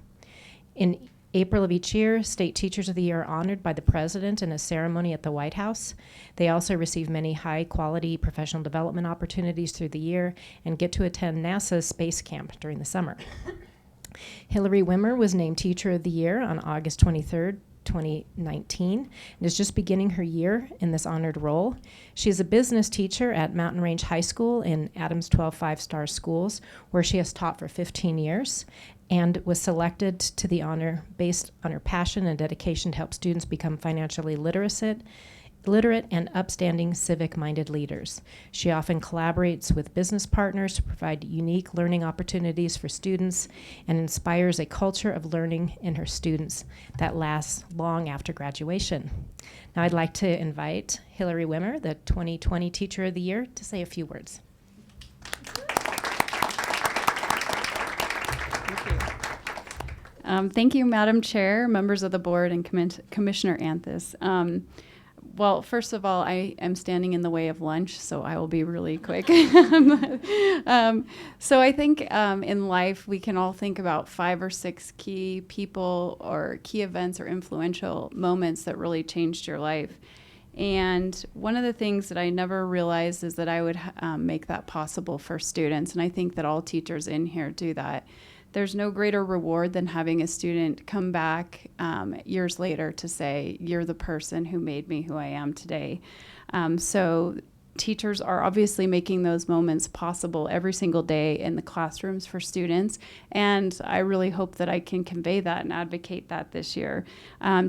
In April of each year, State Teachers of the Year are honored by the President in a ceremony at the White House. They also receive many high-quality professional development opportunities through the year and get to attend NASA's Space Camp during the summer. Hillary Wimmer was named Teacher of the Year on August 23rd, 2019, and is just beginning her year in this honored role. She is a business teacher at Mountain Range High School in Adams 12 five-star schools, where she has taught for 15 years, and was selected to the honor based on her passion and dedication to help students become financially literate literate and upstanding civic-minded leaders. She often collaborates with business partners to provide unique learning opportunities for students and inspires a culture of learning in her students that lasts long after graduation. Now I'd like to invite Hillary Wimmer, the 2020 Teacher of the Year, to say a few words. Thank you, Madam Chair, members of the board, and Commissioner Anthus. Well, first of all, I am standing in the way of lunch, so I will be really quick. So I think in life, we can all think about 5 or 6 key people or key events or influential moments that really changed your life. And one of the things that I never realized is that I would make that possible for students. And I think that all teachers in here do that. There's no greater reward than having a student come back years later to say, you're the person who made me who I am today. So teachers are obviously making those moments possible every single day in the classrooms for students. And I really hope that I can convey that and advocate that this year.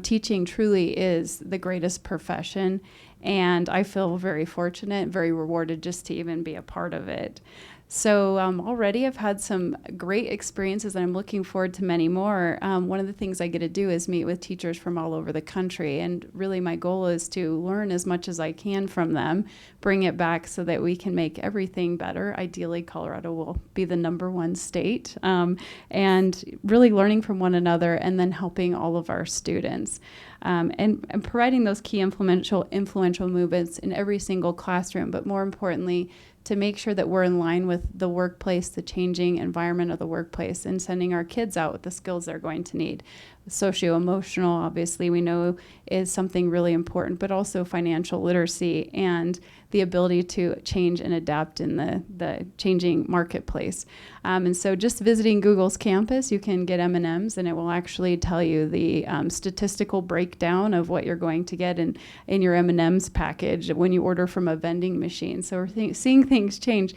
Teaching truly is the greatest profession. And I feel very fortunate, very rewarded just to even be a part of it. So already I've had some great experiences and I'm looking forward to many more. One of the things I get to do is meet with teachers from all over the country. And really my goal is to learn as much as I can from them, bring it back so that we can make everything better. Ideally, Colorado will be the #1 state. And really learning from one another and then helping all of our students. And providing those key influential movements in every single classroom, but more importantly, to make sure that we're in line with the workplace, the changing environment of the workplace, and sending our kids out with the skills they're going to need. Socio-emotional, obviously, we know is something really important, but also financial literacy and the ability to change and adapt in the changing marketplace. And so just visiting Google's campus, you can get M&Ms, and it will actually tell you the statistical breakdown of what you're going to get in your M&Ms package when you order from a vending machine. So we're seeing things change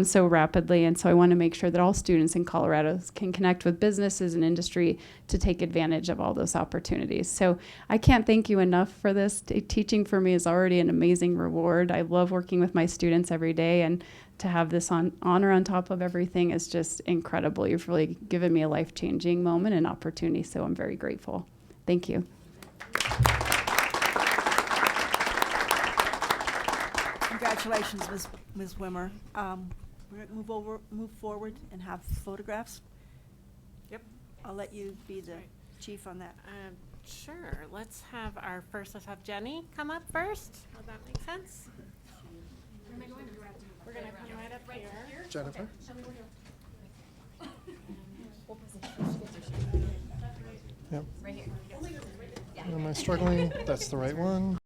so rapidly, and so I want to make sure that all students in Colorado can connect with businesses and industry to take advantage of all those opportunities. So I can't thank you enough for this. Teaching for me is already an amazing reward. I love working with my students every day, and to have this honor on top of everything is just incredible. You've really given me a life-changing moment and opportunity, so I'm very grateful. Thank you. Congratulations, Ms. Wimmer. We're gonna move forward and have photographs. Yep. I'll let you be the chief on that. Sure. Let's have Jenny come up first. Would that make sense? We're going to come right up here. Jennifer? Yep. Right here. Am I struggling? That's the right one.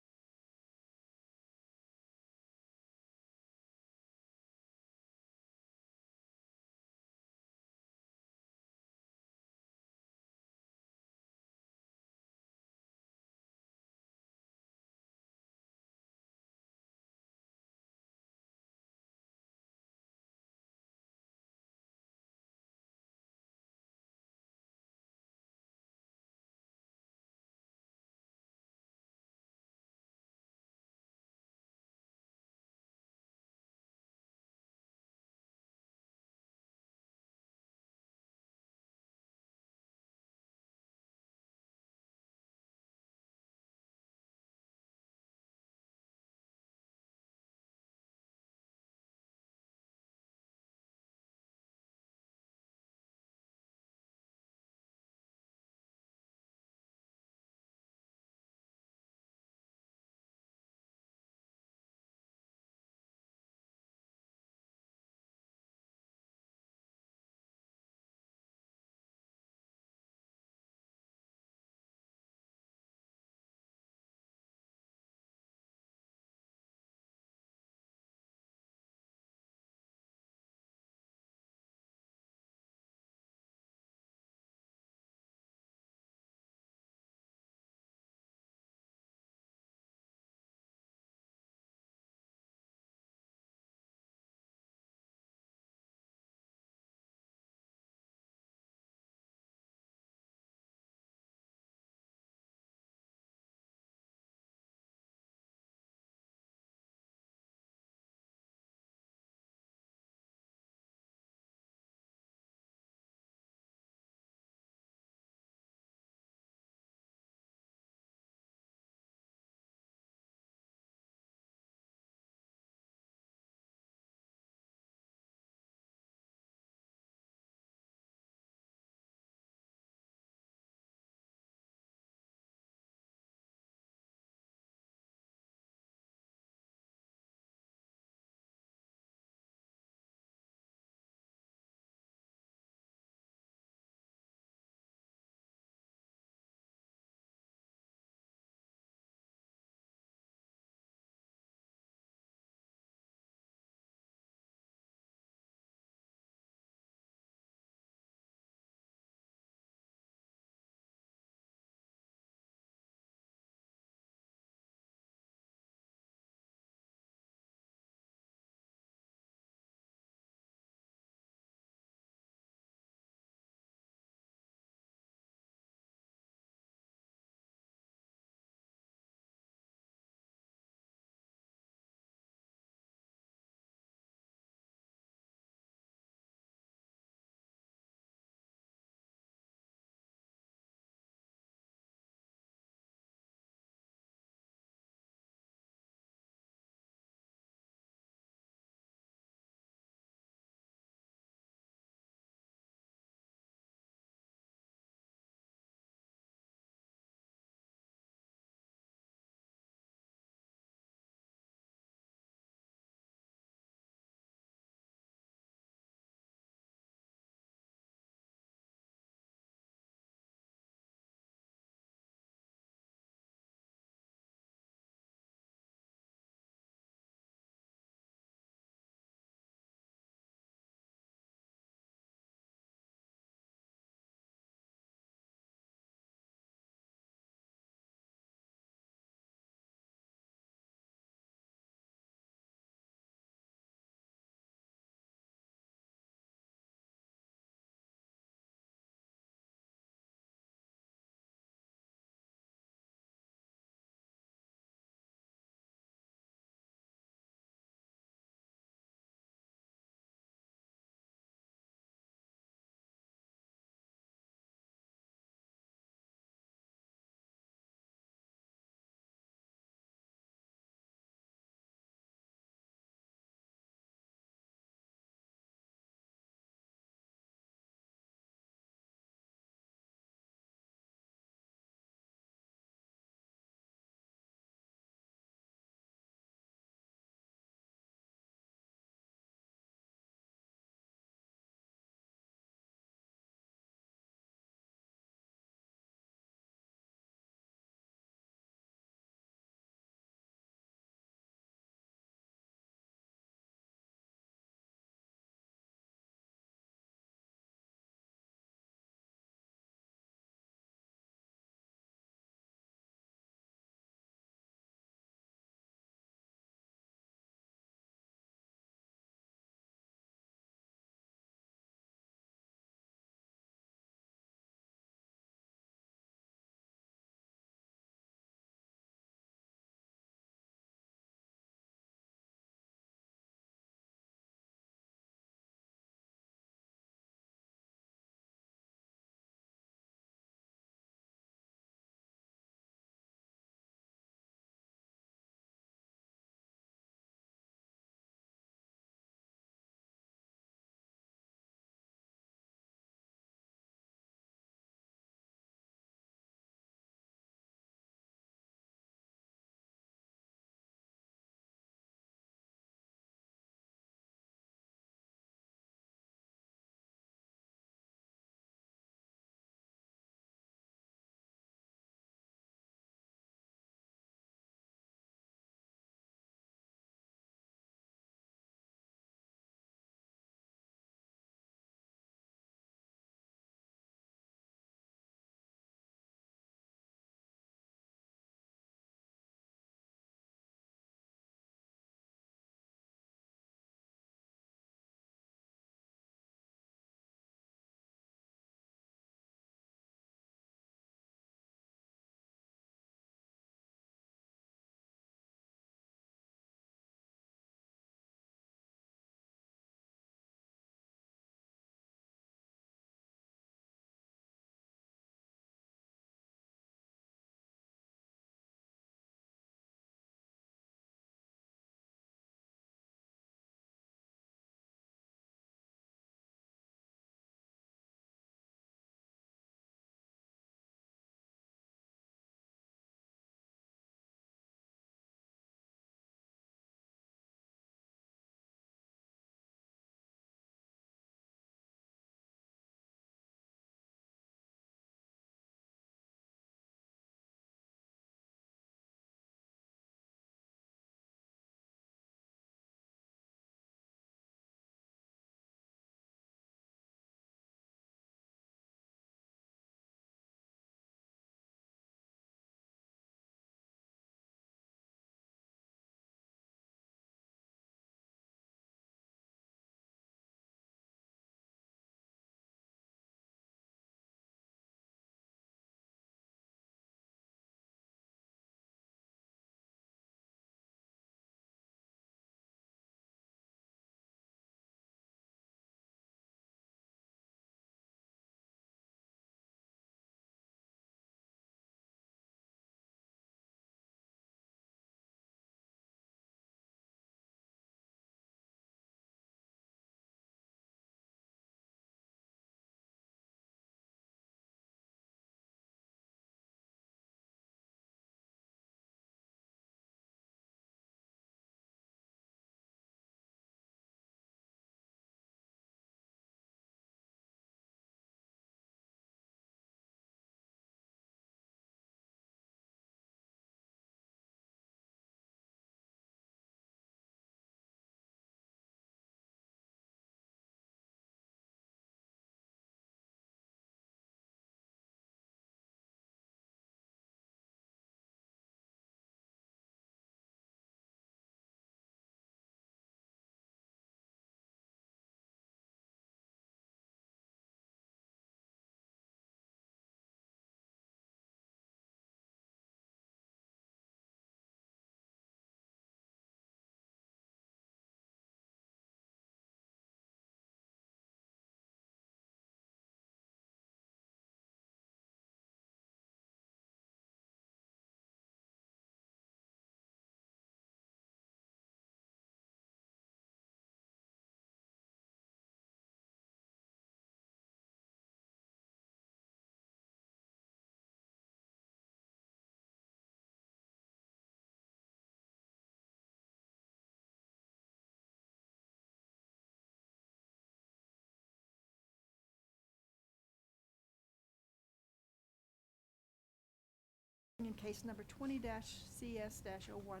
In case number 20-CS-01,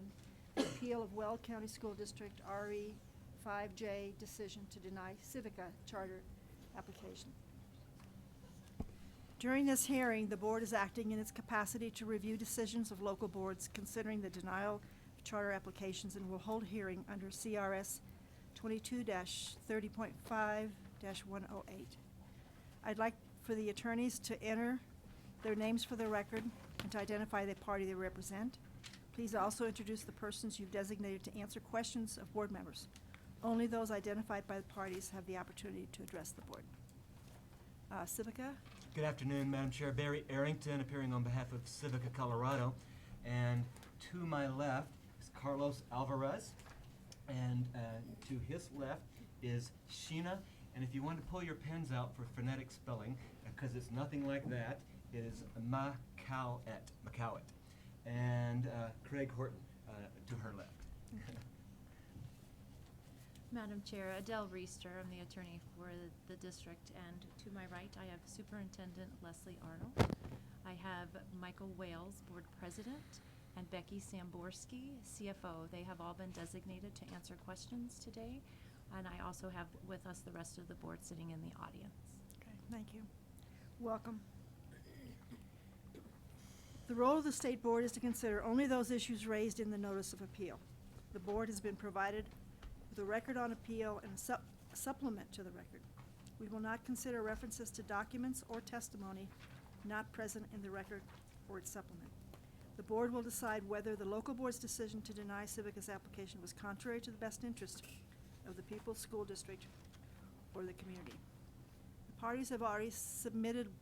the appeal of Weld County School District RE 5J decision to deny Civica charter application. During this hearing, the board is acting in its capacity to review decisions of local boards considering the denial of charter applications and will hold hearing under CRS 22-30.5-108. I'd like for the attorneys to enter their names for the record and to identify the party they represent. Please also introduce the persons you've designated to answer questions of board members. Only those identified by the parties have the opportunity to address the board. Civica? Good afternoon, Madam Chair. Barry Arrington, appearing on behalf of Civica Colorado. And to my left is Carlos Alvarez. And to his left is Sheena. And if you want to pull your pens out for phonetic spelling, because it's nothing like that, it is Macowet. And Craig Horton to her left. Madam Chair, Adele Reister, I'm the attorney for the district, and to my right I have Superintendent Leslie Arnold. I have Michael Wales, Board President, and Becky Samborski, CFO. They have all been designated to answer questions today, and I also have with us the rest of the board sitting in the audience. Okay, thank you. Welcome. The role of the State Board is to consider only those issues raised in the notice of appeal. The board has been provided with a record on appeal and a supplement to the record. We will not consider references to documents or testimony not present in the record or its supplement. The board will decide whether the local board's decision to deny Civica's application was contrary to the best interest of the People's School District or the community. The parties have already submitted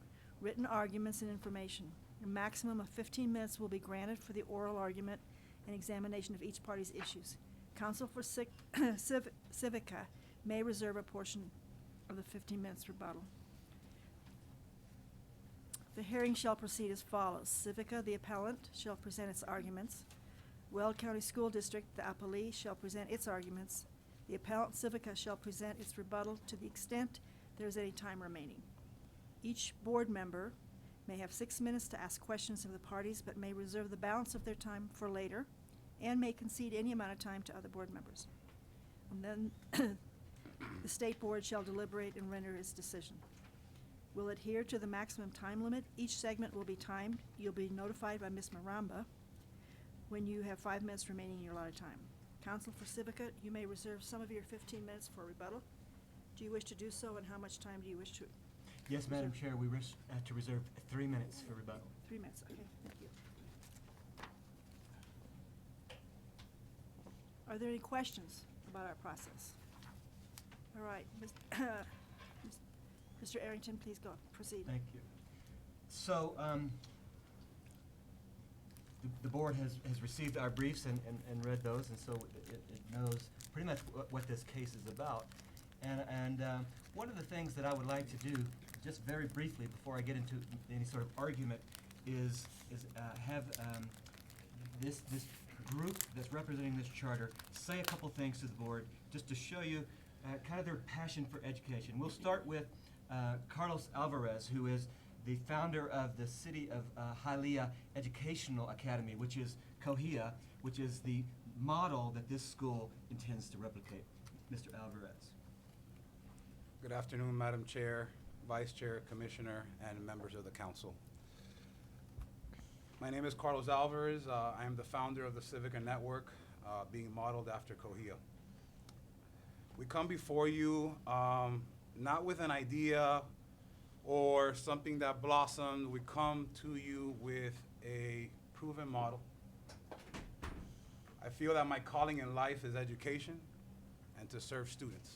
written arguments and information. A maximum of 15 minutes will be granted for the oral argument and examination of each party's issues. Counsel for Civica may reserve a portion of the 15 minutes rebuttal. The hearing shall proceed as follows. Civica, the appellant, shall present its arguments. Weld County School District, the appellee, shall present its arguments. The appellant, Civica, shall present its rebuttal to the extent there is any time remaining. Each board member may have 6 minutes to ask questions of the parties, but may reserve the balance of their time for later, and may concede any amount of time to other board members. And then the State Board shall deliberate and render its decision. Will adhere to the maximum time limit. Each segment will be timed. You'll be notified by Ms. Maramba when you have 5 minutes remaining in your allotted time. Counsel for Civica, you may reserve some of your 15 minutes for rebuttal. Do you wish to do so, and how much time do you wish to? Yes, Madam Chair, we wish to reserve 3 minutes for rebuttal. 3 minutes, okay, thank you. Are there any questions about our process? All right, Mr. Arrington, please go, proceed. Thank you. So, the board has received our briefs and read those, and so it knows pretty much what this case is about. And one of the things that I would like to do, just very briefly before I get into any sort of argument, is have this group that's representing this charter say a couple things to the board, just to show you kind of their passion for education. We'll start with Carlos Alvarez, who is the founder of the City of Hialeah Educational Academy, which is COHIA, which is the model that this school intends to replicate. Mr. Alvarez. Good afternoon, Madam Chair, Vice Chair, Commissioner, and members of the council. My name is Carlos Alvarez. I am the founder of the Civica Network, being modeled after COHIA. We come before you not with an idea or something that blossomed. We come to you with a proven model. I feel that my calling in life is education and to serve students.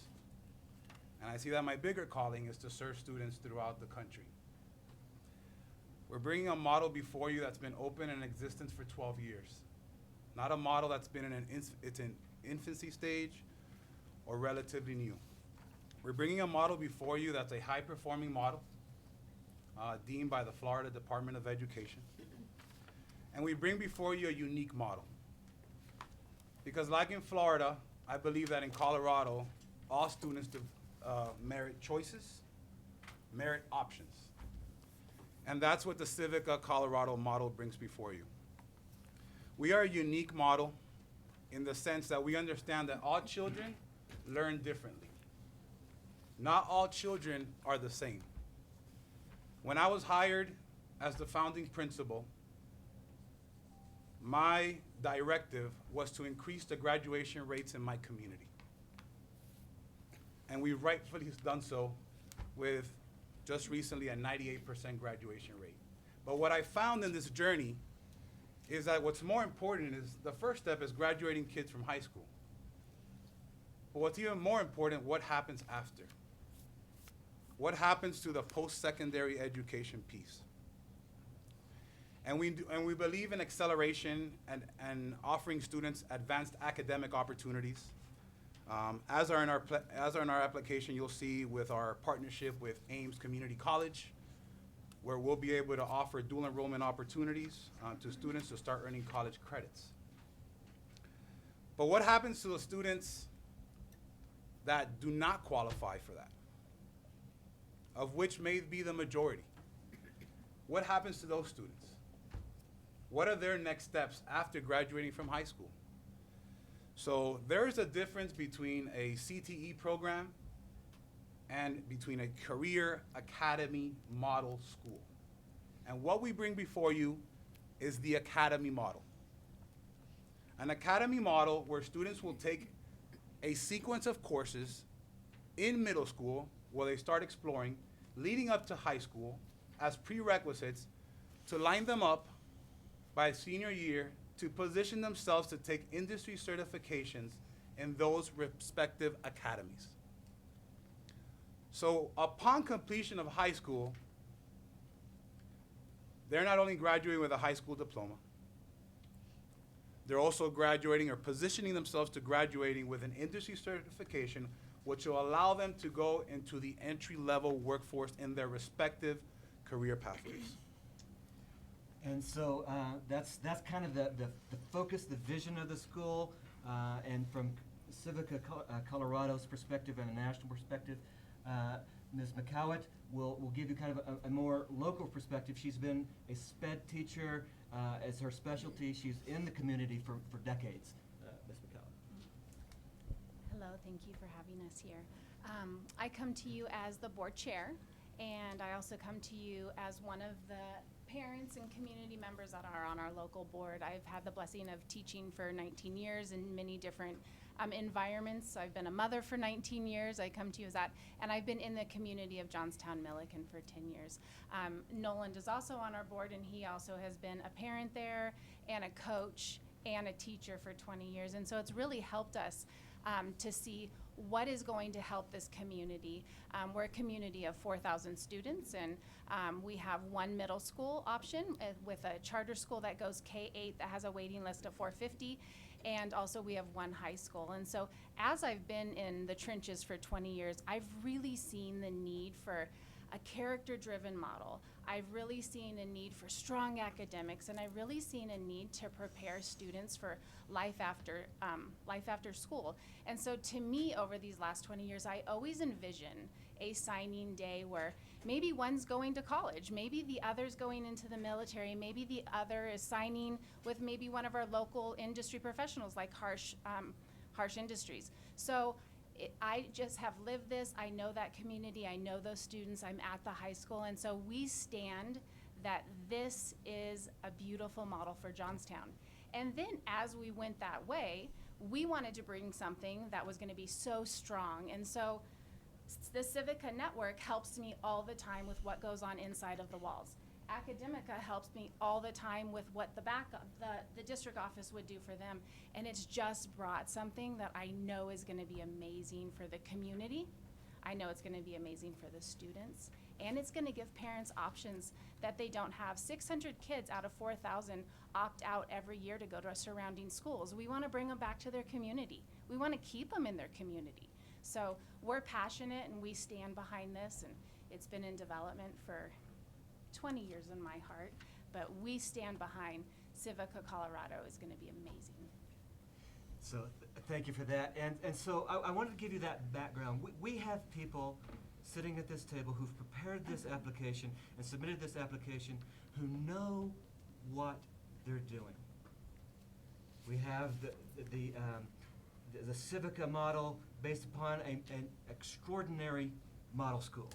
And I see that my bigger calling is to serve students throughout the country. We're bringing a model before you that's been open in existence for 12 years. Not a model that's been in an infancy stage or relatively new. We're bringing a model before you that's a high-performing model deemed by the Florida Department of Education. And we bring before you a unique model. Because like in Florida, I believe that in Colorado, all students merit choices, merit options. And that's what the Civica Colorado model brings before you. We are a unique model in the sense that we understand that all children learn differently. Not all children are the same. When I was hired as the founding principal, my directive was to increase the graduation rates in my community. And we've rightfully done so with just recently a 98% graduation rate. But what I found in this journey is that what's more important is the first step is graduating kids from high school. But what's even more important, what happens after? What happens to the post-secondary education piece? And we believe in acceleration and offering students advanced academic opportunities. As are in our application, you'll see with our partnership with Ames Community College, where we'll be able to offer dual enrollment opportunities to students to start earning college credits. But what happens to the students that do not qualify for that, of which may be the majority? What happens to those students? What are their next steps after graduating from high school? So there's a difference between a CTE program and between a career academy model school. And what we bring before you is the academy model. An academy model where students will take a sequence of courses in middle school where they start exploring, leading up to high school as prerequisites to line them up by senior year to position themselves to take industry certifications in those respective academies. So upon completion of high school, they're not only graduating with a high school diploma, they're also graduating or positioning themselves to graduating with an industry certification, which will allow them to go into the entry-level workforce in their respective career pathways. And so that's kind of the focus, the vision of the school, and from Civica Colorado's perspective and a national perspective, Ms. McCowett will give you kind of a more local perspective. She's been a SPED teacher as her specialty. She's in the community for decades. Ms. McCowett. Hello, thank you for having us here. I come to you as the board chair, and I also come to you as one of the parents and community members that are on our local board. I've had the blessing of teaching for 19 years in many different environments. I've been a mother for 19 years. I come to you as that, and I've been in the community of Johnstown Milliken for 10 years. Noland is also on our board, and he also has been a parent there and a coach and a teacher for 20 years. And so it's really helped us to see what is going to help this community. We're a community of 4,000 students, and we have one middle school option with a charter school that goes K-8 that has a waiting list of 450, and also we have one high school. And so as I've been in the trenches for 20 years, I've really seen the need for a character-driven model. I've really seen a need for strong academics, and I've really seen a need to prepare students for life after school. And so to me, over these last 20 years, I always envision a signing day where maybe one's going to college, maybe the other's going into the military, maybe the other is signing with maybe one of our local industry professionals like Harsh Industries. So I just have lived this. I know that community. I know those students. I'm at the high school. And so we stand that this is a beautiful model for Johnstown. And then as we went that way, we wanted to bring something that was going to be so strong. And so the Civica Network helps me all the time with what goes on inside of the walls. Academica helps me all the time with what the district office would do for them. And it's just brought something that I know is going to be amazing for the community. I know it's going to be amazing for the students. And it's going to give parents options that they don't have. 600 kids out of 4,000 opt out every year to go to our surrounding schools. We want to bring them back to their community. We want to keep them in their community. So we're passionate and we stand behind this, and it's been in development for 20 years in my heart, but we stand behind Civica Colorado is going to be amazing. So thank you for that. And so I wanted to give you that background. We have people sitting at this table who've prepared this application and submitted this application, who know what they're doing. We have the Civica model based upon an extraordinary model school.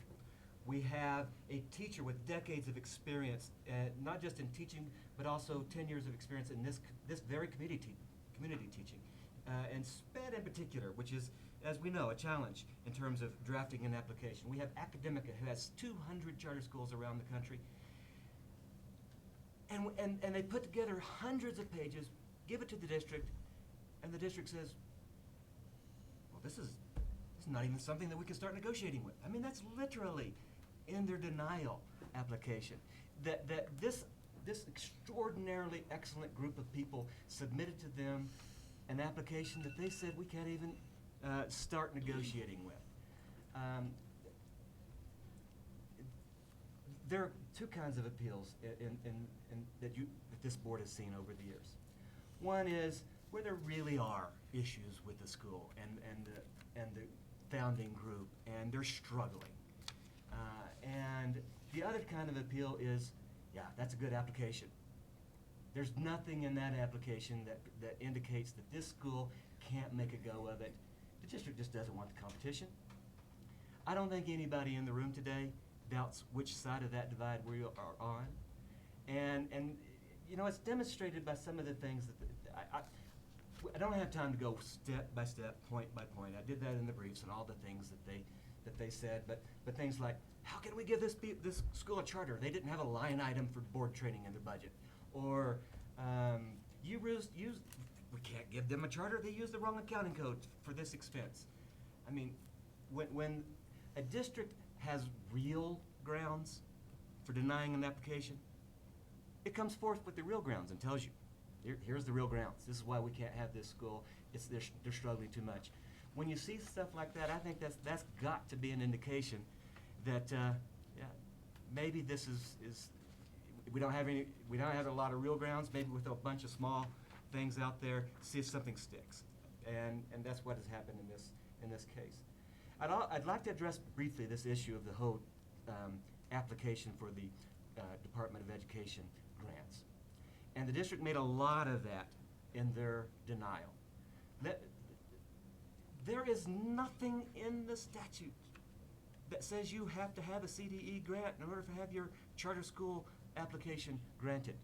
We have a teacher with decades of experience, not just in teaching, but also 10 years of experience in this very community teaching. And SPED in particular, which is, as we know, a challenge in terms of drafting an application. We have Academica, who has 200 charter schools around the country. And they put together hundreds of pages, give it to the district, and the district says, well, this is not even something that we can start negotiating with. I mean, that's literally in their denial application. That this extraordinarily excellent group of people submitted to them an application that they said we can't even start negotiating with. There are two kinds of appeals that this board has seen over the years. One is where there really are issues with the school and the founding group, and they're struggling. And the other kind of appeal is, yeah, that's a good application. There's nothing in that application that indicates that this school can't make a go of it. The district just doesn't want the competition. I don't think anybody in the room today doubts which side of that divide we are on. And you know, it's demonstrated by some of the things that I don't have time to go step by step, point by point. I did that in the briefs and all the things that they said, but things like, how can we give this school a charter? They didn't have a line item for board training in their budget. Or we can't give them a charter, they use the wrong accounting code for this expense. I mean, when a district has real grounds for denying an application, it comes forth with the real grounds and tells you, here's the real grounds. This is why we can't have this school. They're struggling too much. When you see stuff like that, I think that's got to be an indication that yeah, maybe this is we don't have a lot of real grounds. Maybe with a bunch of small things out there, see if something sticks, and that's what has happened in this case. I'd like to address briefly this issue of the whole application for the Department of Education grants. And the district made a lot of that in their denial. There is nothing in the statute that says you have to have a CDE grant in order to have your charter school application granted.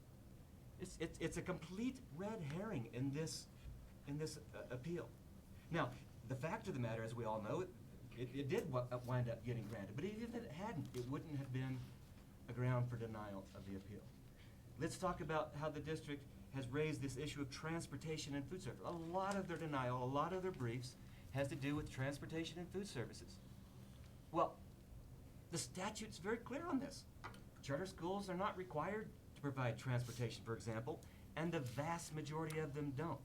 It's a complete red herring in this appeal. Now, the fact of the matter, as we all know, it did wind up getting granted. But even if it hadn't, it wouldn't have been a ground for denial of the appeal. Let's talk about how the district has raised this issue of transportation and food service. A lot of their denial, a lot of their briefs has to do with transportation and food services. Well, the statute's very clear on this. Charter schools are not required to provide transportation, for example, and the vast majority of them don't.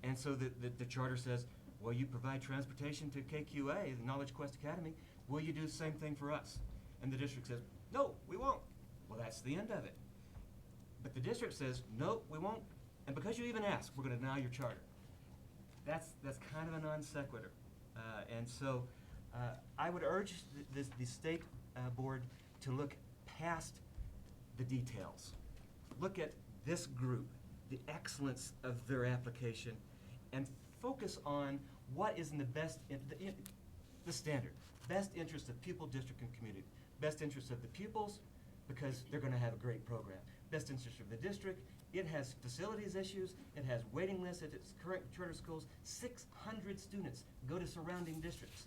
And so the charter says, well, you provide transportation to KQA, the Knowledge Quest Academy, will you do the same thing for us? And the district says, no, we won't. Well, that's the end of it. But the district says, no, we won't. And because you even asked, we're going to deny your charter. That's kind of a non sequitur. And so I would urge the state board to look past the details. Look at this group, the excellence of their application, and focus on what is in the best, the standard, best interest of pupil, district, and community. Best interest of the pupils, because they're going to have a great program. Best interest of the district, it has facilities issues, it has waiting lists at its current charter schools. 600 students go to surrounding districts.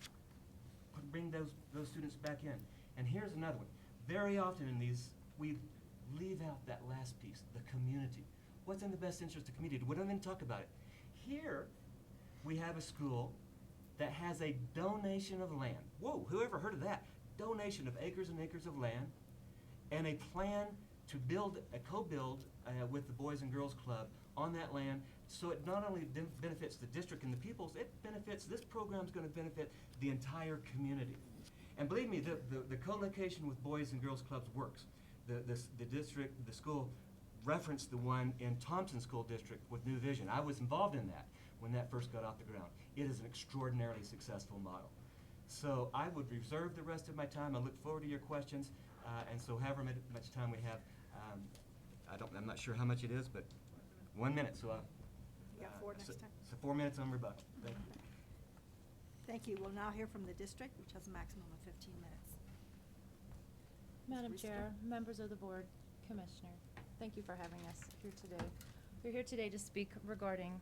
Bring those students back in. And here's another one. Very often in these, we leave out that last piece, the community. What's in the best interest of the community? We don't even talk about it. Here, we have a school that has a donation of land. Whoa, whoever heard of that? Donation of acres and acres of land, and a plan to co-build with the Boys and Girls Club on that land, so it not only benefits the district and the pupils, this program's going to benefit the entire community. And believe me, the co-location with Boys and Girls Clubs works. The school referenced the one in Thompson School District with New Vision. I was involved in that when that first got off the ground. It is an extraordinarily successful model. So I would reserve the rest of my time. I look forward to your questions. And so however much time we have, I'm not sure how much it is, but 1 minute. So You got 4 next time. So 4 minutes on rebuttal. Thank you. Thank you. We'll now hear from the district, which has a maximum of 15 minutes. Madam Reister? Chair, members of the board, Commissioner, thank you for having us here today. We're here today to speak regarding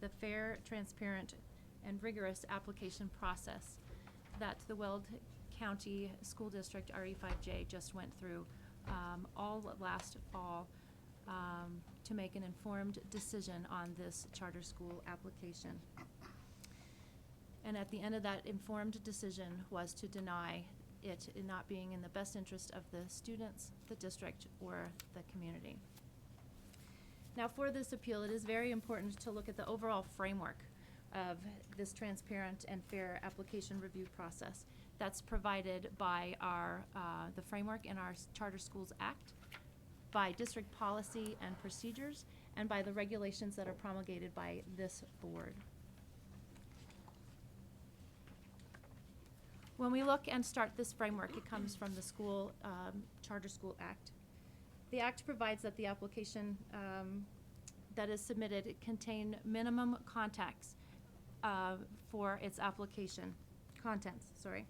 the fair, transparent, and rigorous application process that the Weld County School District, RE5J, just went through all last fall to make an informed decision on this charter school application. And at the end of that informed decision was to deny it in not being in the best interest of the students, the district, or the community. Now, for this appeal, it is very important to look at the overall framework of this transparent and fair application review process that's provided by our, the framework in our Charter Schools Act, by district policy and procedures, and by the regulations that are promulgated by this board. When we look and start this framework, it comes from the school, Charter School Act. The Act provides that the application that is submitted contain minimum contents for its application, contents, sorry.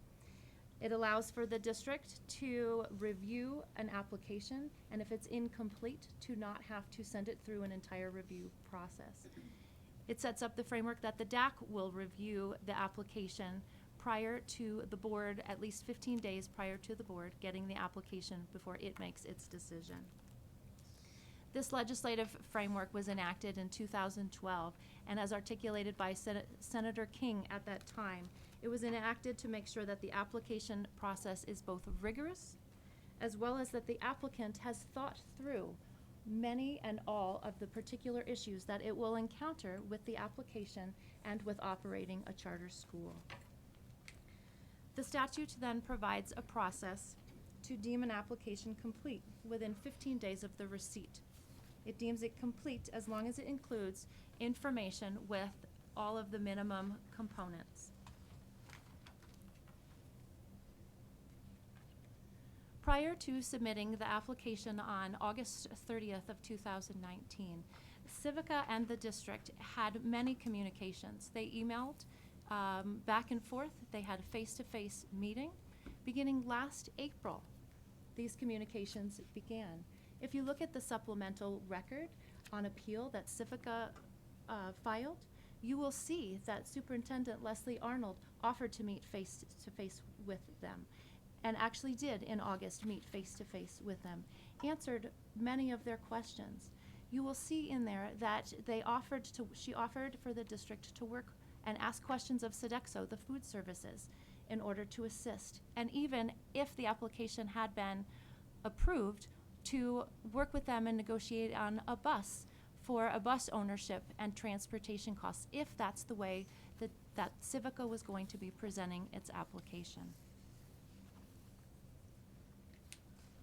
It allows for the district to review an application, and if it's incomplete, to not have to send it through an entire review process. It sets up the framework that the DAC will review the application prior to the board, at least 15 days prior to the board getting the application before it makes its decision. This legislative framework was enacted in 2012, and as articulated by Senator King at that time, it was enacted to make sure that the application process is both rigorous, as well as that the applicant has thought through many and all of the particular issues that it will encounter with the application and with operating a charter school. The statute then provides a process to deem an application complete within 15 days of the receipt. It deems it complete as long as it includes information with all of the minimum components. Prior to submitting the application on August 30th of 2019, Civica and the district had many communications. They emailed back and forth. They had a face-to-face meeting. Beginning last April, these communications began. If you look at the supplemental record on appeal that Civica filed, you will see that Superintendent Leslie Arnold offered to meet face-to-face with them, and actually did in August meet face-to-face with them, answered many of their questions. You will see in there that she offered for the district to work and ask questions of Sodexo, the food services, in order to assist. And even if the application had been approved, to work with them and negotiate on a bus for a bus ownership and transportation costs, if that's the way that Civica was going to be presenting its application.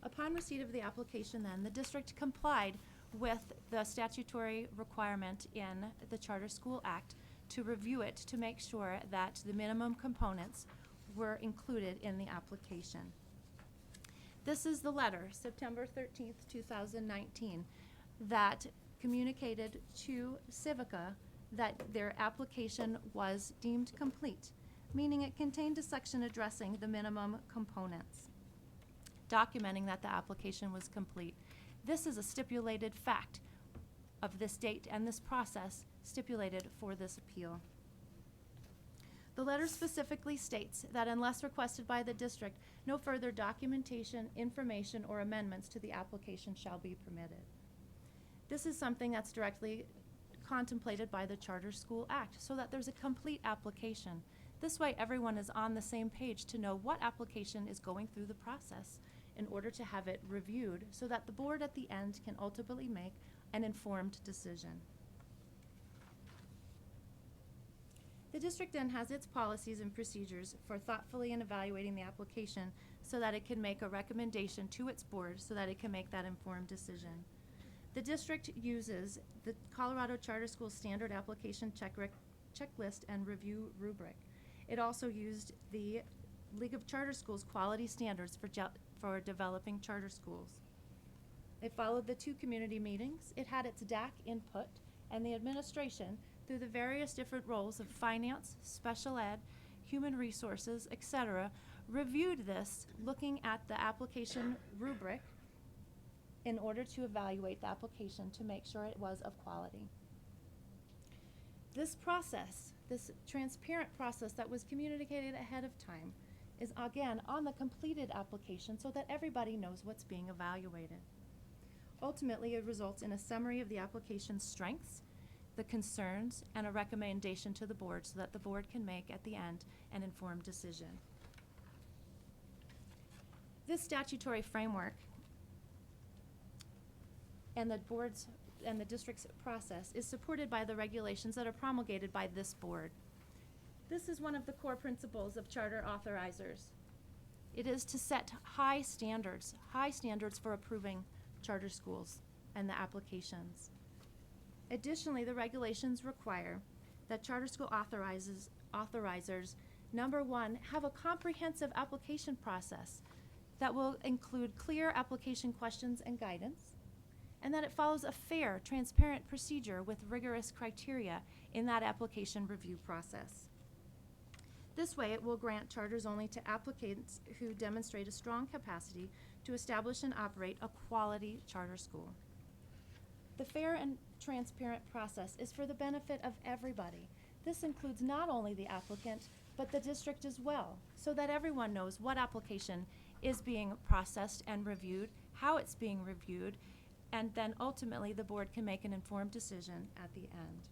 Upon receipt of the application then, the district complied with the statutory requirement in the Charter School Act to review it to make sure that the minimum components were included in the application. This is the letter, September 13th, 2019, that communicated to Civica that their application was deemed complete, meaning it contained a section addressing the minimum components, documenting that the application was complete. This is a stipulated fact of this date and this process stipulated for this appeal. The letter specifically states that unless requested by the district, no further documentation, information, or amendments to the application shall be permitted. This is something that's directly contemplated by the Charter School Act, so that there's a complete application. This way everyone is on the same page to know what application is going through the process in order to have it reviewed, so that the board at the end can ultimately make an informed decision. The district then has its policies and procedures for thoughtfully and evaluating the application so that it can make a recommendation to its board so that it can make that informed decision. The district uses the Colorado Charter School Standard Application Checklist and Review Rubric. It also used the League of Charter Schools quality standards for developing charter schools. It followed the 2 community meetings. It had its DAC input, and the administration, through the various different roles of finance, special ed, human resources, etc., reviewed this, looking at the application rubric in order to evaluate the application to make sure it was of quality. This process, this transparent process that was communicated ahead of time, is again on the completed application so that everybody knows what's being evaluated. Ultimately, it results in a summary of the application's strengths, the concerns, and a recommendation to the board so that the board can make at the end an informed decision. This statutory framework and the board's and the district's process is supported by the regulations that are promulgated by this board. This is one of the core principles of charter authorizers. It is to set high standards for approving charter schools and the applications. Additionally, the regulations require that charter school authorizers, number 1, have a comprehensive application process that will include clear application questions and guidance, and that it follows a fair, transparent procedure with rigorous criteria in that application review process. This way, it will grant charters only to applicants who demonstrate a strong capacity to establish and operate a quality charter school. The fair and transparent process is for the benefit of everybody. This includes not only the applicant, but the district as well, so that everyone knows what application is being processed and reviewed, how it's being reviewed, and then ultimately the board can make an informed decision at the end.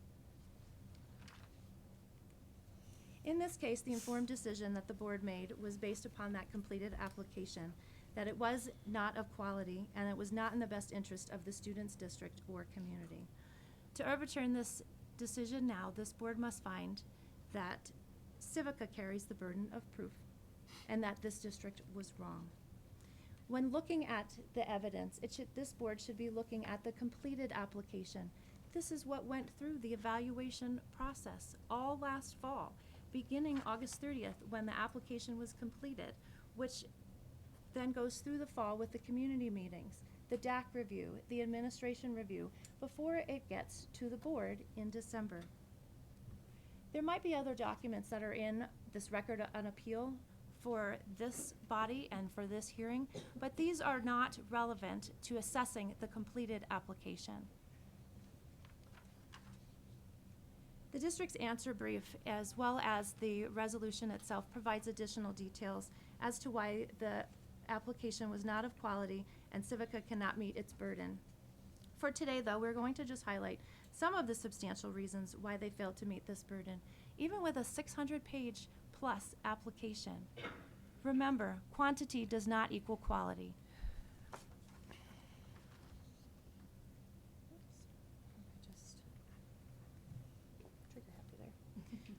In this case, the informed decision that the board made was based upon that completed application, that it was not of quality and it was not in the best interest of the students, district, or community. To overturn this decision now, this board must find that Civica carries the burden of proof and that this district was wrong. When looking at the evidence, this board should be looking at the completed application. This is what went through the evaluation process all last fall, beginning August 30th when the application was completed, which then goes through the fall with the community meetings, the DAC review, the administration review, before it gets to the board in December. There might be other documents that are in this record on appeal for this body and for this hearing, but these are not relevant to assessing the completed application. The district's answer brief, as well as the resolution itself, provides additional details as to why the application was not of quality and Civica cannot meet its burden. For today, though, we're going to just highlight some of the substantial reasons why they failed to meet this burden, even with a 600-page plus application. Remember, quantity does not equal quality.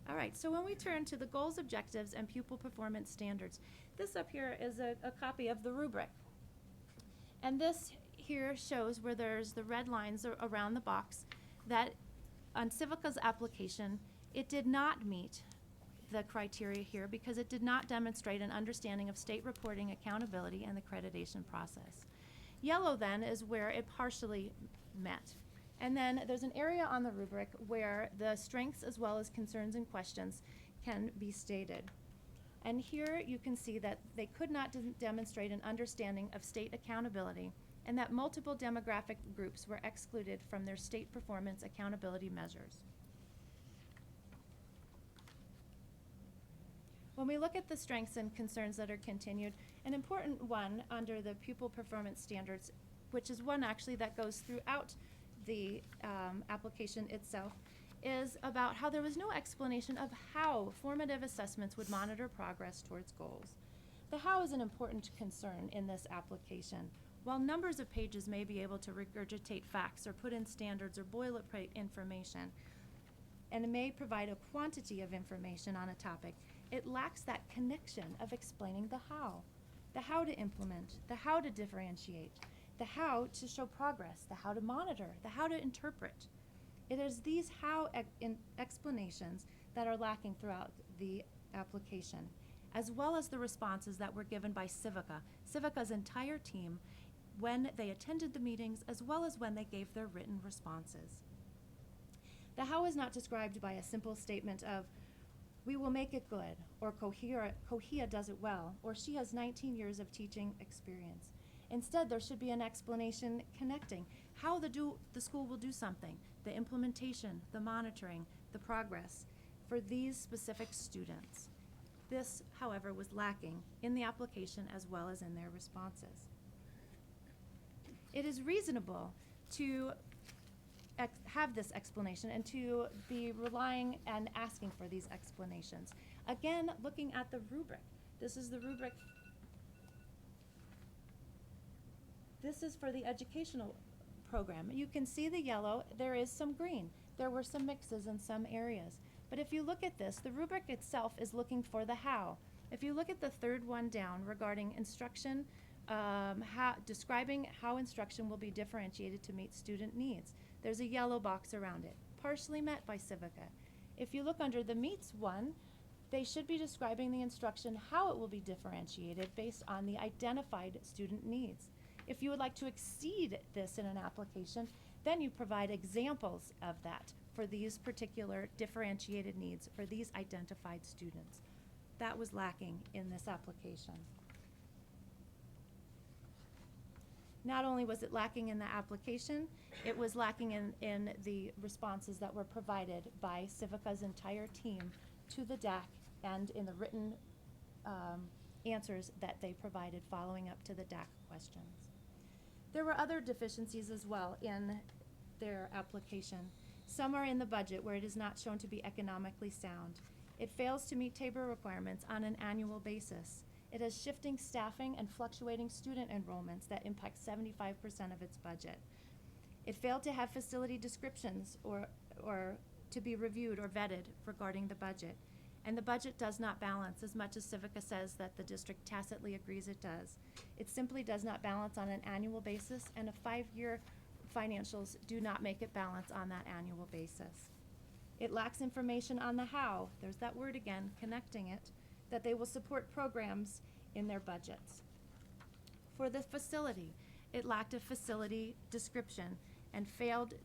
All right, so when we turn to the goals, objectives, and pupil performance standards, this up here is a copy of the rubric. And this here shows where there's the red lines around the box that on Civica's application, it did not meet the criteria here because it did not demonstrate an understanding of state reporting, accountability, and the accreditation process. Yellow then is where it partially met. And then there's an area on the rubric where the strengths as well as concerns and questions can be stated. And here you can see that they could not demonstrate an understanding of state accountability and that multiple demographic groups were excluded from their state performance accountability measures. When we look at the strengths and concerns that are continued, an important one under the pupil performance standards, which is one actually that goes throughout the application itself, is about how there was no explanation of how formative assessments would monitor progress towards goals. The how is an important concern in this application. While numbers of pages may be able to regurgitate facts or put in standards or boilerplate information, and it may provide a quantity of information on a topic, it lacks that connection of explaining the how to implement, the how to differentiate, the how to show progress, the how to monitor, the how to interpret. It is these how explanations that are lacking throughout the application, as well as the responses that were given by Civica, Civica's entire team, when they attended the meetings, as well as when they gave their written responses. The how is not described by a simple statement of, "We will make it good," or Cohia does it well, or "She has 19 years of teaching experience." Instead, there should be an explanation connecting how the school will do something, the implementation, the monitoring, the progress for these specific students. This, however, was lacking in the application as well as in their responses. It is reasonable to have this explanation and to be relying and asking for these explanations. Again, looking at the rubric. This is the rubric. This is for the educational program. You can see the yellow, there is some green. There were some mixes in some areas. But if you look at this, the rubric itself is looking for the how. If you look at the third one down regarding instruction, describing how instruction will be differentiated to meet student needs, there's a yellow box around it, partially met by Civica. If you look under the meets one, they should be describing the instruction, how it will be differentiated based on the identified student needs. If you would like to exceed this in an application, then you provide examples of that for these particular differentiated needs for these identified students. That was lacking in this application. Not only was it lacking in the application, it was lacking in the responses that were provided by Civica's entire team to the DAC and in the written answers that they provided following up to the DAC questions. There were other deficiencies as well in their application. Some are in the budget where it is not shown to be economically sound. It fails to meet TABOR requirements on an annual basis. It has shifting staffing and fluctuating student enrollments that impact 75% of its budget. It failed to have facility descriptions or to be reviewed or vetted regarding the budget. And the budget does not balance as much as Civica says that the district tacitly agrees it does. It simply does not balance on an annual basis, and a 5-year financials do not make it balance on that annual basis. It lacks information on the how, there's that word again, connecting it, that they will support programs in their budgets. For the facility, it lacked a facility description and failed,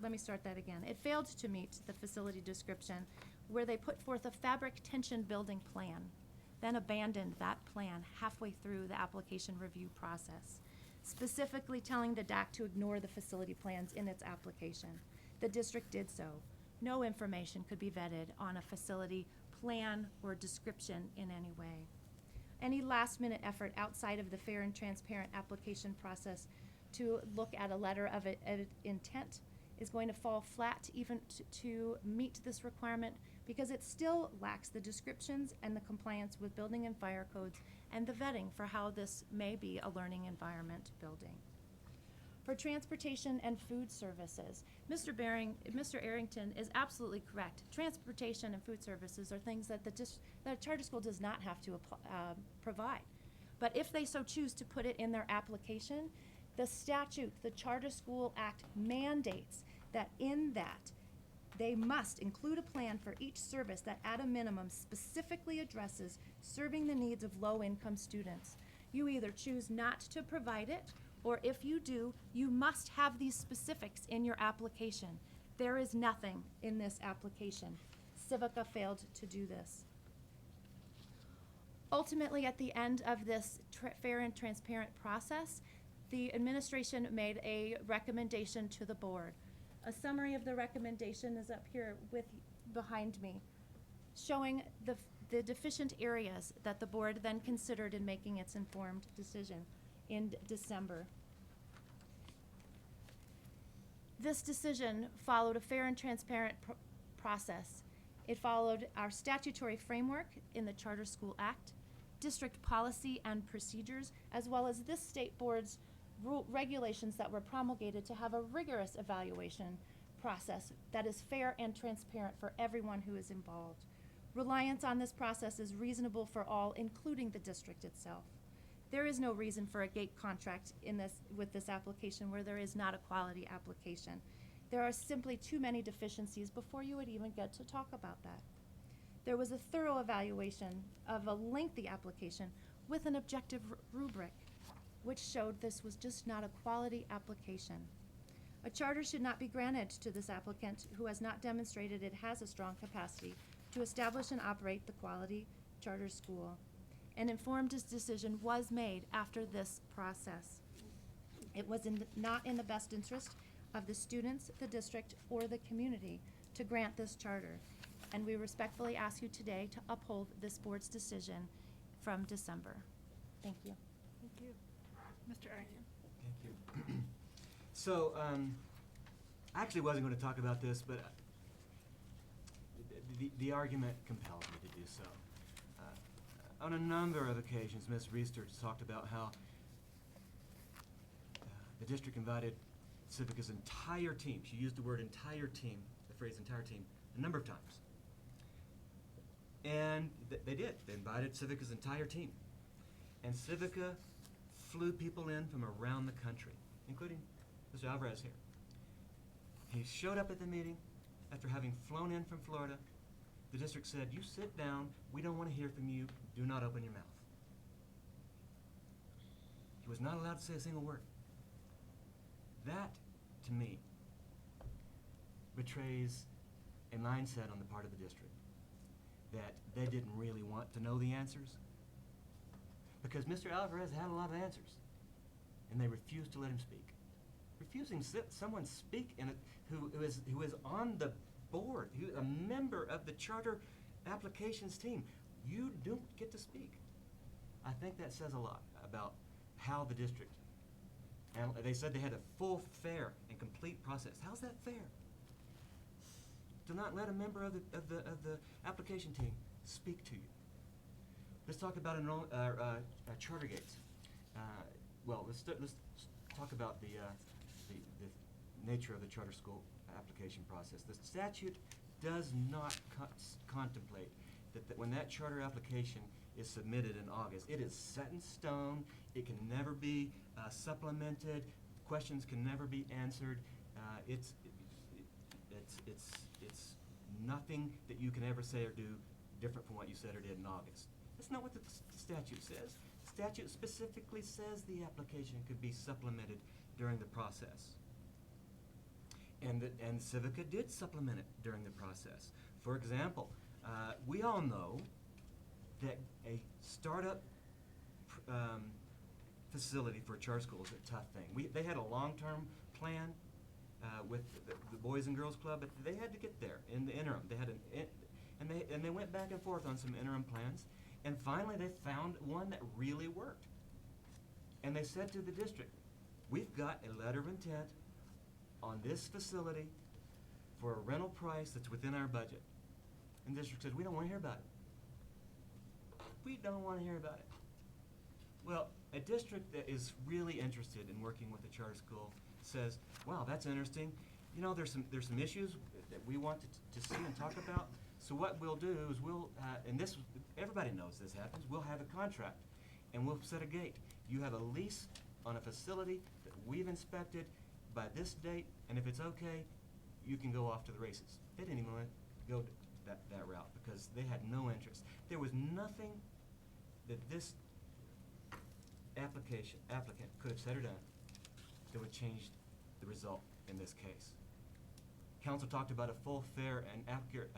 let me start that again. It failed to meet the facility description where they put forth a fabric tension building plan, then abandoned that plan halfway through the application review process, specifically telling the DAC to ignore the facility plans in its application. The district did so. No information could be vetted on a facility plan or description in any way. Any last-minute effort outside of the fair and transparent application process to look at a letter of intent is going to fall flat even to meet this requirement because it still lacks the descriptions and the compliance with building and fire codes and the vetting for how this may be a learning environment building. For transportation and food services, Mr. Arrington is absolutely correct. Transportation and food services are things that that a charter school does not have to provide. But if they so choose to put it in their application, the statute, the Charter School Act mandates that in that they must include a plan for each service that at a minimum specifically addresses serving the needs of low-income students. You either choose not to provide it, or if you do, you must have these specifics in your application. There is nothing in this application. Civica failed to do this. Ultimately, at the end of this fair and transparent process, the administration made a recommendation to the board. A summary of the recommendation is up here behind me, showing the deficient areas that the board then considered in making its informed decision in December. This decision followed a fair and transparent process. It followed our statutory framework in the Charter School Act, district policy and procedures, as well as this state board's regulations that were promulgated to have a rigorous evaluation process that is fair and transparent for everyone who is involved. Reliance on this process is reasonable for all, including the district itself. There is no reason for a gate contract with this application where there is not a quality application. There are simply too many deficiencies before you would even get to talk about that. There was a thorough evaluation of a lengthy application with an objective rubric, which showed this was just not a quality application. A charter should not be granted to this applicant who has not demonstrated it has a strong capacity to establish and operate the quality charter school. An informed decision was made after this process. It was not in the best interest of the students, the district, or the community to grant this charter, and we respectfully ask you today to uphold this board's decision from December. Thank you. Thank you. Mr. Agnew? Thank you. So, I actually wasn't going to talk about this, but the argument compelled me to do so. On a number of occasions, Ms. Reister talked about how the district invited Civica's entire team. She used the word entire team, the phrase entire team, a number of times. And they did. They invited Civica's entire team. And Civica flew people in from around the country, including Mr. Alvarez here. He showed up at the meeting after having flown in from Florida. The district said, "You sit down, we don't want to hear from you, do not open your mouth." He was not allowed to say a single word. That, to me, betrays a mindset on the part of the district that they didn't really want to know the answers, because Mr. Alvarez had a lot of answers, and they refused to let him speak. Refusing someone speak who is on the board, who a member of the charter applications team, you don't get to speak. I think that says a lot about how the district, and they said they had a full, fair, and complete process. How's that fair? To not let a member of the application team speak to you. Let's talk about charter gates. Well, let's talk about the nature of the charter school application process. The statute does not contemplate that when that charter application is submitted in August, it is set in stone. It can never be supplemented. Questions can never be answered. It's nothing that you can ever say or do different from what you said or did in August. That's not what the statute says. The statute specifically says the application could be supplemented during the process. And Civica did supplement it during the process. For example, we all know that a startup facility for a charter school is a tough thing. They had a long-term plan with the Boys and Girls Club, but they had to get there in the interim. They had and they went back and forth on some interim plans, and finally they found one that really worked. And they said to the district, "We've got a letter of intent on this facility for a rental price that's within our budget." And the district said, "We don't want to hear about it. We don't want to hear about it." Well, a district that is really interested in working with a charter school says, "Wow, that's interesting. You know, there's some issues that we want to see and talk about. So what we'll do is and this, everybody knows this happens, we'll have a contract and we'll set a gate. You have a lease on a facility that we've inspected by this date, and if it's okay, you can go off to the races." They didn't even want to go that route because they had no interest. There was nothing that this applicant could have said or done that would change the result in this case. Council talked about a full, fair, and accurate,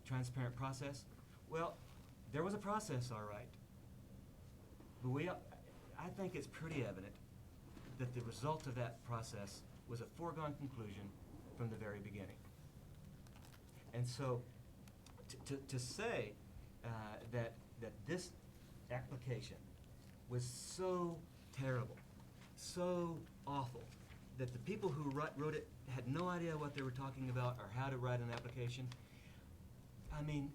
transparent process. Well, there was a process, all right, but I think it's pretty evident that the result of that process was a foregone conclusion from the very beginning. And so, to say that this application was so terrible, so awful, that the people who wrote it had no idea what they were talking about or how to write an application. I mean,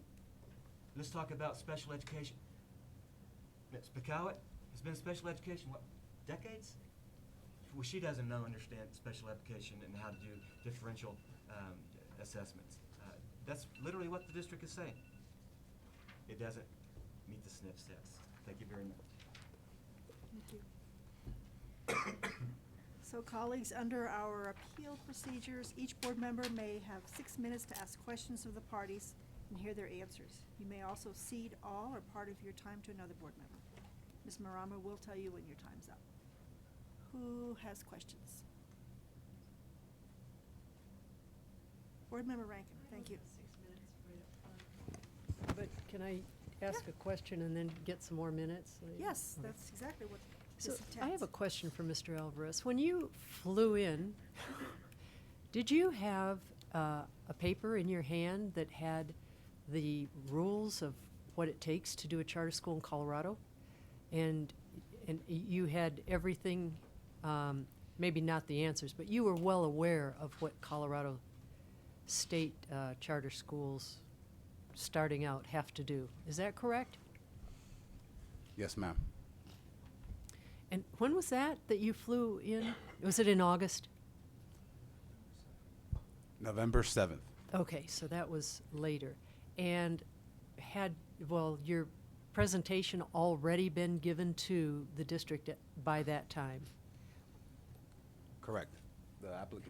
let's talk about special education. Ms. Pekowit has been in special education, what, decades? Well, she doesn't understand special education and how to do differential assessments. That's literally what the district is saying. It doesn't meet the SNF test. Thank you very much. Thank you. So colleagues, under our appeal procedures, each board member may have 6 minutes to ask questions of the parties, and hear their answers. You may also cede all or part of your time to another board member. Ms. Marama will tell you when your time's up. Who has questions? Board Member Rankin, thank you. But can I ask a question and then get some more minutes? Yes, Okay. that's exactly what So this I have a intends. question for Mr. Alvarez. When you flew in, did you have a paper in your hand that had the rules of what it takes to do a charter school in Colorado? And you had everything, maybe not the answers, but you were well aware of what Colorado state charter schools starting out have to do. Is that correct? Yes, ma'am. And when was that you flew in? Was it in August? November 7th. Okay, so that was later. And your presentation already been given to the district by that time? Correct.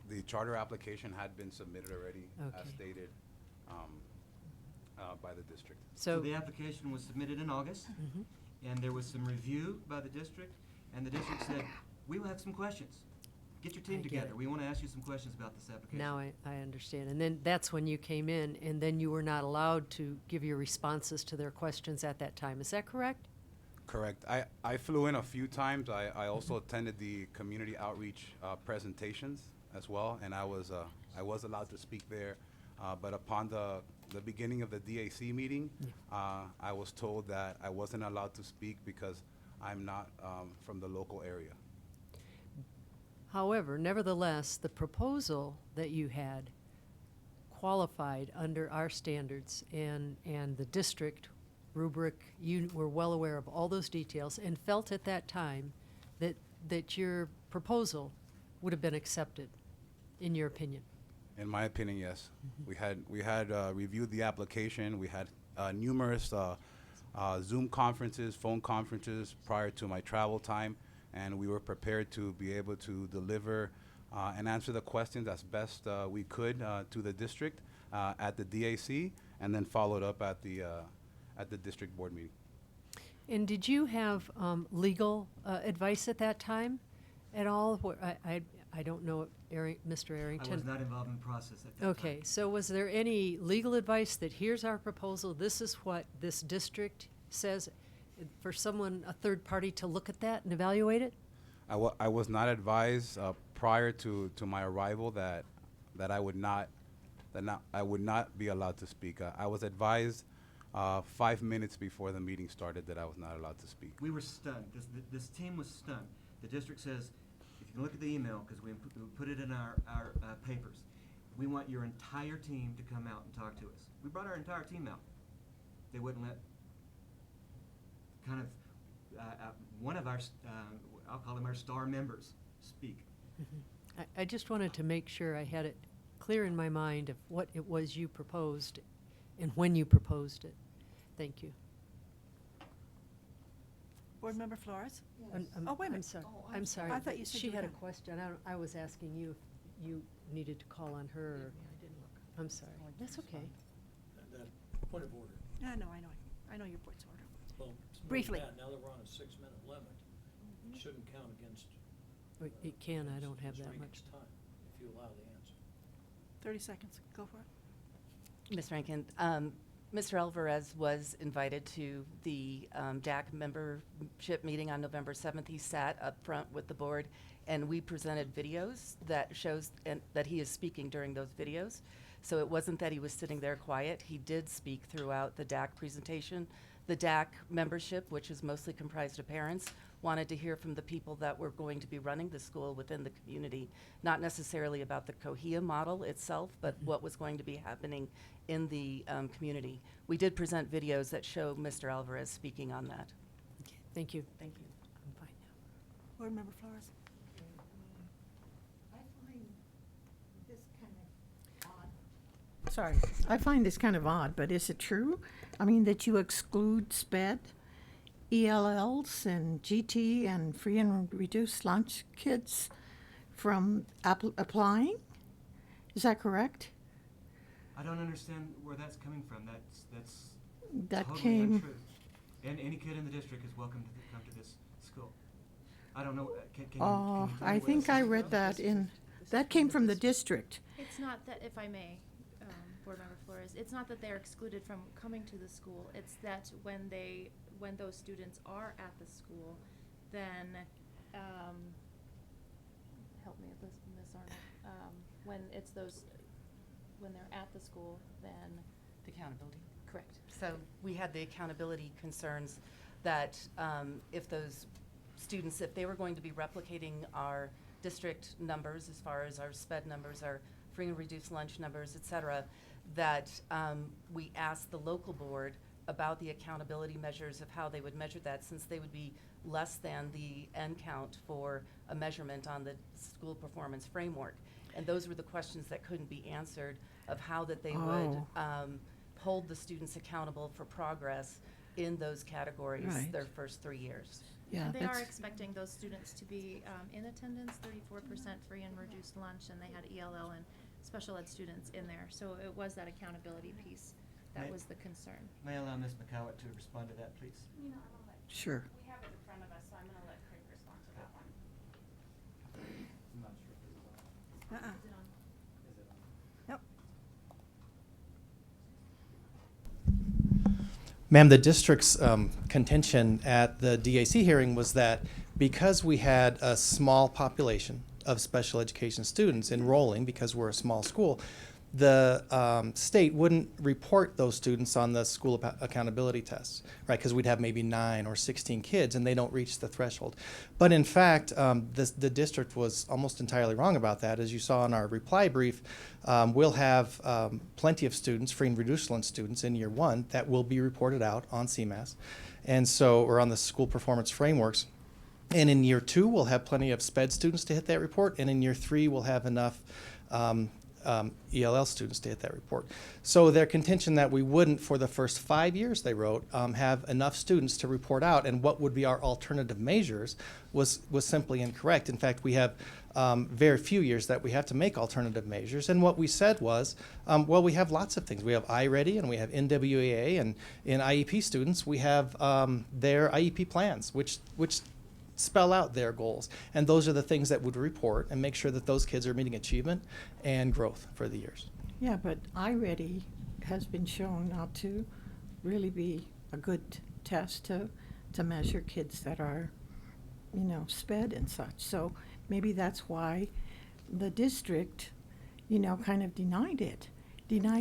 The charter application had been submitted already, as Okay. stated by the district. So the application was submitted in August, and there was some review by the district, and the district said, we will have some questions. Get your I team get together. it. We want to ask you some questions about this application. Now I understand. And then that's when you came in, and then you were not allowed to give your responses to their questions at that time. Is that correct? Correct. I flew in a few times. I also attended the community outreach presentations as well, and I was allowed to speak there. But upon the beginning of the DAC meeting, I was told that I wasn't allowed to speak because I'm not from the local area. However, nevertheless, the proposal that you had qualified under our standards and the district rubric, you were well aware of all those details and felt at that time that your proposal would have been accepted, in your opinion. In my opinion, yes. We had reviewed the application. We had numerous Zoom conferences, phone conferences prior to my travel time, and we were prepared to be able to deliver and answer the questions as best we could to the district at the DAC, and then followed up at the district board meeting. And did you have legal advice at that time at all? I don't know, Mr. Arrington. I was not involved in the process at that time. Okay, so was there any legal advice that here's our proposal, this is what this district says, for someone, a third party, to look at that and evaluate it? I was not advised prior to my arrival that I would not be allowed to speak. I was advised 5 minutes before the meeting started that I was not allowed to speak. We were stunned. This team was stunned. The district says, if you can look at the email, because we put it in our papers, we want your entire team to come out and talk to us. We brought our entire team out. They wouldn't let one of our, I'll call them our star members, speak. I just wanted to make sure I had it clear in my mind of what it was you proposed and when you proposed it. Thank you. Board Member Flores? Oh, wait a minute. I'm sorry. I'm sorry. I thought you said She you were had a done. question. I was asking you if you needed to call on her. I'm sorry. That's okay. Point of order. I know your point's order. Well, it's more than Briefly. that. Now that we're on a 6-minute limit, it shouldn't count against. It can, I don't have Ms. that Rankin's much. time, if you allow the answer. 30 seconds, go for it. Ms. Rankin, Mr. Alvarez was invited to the DAC membership meeting on November 7th. He sat up front with the board, and we presented videos that shows that he is speaking during those videos. So it wasn't that he was sitting there quiet. He did speak throughout the DAC presentation. The DAC membership, which is mostly comprised of parents, wanted to hear from the people that were going to be running the school within the community, not necessarily about the COHIA model itself, but what was going to be happening in the community. We did present videos that show Mr. Alvarez speaking on that. Okay, thank you. Thank you. I'm fine now. Board Member Flores? Sorry, I find this kind of odd, but is it true? I mean, that you exclude SPED, ELLs, and GT, and free and reduced lunch kids from applying? Is that correct? I don't understand where that's coming from. That's That totally came- untrue. And any kid in the district is welcome to come to this school. I don't know, can you tell me I where think that's I coming read from? that that came from the district. It's not that, if I may, Board Member Flores, it's not that they're excluded from coming to the school. It's that when those students are at the school, then, help me with this, Ms. Arnold, when they're at the school, then. The accountability. Correct. So we had the accountability concerns that if those students, if they were going to be replicating our district numbers as far as our SPED numbers, our free and reduced lunch numbers, et cetera, that we asked the local board about the accountability measures of how they would measure that, since they would be less than the end count for a measurement on the school performance framework. And those were the questions that couldn't be answered, of how that they would hold the students accountable for progress in those categories Right. their first 3 years. Yeah, And they are that's- expecting those students to be in attendance, 34% free and reduced lunch, and they had ELL and special ed students in there. So it was that accountability piece that May- was the concern. May I allow Ms. McCowett to respond to that, please? Sure. We have it in front of us, so I'm gonna let Craig respond to that one. Nope. Ma'am, the district's contention at the DAC hearing was that because we had a small population of special education students enrolling, because we're a small school, the state wouldn't report those students on the school accountability tests, right? Because we'd have maybe 9 or 16 kids and they don't reach the threshold. But in fact, the district was almost entirely wrong about that. As you saw in our reply brief, we'll have plenty of students, free and reduced lunch students in year 1 that will be reported out on CMAS, and so, or on the school performance frameworks. And in year 2, we'll have plenty of SPED students to hit that report, and in year 3, we'll have enough ELL students to hit that report. So their contention that we wouldn't, for the first 5 years they wrote, have enough students to report out, and what would be our alternative measures was simply incorrect. In fact, we have very few years that we have to make alternative measures, and what we said was, well, we have lots of things. We have iReady, and we have NWEA, and in IEP students, we have their IEP plans, which spell out their goals. And those are the things that would report and make sure that those kids are meeting achievement and growth for the years. Yeah, but iReady has been shown not to really be a good test to measure kids that are, SPED and such. So maybe that's why the district, kind of denied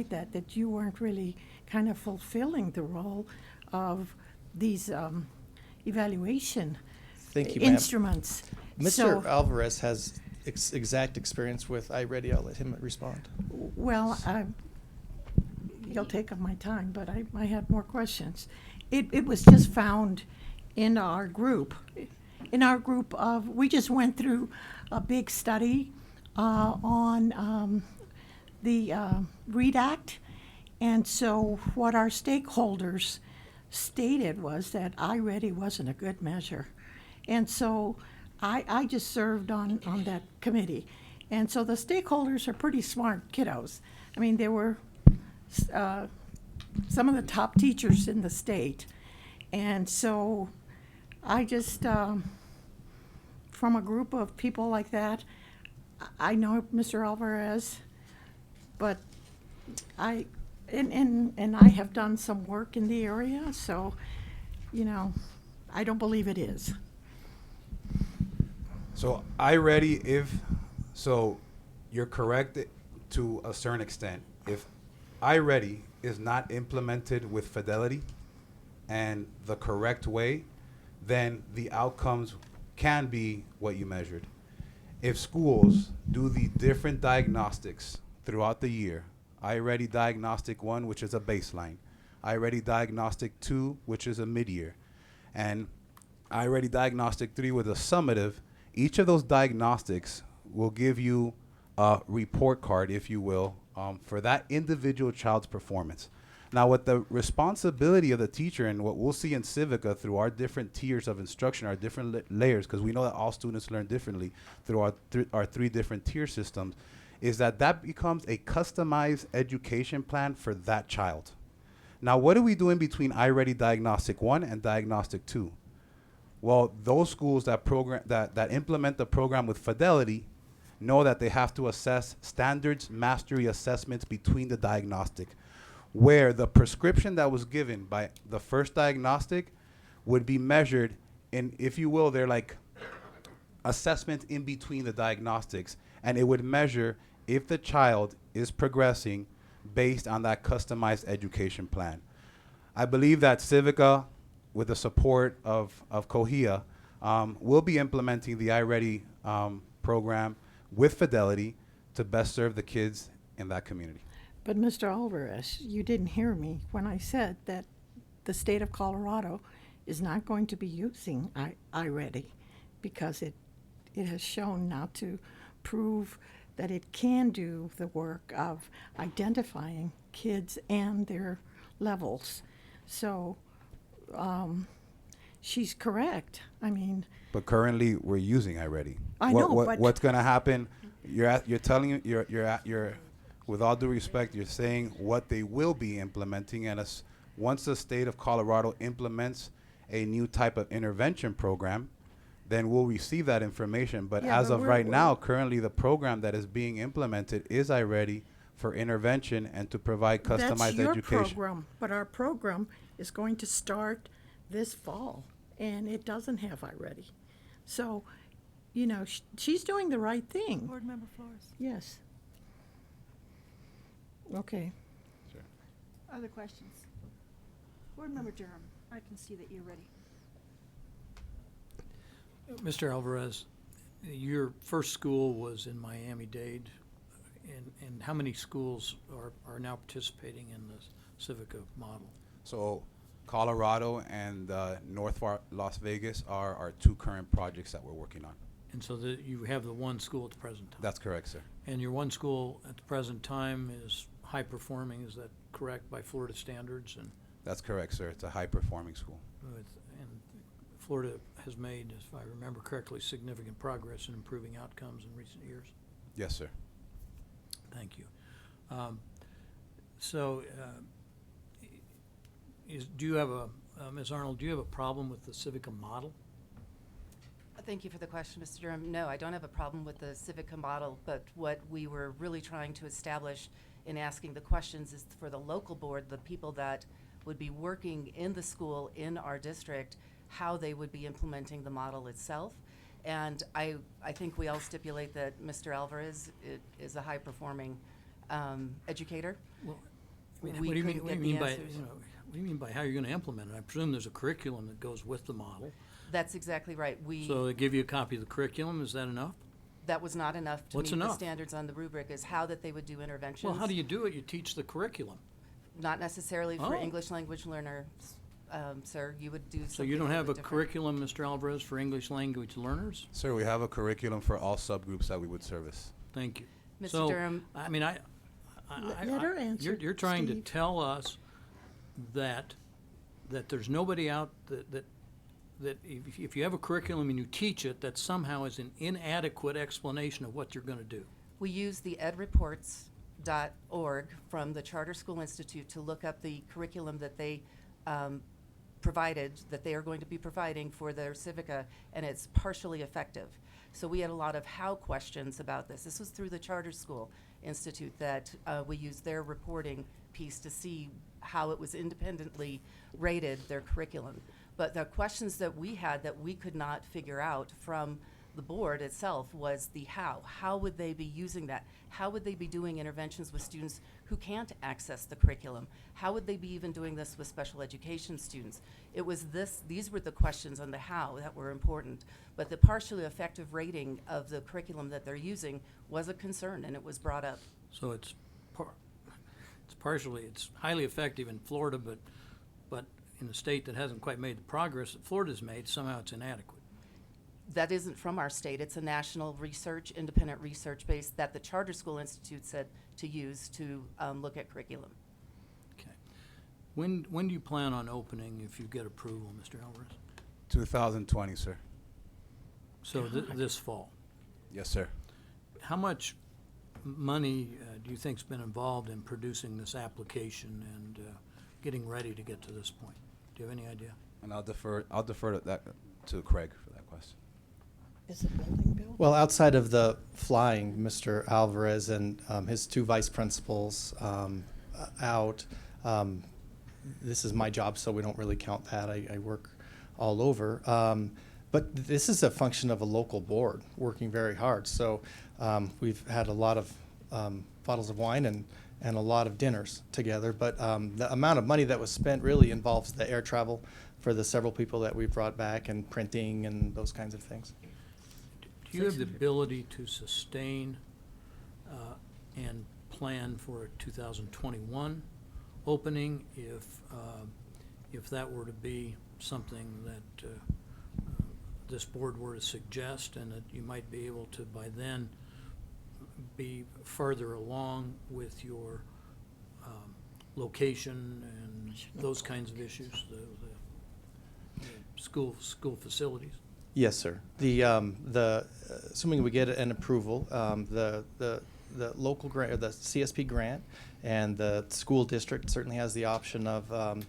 that you weren't really kind of fulfilling the role of these evaluation Thank you, ma'am. instruments. Mr. So- Alvarez has exact experience with iReady. I'll let him respond. Well, you'll take up my time, but I had more questions. It was just found in our group. We just went through a big study on the READ Act. And so what our stakeholders stated was that iReady wasn't a good measure. And so I just served on that committee. And so the stakeholders are pretty smart kiddos. I mean, they were some of the top teachers in the state. And so I just, from a group of people like that, I know Mr. Alvarez, but I have done some work in the area, so, I don't believe it is. So so you're correct to a certain extent. If iReady is not implemented with fidelity and the correct way, then the outcomes can be what you measured. If schools do the different diagnostics throughout the year, iReady Diagnostic 1, which is a baseline, iReady Diagnostic 2, which is a mid-year, and iReady Diagnostic 3 with a summative, each of those diagnostics will give you a report card, if you will, for that individual child's performance. Now, with the responsibility of the teacher and what we'll see in Civica through our different tiers of instruction, our different layers, because we know that all students learn differently through our 3 different tier systems, is that that becomes a customized education plan for that child. Now, what do we do in between iReady Diagnostic 1 and Diagnostic 2? Well, those schools that implement the program with fidelity know that they have to assess standards mastery assessments between the diagnostic, where the prescription that was given by the first diagnostic would be measured in, if you will, they're like assessments in between the diagnostics, and it would measure if the child is progressing based on that customized education plan. I believe that Civica, with the support of COHIA, will be implementing the iReady program with fidelity to best serve the kids in that community. But Mr. Alvarez, you didn't hear me when I said that the state of Colorado is not going to be using iReady because it has shown not to prove that it can do the work of identifying kids and their levels. So she's correct. I mean, But currently, we're using iReady. I know, but what's going to happen? You're with all due respect, you're saying what they will be implementing, and once the state of Colorado implements a new type of intervention program, then we'll receive that information. But Yeah, as but of we're- right now, currently the program that is being implemented is iReady for intervention and to provide customized that's your education. program, but our program is going to start this fall, and it doesn't have iReady. So, you know, she's doing the right thing. Board Member Flores. Yes. Okay. Other questions? Board Member Durham, I can see that you're ready. Mr. Alvarez, your first school was in Miami-Dade, and how many schools are now participating in the Civica model? So Colorado and North Las Vegas are our two current projects that we're working on. And so you have the one school at the present time? That's correct, sir. And your one school at the present time is high performing, is that correct, by Florida standards? And That's correct, sir. It's a high-performing school. and Florida has made, if I remember correctly, significant progress in improving outcomes in recent years? Yes, sir. Thank you. So, do you have Ms. Arnold, do you have a problem with the Civica model? Thank you for the question, Mr. Durham. No, I don't have a problem with the Civica model, but what we were really trying to establish in asking the questions is for the local board, the people that would be working in the school in our district, how they would be implementing the model itself. And I think we all stipulate that Mr. Alvarez is a high-performing educator. Well, I mean, We what do you mean, couldn't what do get you mean the by, answers. what do you mean by how you're going to implement it? I presume there's a curriculum that goes with the model. That's exactly right. So they give you a copy of the curriculum, is that enough? That was not enough to What's meet the enough? standards on the rubric, is how that they would do interventions. Well, how do you do it? You teach the curriculum. Not necessarily for Oh. English language learners, sir. You would do something So you don't a have a little bit different. curriculum, Mr. Alvarez, for English language learners? Sir, we have a curriculum for all subgroups that we would service. Thank you. Mr. So, Durham. I mean, Let her answer, you're trying to Steve. tell us that there's nobody out that if you have a curriculum and you teach it, that somehow is an inadequate explanation of what you're going to do. We use the edreports.org from the Charter School Institute to look up the curriculum that they provided, that they are going to be providing for their Civica, and it's partially effective. So we had a lot of how questions about this. This was through the Charter School Institute that we used their reporting piece to see how it was independently rated, their curriculum. But the questions that we had that we could not figure out from the board itself was the how. How would they be using that? How would they be doing interventions with students who can't access the curriculum? How would they be even doing this with special education students? It was these were the questions on the how that were important. But the partially effective rating of the curriculum that they're using was a concern, and it was brought up. So it's highly effective in Florida, but in a state that hasn't quite made the progress that Florida's made, somehow it's inadequate. That isn't from our state. It's a national research, independent research base that the Charter School Institute said to use to look at curriculum. Okay. When do you plan on opening if you get approval, Mr. Alvarez? 2020, sir. So this fall? Yes, sir. How much money do you think's been involved in producing this application and getting ready to get to this point? Do you have any idea? And I'll defer to Craig for that question. Is it building built? Well, outside of the flying, Mr. Alvarez and his two vice principals out, this is my job, so we don't really count that. I work all over. But this is a function of a local board working very hard. So we've had a lot of bottles of wine and a lot of dinners together. But the amount of money that was spent really involves the air travel for the several people that we brought back and printing and those kinds of things. Do you have the ability to sustain and plan for a 2021 opening if that were to be something that this board were to suggest, and that you might be able to by then be further along with your location and those kinds of issues, the school facilities? Yes, sir. The assuming we get an approval, the local grant, or the CSP grant, and the school district certainly has the option of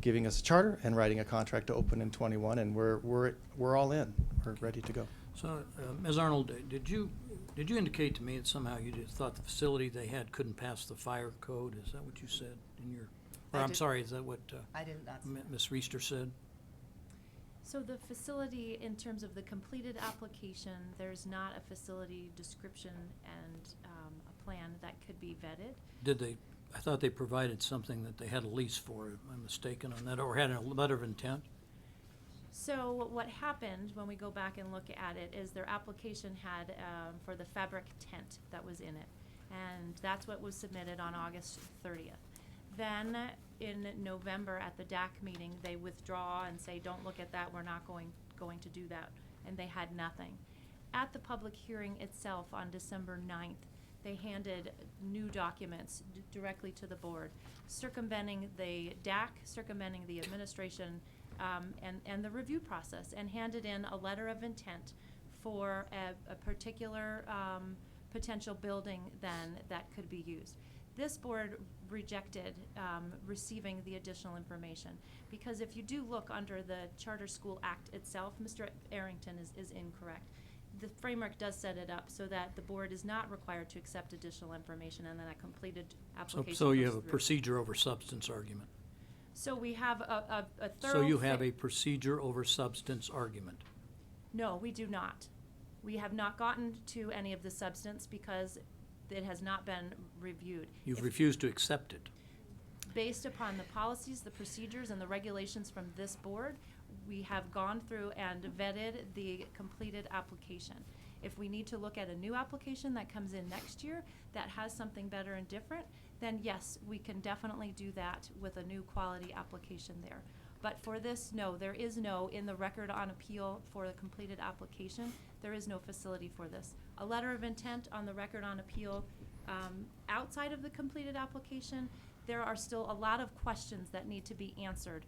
giving us a charter and writing a contract to open in 21, and we're all in. We're ready to go. So, Ms. Arnold, did you indicate to me that somehow you just thought the facility they had couldn't pass the fire code? Is that what you said in your? Or I'm sorry, is that what I did not say that. Ms. Reister said? So the facility, in terms of the completed application, there's not a facility description and a plan that could be vetted. Did they? I thought they provided something that they had a lease for. Am I mistaken on that, or had a letter of intent? So what happened when we go back and look at it is their application had for the fabric tent that was in it, and that's what was submitted on August 30th. Then in November at the DAC meeting, they withdraw and say, don't look at that, we're not going to do that, and they had nothing. At the public hearing itself on December 9th, they handed new documents directly to the board, circumventing the DAC, circumventing the administration, and the review process, and handed in a letter of intent for a particular potential building then that could be used. This board rejected receiving the additional information, because if you do look under the Charter School Act itself, Mr. Arrington is incorrect. The framework does set it up so that the board is not required to accept additional information, and then a completed application So you goes have a through. procedure over substance argument. So we have a thorough. So you have a procedure over substance argument. No, we do not. We have not gotten to any of the substance because it has not been reviewed. You've refused to accept it. Based upon the policies, the procedures, and the regulations from this board, we have gone through and vetted the completed application. If we need to look at a new application that comes in next year that has something better and different, then yes, we can definitely do that with a new quality application there. But for this, no, there is no, in the record on appeal for the completed application, there is no facility for this. A letter of intent on the record on appeal, outside of the completed application, there are still a lot of questions that need to be answered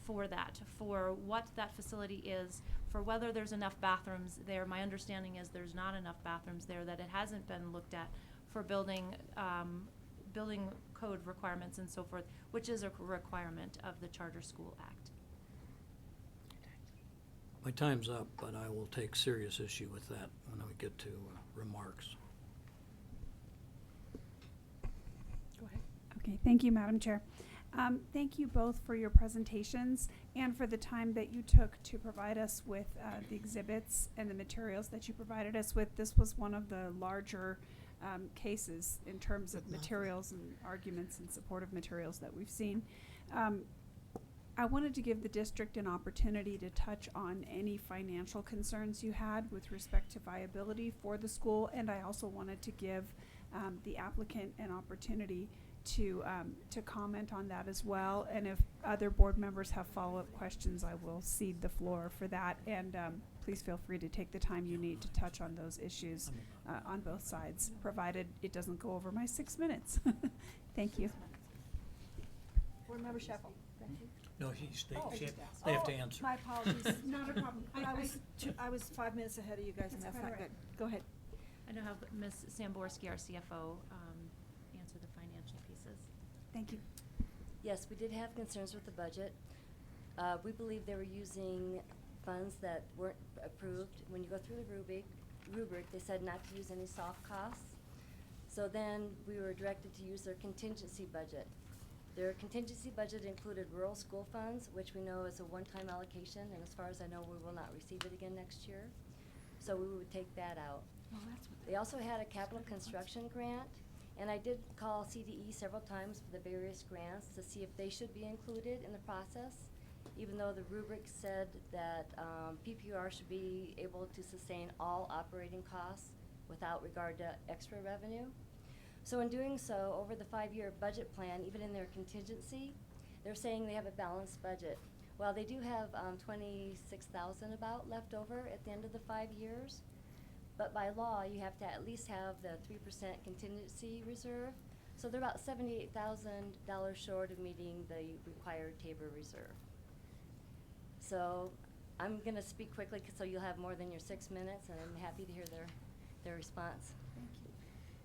for that, for what that facility is, for whether there's enough bathrooms there. My understanding is there's not enough bathrooms there, that it hasn't been looked at for building code requirements and so forth, which is a requirement of the Charter School Act. My time's up, but I will take serious issue with that when we get to remarks. Go ahead. Okay, thank you, Madam Chair. Thank you both for your presentations and for the time that you took to provide us with the exhibits and the materials that you provided us with. This was one of the larger cases in terms of materials and arguments and supportive materials that we've seen. I wanted to give the district an opportunity to touch on any financial concerns you had with respect to viability for the school, and I also wanted to give the applicant an opportunity to comment on that as well. And if other board members have follow-up questions, I will cede the floor for that. And please feel free to take the time you need to touch on those issues on both sides, provided it doesn't go over my 6 minutes. Thank you. Board Member Sheffel. No, they have to answer. My apologies. Not a problem. I was 5 minutes ahead of you guys, and that's not good. Go ahead. I now have Ms. Samborski, our CFO, answer the financial pieces. Thank you. Yes, we did have concerns with the budget. We believe they were using funds that weren't approved. When you go through the rubric, they said not to use any soft costs. So then we were directed to use their contingency budget. Their contingency budget included rural school funds, which we know is a one-time allocation, and as far as I know, we will not receive it again next year. So we would take that out. Oh, that's what They also had a capital construction grant, and I did call CDE several times for the various grants to see if they should be included in the process, even though the rubric said that PPR should be able to sustain all operating costs without regard to extra revenue. So in doing so, over the 5-year budget plan, even in their contingency, they're saying they have a balanced budget. While they do have 26,000 about left over at the end of the 5 years, but by law, you have to at least have the 3% contingency reserve. So they're about $78,000 short of meeting the required Tabor reserve. So I'm gonna speak quickly so you'll have more than your 6 minutes, and I'm happy to hear their response. Thank you.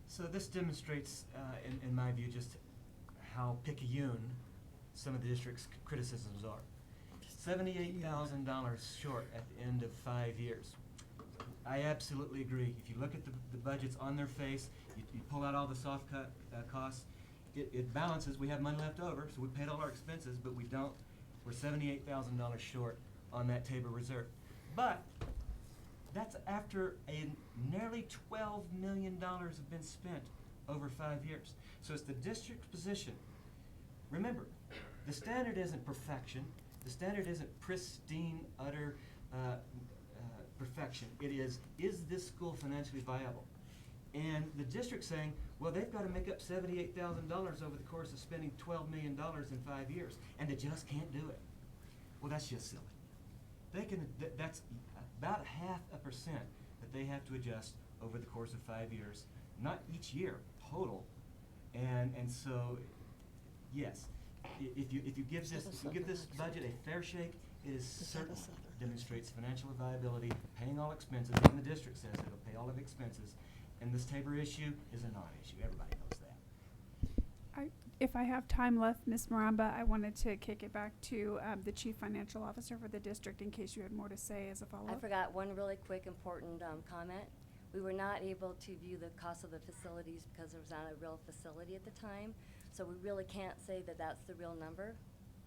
So this demonstrates, in my view, just how picayune some of the district's criticisms are. $78,000 short at the end of 5 years. I absolutely agree. If you look at the budgets on their face, you pull out all the soft cut costs, it balances. We have money left over, so we paid all our expenses, but we don't. We're $78,000 short on that Tabor reserve. But that's after nearly $12 million have been spent over 5 years. So it's the district's position. Remember, the standard isn't perfection. The standard isn't pristine, utter perfection. It is this school financially viable? And the district's saying, well, they've got to make up $78,000 over the course of spending $12 million in 5 years, and they just can't do it. Well, that's just silly. They can. That's about 0.5% that they have to adjust over the course of 5 years, not each year, total. And so, yes, if you give this budget a fair shake, it is certainly demonstrates financial viability, paying all expenses, and the district says it'll pay all of the expenses. And this Tabor issue is a non-issue. Everybody knows that. If I have time left, Ms. Maramba, I wanted to kick it back to the Chief Financial Officer for the district in case you had more to say as a follow-up. I forgot one really quick important comment. We were not able to view the cost of the facilities because there was not a real facility at the time. So we really can't say that that's the real number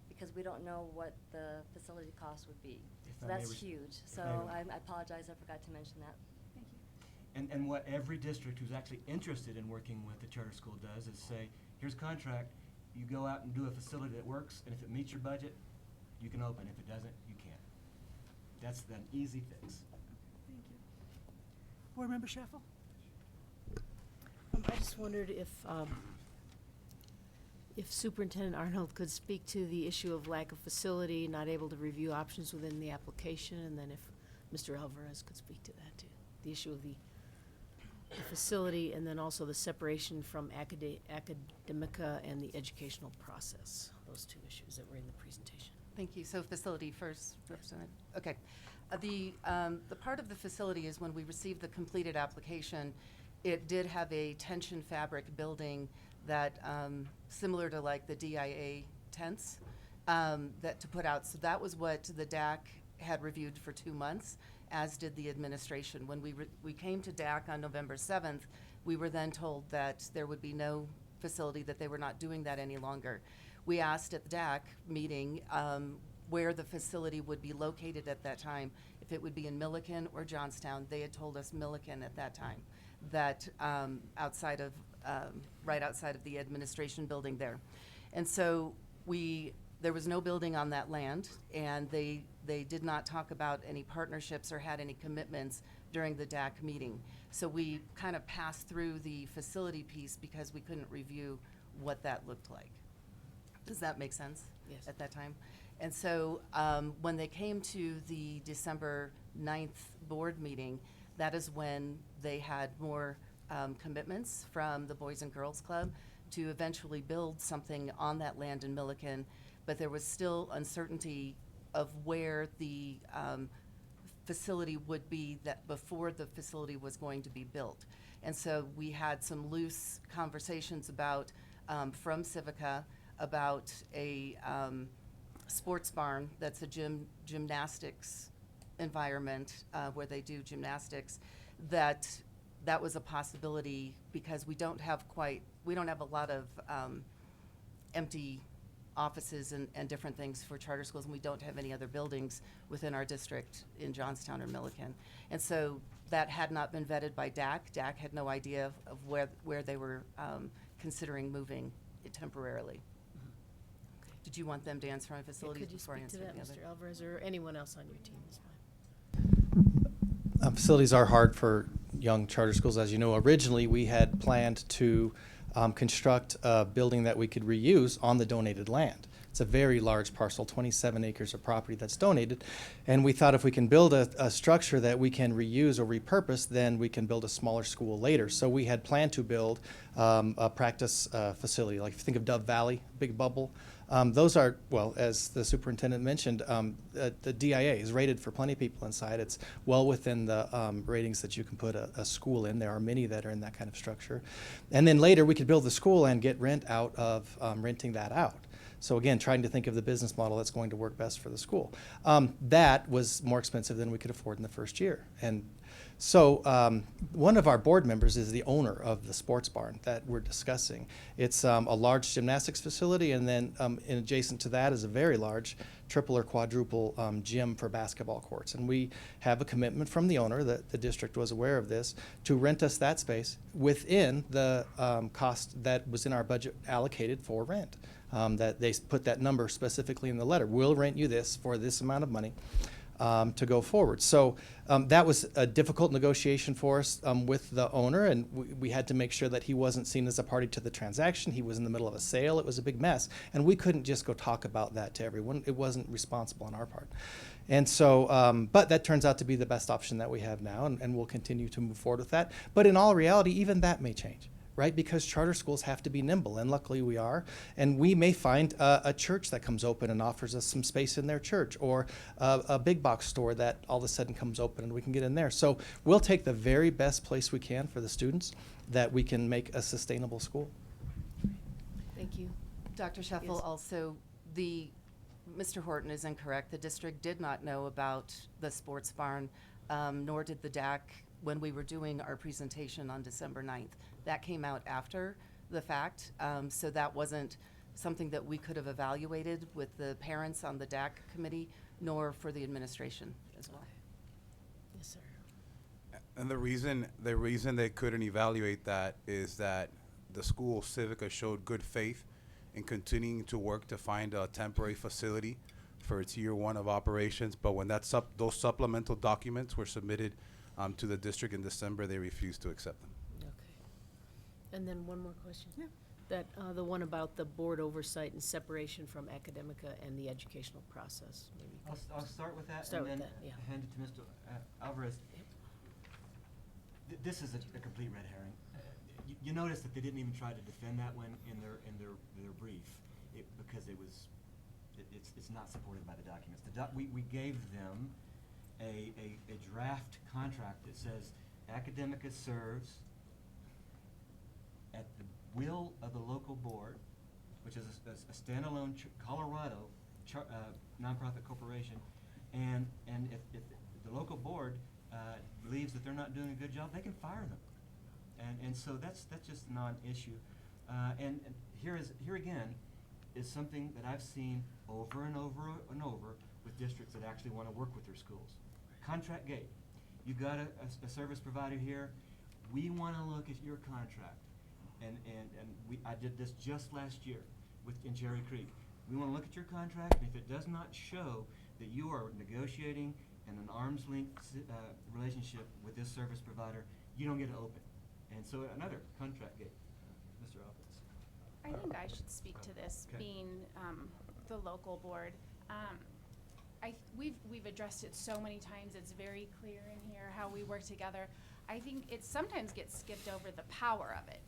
because we don't know what the facility cost would be. So that's huge. So I apologize, I forgot to mention that. Thank you. And what every district who's actually interested in working with the charter school does is say, here's a contract, you go out and do a facility that works, and if it meets your budget, you can open. If it doesn't, you can't. That's an easy fix. Thank you. Board Member Schaffel? I just wondered if Superintendent Arnold could speak to the issue of lack of facility, not able to review options within the application, and then if Mr. Alvarez could speak to that too. The issue of the facility, and then also the separation from academica and the educational process. Those two issues that were in the presentation. Thank you. So facility first, Representative. Okay. The part of the facility is when we received the completed application, it did have a tension fabric building that, similar to like the DIA tents, that to put out. So that was what the DAC had reviewed for 2 months, as did the administration. When we came to DAC on November 7th, we were then told that there would be no facility, that they were not doing that any longer. We asked at the DAC meeting where the facility would be located at that time, if it would be in Milliken or Johnstown. They had told us Milliken at that time, that outside of, right outside of the administration building there. And so there was no building on that land, and they did not talk about any partnerships or had any commitments during the DAC meeting. So we kind of passed through the facility piece because we couldn't review what that looked like. Does that make sense? Yes. At that time? And so when they came to the December 9th board meeting, that is when they had more commitments from the Boys and Girls Club to eventually build something on that land in Milliken, but there was still uncertainty of where the facility would be that before the facility was going to be built. And so we had some loose conversations about, from Civica, about a sports barn that's a gymnastics environment where they do gymnastics, that was a possibility because we don't have a lot of empty offices and different things for charter schools, and we don't have any other buildings within our district in Johnstown or Milliken. And so that had not been vetted by DAC. DAC had no idea of where they were considering moving it temporarily. Did you want them to answer on facilities before I answer the other? Could you speak to that, Mr. Alvarez, or anyone else on your team is fine? Facilities are hard for young charter schools. As you know, originally we had planned to construct a building that we could reuse on the donated land. It's a very large parcel, 27 acres of property that's donated. And we thought if we can build a structure that we can reuse or repurpose, then we can build a smaller school later. So we had planned to build a practice facility. Like if you think of Dove Valley, big bubble. Those are, well, as the superintendent mentioned, the DIA is rated for plenty of people inside. It's well within the ratings that you can put a school in. There are many that are in that kind of structure. And then later we could build the school and get rent out of renting that out. So again, trying to think of the business model that's going to work best for the school. That was more expensive than we could afford in the first year. And so one of our board members is the owner of the sports barn that we're discussing. It's a large gymnastics facility, and then in adjacent to that is a very large triple or quadruple gym for basketball courts. And we have a commitment from the owner, that the district was aware of this, to rent us that space within the cost that was in our budget allocated for rent. That they put that number specifically in the letter. We'll rent you this for this amount of money to go forward. So that was a difficult negotiation for us with the owner, and we had to make sure that he wasn't seen as a party to the transaction. He was in the middle of a sale. It was a big mess, and we couldn't just go talk about that to everyone. It wasn't responsible on our part. And so, but that turns out to be the best option that we have now, and we'll continue to move forward with that. But in all reality, even that may change. Right? Because charter schools have to be nimble, and luckily we are. And we may find a church that comes open and offers us some space in their church, or a big box store that all of a sudden comes open and we can get in there. So we'll take the very best place we can for the students that we can make a sustainable school. Thank you. Dr. Scheffel, Yes. also, Mr. Horton is incorrect. The district did not know about the sports barn, nor did the DAC when we were doing our presentation on December 9th. That came out after the fact, so that wasn't something that we could have evaluated with the parents on the DAC committee, nor for the administration as well. Yes, sir. And the reason they couldn't evaluate that is that the school, Civica, showed good faith in continuing to work to find a temporary facility for its year one of operations. But when those supplemental documents were submitted to the district in December, they refused to accept them. And then one more question. Yeah. That, the one about the board oversight and separation from academica and the educational process. Maybe you could I'll start with that start and with then that, yeah. hand it to Mr. Alvarez. This is a complete red herring. You notice that they didn't even try to defend that one in their brief, because it's not supported by the documents. We gave them a draft contract that says Academica serves at the will of the local board, which is a standalone Colorado nonprofit corporation, and if the local board believes that they're not doing a good job, they can fire them, and so that's just a non-issue, and here again is something that I've seen over and over and over with districts that actually want to work with their schools. Contract gate. You got a service provider here. We want to look at your contract. And I did this just last year in Cherry Creek. We want to look at your contract, and if it does not show that you are negotiating in an arm's length relationship with this service provider, you don't get to open. And so another contract gate. Mr. Alvarez. I think I should speak to this, Okay. being the local board. We've addressed it so many times. It's very clear in here how we work together. I think it sometimes gets skipped over the power of it.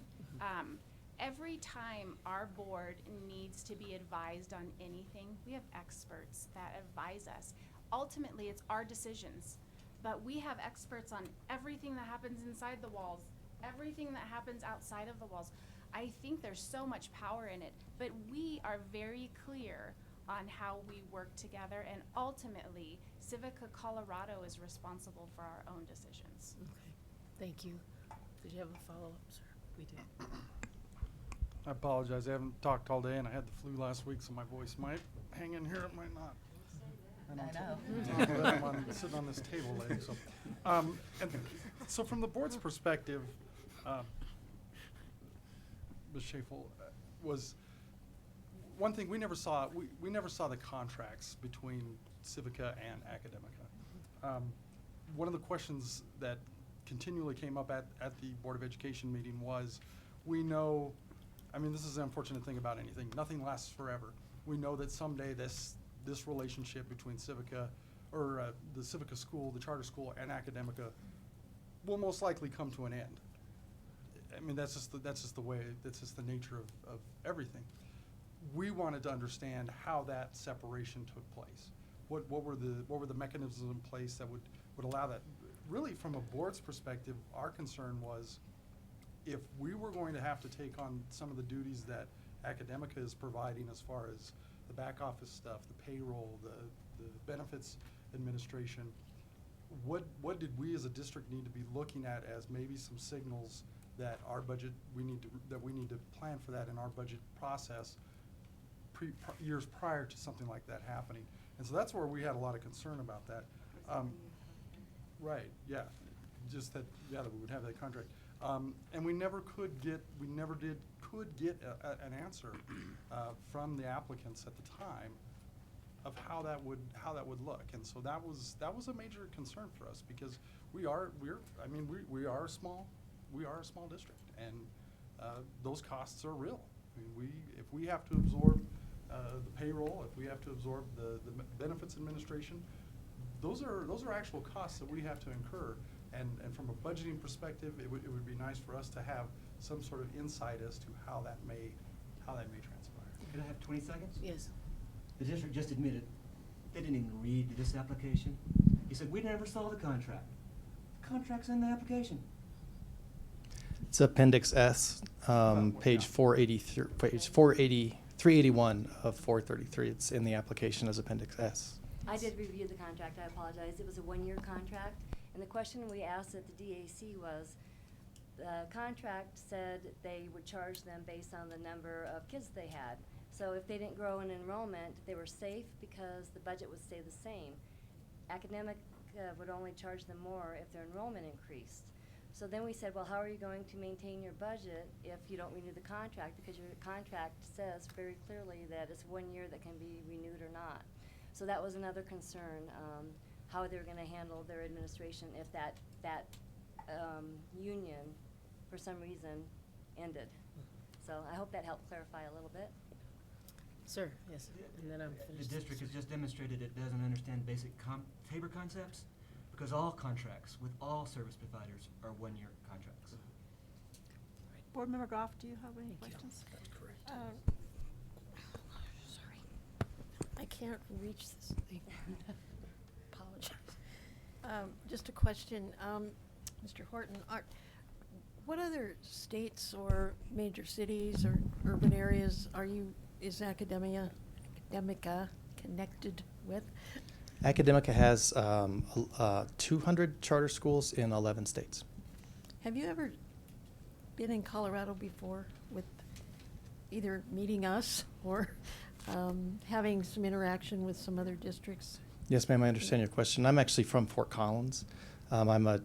Every time our board needs to be advised on anything, we have experts that advise us. Ultimately, it's our decisions, but we have experts on everything that happens inside the walls, everything that happens outside of the walls. I think there's so much power in it, but we are very clear on how we work together, and ultimately, Civica Colorado is responsible for our own decisions. Okay, thank you. Did you have a follow-up, sir? We do. I apologize. I haven't talked all day, and I had the flu last week, so my voice might hang in here. It might not. And I know. on top of that, I'm sitting on this table, lady. So, and so from the board's perspective, Ms. Schafel, was one thing we never saw. We never saw the contracts between Civica and Academica. One of the questions that continually came up at the Board of Education meeting was, we know, I mean, this is an unfortunate thing about anything. Nothing lasts forever. We know that someday this relationship between Civica, or the Civica school, the charter school, and Academica will most likely come to an end. I mean, that's just the way, that's just the nature of everything. We wanted to understand how that separation took place. What were the mechanisms in place that would allow that? Really, from a board's perspective, our concern was, if we were going to have to take on some of the duties that Academica is providing as far as the back office stuff, the payroll, the benefits administration, what did we as a district need to be looking at as maybe some signals that our budget, we need to plan for that in our budget process years prior to something like that happening? And so that's where we had a lot of concern about that. Right, yeah, just that, yeah, that we would have that contract. And we never could get an answer from the applicants at the time of how that would look. And so that was a major concern for us, because we are a small district, and those costs are real. I mean, if we have to absorb the payroll, if we have to absorb the benefits administration, those are actual costs that we have to incur. And from a budgeting perspective, it would be nice for us to have some sort of insight as to how that may transpire. Can I have 20 seconds? Yes. The district just admitted they didn't even read this application. He said, we never saw the contract. The contract's in the application. It's Appendix S, page 483, page 381 of 433. It's in the application as Appendix S. I did review the contract, I apologize. It was a one-year contract, and the question we asked at the DAC was, the contract said they would charge them based on the number of kids they had. So if they didn't grow in enrollment, they were safe because the budget would stay the same. Academic would only charge them more if their enrollment increased. So then we said, well, how are you going to maintain your budget if you don't renew the contract? Because your contract says very clearly that it's 1 year that can be renewed or not. So that was another concern, how they're going to handle their administration if that union, for some reason, ended. So I hope that helped clarify a little bit. Sir, yes, and then I'm finished. The district has just demonstrated it doesn't understand basic Tabor concepts, because all contracts with all service providers are one-year contracts. Board Member Goff, do you have any Thank you. questions? That's correct. Sorry. I can't reach this thing. Apologize. Just a question, Mr. Horton, what other states or major cities or urban areas is Academica connected with? Academica has 200 charter schools in 11 states. Have you ever been in Colorado before with either meeting us or having some interaction with some other districts? Yes, ma'am, I understand your question. I'm actually from Fort Collins. I'm a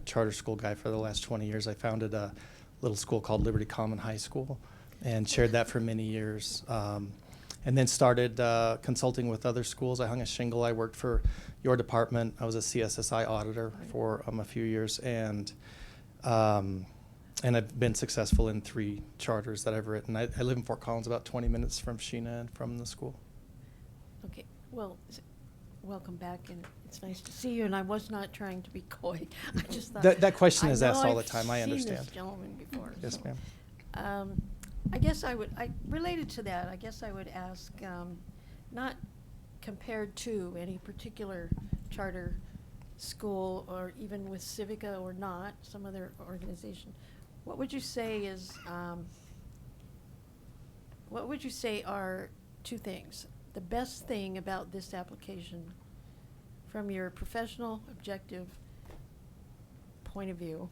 charter school guy for the last 20 years. I founded a little school called Liberty Common High School and chaired that for many years. And then started consulting with other schools. I hung a shingle. I worked for your department. I was a CSSI auditor for a few years, and I've been successful in 3 charters that I've written. I live in Fort Collins, about 20 minutes from Sheena and from the school. Okay, well, welcome back, and it's nice to see you, and I was not trying to be coy. I just thought. That question is I know asked all the I've time. I understand. seen this gentleman before. Yes, so, ma'am. I guess related to that, I guess I would ask, not compared to any particular charter school or even with Civica or not, some other organization, what would you say is, what would you say are two things? The best thing about this application from your professional, objective point of view,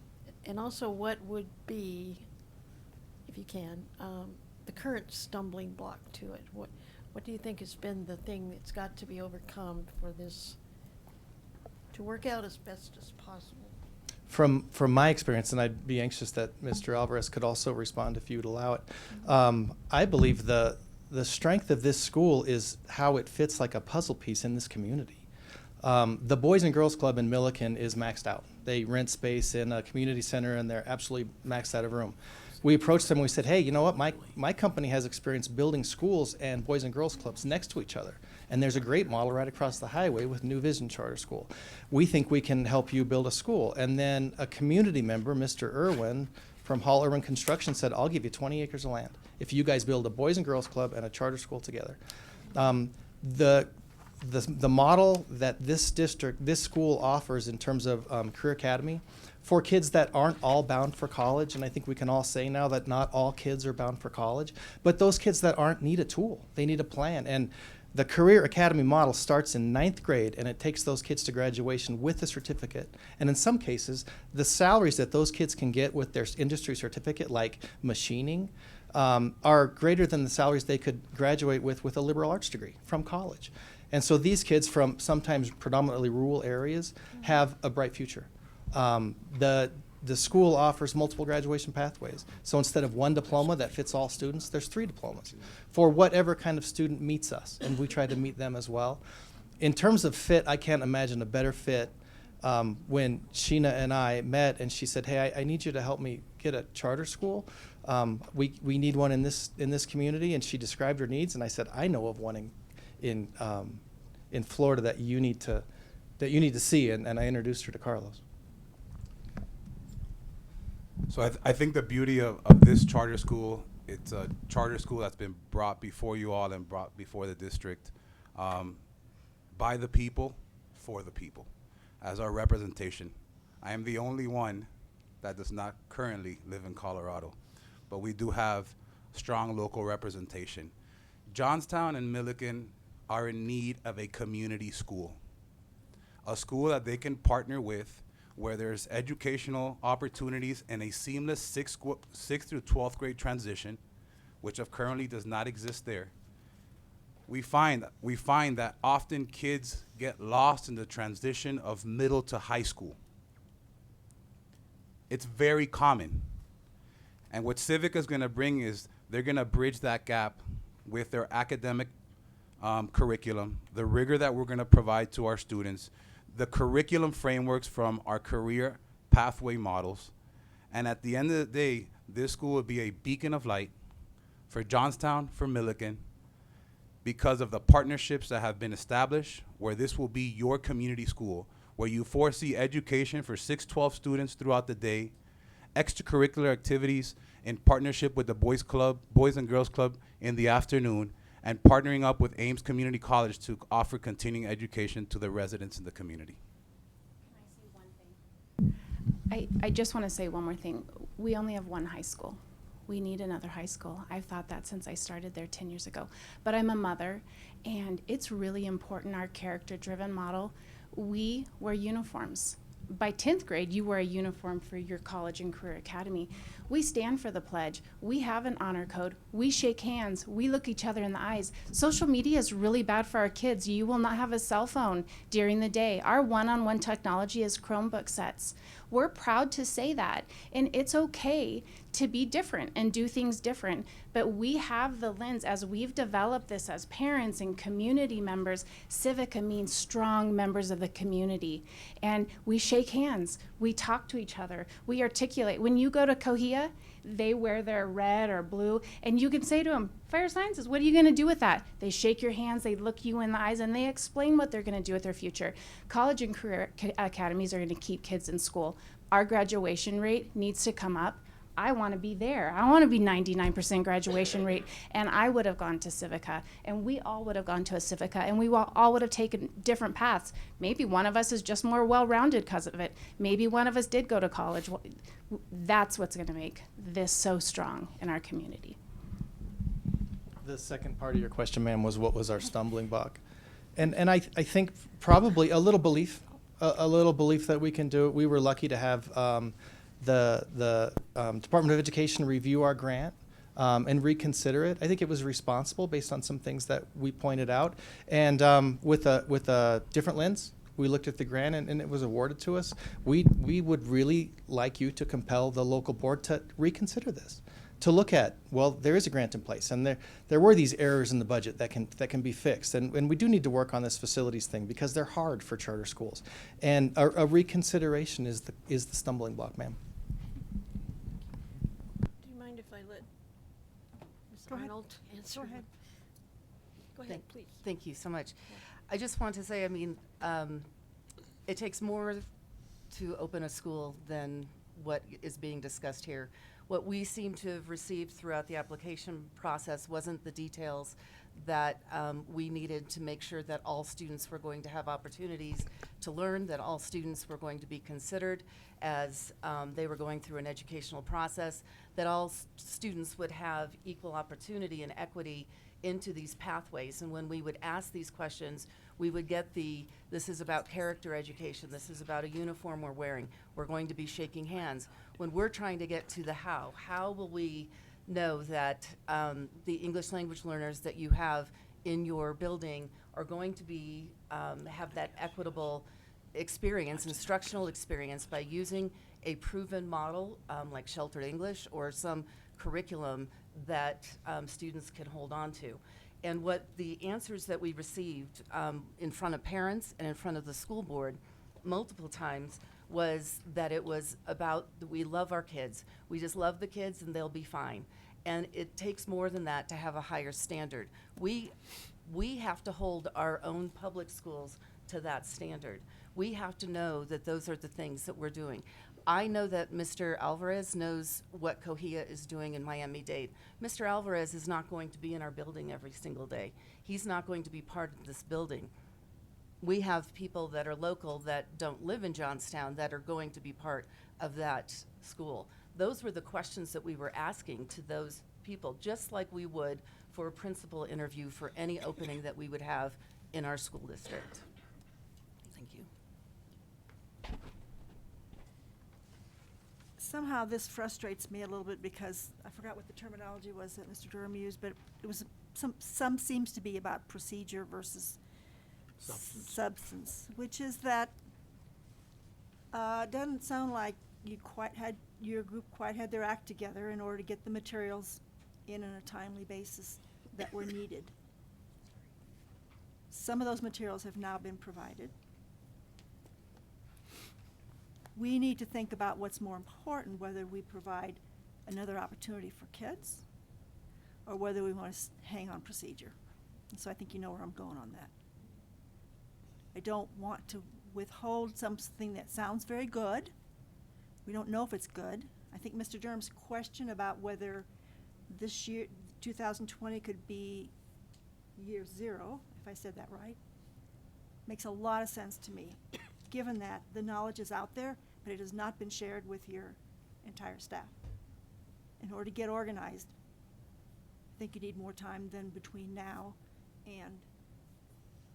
and also what would be, if you can, the current stumbling block to it? What do you think has been the thing that's got to be overcome for this to work out as best as possible? From my experience, and I'd be anxious that Mr. Alvarez could also respond if you would allow it, I believe the strength of this school is how it fits like a puzzle piece in this community. The Boys and Girls Club in Milliken is maxed out. They rent space in a community center, and they're absolutely maxed out of room. We approached them and we said, hey, you know what, my company has experience building schools and Boys and Girls Clubs next to each other. And there's a great model right across the highway with New Vision Charter School. We think we can help you build a school. And then a community member, Mr. Irwin from Hall Irwin Construction, said, I'll give you 20 acres of land if you guys build a Boys and Girls Club and a charter school together. The model that this school offers in terms of Career Academy for kids that aren't all bound for college, and I think we can all say now that not all kids are bound for college, but those kids that aren't need a tool. They need a plan. And the Career Academy model starts in 9th grade, and it takes those kids to graduation with a certificate. And in some cases, the salaries that those kids can get with their industry certificate, like machining, are greater than the salaries they could graduate with a liberal arts degree from college. And so these kids from sometimes predominantly rural areas have a bright future. The school offers multiple graduation pathways. So instead of one diploma that fits all students, there's 3 diplomas for whatever kind of student meets us, and we try to meet them as well. In terms of fit, I can't imagine a better fit. When Sheena and I met, and she said, hey, I need you to help me get a charter school. We need one in this community, and she described her needs, and I said, I know of one in Florida that you need to see, and I introduced her to Carlos. So I think the beauty of this charter school, it's a charter school that's been brought before you all and brought before the district by the people, for the people, as our representation. I am the only one that does not currently live in Colorado, but we do have strong local representation. Johnstown and Milliken are in need of a community school, a school that they can partner with, where there's educational opportunities and a seamless 6th through 12th grade transition, which currently does not exist there. We find that often kids get lost in the transition of middle to high school. It's very common. And what Civica is going to bring is they're going to bridge that gap with their academic curriculum, the rigor that we're going to provide to our students, the curriculum frameworks from our career pathway models. And at the end of the day, this school will be a beacon of light for Johnstown, for Milliken, because of the partnerships that have been established, where this will be your community school, where you foresee education for 6-12 students throughout the day, extracurricular activities in partnership with the Boys and Girls Club in the afternoon, and partnering up with Ames Community College to offer continuing education to the residents in the community. I just want to say one more thing. We only have one high school. We need another high school. I've thought that since I started there 10 years ago. But I'm a mother, and it's really important, our character-driven model. We wear uniforms. By 10th grade, you wear a uniform for your college and career academy. We stand for the pledge. We have an honor code. We shake hands. We look each other in the eyes. Social media is really bad for our kids. You will not have a cell phone during the day. Our one-on-one technology is Chromebook sets. We're proud to say that, and it's okay to be different and do things different, but we have the lens, as we've developed this as parents and community members. Civica means strong members of the community, and we shake hands, we talk to each other, we articulate. When you go to Cohia, they wear their red or blue, and you can say to them, Fire Sciences, what are you going to do with that? They shake your hands, they look you in the eyes, and they explain what they're going to do with their future. College and career academies are going to keep kids in school. Our graduation rate needs to come up. I want to be there. I want to be 99% graduation rate. And I would have gone to Civica, and we all would have gone to a Civica, and we all would have taken different paths. Maybe one of us is just more well-rounded because of it. Maybe one of us did go to college. That's what's going to make this so strong in our community. The second part of your question, ma'am, was what was our stumbling block? And I think probably a little belief that we can do it. We were lucky to have the Department of Education review our grant and reconsider it. I think it was responsible based on some things that we pointed out. And with a different lens, we looked at the grant and it was awarded to us. We would really like you to compel the local board to reconsider this, to look at, well, there is a grant in place, and there were these errors in the budget that can be fixed, and we do need to work on this facilities thing because they're hard for charter schools, and a reconsideration is the stumbling block, ma'am. Do you mind if I let Ms. Go ahead. Arnold answer? Go ahead. Go ahead, please. Thank you so much. I just want to say, I mean, it takes more to open a school than what is being discussed here. What we seem to have received throughout the application process wasn't the details that we needed to make sure that all students were going to have opportunities to learn, that all students were going to be considered as they were going through an educational process, that all students would have equal opportunity and equity into these pathways. And when we would ask these questions, we would get this is about character education, this is about a uniform we're wearing, we're going to be shaking hands. When we're trying to get to the how will we know that the English language learners that you have in your building are going to be have that equitable experience, instructional experience, by using a proven model like Sheltered English or some curriculum that students can hold on to. And what the answers that we received in front of parents and in front of the school board multiple times was that it was about we love our kids. We just love the kids and they'll be fine. And it takes more than that to have a higher standard. We have to hold our own public schools to that standard. We have to know that those are the things that we're doing. I know that Mr. Alvarez knows what COHIA is doing in Miami-Dade. Mr. Alvarez is not going to be in our building every single day. He's not going to be part of this building. We have people that are local that don't live in Johnstown that are going to be part of that school. Those were the questions that we were asking to those people, just like we would for a principal interview for any opening that we would have in our school district. Thank you. Somehow this frustrates me a little bit because I forgot what the terminology was that Mr. Durham used, but it was some seems to be about procedure versus substance, which is that doesn't sound like your group quite had their act together in order to get the materials in on a timely basis that were needed. Some of those materials have now been provided. We need to think about what's more important, whether we provide another opportunity for kids or whether we want to hang on procedure. And so I think you know where I'm going on that. I don't want to withhold something that sounds very good. We don't know if it's good. I think Mr. Durham's question about whether this year, 2020, could be year zero, if I said that right, makes a lot of sense to me, given that the knowledge is out there, but it has not been shared with your entire staff. In order to get organized, I think you need more time than between now and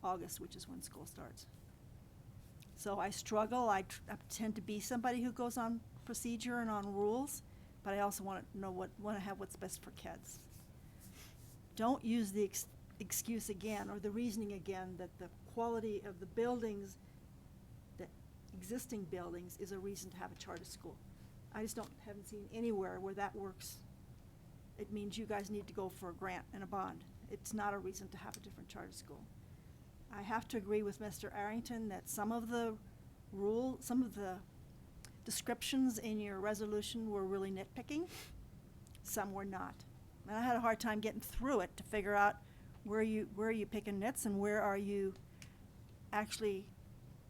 August, which is when school starts. So I struggle. I tend to be somebody who goes on procedure and on rules, but I also want to have what's best for kids. Don't use the excuse again or the reasoning again that the quality of the buildings, the existing buildings, is a reason to have a charter school. I just haven't seen anywhere where that works. It means you guys need to go for a grant and a bond. It's not a reason to have a different charter school. I have to agree with Mr. Arrington that some of the descriptions in your resolution were really nitpicking. Some were not. And I had a hard time getting through it to figure out where are you picking nits and where are you actually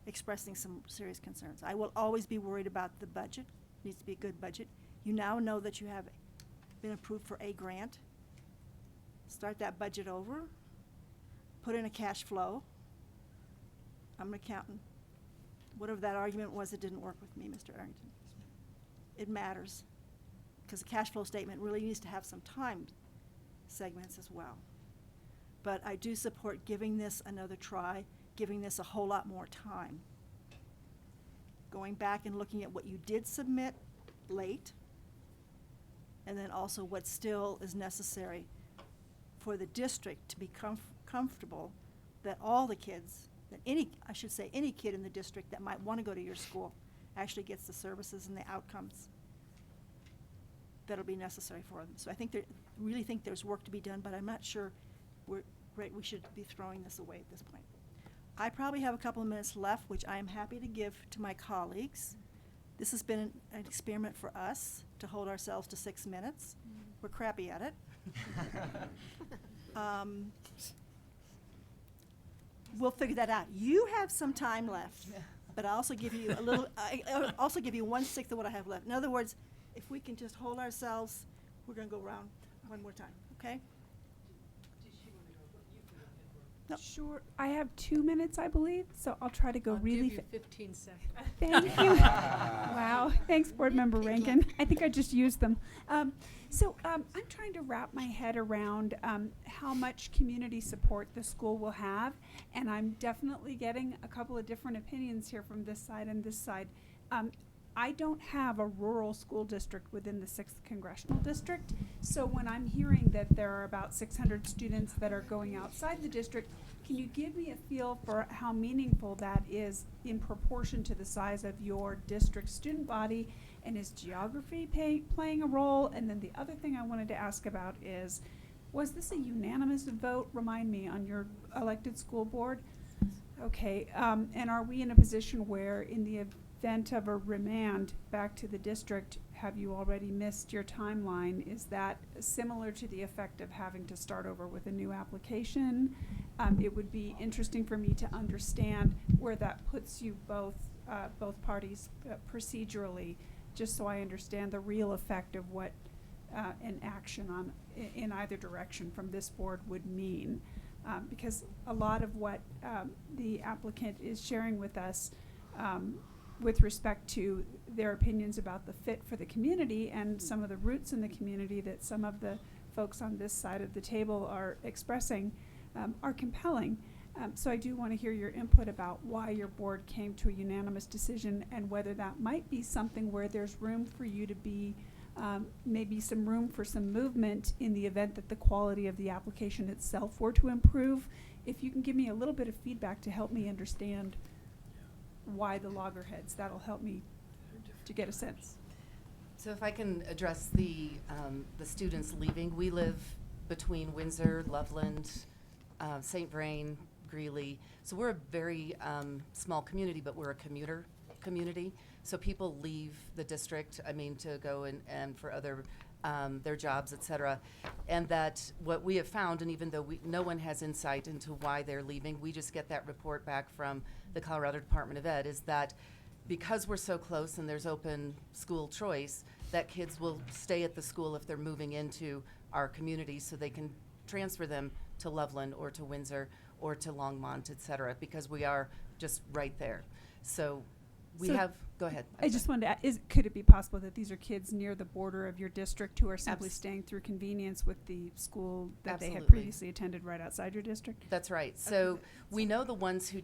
expressing some serious concerns. I will always be worried about the budget. It needs to be a good budget. You now know that you have been approved for a grant. Start that budget over, put in a cash flow. I'm an accountant. Whatever that argument was, it didn't work with me, Mr. Arrington. It matters, because the cash flow statement really needs to have some timed segments as well. But I do support giving this another try, giving this a whole lot more time. Going back and looking at what you did submit late, and then also what still is necessary for the district to be comfortable that all the kids, that any kid in the district that might want to go to your school actually gets the services and the outcomes that'll be necessary for them. So I really think there's work to be done, but I'm not sure we should be throwing this away at this point. I probably have a couple of minutes left, which I am happy to give to my colleagues. This has been an experiment for us to hold ourselves to 6 minutes. We're crappy at it. We'll figure that out. You have some time left, but I'll also give you a little. I'll also give you 1/6 of what I have left. In other words, if we can just hold ourselves, we're going to go around one more time. Okay? No. Sure. I have 2 minutes, I believe, so I'll try to go really Give you 15 seconds. Thank you. Wow. Thanks, Board Member Rankin. I think I just used them. I'm trying to wrap my head around how much community support the school will have, and I'm definitely getting a couple of different opinions here from this side and this side. I don't have a rural school district within the 6th Congressional District, so when I'm hearing that there are about 600 students that are going outside the district, can you give me a feel for how meaningful that is in proportion to the size of your district student body, and is geography playing a role? And then the other thing I wanted to ask about is, was this a unanimous vote, remind me, on your elected school board? Okay, and are we in a position where in the event of a remand back to the district, have you already missed your timeline? Is that similar to the effect of having to start over with a new application? It would be interesting for me to understand where that puts you both parties procedurally, just so I understand the real effect of what an action in either direction from this board would mean. Because a lot of what the applicant is sharing with us with respect to their opinions about the fit for the community and some of the roots in the community that some of the folks on this side of the table are expressing are compelling. So I do want to hear your input about why your board came to a unanimous decision, and whether that might be something where there's room for you to be, maybe some room for some movement in the event that the quality of the application itself were to improve. If you can give me a little bit of feedback to help me understand why the loggerheads, that'll help me to get a sense. So if I can address the students leaving, we live between Windsor, Loveland, St. Vrain, Greeley. So we're a very small community, but we're a commuter community. So people leave the district, to go and for other, their jobs, et cetera. And that what we have found, and even though no one has insight into why they're leaving, we just get that report back from the Colorado Department of Ed, is that because we're so close and there's open school choice, that kids will stay at the school if they're moving into our community, so they can transfer them to Loveland or to Windsor or to Longmont, et cetera, because we are just right there. So we have, go ahead. I just wanted to ask, could it be possible that these are kids near the border of your district who are simply staying through convenience with the school that they had Absolutely. previously attended right outside your district? That's right. So we know the ones who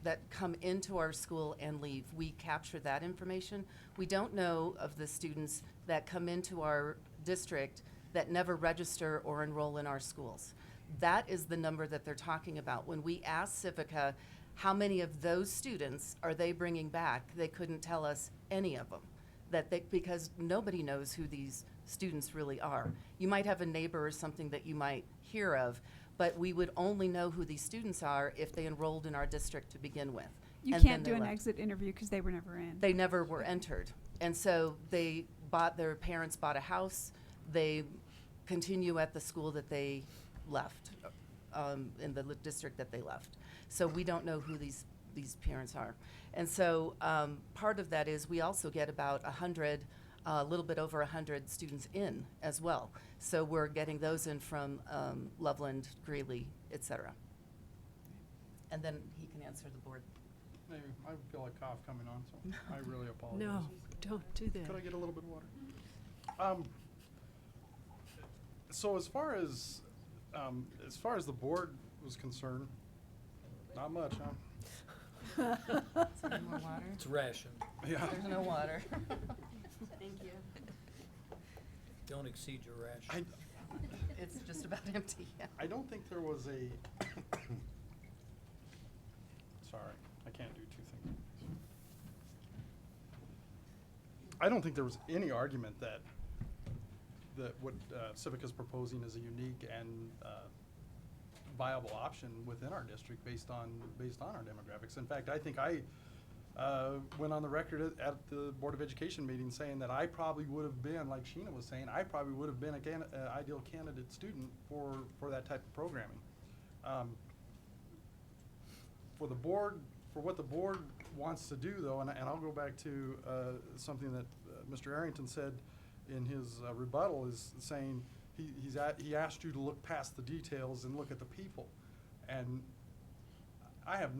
that come into our school and leave. We capture that information. We don't know of the students that come into our district that never register or enroll in our schools. That is the number that they're talking about. When we asked Civica how many of those students are they bringing back, they couldn't tell us any of them. Because nobody knows who these students really are. You might have a neighbor or something that you might hear of, but we would only know who these students are if they enrolled in our district to begin with. You And can't then do they an left. exit interview because they were never in. They never were entered. And so their parents bought a house, they continue at the school that they left, in the district that they left. So we don't know who these parents are. And so part of that is we also get about 100 a little bit over 100 students in as well. So we're getting those in from Loveland, Greeley, et cetera. And then he can answer the board. Maybe, I feel a cough coming on, so I really apologize. No, don't do that. Could I get a little bit of water? So as far as the board was concerned, not much, huh? Any more water? It's ration. Yeah. There's no water. Thank you. Don't exceed your ration. It's just about empty, yeah. I don't think there was a, sorry, I can't do two things. I don't think there was any argument that what Civica's proposing is a unique and viable option within our district based on our demographics. In fact, I think I went on the record at the Board of Education meeting saying that I probably would have been, like Sheena was saying, I probably would have been an ideal candidate student for that type of programming. For the board, for what the board wants to do though, and I'll go back to something that Mr. Arrington said in his rebuttal, is saying he asked you to look past the details and look at the people. And I have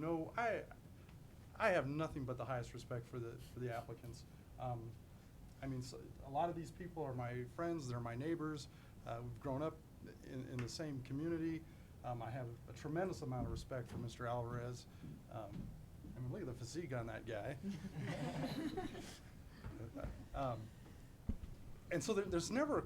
nothing but the highest respect for the applicants. I mean, so a lot of these people are my friends, they're my neighbors. We've grown up in the same community. I have a tremendous amount of respect for Mr. Alvarez. I mean, look at the physique on that guy. And so it's never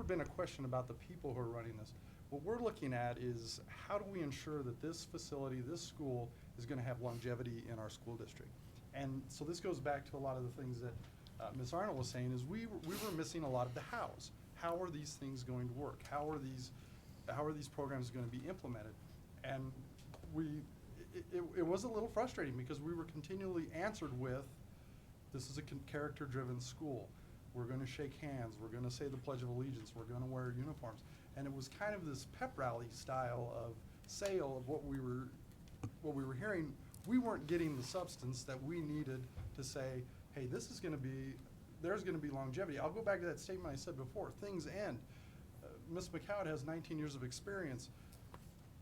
been a question about the people who are running this. What we're looking at is how do we ensure that this facility, this school, is going to have longevity in our school district. And so this goes back to a lot of the things that Ms. Arnold was saying, is we were missing a lot of the hows. How are these things going to work? How are these programs going to be implemented? And it was a little frustrating because we were continually answered with, this is a character-driven school. We're going to shake hands. We're going to say the Pledge of Allegiance. We're going to wear uniforms. And it was kind of this pep rally style of sale of what we were hearing. We weren't getting the substance that we needed to say, hey, there's going to be longevity. I'll go back to that statement I said before. Things end. Ms. McCowd has 19 years of experience.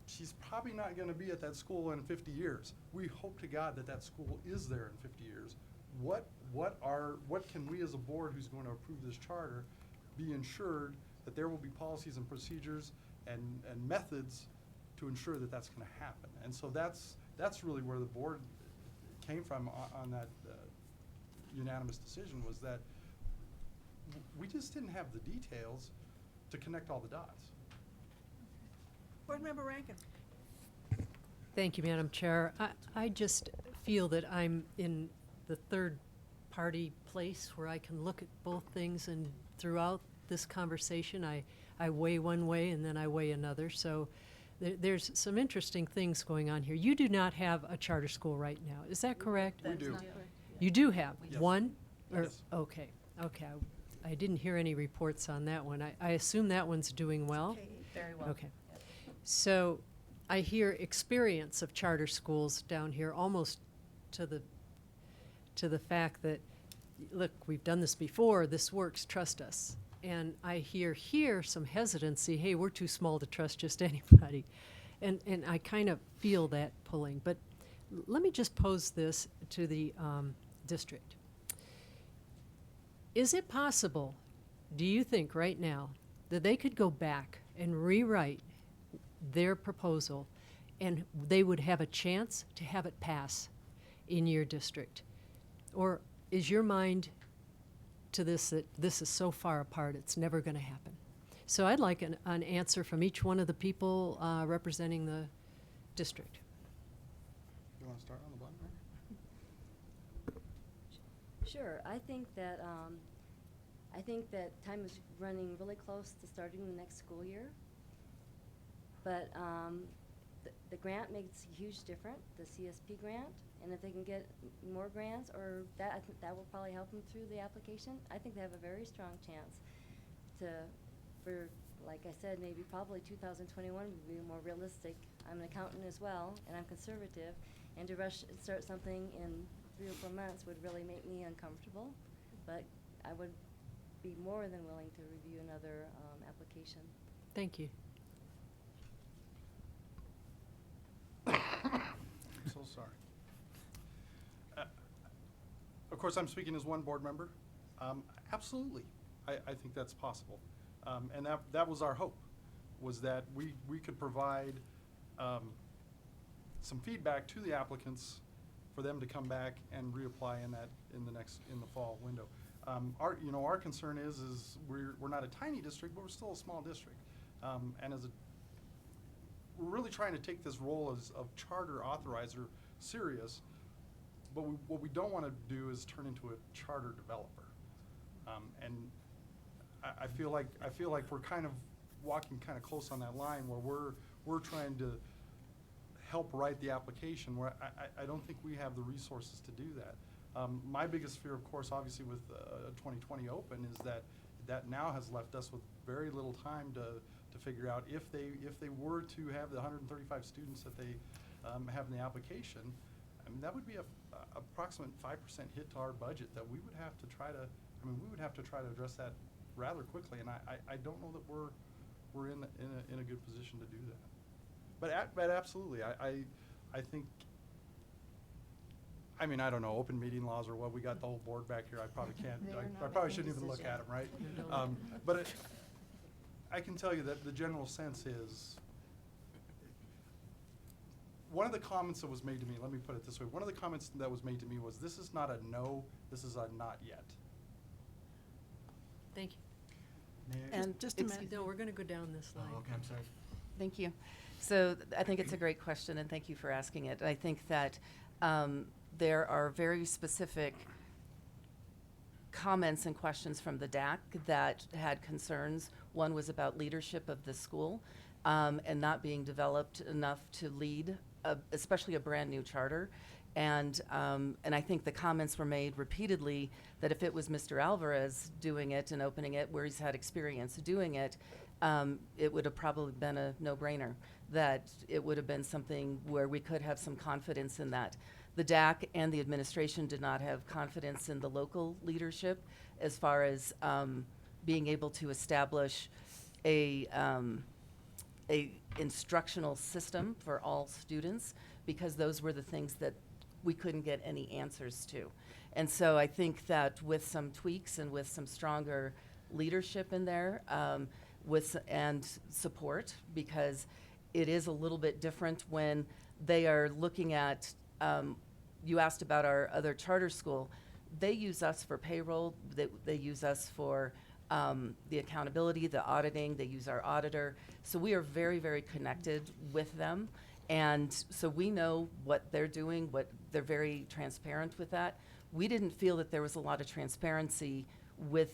She's probably not going to be at that school in 50 years. We hope to God that school is there in 50 years. What can we as a board who's going to approve this charter be ensured that there will be policies and procedures and methods to ensure that that's going to happen? And so that's really where the board came from on that unanimous decision, was that we just didn't have the details to connect all the dots. Board Member Rankin. Thank you, Madam Chair. I just feel that I'm in the third-party place where I can look at both things, and throughout this conversation, I weigh one way and then I weigh another. So there's some interesting things going on here. You do not have a charter school right now. Is that correct? We do. You do have Yes. one? Or, Yes. Okay. I didn't hear any reports on that one. I assume that one's doing well? Very well. Okay. So I hear experience of charter schools down here almost to the fact that, look, we've done this before, this works, trust us. And I hear here some hesitancy, hey, we're too small to trust just anybody. And I kind of feel that pulling. But let me just pose this to the district. Is it possible, do you think right now, that they could go back and rewrite their proposal and they would have a chance to have it pass in your district? Or is your mind to this that this is so far apart it's never going to happen? So I'd like an answer from each one of the people representing the district. You want to start on the button? Sure. I think that time is running really close to starting the next school year. But the grant makes a huge difference, the CSP grant, and if they can get more grants, or that, I think that will probably help them through the application. I think they have a very strong chance for, like I said, maybe probably 2021 would be more realistic. I'm an accountant as well, and I'm conservative, and to rush and start something in 3 or 4 months would really make me uncomfortable. But I would be more than willing to review another application. Thank you. I'm so sorry. Of course, I'm speaking as one board member. Absolutely, I think that's possible. And that was our hope, was that we could provide some feedback to the applicants for them to come back and reapply in the fall window. Our concern is we're not a tiny district, but we're still a small district. And we're really trying to take this role of charter authorizer serious, but what we don't want to do is turn into a charter developer. And I feel like we're kind of walking kind of close on that line where we're trying to help write the application, where I don't think we have the resources to do that. My biggest fear, of course, obviously with 2020 open, is that now has left us with very little time to figure out if they were to have the 135 students that they have in the application. I mean, that would be a approximate 5% hit to our budget that we would have to try to. I mean, we would have to try to address that rather quickly, and I don't know that we're in a good position to do that. But absolutely, I think. I mean, I don't know, open meeting laws or what. We got the whole board back here. I probably can't. I probably shouldn't even look at them, right? But I can tell you that the general sense is. One of the comments that was made to me, let me put it this way, one of the comments that was made to me was, this is not a no, this is a not yet. Thank you. And Just a minute. No, we're going to go down this line. Okay, I'm sorry. Thank you. So I think it's a great question, and thank you for asking it. I think that there are very specific comments and questions from the DAC that had concerns. One was about leadership of the school and not being developed enough to lead, especially a brand new charter. And I think the comments were made repeatedly that if it was Mr. Alvarez doing it and opening it, where he's had experience doing it, it would have probably been a no-brainer, that it would have been something where we could have some confidence in that. The DAC and the administration did not have confidence in the local leadership as far as being able to establish a instructional system for all students, because those were the things that we couldn't get any answers to. And so I think that with some tweaks and with some stronger leadership in there, and support, because it is a little bit different when they are looking at, you asked about our other charter school, they use us for payroll, they use us for the accountability, the auditing, they use our auditor. So we are very, very connected with them. And so we know what they're doing, they're very transparent with that. We didn't feel that there was a lot of transparency with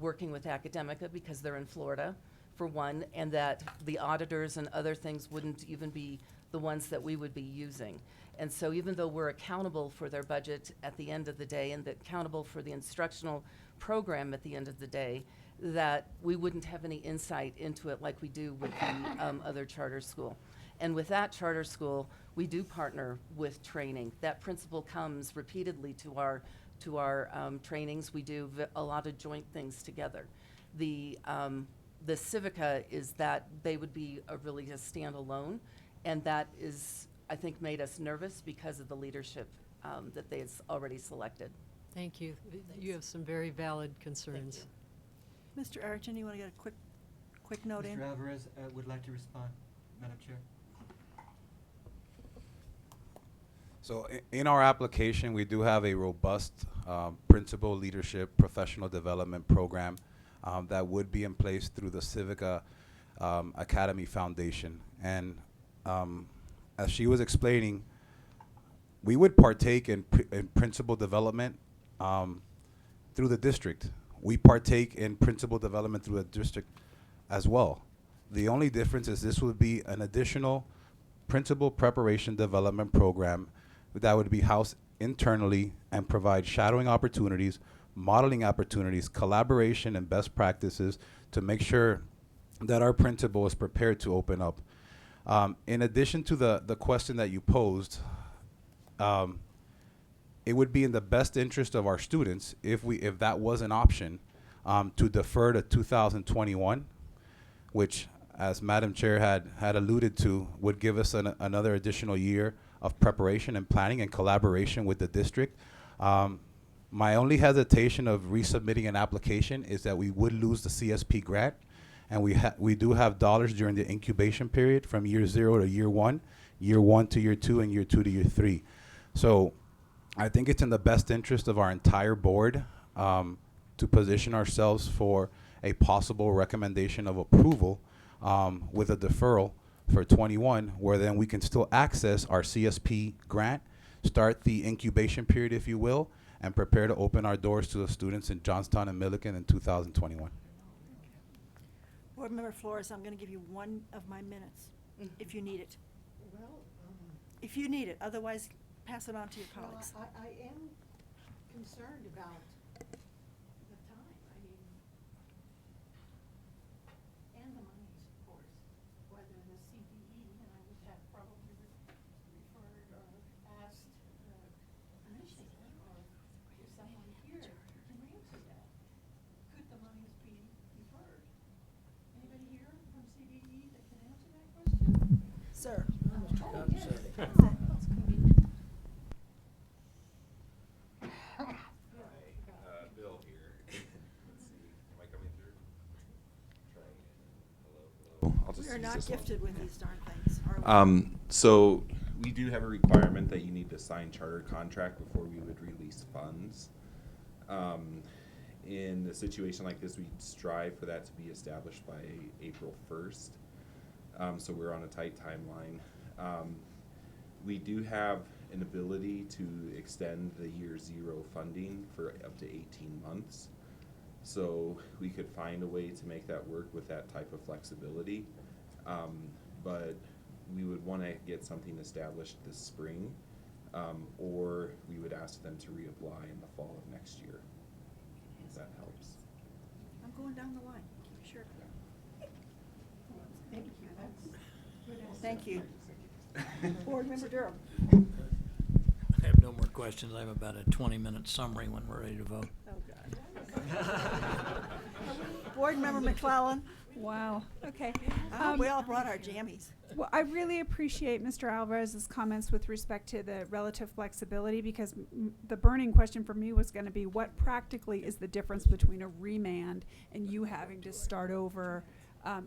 working with Academica because they're in Florida, for one, and that the auditors and other things wouldn't even be the ones that we would be using. And so even though we're accountable for their budget at the end of the day and accountable for the instructional program at the end of the day, that we wouldn't have any insight into it like we do with the other charter school. And with that charter school, we do partner with training. That principal comes repeatedly to our trainings. We do a lot of joint things together. The Civica is that they would be really a standalone, and that is, I think, made us nervous because of the leadership that they've already selected. Thank you. You have some very valid concerns. Mr. Arчин, you want to get a quick note in? Mr. Alvarez would like to respond, Madam Chair. So in our application, we do have a robust principal leadership professional development program that would be in place through the Civica Academy Foundation. And as she was explaining, we would partake in principal development through the district. We partake in principal development through the district as well. The only difference is this would be an additional principal preparation development program that would be housed internally and provide shadowing opportunities, modeling opportunities, collaboration, and best practices to make sure that our principal is prepared to open up. In addition to the question that you posed, it would be in the best interest of our students if that was an option to defer to 2021, which, as Madam Chair had alluded to, would give us another additional year of preparation and planning and collaboration with the district. My only hesitation of resubmitting an application is that we would lose the CSP grant, and we do have dollars during the incubation period from year 0 to year 1 to year 2, and year 2 to year 3. So I think it's in the best interest of our entire board to position ourselves for a possible recommendation of approval with a deferral for 21, where then we can still access our CSP grant, start the incubation period, if you will, and prepare to open our doors to the students in Johnstown and Milliken in 2021. Board Member Flores, I'm going to give you 1 of my minutes, if you need it. Well, If you need it, otherwise pass it on to your colleagues. well, I am concerned about the time, I mean, and the monies, of course, whether the CDE, and I would have probably referred or asked Commissioner or if someone here can answer that. Could the monies be deferred? Anybody here from CDE that can answer that question? Sir. Oh, yes. Bill here. Let's see, am I coming through? Trying. Hello. I'll just We are use not this one. gifted with these darn things, are we? So we do have a requirement that you need to sign charter contract before we would release funds. In a situation like this, we strive for that to be established by April 1st. So we're on a tight timeline. We do have an ability to extend the year 0 funding for up to 18 months. So we could find a way to make that work with that type of flexibility. But we would want to get something established this spring, or we would ask them to reapply in the fall of next year, if that helps. I'm going down the line. Sure. Thank you, that's good answer. Thank you. Board Member Durham. I have no more questions. I have about a 20-minute summary when we're ready to vote. Oh, God. Board Member McClellan. Wow, okay. We all brought our jammies. Well, I really appreciate Mr. Alvarez's comments with respect to the relative flexibility, because the burning question for me was going to be what practically is the difference between a remand and you having to start over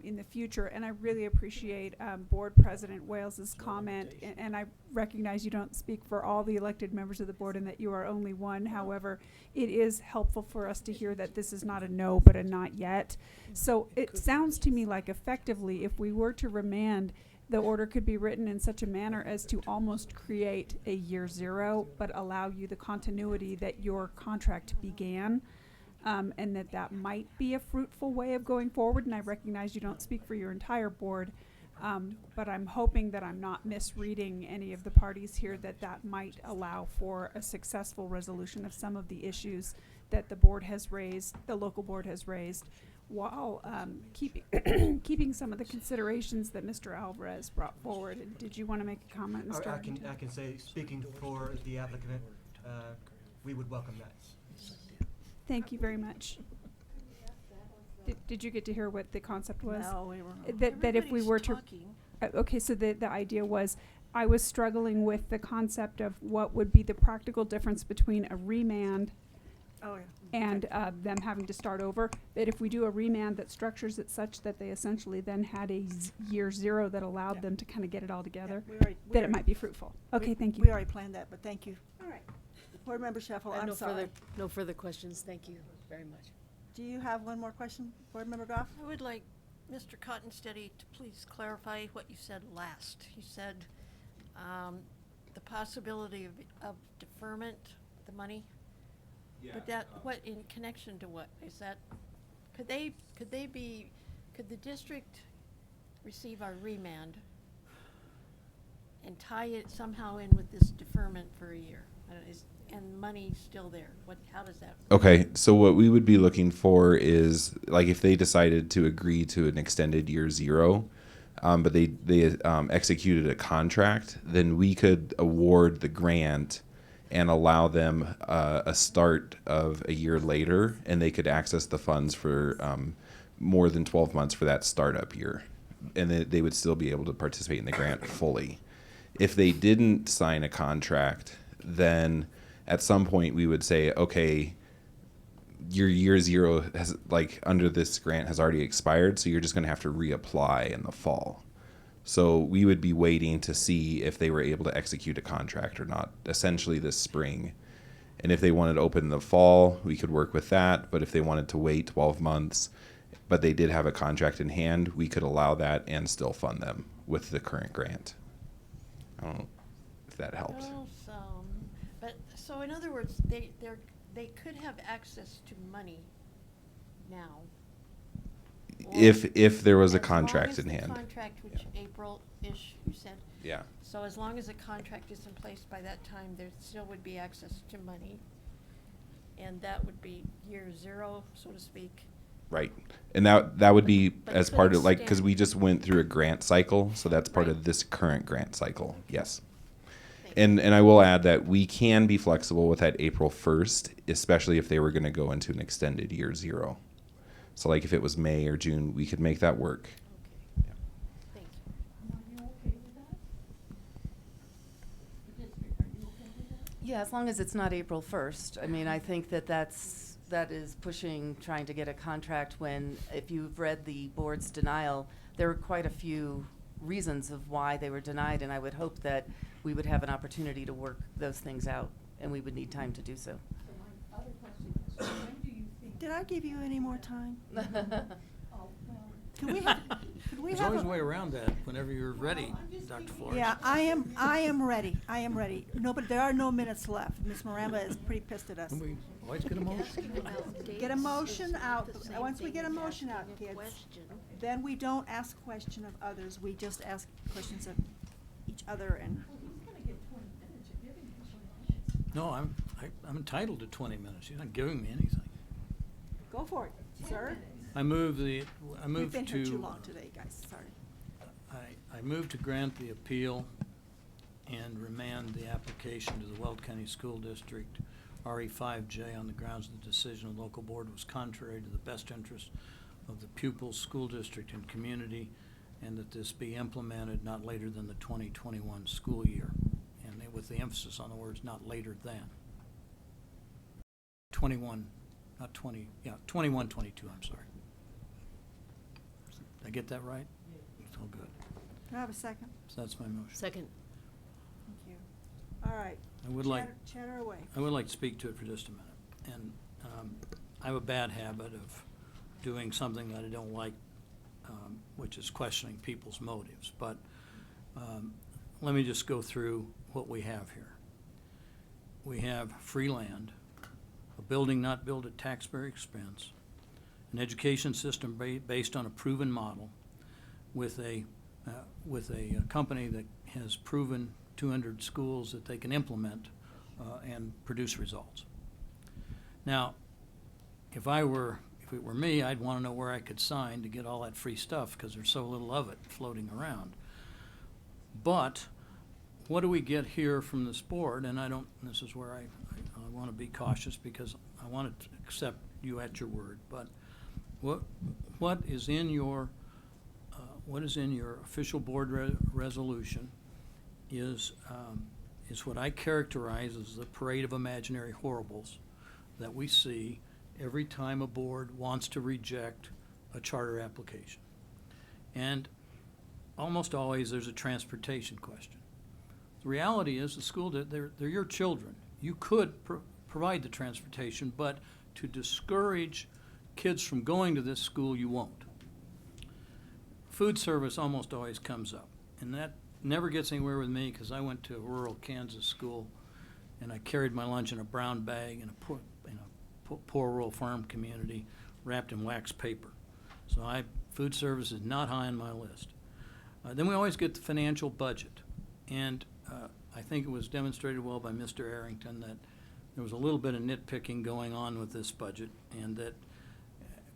in the future. And I really appreciate Board President Wales's comment, and I recognize you don't speak for all the elected members of the board and that you are only one. However, it is helpful for us to hear that this is not a no but a not yet. So it sounds to me like effectively if we were to remand, the order could be written in such a manner as to almost create a year 0 but allow you the continuity that your contract began. And that might be a fruitful way of going forward. And I recognize you don't speak for your entire board, but I'm hoping that I'm not misreading any of the parties here, that might allow for a successful resolution of some of the issues that the board has raised, the local board has raised, while keeping some of the considerations that Mr. Alvarez brought forward. Did you want to make a comment, Mr. Argentine? I can say, speaking for the applicant, we would welcome that. Thank you very much. Did you get to hear what the concept was? No, we were. That if we were to, talking. Okay, so the idea was, I was struggling with the concept of what would be the practical difference between a remand Oh, yeah. and them having to start over. That if we do a remand that structures it such that they essentially then had a year 0 that allowed them to kind of get it all together, that it might be fruitful. Okay, thank you. We already planned that, but thank you. All right. Board Member Sheffel, I'm sorry. No further questions, thank you very much. Do you have one more question, Board Member Goff? I would like Mr. Cottonsteady to please clarify what you said last. You said the possibility of deferment, the money? Yeah, But that, what, in connection to what? Is that, could the district receive our remand and tie it somehow in with this deferment for a year? And money still there? How does that work? Okay, so what we would be looking for is, like, if they decided to agree to an extended year 0, but they executed a contract, then we could award the grant and allow them a start of a year later, and they could access the funds for more than 12 months for that startup year, and they would still be able to participate in the grant fully. If they didn't sign a contract, then at some point we would say, okay, your year zero has, like, under this grant has already expired, so you're just going to have to reapply in the fall. So we would be waiting to see if they were able to execute a contract or not, essentially this spring. And if they wanted to open in the fall, we could work with that. But if they wanted to wait 12 months, but they did have a contract in hand, we could allow that and still fund them with the current grant. I don't know if that helps. Well, but, so in other words, they could have access to money now. If there was a As long contract as in the hand. contract, which April-ish, you said. Yeah. So as long as a contract is in place by that time, there still would be access to money. And that would be year zero, so to speak. Right. And that would be But as could part of, like, because extend. we just went through a grant cycle, so that's part Right. of this current grant cycle. Yes. And I will add that we can be flexible with that April 1st, especially if they were going to go into an extended year zero. So like if it was May or June, we could make that work. Thank Yeah, as long as it's not April 1st. I mean, I think that is pushing, trying to get a contract when, if you've read the board's denial, there were quite a few reasons of why they were denied, and I would hope that we would have an opportunity to work those things out, and we would need time to do so. Did I give you any more time? Could we There's have always a- a way around that whenever you're ready, Dr. Flores. Yeah, I am ready. I am ready. No, but there are no minutes left. Ms. Maramba is pretty pissed at us. Can we always get a motion? Get a motion out. Once we get a motion out, kids, Question. then we don't ask question of others. We just ask questions of each other and. No, I'm entitled to 20 minutes. You're not giving me anything. Go for it, sir. I move We've been here too to, long today, guys. Sorry. I move to grant the appeal and remand the application to the Weld County School District RE5J on the grounds the decision of the local board was contrary to the best interest of the pupils, school district, and community, and that this be implemented not later than the 2021 school year, and with the emphasis on the words "not later than." 21, not 20. Yeah, 21, 22. I'm sorry. Did I get that right? It's all good. Do I have a second? So that's my motion. Second. Thank you. All right. I would like. Chatter away. I would like to speak to it for just a minute. And I have a bad habit of doing something that I don't like, which is questioning people's motives. But let me just go through what we have here. We have free land, a building not built at taxpayer expense, an education system based on a proven model with a company that has proven 200 schools that they can implement and produce results. Now, if it were me, I'd want to know where I could sign to get all that free stuff because there's so little of it floating around. But what do we get here from this board? And this is where I want to be cautious because I want to accept you at your word. But what is in your official board resolution is what I characterize as the parade of imaginary horribles that we see every time a board wants to reject a charter application. And almost always there's a transportation question. The reality is the school, they're your children. You could provide the transportation, but to discourage kids from going to this school, you won't. Food service almost always comes up, and that never gets anywhere with me because I went to a rural Kansas school and I carried my lunch in a brown bag in a poor rural farm community wrapped in wax paper. So food service is not high on my list. Then we always get the financial budget, and I think it was demonstrated well by Mr. Arrington that there was a little bit of nitpicking going on with this budget, and that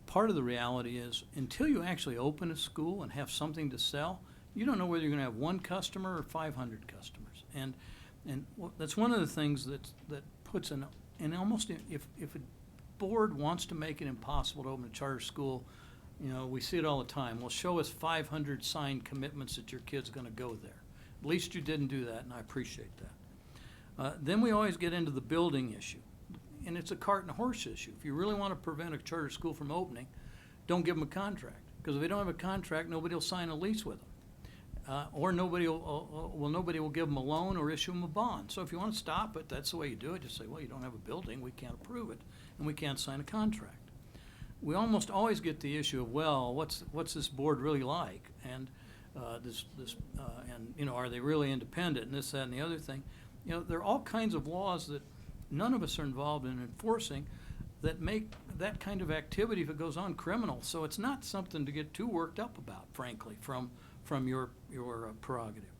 part of the reality is until you actually open a school and have something to sell, you don't know whether you're going to have one customer or 500 customers. And And that's one of the things that puts and almost, if a board wants to make it impossible to open a charter school, you know, we see it all the time. Well, show us 500 signed commitments that your kid's gonna go there. At least you didn't do that, and I appreciate that. Then we always get into the building issue, and it's a cart and horse issue. If you really want to prevent a charter school from opening, don't give them a contract, because if they don't have a contract, nobody will sign a lease with them. Or nobody will give them a loan or issue them a bond. So if you want to stop it, that's the way you do it. Just say, well, you don't have a building, we can't approve it, and we can't sign a contract. We almost always get the issue of, well, what's this board really like? And and you know, are they really independent, and this, that, and the other thing. You know, there are all kinds of laws that none of us are involved in enforcing that make that kind of activity, if it goes on, criminal. So it's not something to get too worked up about, frankly, from your prerogative.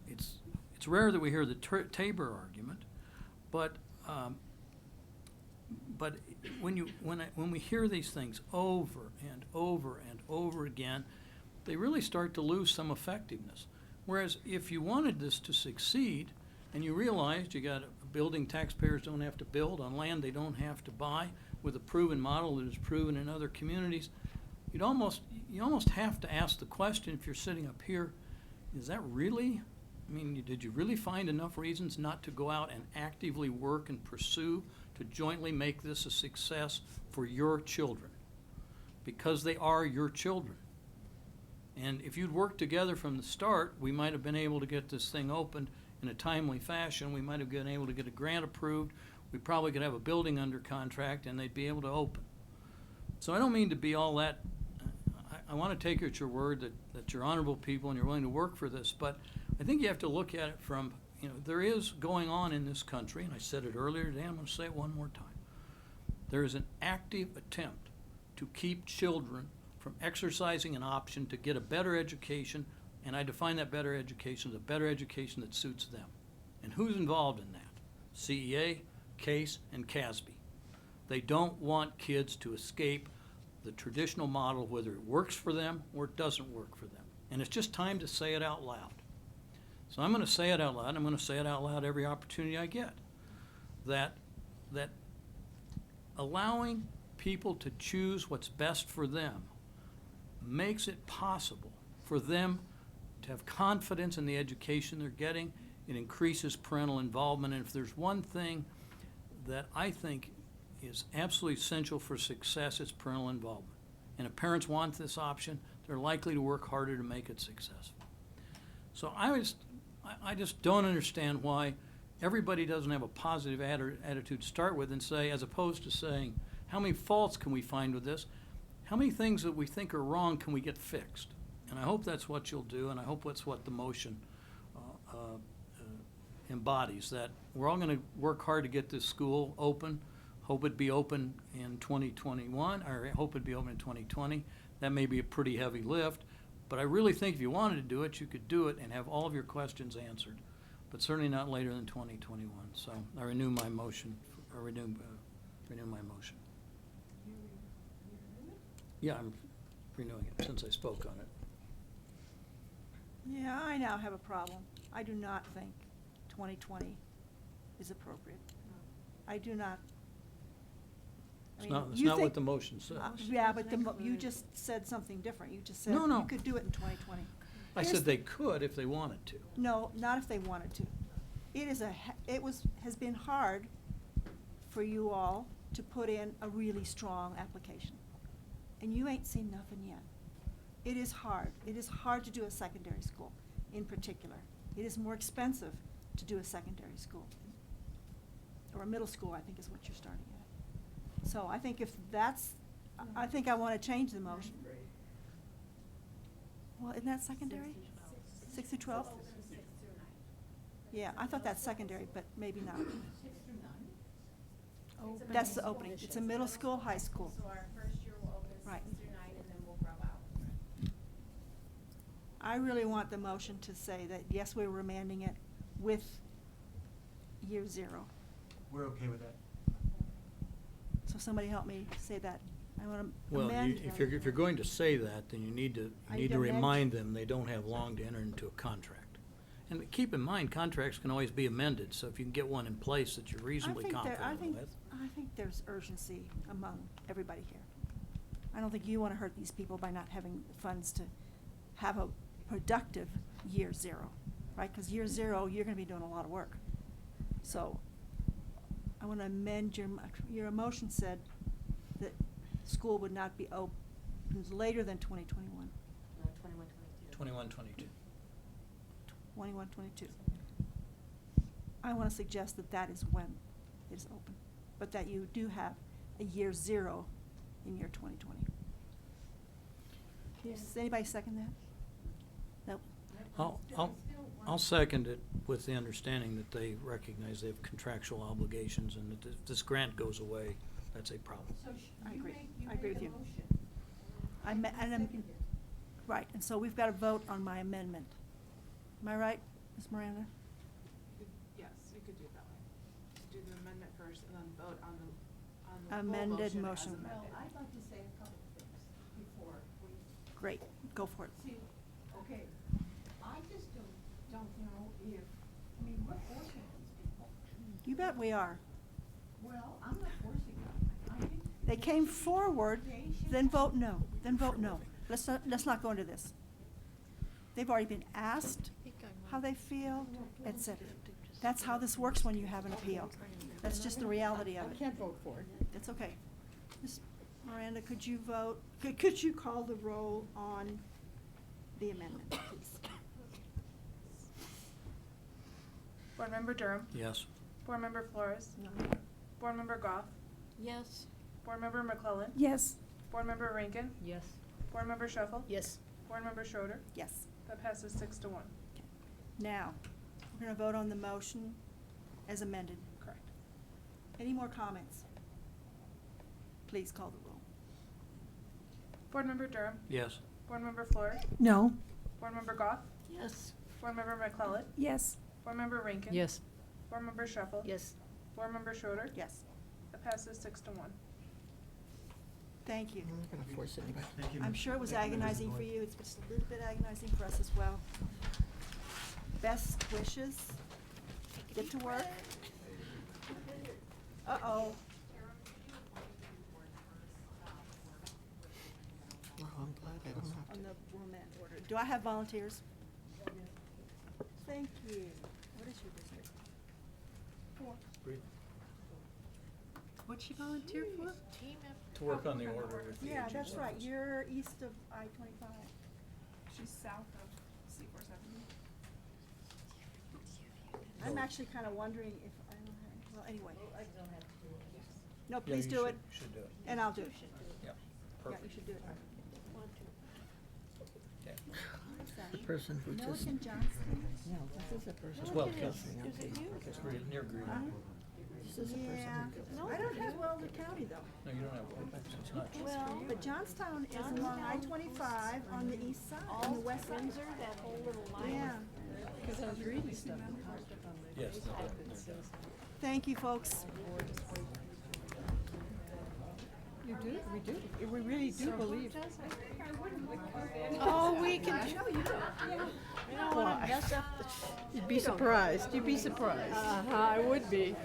It's rare that we hear the Tabor argument, but when we hear these things over and over and over again, they really start to lose some effectiveness. Whereas if you wanted this to succeed, and you realized you got a building taxpayers don't have to build on land they don't have to buy, with a proven model that is proven in other communities, you almost have to ask the question, if you're sitting up here, is that really, I mean, did you really find enough reasons not to go out and actively work and pursue to jointly make this a success for your children? Because they are your children. And if you'd worked together from the start, we might have been able to get this thing opened in a timely fashion. We might have been able to get a grant approved. We probably could have a building under contract, and they'd be able to open. So I don't mean to be all that, I want to take you at your word that you're honorable people and you're willing to work for this, but I think you have to look at it from, you know, there is going on in this country, and I said it earlier today, I'm going to say it one more time. There is an active attempt to keep children from exercising an option to get a better education, and I define that better education as a better education that suits them. And who's involved in that? CEA, CASE, and CASB. They don't want kids to escape the traditional model, whether it works for them or it doesn't work for them. And it's just time to say it out loud. So I'm going to say it out loud. I'm going to say it out loud every opportunity I get. That allowing people to choose what's best for them makes it possible for them to have confidence in the education they're getting. It increases parental involvement. And if there's one thing that I think is absolutely essential for success, it's parental involvement. And if parents want this option, they're likely to work harder to make it successful. So I just don't understand why everybody doesn't have a positive attitude to start with, and say, as opposed to saying, how many faults can we find with this? How many things that we think are wrong can we get fixed? And I hope that's what you'll do, and I hope that's what the motion embodies, that we're all going to work hard to get this school open. Hope it'd be open in 2021, or hope it'd be open in 2020. That may be a pretty heavy lift, but I really think if you wanted to do it, you could do it and have all of your questions answered, but certainly not later than 2021. So I renew my motion. Renew my motion. Yeah, I'm renewing it since I spoke on it. Yeah, I now have a problem. I do not think 2020 is appropriate. I do not. It's not what the motion says. Yeah, but you just said something different. You just said No. you could do it in 2020. I said they could if they wanted to. No, not if they wanted to. Has been hard for you all to put in a really strong application. And you ain't seen nothing yet. It is hard. It is hard to do a secondary school in particular. It is more expensive to do a secondary school. Or a middle school, I think is what you're starting at. So I think if that's, I think I want to change the motion. Well, isn't that secondary? 6 through 12? Yeah, I thought that's secondary, but maybe not. That's the opening. It's a middle school, high school. So our first year will open 6 through 9, and then we'll grow out. I really want the motion to say that, yes, we're remanding it with year 0. We're okay with that. So somebody help me say that. I want to Well, amend. if you're going to say that, then you need to I need to amend. remind them they don't have long to enter into a contract. And keep in mind, contracts can always be amended, so if you can get one in place that you're reasonably confident with. I think there's urgency among everybody here. I don't think you want to hurt these people by not having funds to have a productive year zero, right? Because year zero, you're going to be doing a lot of work. So I want to amend your motion said that school would not be open later than 2021. 21, 22. 21, 22. I want to suggest that that is when it is open, but that you do have a year zero in year 2020. Does anybody second that? No. I'll second it with the understanding that they recognize they have contractual obligations, and that if this grant goes away, that's a problem. I agree. I agree with you. Right, and so we've got to vote on my amendment. Am I right, Ms. Miranda? Yes, you could do it that way. Do the amendment first and then vote on the full Amended motion as motion. amended. I'd like to say a couple of things before we. Great, go for it. See, okay, I just don't know if, I mean, we're forcing these people. You bet we are. Well, I'm not forcing them. I think They came forward, then vote no, then vote no. Let's not go into this. They've already been asked how they feel, etc. That's how this works when you have an appeal. That's just the reality of it. I can't vote for it. That's okay. Ms. Miranda, could you vote, could you call the roll on the amendment, please? Board Member Durham. Yes. Board Member Flores. No. Board Member Goff. Yes. Board Member McClellan. Yes. Board Member Rankin. Yes. Board Member Shuffle. Yes. Board Member Schroeder. Yes. That passes 6-1. Now, we're going to vote on the motion as amended. Correct. Any more comments? Please call the roll. Board Member Durham. Yes. Board Member Flores. No. Board Member Goff. Yes. Board Member McClellan. Yes. Board Member Rankin. Yes. Board Member Shuffle. Yes. Board Member Schroeder. Yes. That passes 6-1. Thank you. I'm not gonna force anybody. Thank you. I'm sure it was Thank you, members of agonizing the for board. you. It's just a little bit agonizing for us as well. Best wishes. Get to work. Uh-oh. Oh, I'm glad I don't have On the remand order. Do I have volunteers? Thank you. What is your district? 4. What'd she volunteer for? To work on the order with the Yeah, agent's that's right. office. You're east of I-25. She's south of C-470. I'm actually kind of wondering if I don't have, well, anyway. No, Yeah, please you do it. should do it. And I'll do it. Yeah, Yeah, you perfect. should do it. Okay. The person who just. Milliken Johnson? No, this is a person. As well, who Kel. kills me, okay. It's near Green. Huh? This is a person Yeah. who kills me. I don't have Welder County though. No, you don't have one. It's not. Well, but Johnstown is along I-25 on the east side, on the west side. that whole little line. Yeah. Because I was reading stuff. Yes. Thank you, folks. You do, we do, we really do believe. Oh, we can. Why? You'd be surprised, you'd be surprised. I would be.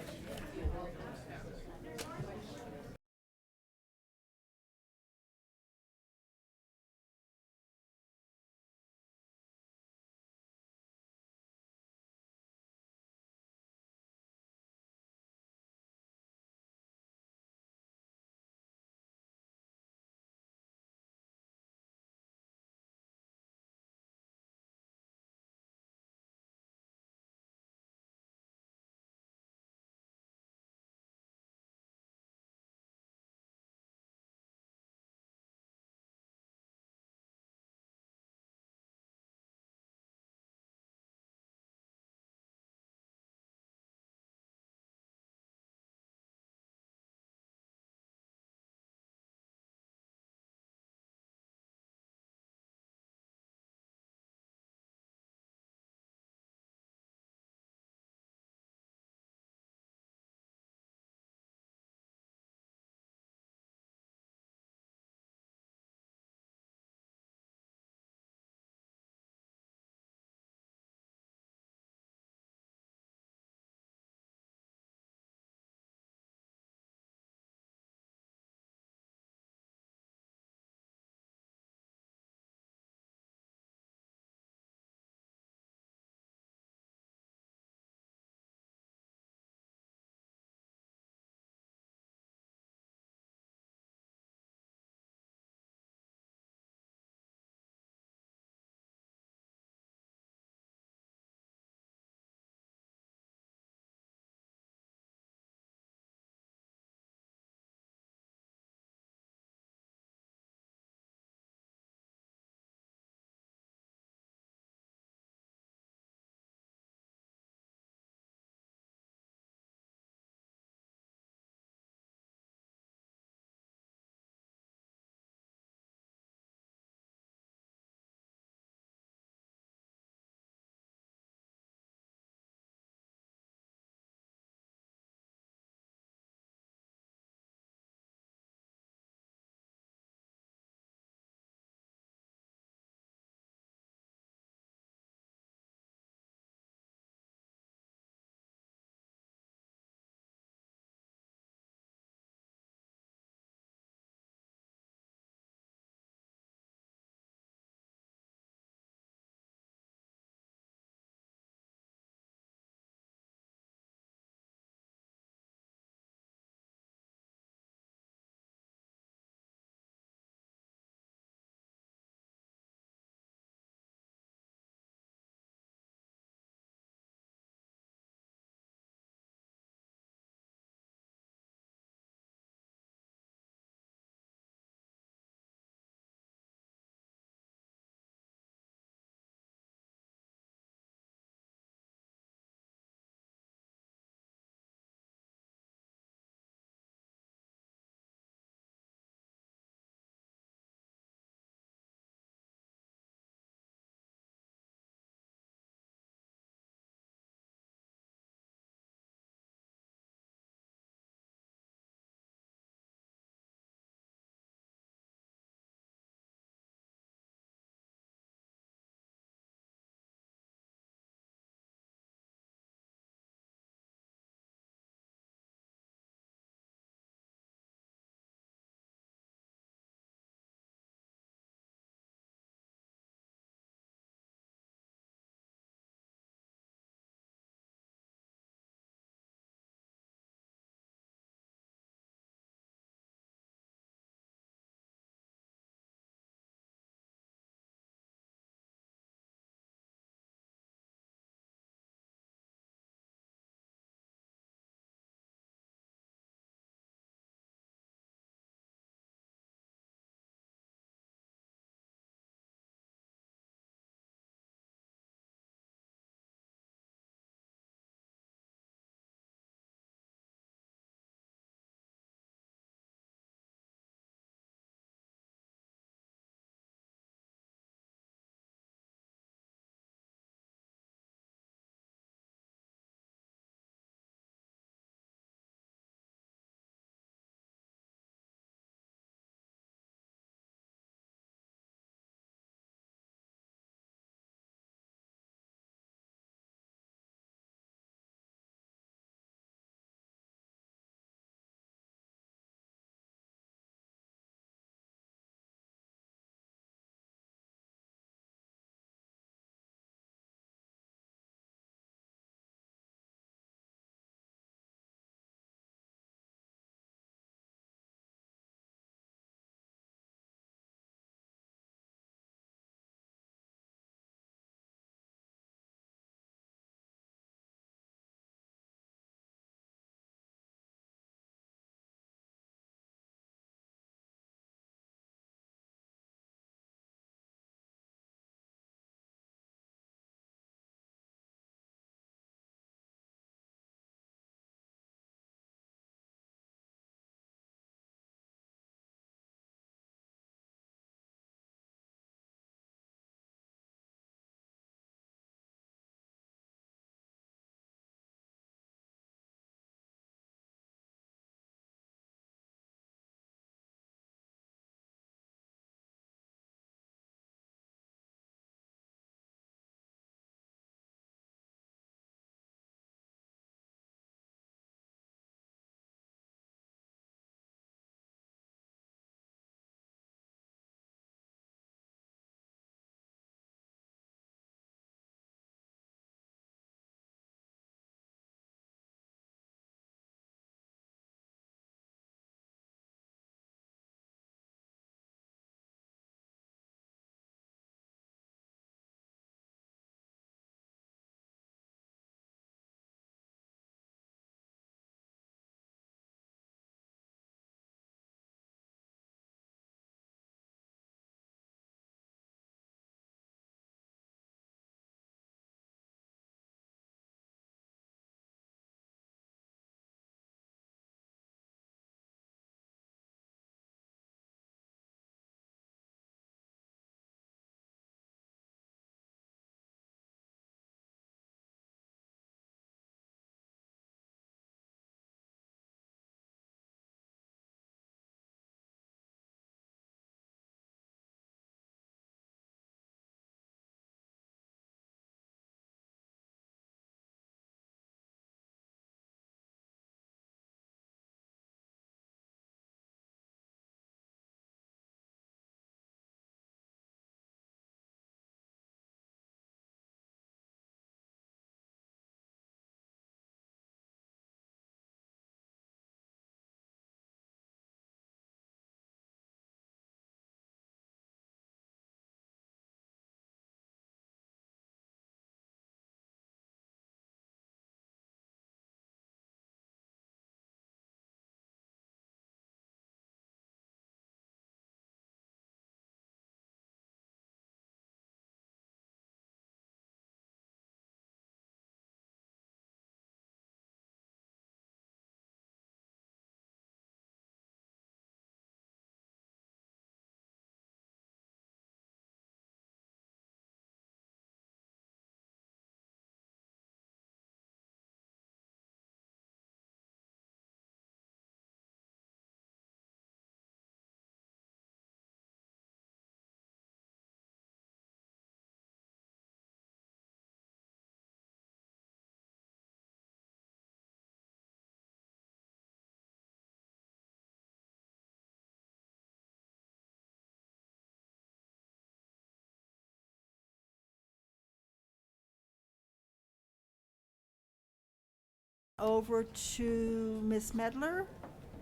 over to Ms. Medler.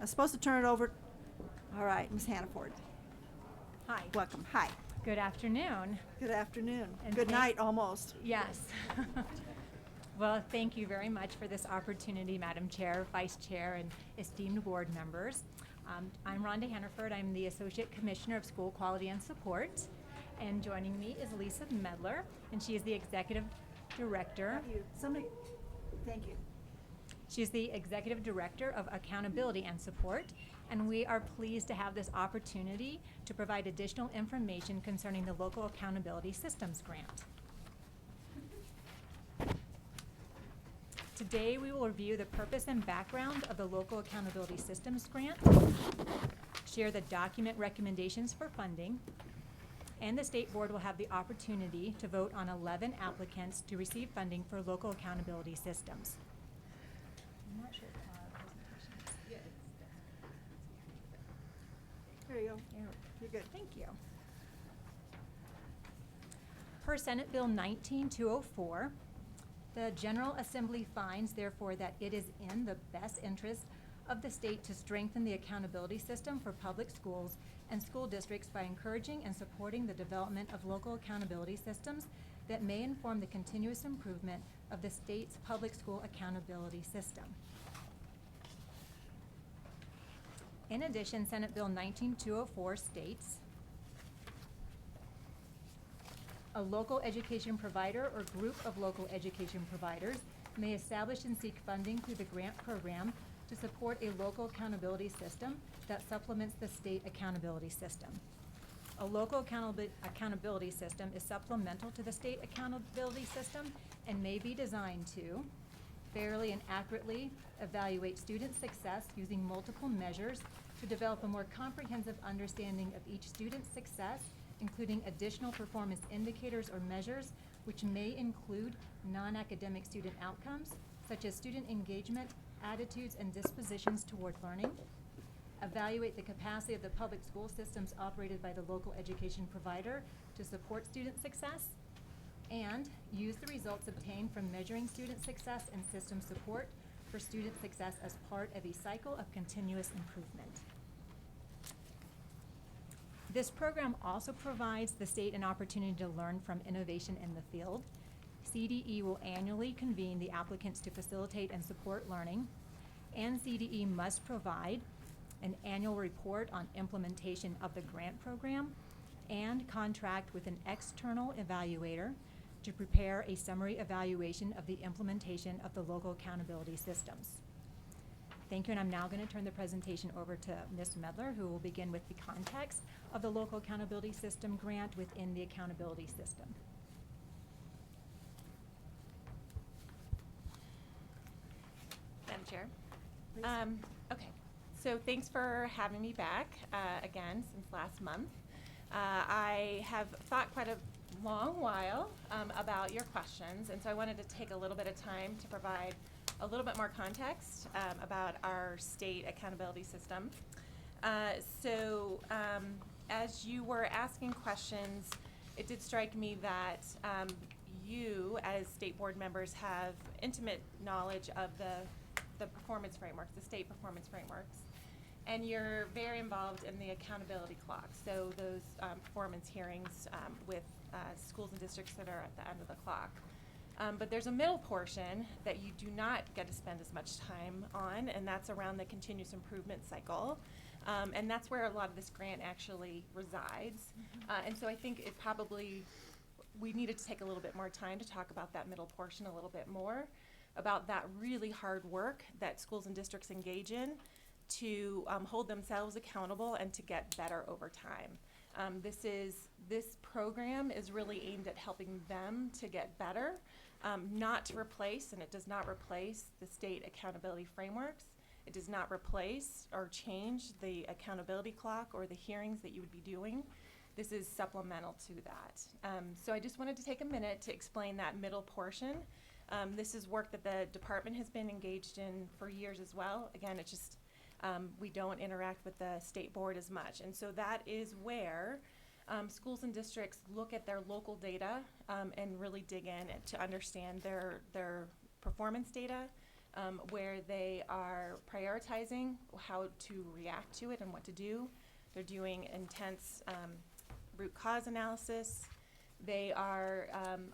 I'm supposed to turn it over. All right, Ms. Hannaford. Hi. Welcome. Hi. Good afternoon. Good afternoon. And Good thank- night, almost. Yes. Well, thank you very much for this opportunity, Madam Chair, Vice Chair, and esteemed board members. I'm Rhonda Hannaford. I'm the Associate Commissioner of School Quality and Support. And joining me is Lisa Medler, and she is the Executive Director. Somebody, thank you. She's the Executive Director of Accountability and Support, and we are pleased to have this opportunity to provide additional information concerning the Local Accountability Systems Grant. Today, we will review the purpose and background of the Local Accountability Systems Grant, share the document recommendations for funding, and the State Board will have the opportunity to vote on 11 applicants to receive funding for local accountability systems. I'm not sure if our presentation is. There you go. You're good. Thank you. Per Senate Bill 19204, the General Assembly finds, therefore, that it is in the best interest of the state to strengthen the accountability system for public schools and school districts by encouraging and supporting the development of local accountability systems that may inform the continuous improvement of the state's public school accountability system. In addition, Senate Bill 19204 states, a local education provider or group of local education providers may establish and seek funding through the grant program to support a local accountability system that supplements the state accountability system. A local accountability system is supplemental to the state accountability system and may be designed to fairly and accurately evaluate student success using multiple measures to develop a more comprehensive understanding of each student's success, including additional performance indicators or measures, which may include non-academic student outcomes, such as student engagement, attitudes, and dispositions toward learning. Evaluate the capacity of the public school systems operated by the local education provider to support student success. And use the results obtained from measuring student success and system support for student success as part of a cycle of continuous improvement. This program also provides the state an opportunity to learn from innovation in the field. CDE will annually convene the applicants to facilitate and support learning, and CDE must provide an annual report on implementation of the grant program and contract with an external evaluator to prepare a summary evaluation of the implementation of the local accountability systems. Thank you, and I'm now going to turn the presentation over to Ms. Medler, who will begin with the context of the Local Accountability System grant within the accountability system. Madam Chair. Okay, so thanks for having me back again since last month. I have thought quite a long while about your questions, and so I wanted to take a little bit of time to provide a little bit more context about our state accountability system. As you were asking questions, it did strike me that you, as state board members, have intimate knowledge of the performance frameworks, the state performance frameworks, and you're very involved in the accountability clock. So those performance hearings with schools and districts that are at the end of the clock. But there's a middle portion that you do not get to spend as much time on, and that's around the continuous improvement cycle. And that's where a lot of this grant actually resides. And so I think it probably, we needed to take a little bit more time to talk about that middle portion a little bit more, about that really hard work that schools and districts engage in to hold themselves accountable and to get better over time. This program is really aimed at helping them to get better, not to replace, and it does not replace the state accountability frameworks. It does not replace or change the accountability clock or the hearings that you would be doing. This is supplemental to that. So I just wanted to take a minute to explain that middle portion. This is work that the department has been engaged in for years as well. Again, it's just we don't interact with the state board as much. And so that is where schools and districts look at their local data and really dig in to understand their performance data, where they are prioritizing how to react to it and what to do. They're doing intense root cause analysis. They are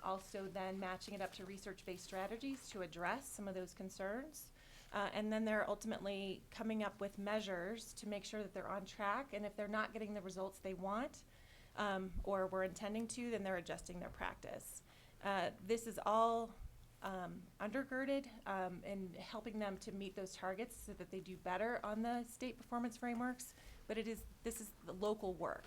also then matching it up to research-based strategies to address some of those concerns. And then they're ultimately coming up with measures to make sure that they're on track. And if they're not getting the results they want or were intending to, then they're adjusting their practice. This is all undergirded in helping them to meet those targets so that they do better on the state performance frameworks. But this is the local work.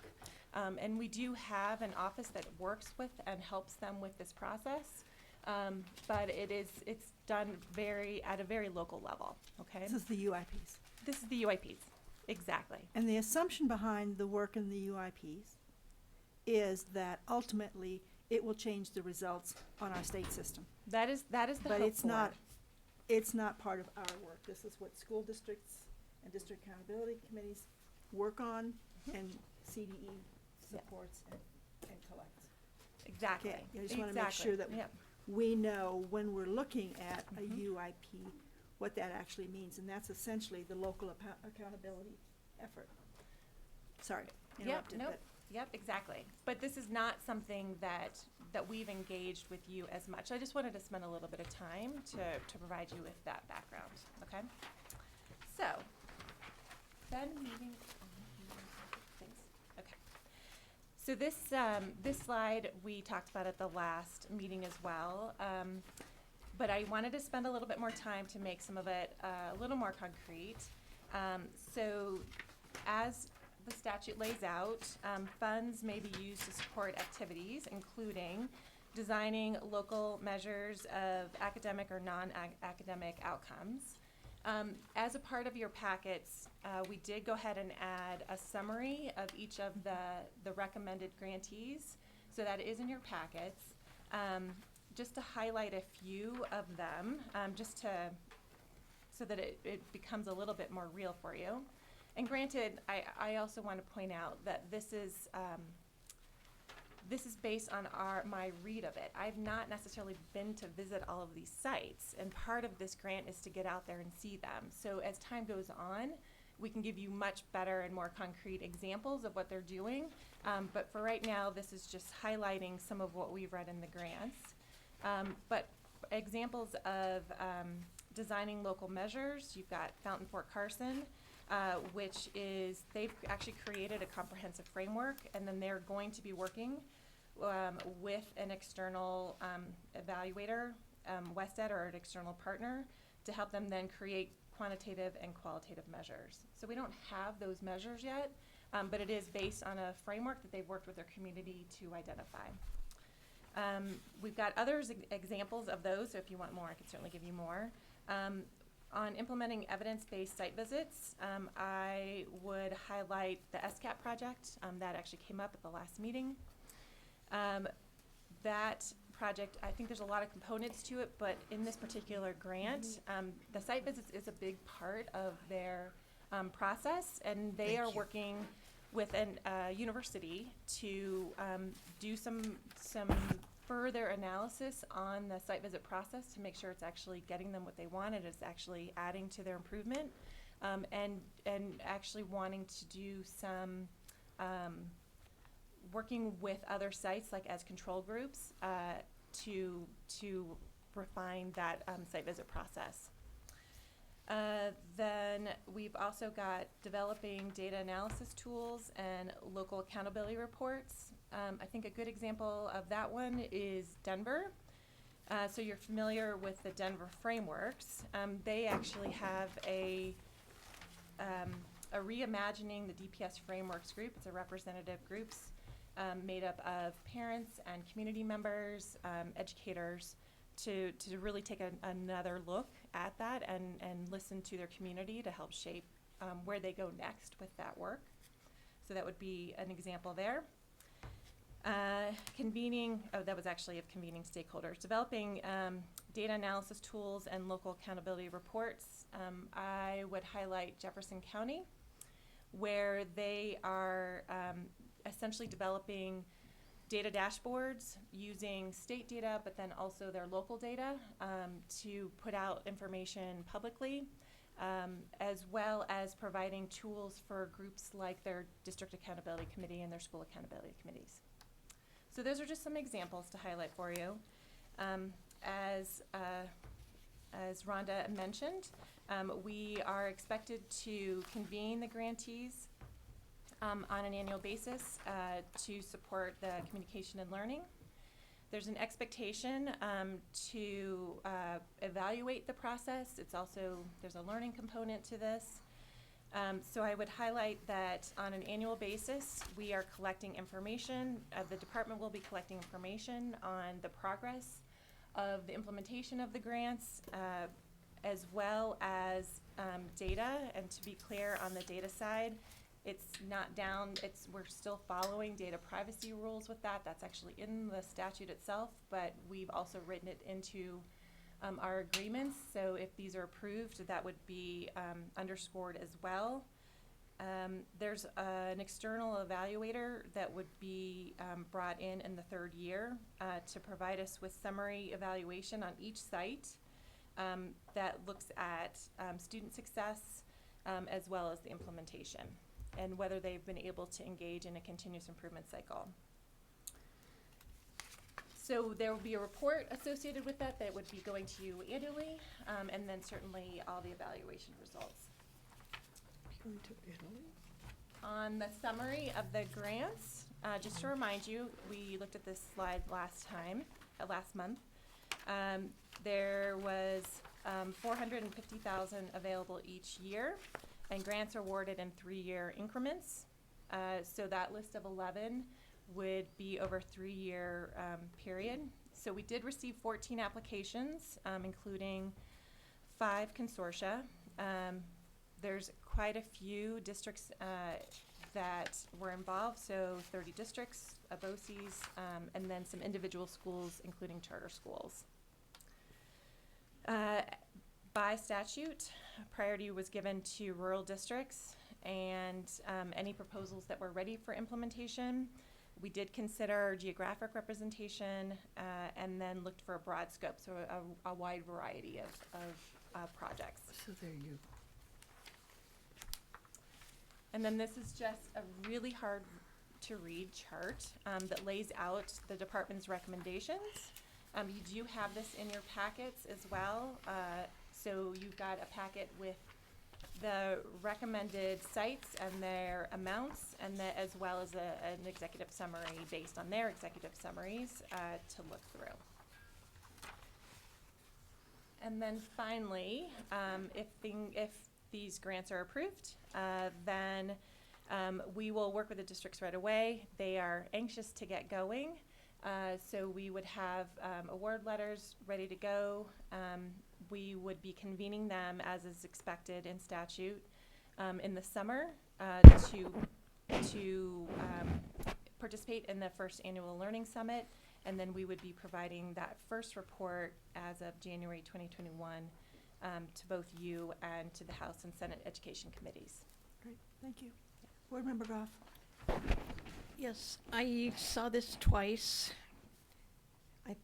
And we do have an office that works with and helps them with this process. But it's done at a very local level, okay? This is the UIPs. This is the UIPs, exactly. And the assumption behind the work in the UIPs is that ultimately it will change the results on our state system. That is the But hope it's for not, it. it's not part of our work. This is what school districts and district accountability committees work on and CDE supports and collects. Exactly. Okay, I just want to make Exactly. sure that Yep. we know when we're looking at a UIP, what that actually means, and that's essentially the local accountability effort. Sorry, interrupted, Yep, but Yep, exactly. But this is not something that we've engaged with you as much. I just wanted to spend a little bit of time to provide you with that background, okay? So, then moving things. Okay. So this slide we talked about at the last meeting as well, but I wanted to spend a little bit more time to make some of it a little more concrete. So, as the statute lays out, funds may be used to support activities, including designing local measures of academic or non-academic outcomes. As a part of your packets, we did go ahead and add a summary of each of the recommended grantees. So that is in your packets. Just to highlight a few of them, so that it becomes a little bit more real for you. And granted, I also want to point out that this is based on my read of it. I've not necessarily been to visit all of these sites, and part of this grant is to get out there and see them. So as time goes on, we can give you much better and more concrete examples of what they're doing. But for right now, this is just highlighting some of what we've read in the grants. But examples of designing local measures, you've got Fountain Fort Carson, which is, they've actually created a comprehensive framework, and then they're going to be working with an external evaluator, WestEd, or an external partner, to help them then create quantitative and qualitative measures. So we don't have those measures yet, but it is based on a framework that they've worked with their community to identify. We've got other examples of those, so if you want more, I can certainly give you more. On implementing evidence-based site visits, I would highlight the SCAP project. That actually came up at the last meeting. That project, I think there's a lot of components to it, but in this particular grant, the site visits is a big part of their process, and they are working with a university to do some further analysis on the site visit process to make sure it's actually getting them what they want and it's actually adding to their improvement, and actually wanting to do some working with other sites like as control groups to refine that site visit process. Then we've also got developing data analysis tools and local accountability reports. I think a good example of that one is Denver. So you're familiar with the Denver frameworks. They actually have a reimagining the DPS frameworks group. It's a representative groups made up of parents and community members, educators, to really take another look at that and listen to their community to help shape where they go next with that work. So that would be an example there. That was actually of convening stakeholders. Developing data analysis tools and local accountability reports. I would highlight Jefferson County, where they are essentially developing data dashboards using state data, but then also their local data to put out information publicly, as well as providing tools for groups like their district accountability committee and their school accountability committees. So those are just some examples to highlight for you. As Rhonda mentioned, we are expected to convene the grantees on an annual basis to support the communication and learning. There's an expectation to evaluate the process. It's also, there's a learning component to this. So I would highlight that on an annual basis, we are collecting information. The department will be collecting information on the progress of the implementation of the grants, as well as data. And to be clear on the data side, it's not down, we're still following data privacy rules with that. That's actually in the statute itself, but we've also written it into our agreements. So if these are approved, that would be underscored as well. There's an external evaluator that would be brought in the third year to provide us with summary evaluation on each site that looks at student success as well as the implementation and whether they've been able to engage in a continuous improvement cycle. So there will be a report associated with that that would be going to you annually, and then certainly all the evaluation results. On the summary of the grants, just to remind you, we looked at this slide last month. There was $450,000 available each year, and grants are awarded in 3-year increments. So that list of 11 would be over a 3-year period. So we did receive 14 applications, including 5 consortia. There's quite a few districts that were involved, so 30 districts, BOCES, and then some individual schools, including charter schools. By statute, priority was given to rural districts and any proposals that were ready for implementation. We did consider geographic representation and then looked for a broad scope, so a wide variety of projects. So there you. And then this is just a really hard to read chart that lays out the department's recommendations. You do have this in your packets as well. So you've got a packet with the recommended sites and their amounts, and as well as an executive summary based on their executive summaries to look through. And then finally, if these grants are approved, then we will work with the districts right away. They are anxious to get going. So we would have award letters ready to go. We would be convening them as is expected in statute in the summer to participate in the first annual learning summit, and then we would be providing that first report as of January 2021 to both you and to the House and Senate Education Committees. Great, thank you. Board Member Goff. Yes, I saw this twice. I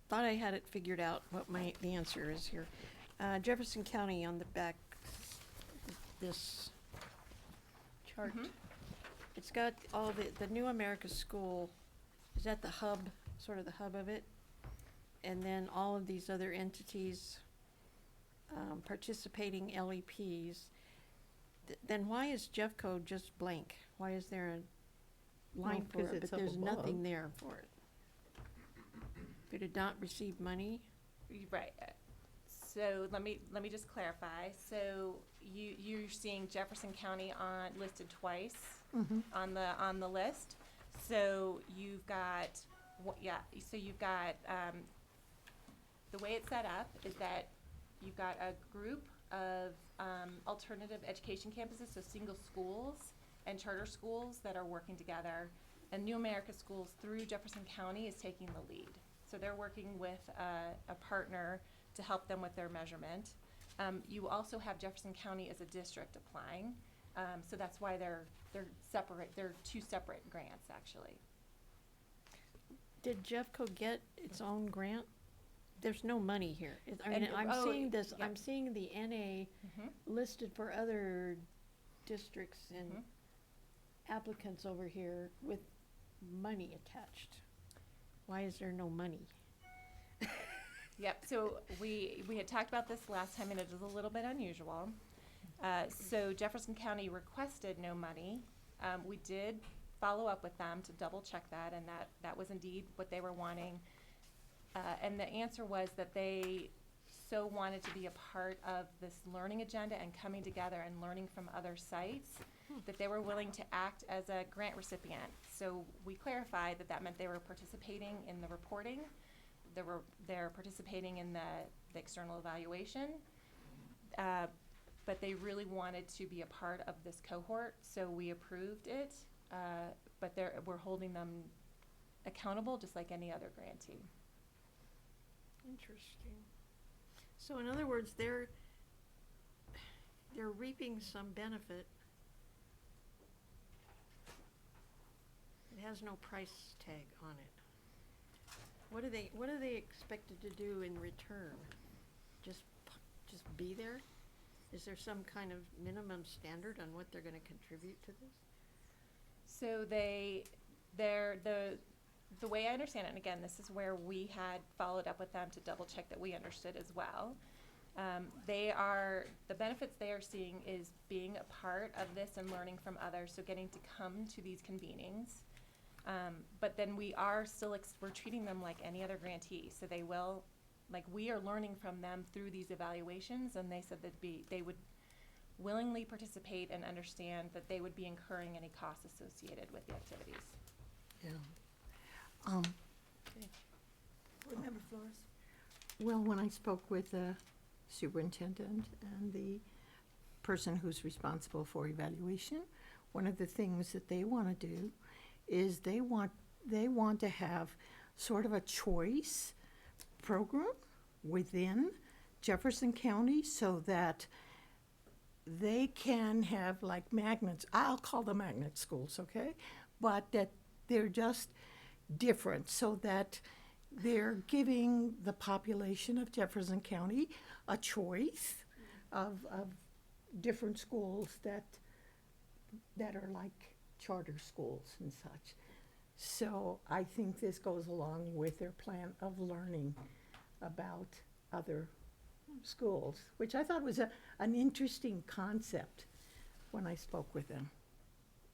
thought I had it figured out what the answer is here. Jefferson County on the back, this chart. Mhm. It's got all the New America School, is that the hub, sort of the hub of it? And then all of these other entities participating LEPs. Then why is Jeffco just blank? Why is there a line for it, but there's nothing there for it? Did it not receive money? Right. So let me just clarify. So you're seeing Jefferson County listed twice on the list. So you've got So you've got the way it's set up is that you've got a group of alternative education campuses, so single schools and charter schools that are working together. And New America Schools through Jefferson County is taking the lead. So they're working with a partner to help them with their measurement. You also have Jefferson County as a district applying. So that's why they're separate. They're 2 separate grants, actually. Did Jeffco get its own grant? There's no money here. I mean, And- I'm oh, seeing this, yeah. I'm seeing the NA listed for other districts and applicants over here with money attached. Why is there no money? Yep, so we had talked about this last time, and it is a little bit unusual. So Jefferson County requested no money. We did follow up with them to double check that, and that was indeed what they were wanting. And the answer was that they so wanted to be a part of this learning agenda and coming together and learning from other sites that they were willing to act as a grant recipient. So we clarified that that meant they were participating in the reporting, they're participating in the external evaluation, but they really wanted to be a part of this cohort, so we approved it, but we're holding them accountable just like any other grantee. Interesting. So in other words, they're reaping some benefit. It has no price tag on it. What are they expected to do in return? Just be there? Is there some kind of minimum standard on what they're gonna contribute to this? So the way I understand it, and again, this is where we had followed up with them to double check that we understood as well. The benefits they are seeing is being a part of this and learning from others, so getting to come to these convenings. But then we are still, we're treating them like any other grantee, so they will, like, we are learning from them through these evaluations, and they said that they would willingly participate and understand that they would be incurring any costs associated with the activities. Yeah. Board Member Flores? Well, when I spoke with the superintendent and the person who's responsible for evaluation, one of the things that they want to do is they want to have sort of a choice program within Jefferson County so that they can have like magnets. I'll call them magnet schools, okay? But that they're just different so that they're giving the population of Jefferson County a choice of different schools that are like charter schools and such. So I think this goes along with their plan of learning about other schools, which I thought was an interesting concept when I spoke with them.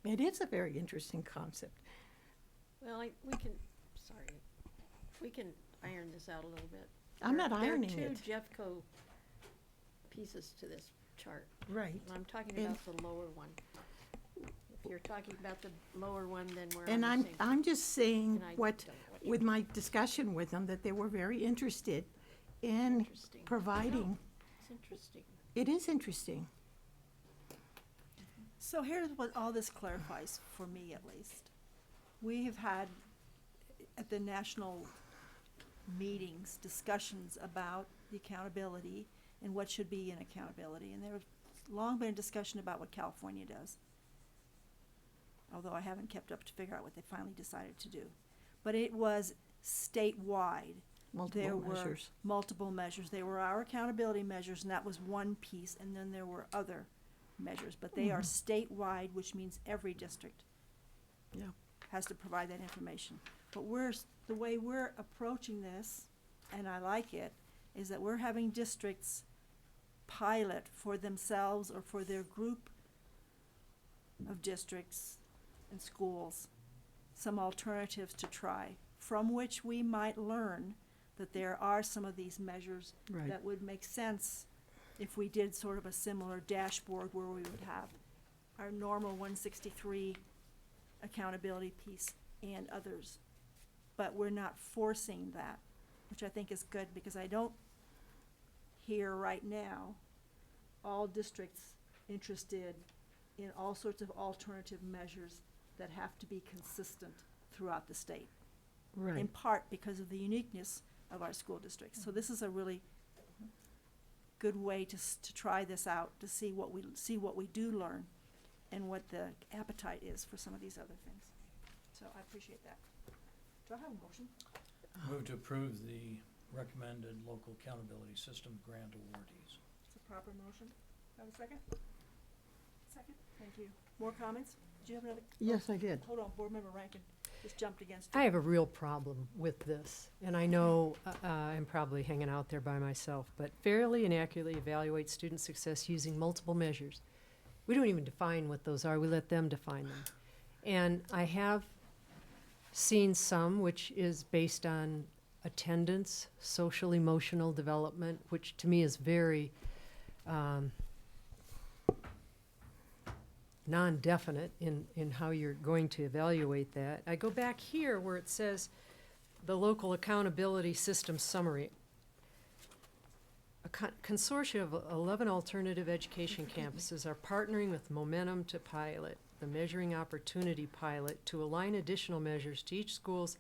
It is a very interesting concept. Well, we can iron this out a little bit. I'm not ironing it. There are two Jeffco pieces to this chart. Right. And I'm talking And- about the lower one. If you're talking about the lower one, then we're on And the I'm same. just saying And I what, don't know what you- with my discussion with them, that they were very interested in Interesting. providing. No, it's interesting. It is interesting. So here's what all this clarifies, for me at least. We have had, at the national meetings, discussions about the accountability and what should be in accountability. And there's long been a discussion about what California does, although I haven't kept up to figure out what they finally decided to do. But it was statewide. Multiple There were measures. multiple measures. They were our accountability measures, and that was one piece, and then there were other measures. But they are statewide, which means every district Yeah. has to provide that information. But the way we're approaching this, and I like it, is that we're having districts pilot for themselves or for their group of districts and schools some alternatives to try, from which we might learn that there are some of these measures Right. that would make sense if we did sort of a similar dashboard where we would have our normal 163 accountability piece and others. But we're not forcing that, which I think is good, because I don't hear right now all districts interested in all sorts of alternative measures that have to be consistent throughout the state. In Right. part because of the uniqueness of our school districts. So this is a really good way to try this out, to see what we do learn and what the appetite is for some of these other things. So I appreciate that. Do I have a motion? Move to approve the recommended local accountability system grant awardees. It's a proper motion. Have a second? Second. Thank you. More comments? Do you have another? Yes, I did. Hold on, Board Member Rankin just jumped against you. I have a real problem with this, and I know I'm probably hanging out there by myself, but fairly and accurately evaluate student success using multiple measures. We don't even define what those are, we let them define them. And I have seen some which is based on attendance, social emotional development, which to me is very non-definite in how you're going to evaluate that. I go back here where it says the local accountability system summary. A consortium of 11 alternative education campuses are partnering with Momentum to pilot the Measuring Opportunity pilot to align additional measures to each school's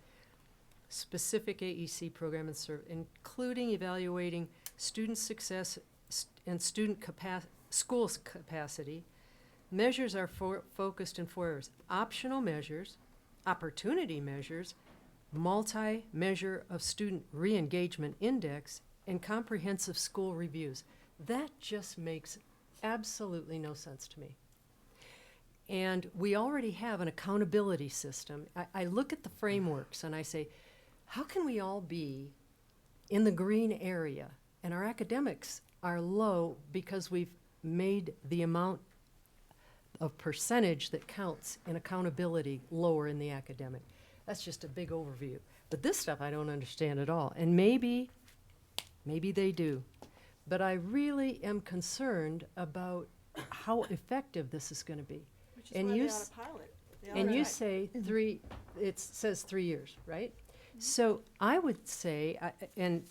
specific AEC program and including evaluating student success and student schools capacity. Measures are focused in 4 areas: optional measures, opportunity measures, multi-measure of student re-engagement index, and comprehensive school reviews. That just makes absolutely no sense to me. And we already have an accountability system. I look at the frameworks and I say, how can we all be in the green area and our academics are low because we've made the amount of percentage that counts in accountability lower in the academic? That's just a big overview. But this stuff I don't understand at all. And maybe they do. But I really am concerned about how effective this is going to be. Which is And why you they ought to pilot. They ought and to you try. say it says 3 years, right? So I would say, and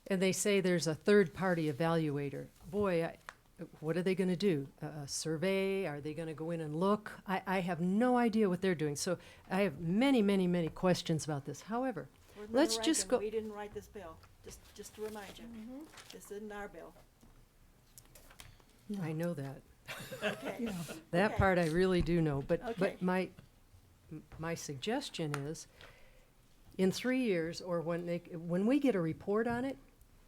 they say there's a third-party evaluator. Boy, what are they going to do? A survey? Are they going to go in and look? I have no idea what they're doing. So I have many, many, many questions about this. However, Board let's Member just Rankin, go. We didn't write this bill, just to remind you. This isn't our bill. I know that. Okay. That Okay. part I really do know, Okay. but my suggestion is, in 3 years, or when we get a report on it,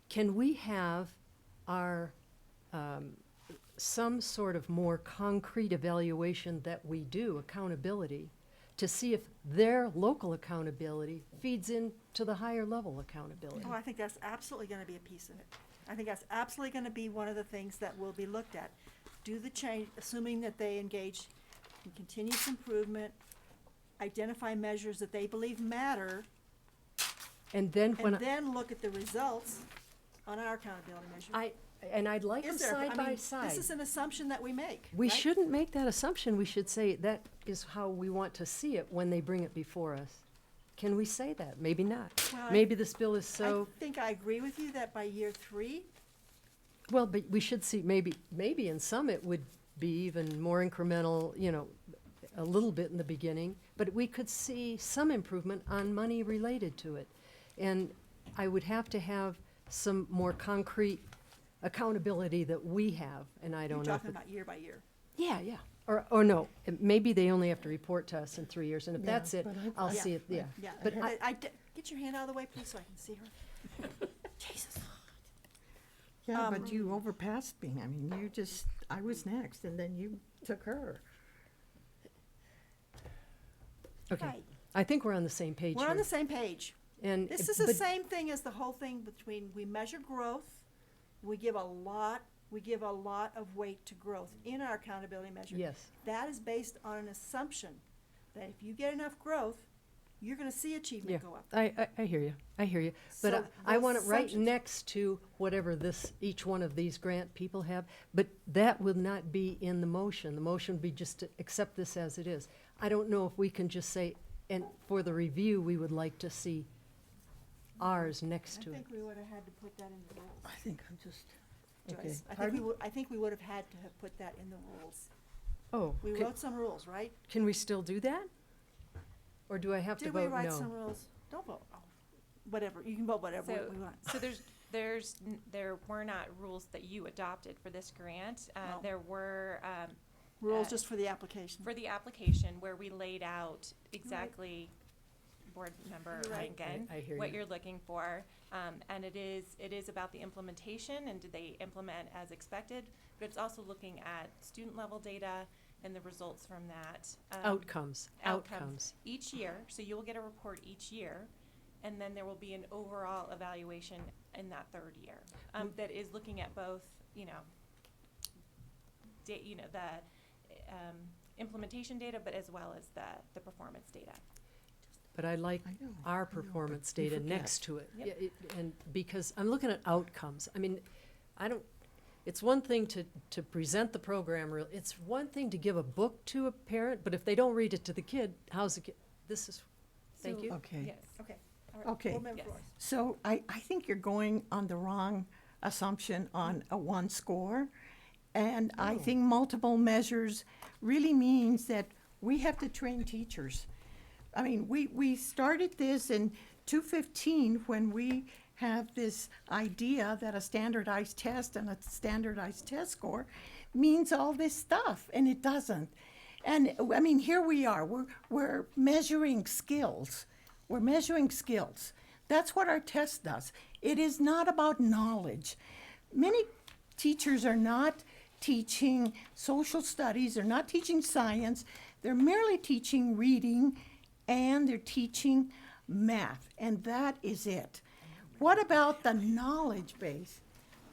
can we have our, some sort of more concrete evaluation that we do, accountability, to see if their local accountability feeds into the higher level accountability? Oh, I think that's absolutely gonna be a piece of it. I think that's absolutely gonna be one of the things that will be looked at. Do the change, assuming that they engage in continuous improvement, identify measures that they believe matter, And then when and then look at the results on our accountability measure. I'd like them Is there- I side by mean, side. This is an assumption that we make, We right? shouldn't make that assumption. We should say that is how we want to see it when they bring it before us. Can we say that? Maybe not. Well, I- Maybe this bill is so, I think I agree with you that by year 3, well, but we should see, maybe in some it would be even more incremental, a little bit in the beginning, but we could see some improvement on money related to it. And I would have to have some more concrete accountability that we have, and I you're don't know. if talking it- about year by year. Yeah. Or no, maybe they only have to report to us in 3 years, and if Yeah, that's it, but I'll Yeah, see it, yeah. Yeah, But get your hand out of the way, please, so I can see her. Jesus. Yeah, Um, but you overpassed me. I mean, I was next, and then you took her. Okay, Right. I think we're on the same page We're on here. the same page. And This is the but- same thing as the whole thing between, we measure growth, we give a lot of weight to growth in our accountability measure. Yes. That is based on an assumption that if you get enough growth, you're gonna see Yeah, achievement go up. I hear you, But So I those want it right assumptions- next to whatever each one of these grant people have, but that will not be in the motion. The motion would be just to accept this as it is. I don't know if we can just say, and for the review, we would like to see ours next to I it. think we would've had to put that in the rules. I think I'm just, okay. Joyce, I think we would've had to have put that in the rules. Oh, We wrote some rules, right? can we still do that? Or do I have to Did we vote write some no? rules? Don't vote, oh, whatever, you can vote whatever So, we want. there were not rules that you adopted for this grant. No. There were, Rules uh, just for the application. for the application where we laid out exactly Board Member You're right. Rankin, I hear what you. you're looking for. And it is about the implementation and did they implement as expected, but it's also looking at student level data and the results from that. Outcomes. Each year, so you will get a report each year, and then there will be an overall evaluation in that third year that is looking at both, the implementation data, but as well as the performance data. But I like I know, our but performance you data forget. next to it. Yep. Yeah, and because I'm looking at outcomes. I mean, it's one thing to present the program, it's one thing to give a book to a parent, but if they don't read it to the kid, how's the kid? Thank So- you. Okay. Yes. Okay, all right. Okay. Board Member Yes. Flores. So I think you're going on the wrong assumption on a one score. And I think multiple measures really means that we have to train teachers. I mean, we started this in 2015 when we have this idea that a standardized test and a standardized test score means all this stuff, and it doesn't. And I mean, here we are, we're measuring skills. We're measuring skills. That's what our test does. It is not about knowledge. Many teachers are not teaching social studies, they're not teaching science, they're merely teaching reading and they're teaching math, and that is it. What about the knowledge base?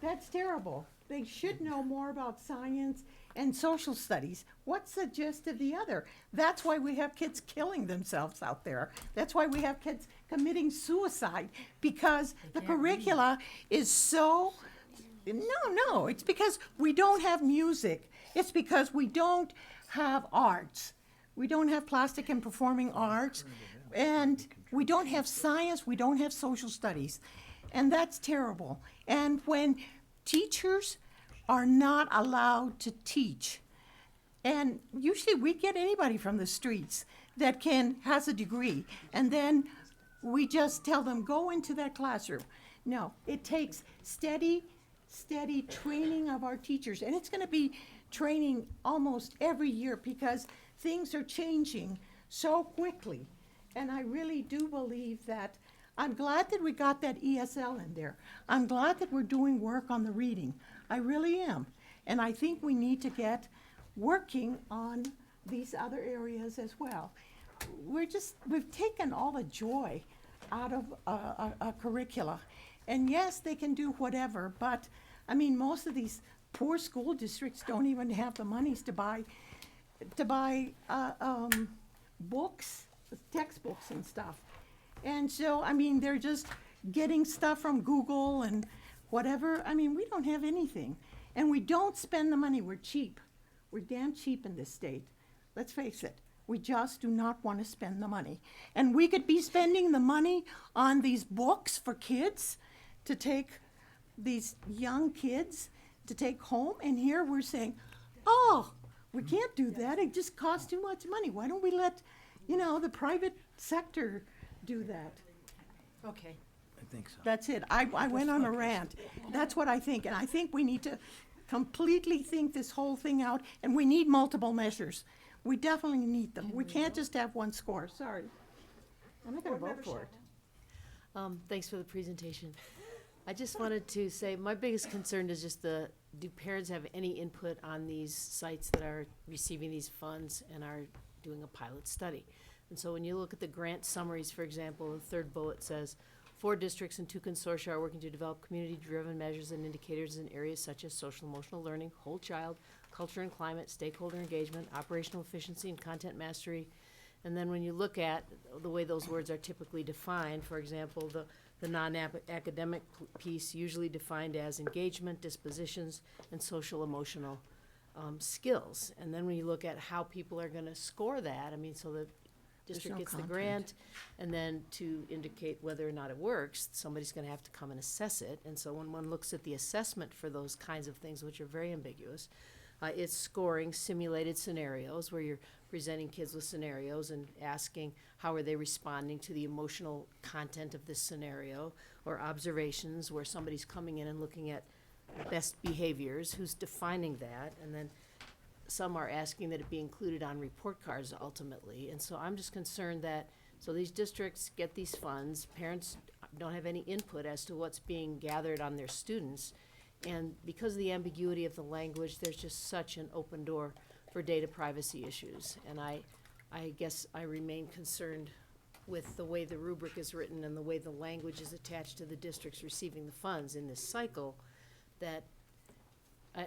That's terrible. They should know more about science and social studies. What's the gist of the other? That's why we have kids killing themselves out there. That's why we have kids committing suicide, because the curricula is so, no, it's because we don't have music. It's because we don't have arts. We don't have plastic and performing arts, and we don't have science, we don't have social studies. And that's terrible. And when teachers are not allowed to teach, and usually we get anybody from the streets that has a degree, and then we just tell them, go into that classroom. No, it takes steady training of our teachers, and it's gonna be training almost every year because things are changing so quickly. And I really do believe that, I'm glad that we got that ESL in there. I'm glad that we're doing work on the reading. I really am. And I think we need to get working on these other areas as well. We've taken all the joy out of a curricula. And yes, they can do whatever, but, I mean, most of these poor school districts don't even have the monies to buy books, textbooks and stuff. And so, I mean, they're just getting stuff from Google and whatever. I mean, we don't have anything. And we don't spend the money. We're cheap. We're damn cheap in this state. Let's face it. We just do not want to spend the money. And we could be spending the money on these books for kids, to take these young kids to take home. And here we're saying, oh, we can't do that. It just costs too much money. Why don't we let, the private sector do that? Okay. I think so. That's it. I went on a rant. That's what I think. And I think we need to completely think this whole thing out, and we need multiple measures. We definitely need them. We can't just have one score. Sorry. I'm not gonna vote for it. Thanks for the presentation. I just wanted to say, my biggest concern is just do parents have any input on these sites that are receiving these funds and are doing a pilot study? And so when you look at the grant summaries, for example, the third bullet says, 4 districts and 2 consortia are working to develop community-driven measures and indicators in areas such as social emotional learning, whole child, culture and climate, stakeholder engagement, operational efficiency, and content mastery. And then when you look at the way those words are typically defined, for example, the non-academic piece usually defined as engagement, dispositions, and social emotional skills. And then when you look at how people are gonna score that, I mean, so the district no gets the content. grant, and then to indicate whether or not it works, somebody's gonna have to come and assess it. And so when one looks at the assessment for those kinds of things, which are very ambiguous, it's scoring simulated scenarios where you're presenting kids with scenarios and asking how are they responding to the emotional content of this scenario, or observations where somebody's coming in and looking at best behaviors, who's defining that, and then some are asking that it be included on report cards ultimately. And so I'm just concerned that So these districts get these funds, parents don't have any input as to what's being gathered on their students. And because of the ambiguity of the language, there's just such an open door for data privacy issues. And I guess I remain concerned with the way the rubric is written and the way the language is attached to the districts receiving the funds in this cycle, that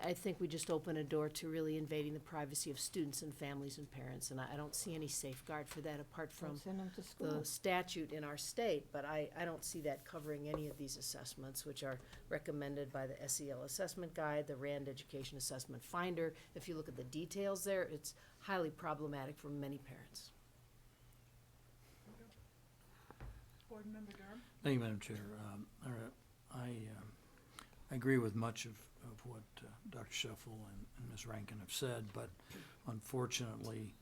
I think we just open a door to really invading the privacy of students and families and parents. And I don't see any safeguard for that apart from Don't send them to school. the statute in our state, but I don't see that covering any of these assessments, which are recommended by the SEL Assessment Guide, the RAND Education Assessment Finder. If you look at the details there, it's highly problematic for many parents. Board Member Durham? Thank you, Madam Chair. I agree with much of what Dr. Sheffel and Ms. Rankin have said, but unfortunately,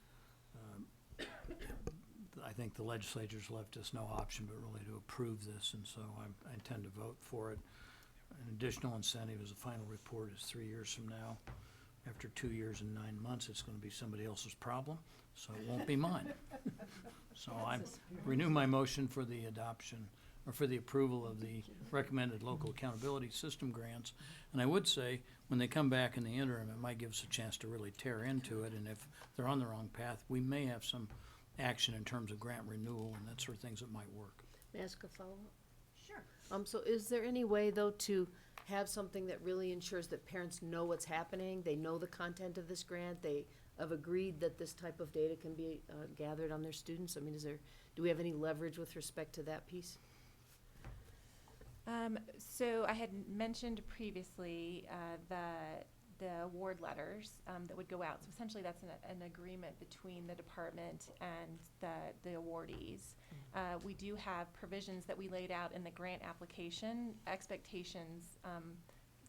I think the legislature's left us no option but really to approve this, and so I intend to vote for it. An additional incentive is the final report is 3 years from now. After 2 years and 9 months, it's gonna be somebody else's problem, so it won't be mine. So I renew my motion for the adoption, or for the approval of the recommended local accountability system grants. And I would say, when they come back in the interim, it might give us a chance to really tear into it, and if they're on the wrong path, we may have some action in terms of grant renewal and that sort of things that might work. May I ask a follow-up? Sure. So is there any way, though, to have something that really ensures that parents know what's happening, they know the content of this grant, they have agreed that this type of data can be gathered on their students? I mean, do we have any leverage with respect to that piece? So I had mentioned previously the award letters that would go out. So essentially, that's an agreement between the department and the awardees. We do have provisions that we laid out in the grant application, expectations,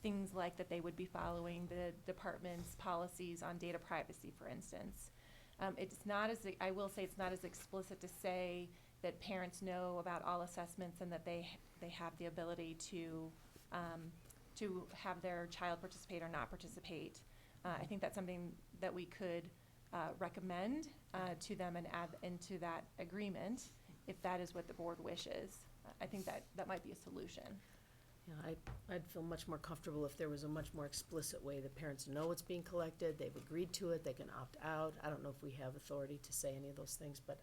things like that they would be following the department's policies on data privacy, for instance. It's not as, I will say, it's not as explicit to say that parents know about all assessments and that they have the ability to have their child participate or not participate. I think that's something that we could recommend to them and add into that agreement if that is what the board wishes. I think that might be a solution. Yeah, I'd feel much more comfortable if there was a much more explicit way that parents know what's being collected, they've agreed to it, they can opt out. I don't know if we have authority to say any of those things, but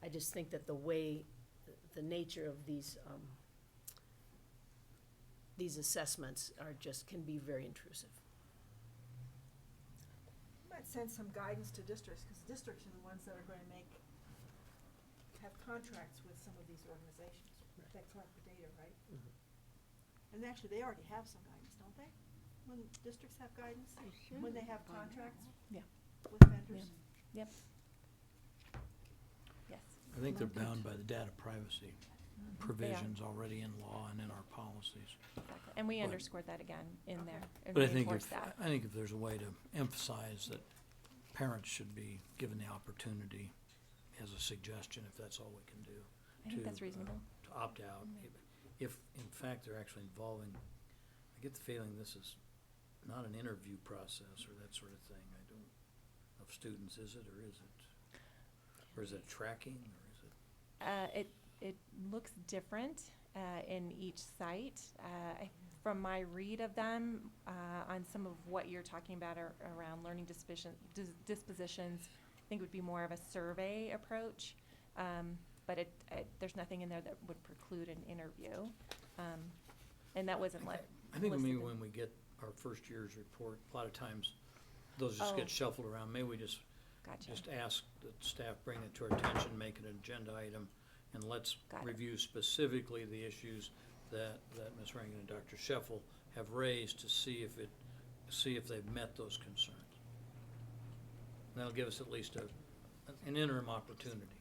I just think that the nature of these assessments can be very intrusive. Might send some guidance to districts, because districts are the ones that are going to have contracts with some of these organizations that collect the data, right? Mhm. And actually, they already have some guidance, don't they? When districts have guidance, when they have contracts Yeah. with vendors? Yep. Yes. I think they're bound by the data privacy provisions already in law and in our policies. Exactly. And we But- underscored that again in there and But I think reinforced that. if there's a way to emphasize that parents should be given the opportunity as a suggestion, if that's all we can do. I think that's reasonable. To opt out, if in fact they're actually involving, I get the feeling this is not an interview process or that sort of thing. I don't know if students, is it or is it? Or is it tracking or is it? It looks different in each site. From my read of them, on some of what you're talking about around learning dispositions, I think it would be more of a survey approach. But there's nothing in there that would preclude an interview. And that wasn't I think listed maybe in- when we get our first year's report, a lot of times those just get shuffled around. Maybe we just ask that staff bring it to our attention, make it an agenda item, and let's review specifically the issues that Ms. Rankin and Dr. Sheffel have raised to see if they've met those concerns. That'll give us at least an interim opportunity.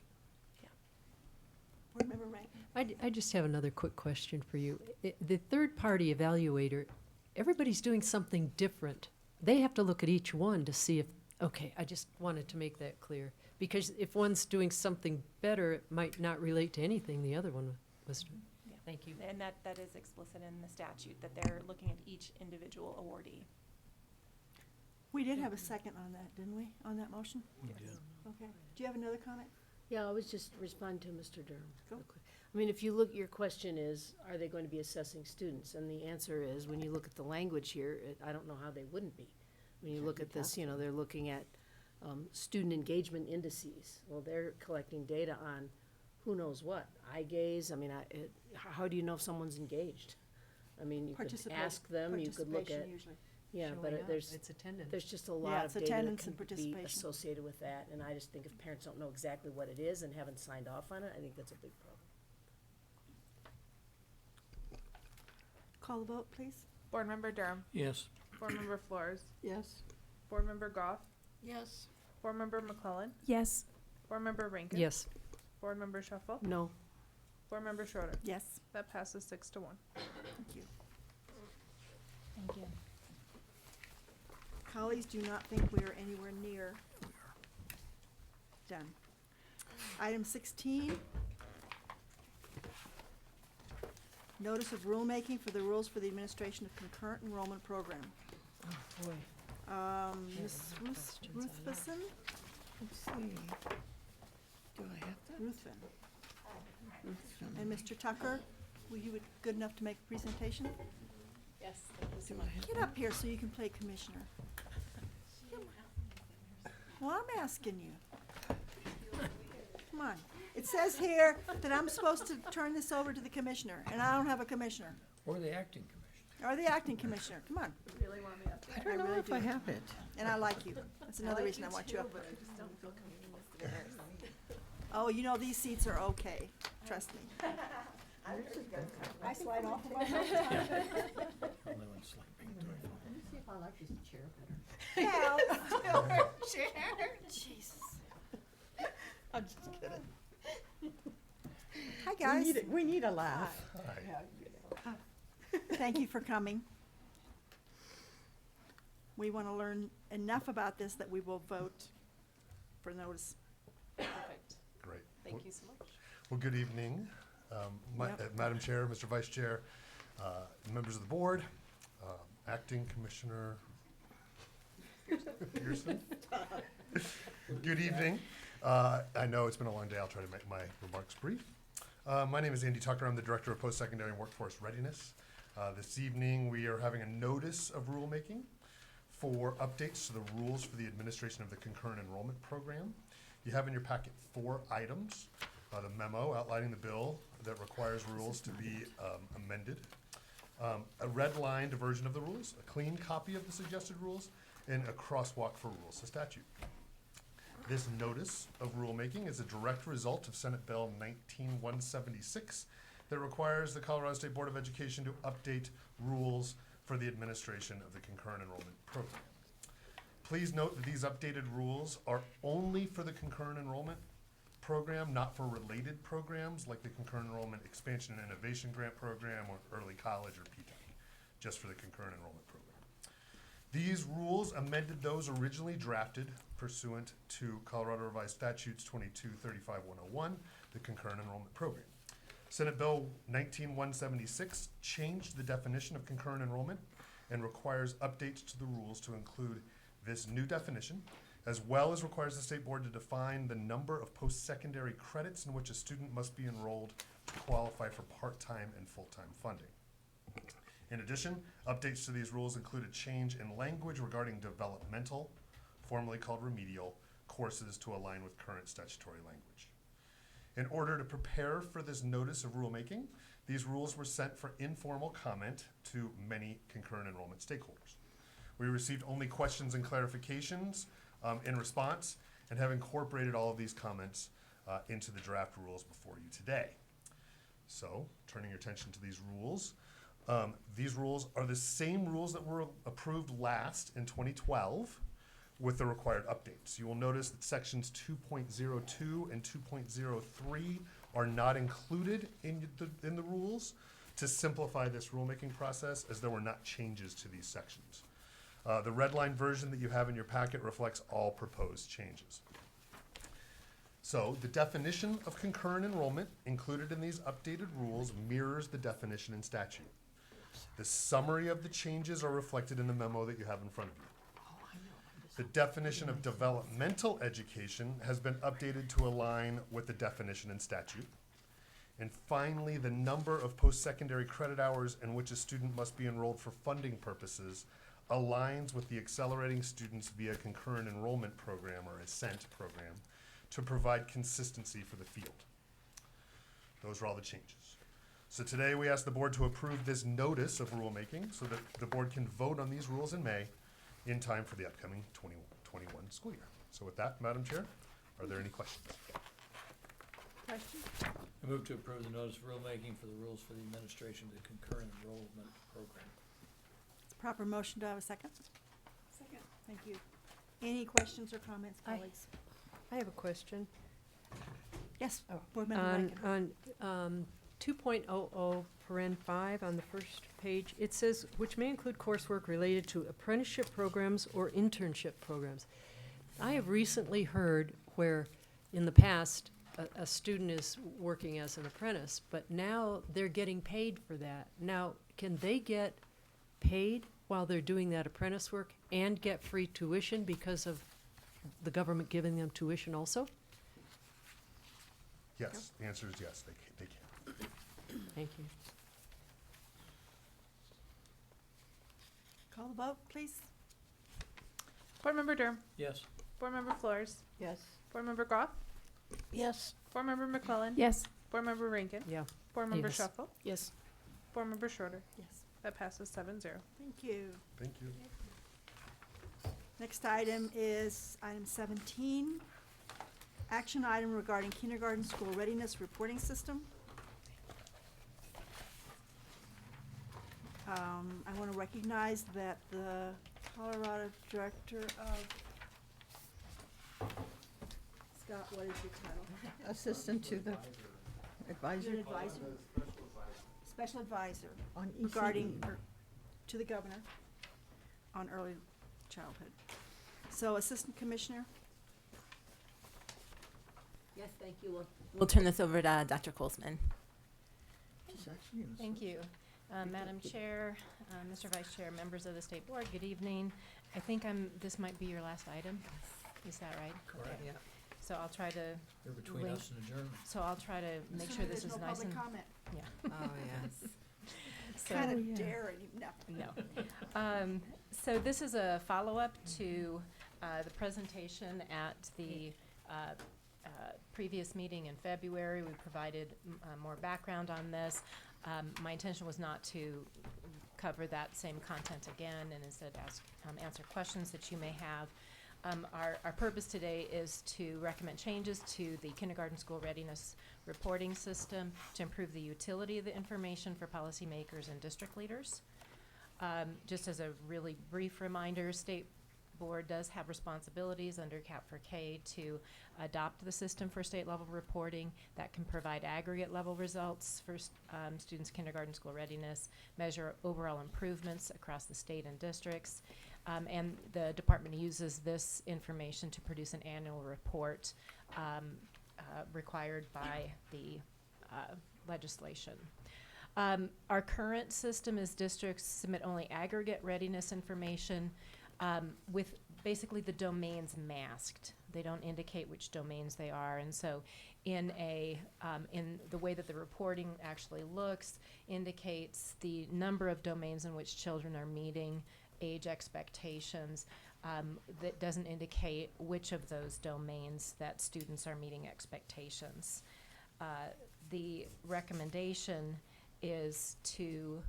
Board Member Rankin? I just have another quick question for you. The third-party evaluator, everybody's doing something different. They have to look at each one to see if, okay, I just wanted to make that clear. Because if one's doing something better, it might not relate to anything the other one was doing. Yeah. Thank you. And that is explicit in the statute, that they're looking at each individual awardee. We did have a second on that, didn't we, on that motion? We did. Okay. Do you have another comment? Yeah, I was just responding to Mr. Durham. real quick. I mean, if you look, your question is, are they going to be assessing students? And the answer is, when you look at the language here, I don't know how they wouldn't be. When you look at this, you know, they're looking at student engagement indices. Well, they're collecting data on who knows what, eye gaze. I mean, how do you know if someone's engaged? I mean, you could ask them, you could look at. Participation usually. Yeah, Showing but up. there's, It's attendance. there's just a Yeah, lot it's of data that attendance and could be participation. associated with that, and I just think if parents don't know exactly what it is and haven't signed off on it, I think that's a big problem. Call the vote, please. Board Member Durham. Yes. Board Member Flores. Yes. Board Member Goff. Yes. Board Member McClellan. Yes. Board Member Rankin. Yes. Board Member Shuffle. No. Board Member Schroeder. Yes. That passes 6-1. Thank you. Thank you. Colleagues, do not think we are anywhere near done. Item 16. Notice of rulemaking for the rules for the administration of concurrent enrollment program. Oh, boy. Ms. Ruthven? Let's see. Do I have that? Ruthven. And Mr. Tucker, will you be good enough to make a presentation? Yes, thank you so Do much. I have Get up here so you can play commissioner. Well, I'm asking you. Come on. It says here that I'm supposed to turn this over to the commissioner, and I don't have a commissioner. Or the acting commissioner. Or the acting commissioner. Come on. Really want me up I don't know really if I do. have it. And I like you. That's another reason I want you up. But I just don't feel comfortable sitting there. Oh, you know, these seats are okay. Trust me. I slide off of my Only when sleeping. Let me see if I like this chair better. Now, chair. Jesus. I'm just kidding. Hi, guys. We need a laugh. Thank you for coming. We want to learn enough about this that we will vote for notice. Perfect. Great. Thank you so much. Well, good evening, Madam Chair, Mr. Vice Chair, members of the board, Acting Commissioner Pearson. Good evening. I know it's been a long day. I'll try to make my remarks brief. My name is Andy Tucker. I'm the Director of Post-Secondary and Workforce Readiness. This evening, we are having a notice of rulemaking for updates to the rules for the administration of the concurrent enrollment program. You have in your packet 4 items. The memo outlining the bill that requires rules to be amended, a red-lined version of the rules, a clean copy of the suggested rules, and a crosswalk for rules of statute. This notice of rulemaking is a direct result of Senate Bill 19176 that requires the Colorado State Board of Education to update rules for the administration of the concurrent enrollment program. Please note that these updated rules are only for the concurrent enrollment program, not for related programs like the Concurrent Enrollment Expansion and Innovation Grant Program or Early College or PTAC, just for the concurrent enrollment program. These rules amended those originally drafted pursuant to Colorado Revised Statutes 2235-101, the concurrent enrollment program. Senate Bill 19176 changed the definition of concurrent enrollment and requires updates to the rules to include this new definition, as well as requires the state board to define the number of post-secondary credits in which a student must be enrolled to qualify for part-time and full-time funding. In addition, updates to these rules include a change in language regarding developmental, formerly called remedial, courses to align with current statutory language. In order to prepare for this notice of rulemaking, these rules were sent for informal comment to many concurrent enrollment stakeholders. We received only questions and clarifications in response, and have incorporated all of these comments into the draft rules before you today. So, turning your attention to these rules are the same rules that were approved last in 2012 with the required updates. You will notice that sections 2.02 and 2.03 are not included in the rules to simplify this rulemaking process, as there were not changes to these sections. The red line version that you have in your packet reflects all proposed changes. So the definition of concurrent enrollment included in these updated rules mirrors the definition in statute. The summary of the changes are reflected in the memo that you have in front of you. The definition of developmental education has been updated to align with the definition in statute. And finally, the number of post-secondary credit hours in which a student must be enrolled for funding purposes aligns with the Accelerating Students via Concurrent Enrollment Program, or ASCENT program, to provide consistency for the field. Those are all the changes. So today we ask the board to approve this notice of rulemaking so that the board can vote on these rules in May in time for the upcoming 2021 school year. So with that, Madam Chair, are there any questions? Question? I move to approve the notice of rulemaking for the rules for the administration of the concurrent enrollment program. It's a proper motion. Do I have a second? Second. Thank you. Any questions or comments, colleagues? I have a question. Yes, Oh, Board Member Rankin. On 2.00 paren 5 on the first page, it says, which may include coursework related to apprenticeship programs or internship programs. I have recently heard where, in the past, a student is working as an apprentice, but now they're getting paid for that. Now, can they get paid while they're doing that apprentice work and get free tuition because of the government giving them tuition also? Yes, the answer is yes, they can. Thank you. Call the vote, please. Board Member Durham. Yes. Board Member Flores. Yes. Board Member Goff. Yes. Board Member McClellan. Yes. Board Member Rankin. Yeah. Board Member Yes. Shuffle. Yes. Board Member Schroeder. Yes. That passes 7-0. Thank you. Thank you. Next item is item 17. Action item regarding kindergarten school readiness reporting system. I want to recognize that the Colorado Director of, Scott, what is your title? Assistant to the advisor. You're an advisor. Special advisor On regarding, ECE. to the governor on early childhood. So Assistant Commissioner? Yes, thank you. We'll turn this over to Dr. Colesman. Thank you. Madam Chair, Mr. Vice Chair, members of the State Board, good evening. I think this might be your last item. Is that right? Correct. Okay. So I'll try to. You're between link- us and adjournment. So I'll try to make sure this is nice and. There's no public comment. Yeah. Oh, yes. So- Kind Oh, of yeah. daring, no. No. So this is a follow-up to the presentation at the previous meeting in February. We provided more background on this. My intention was not to cover that same content again and instead answer questions that you may have. Our purpose today is to recommend changes to the kindergarten school readiness reporting system to improve the utility of the information for policymakers and district leaders. Just as a really brief reminder, State Board does have responsibilities under Cap for K to adopt the system for state level reporting that can provide aggregate level results for students' kindergarten school readiness, measure overall improvements across the state and districts, and the department uses this information to produce an annual report required by the legislation. Our current system is districts submit only aggregate readiness information with basically the domains masked. They don't indicate which domains they are, and so in the way that the reporting actually looks indicates the number of domains in which children are meeting age expectations. That doesn't indicate which of those domains that students are meeting expectations. The recommendation is to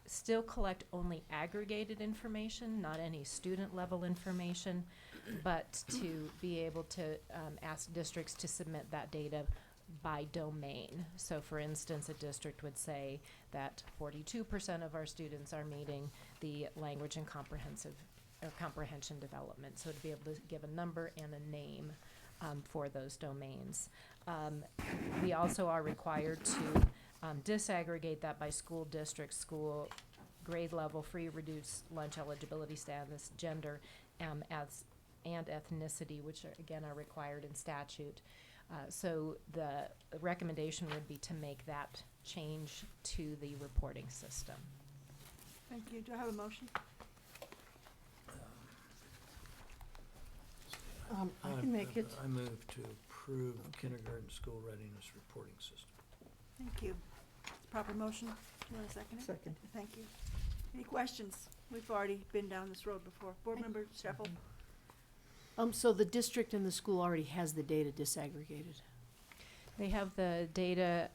still collect only aggregated information, not any student level information, but to be able to ask districts to submit that data by domain. So for instance, a district would say that 42% of our students are meeting the language and comprehension development. So to be able to give a number and a name for those domains. We also are required to disaggregate that by school district, school grade level, free reduced lunch eligibility status, gender, and ethnicity, which again are required in statute. So the recommendation would be to make that change to the reporting system. Thank you. Do I have a motion? I can make it. I move to approve kindergarten school readiness reporting system. Thank you. Proper motion. You want to second it? Second. Thank you. Any questions? We've already been down this road before. Board Member Sheppel? So the district and the school already has the data disaggregated. They have the data,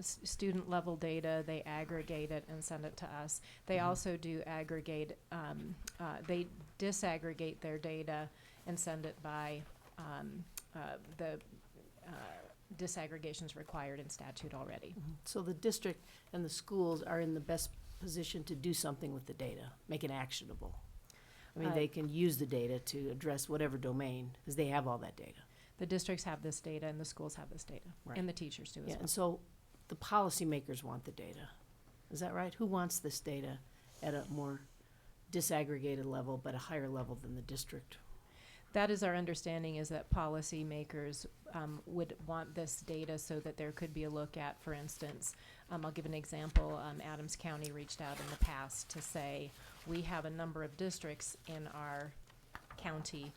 student level data, they aggregate it and send it to us. They also do aggregate, they disaggregate their data and send it by the disaggregations required in statute already. So the district and the schools are in the best position to do something with the data, make it actionable. I mean, they can use the data to address whatever domain, because they have all that data. The districts have this data and the schools have this data, Right. and the teachers do as Yeah, well. and so the policymakers want the data. Is that right? Who wants this data at a more disaggregated level, but a higher level than the district? That is our understanding, is that policymakers would want this data so that there could be a look at, for instance, I'll give an example. Adams County reached out in the past to say, we have a number of districts in our county.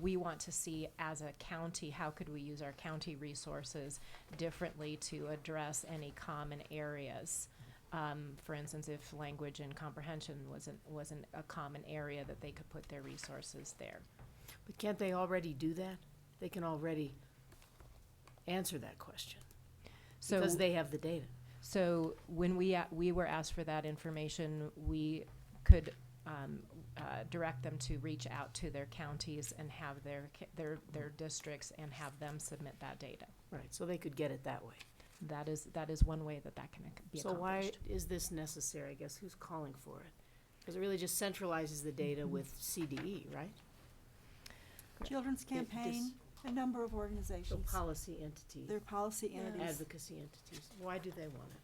We want to see, as a county, how could we use our county resources differently to address any common areas? For instance, if language and comprehension wasn't a common area, that they could put their resources there. But can't they already do that? They can already answer that question, So because they have the data. So when we were asked for that information, we could direct them to reach out to their counties and have their districts and have them submit that data. Right, so they could get it that way. That is one way that can be So accomplished. why is this necessary? I guess who's calling for it? Because it really just centralizes the data with CDE, right? Children's Campaign, a number of So organizations. policy entities. They're policy Yeah. entities. Advocacy entities. Why do they want it?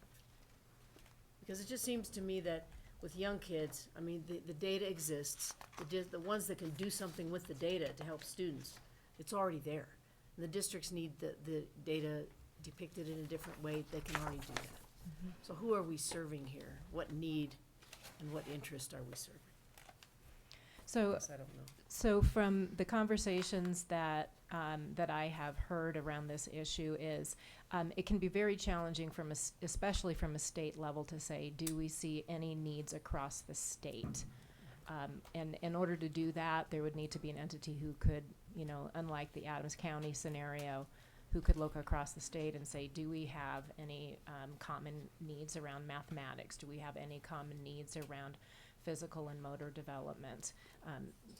Because it just seems to me that with young kids, I mean, the data exists. The ones that can do something with the data to help students, it's already there. And the districts need the data depicted in a different way. They can already do that. So who are we serving here? What need and what interest are we serving? So, Guess I don't know. so from the conversations that I have heard around this issue is, it can be very challenging especially from a state level to say, do we see any needs across the state? And in order to do that, there would need to be an entity who could, unlike the Adams County scenario, who could look across the state and say, do we have any common needs around mathematics? Do we have any common needs around physical and motor development,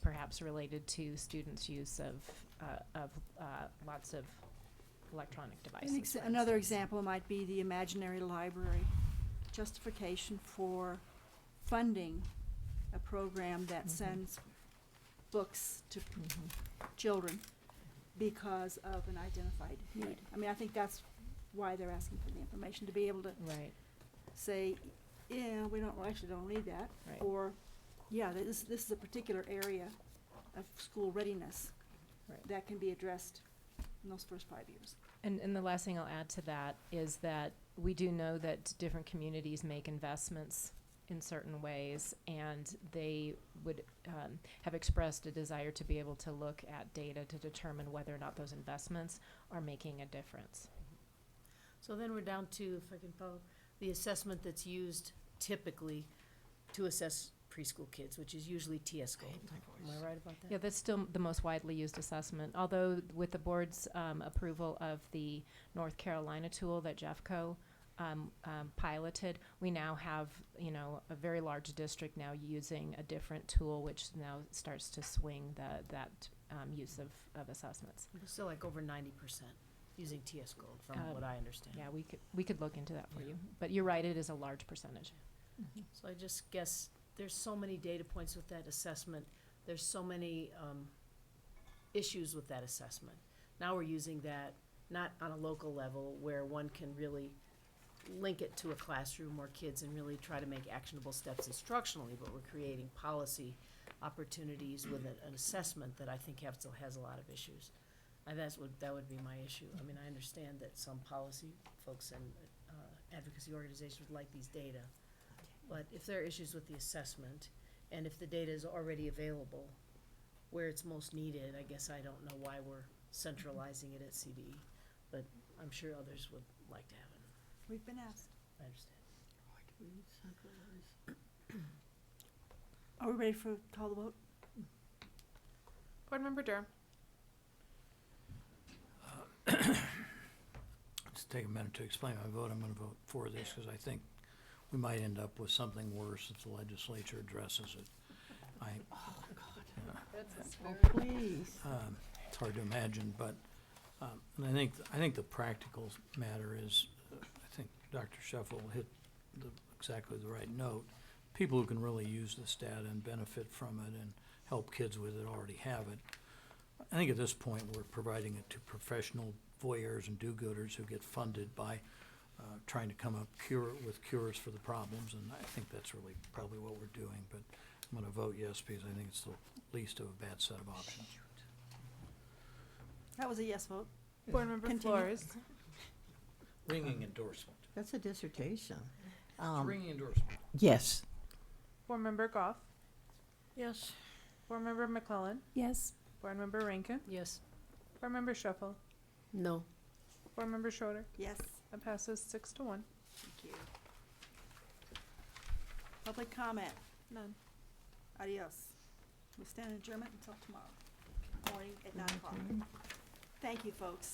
perhaps related to students' use of lots of electronic devices? Another example might be the Imaginary Library. Justification for funding a program that sends books to children because of an identified need. Right. I mean, I think that's why they're asking for the information, to be able to Right. say, yeah, we don't need that. Right. Or, yeah, this is a particular area of school readiness Right. that can be addressed in those first 5 years. And the last thing I'll add to that is that we do know that different communities make investments in certain ways, and they would have expressed a desire to be able to look at data to determine whether or not those investments are making a difference. So then we're down to, if I can follow, the assessment that's used typically to assess preschool kids, which is usually TS Gold. Am I right about that? Yeah, that's still the most widely used assessment, although with the board's approval of the North Carolina tool that Jeffco piloted, we now have, a very large district now using a different tool, which now starts to swing that use of assessments. It's still like over 90% using TS Gold, from what I understand. Yeah, we could look into that for you, but you're right, it is a large percentage. So I just guess there's so many data points with that assessment. There's so many issues with that assessment. Now we're using that not on a local level where one can really link it to a classroom or kids and really try to make actionable steps instructionally, but we're creating policy opportunities with an assessment that I think has a lot of issues. And that would be my issue. I mean, I understand that some policy folks and advocacy organizations would like these data, but if there are issues with the assessment, and if the data is already available, where it's most needed. I guess I don't know why we're centralizing it at CDE, but I'm sure others would like to have it. We've been asked. I understand. Are we ready for call the vote? Board Member Durham. Just take a minute to explain my vote. I'm gonna vote for this because I think we might end up with something worse if the legislature addresses it. Please. It's hard to imagine, but, and I think the practical matter is, I think Dr. Shuffle hit exactly the right note. People who can really use this data and benefit from it and help kids with it already have it. I think at this point, we're providing it to professional voyeurs and do-gooders who get funded by trying to come up with cures for the problems, and I think that's really probably what we're doing, but I'm gonna vote yes because I think it's the least of a bad set of options. That was a yes vote. Board Member Continue. Flores. Ringing endorsement. That's a dissertation. Ringing endorsement. Yes. Board Member Goff. Yes. Board Member McClellan. Yes. Board Member Rankin. Yes. Board Member Shuffle. No. Board Member Schroeder. Yes. That passes 6-1. Thank you. Public comment? None. Adios. We stand adjournment until tomorrow morning at 9 o'clock. Thank you, folks.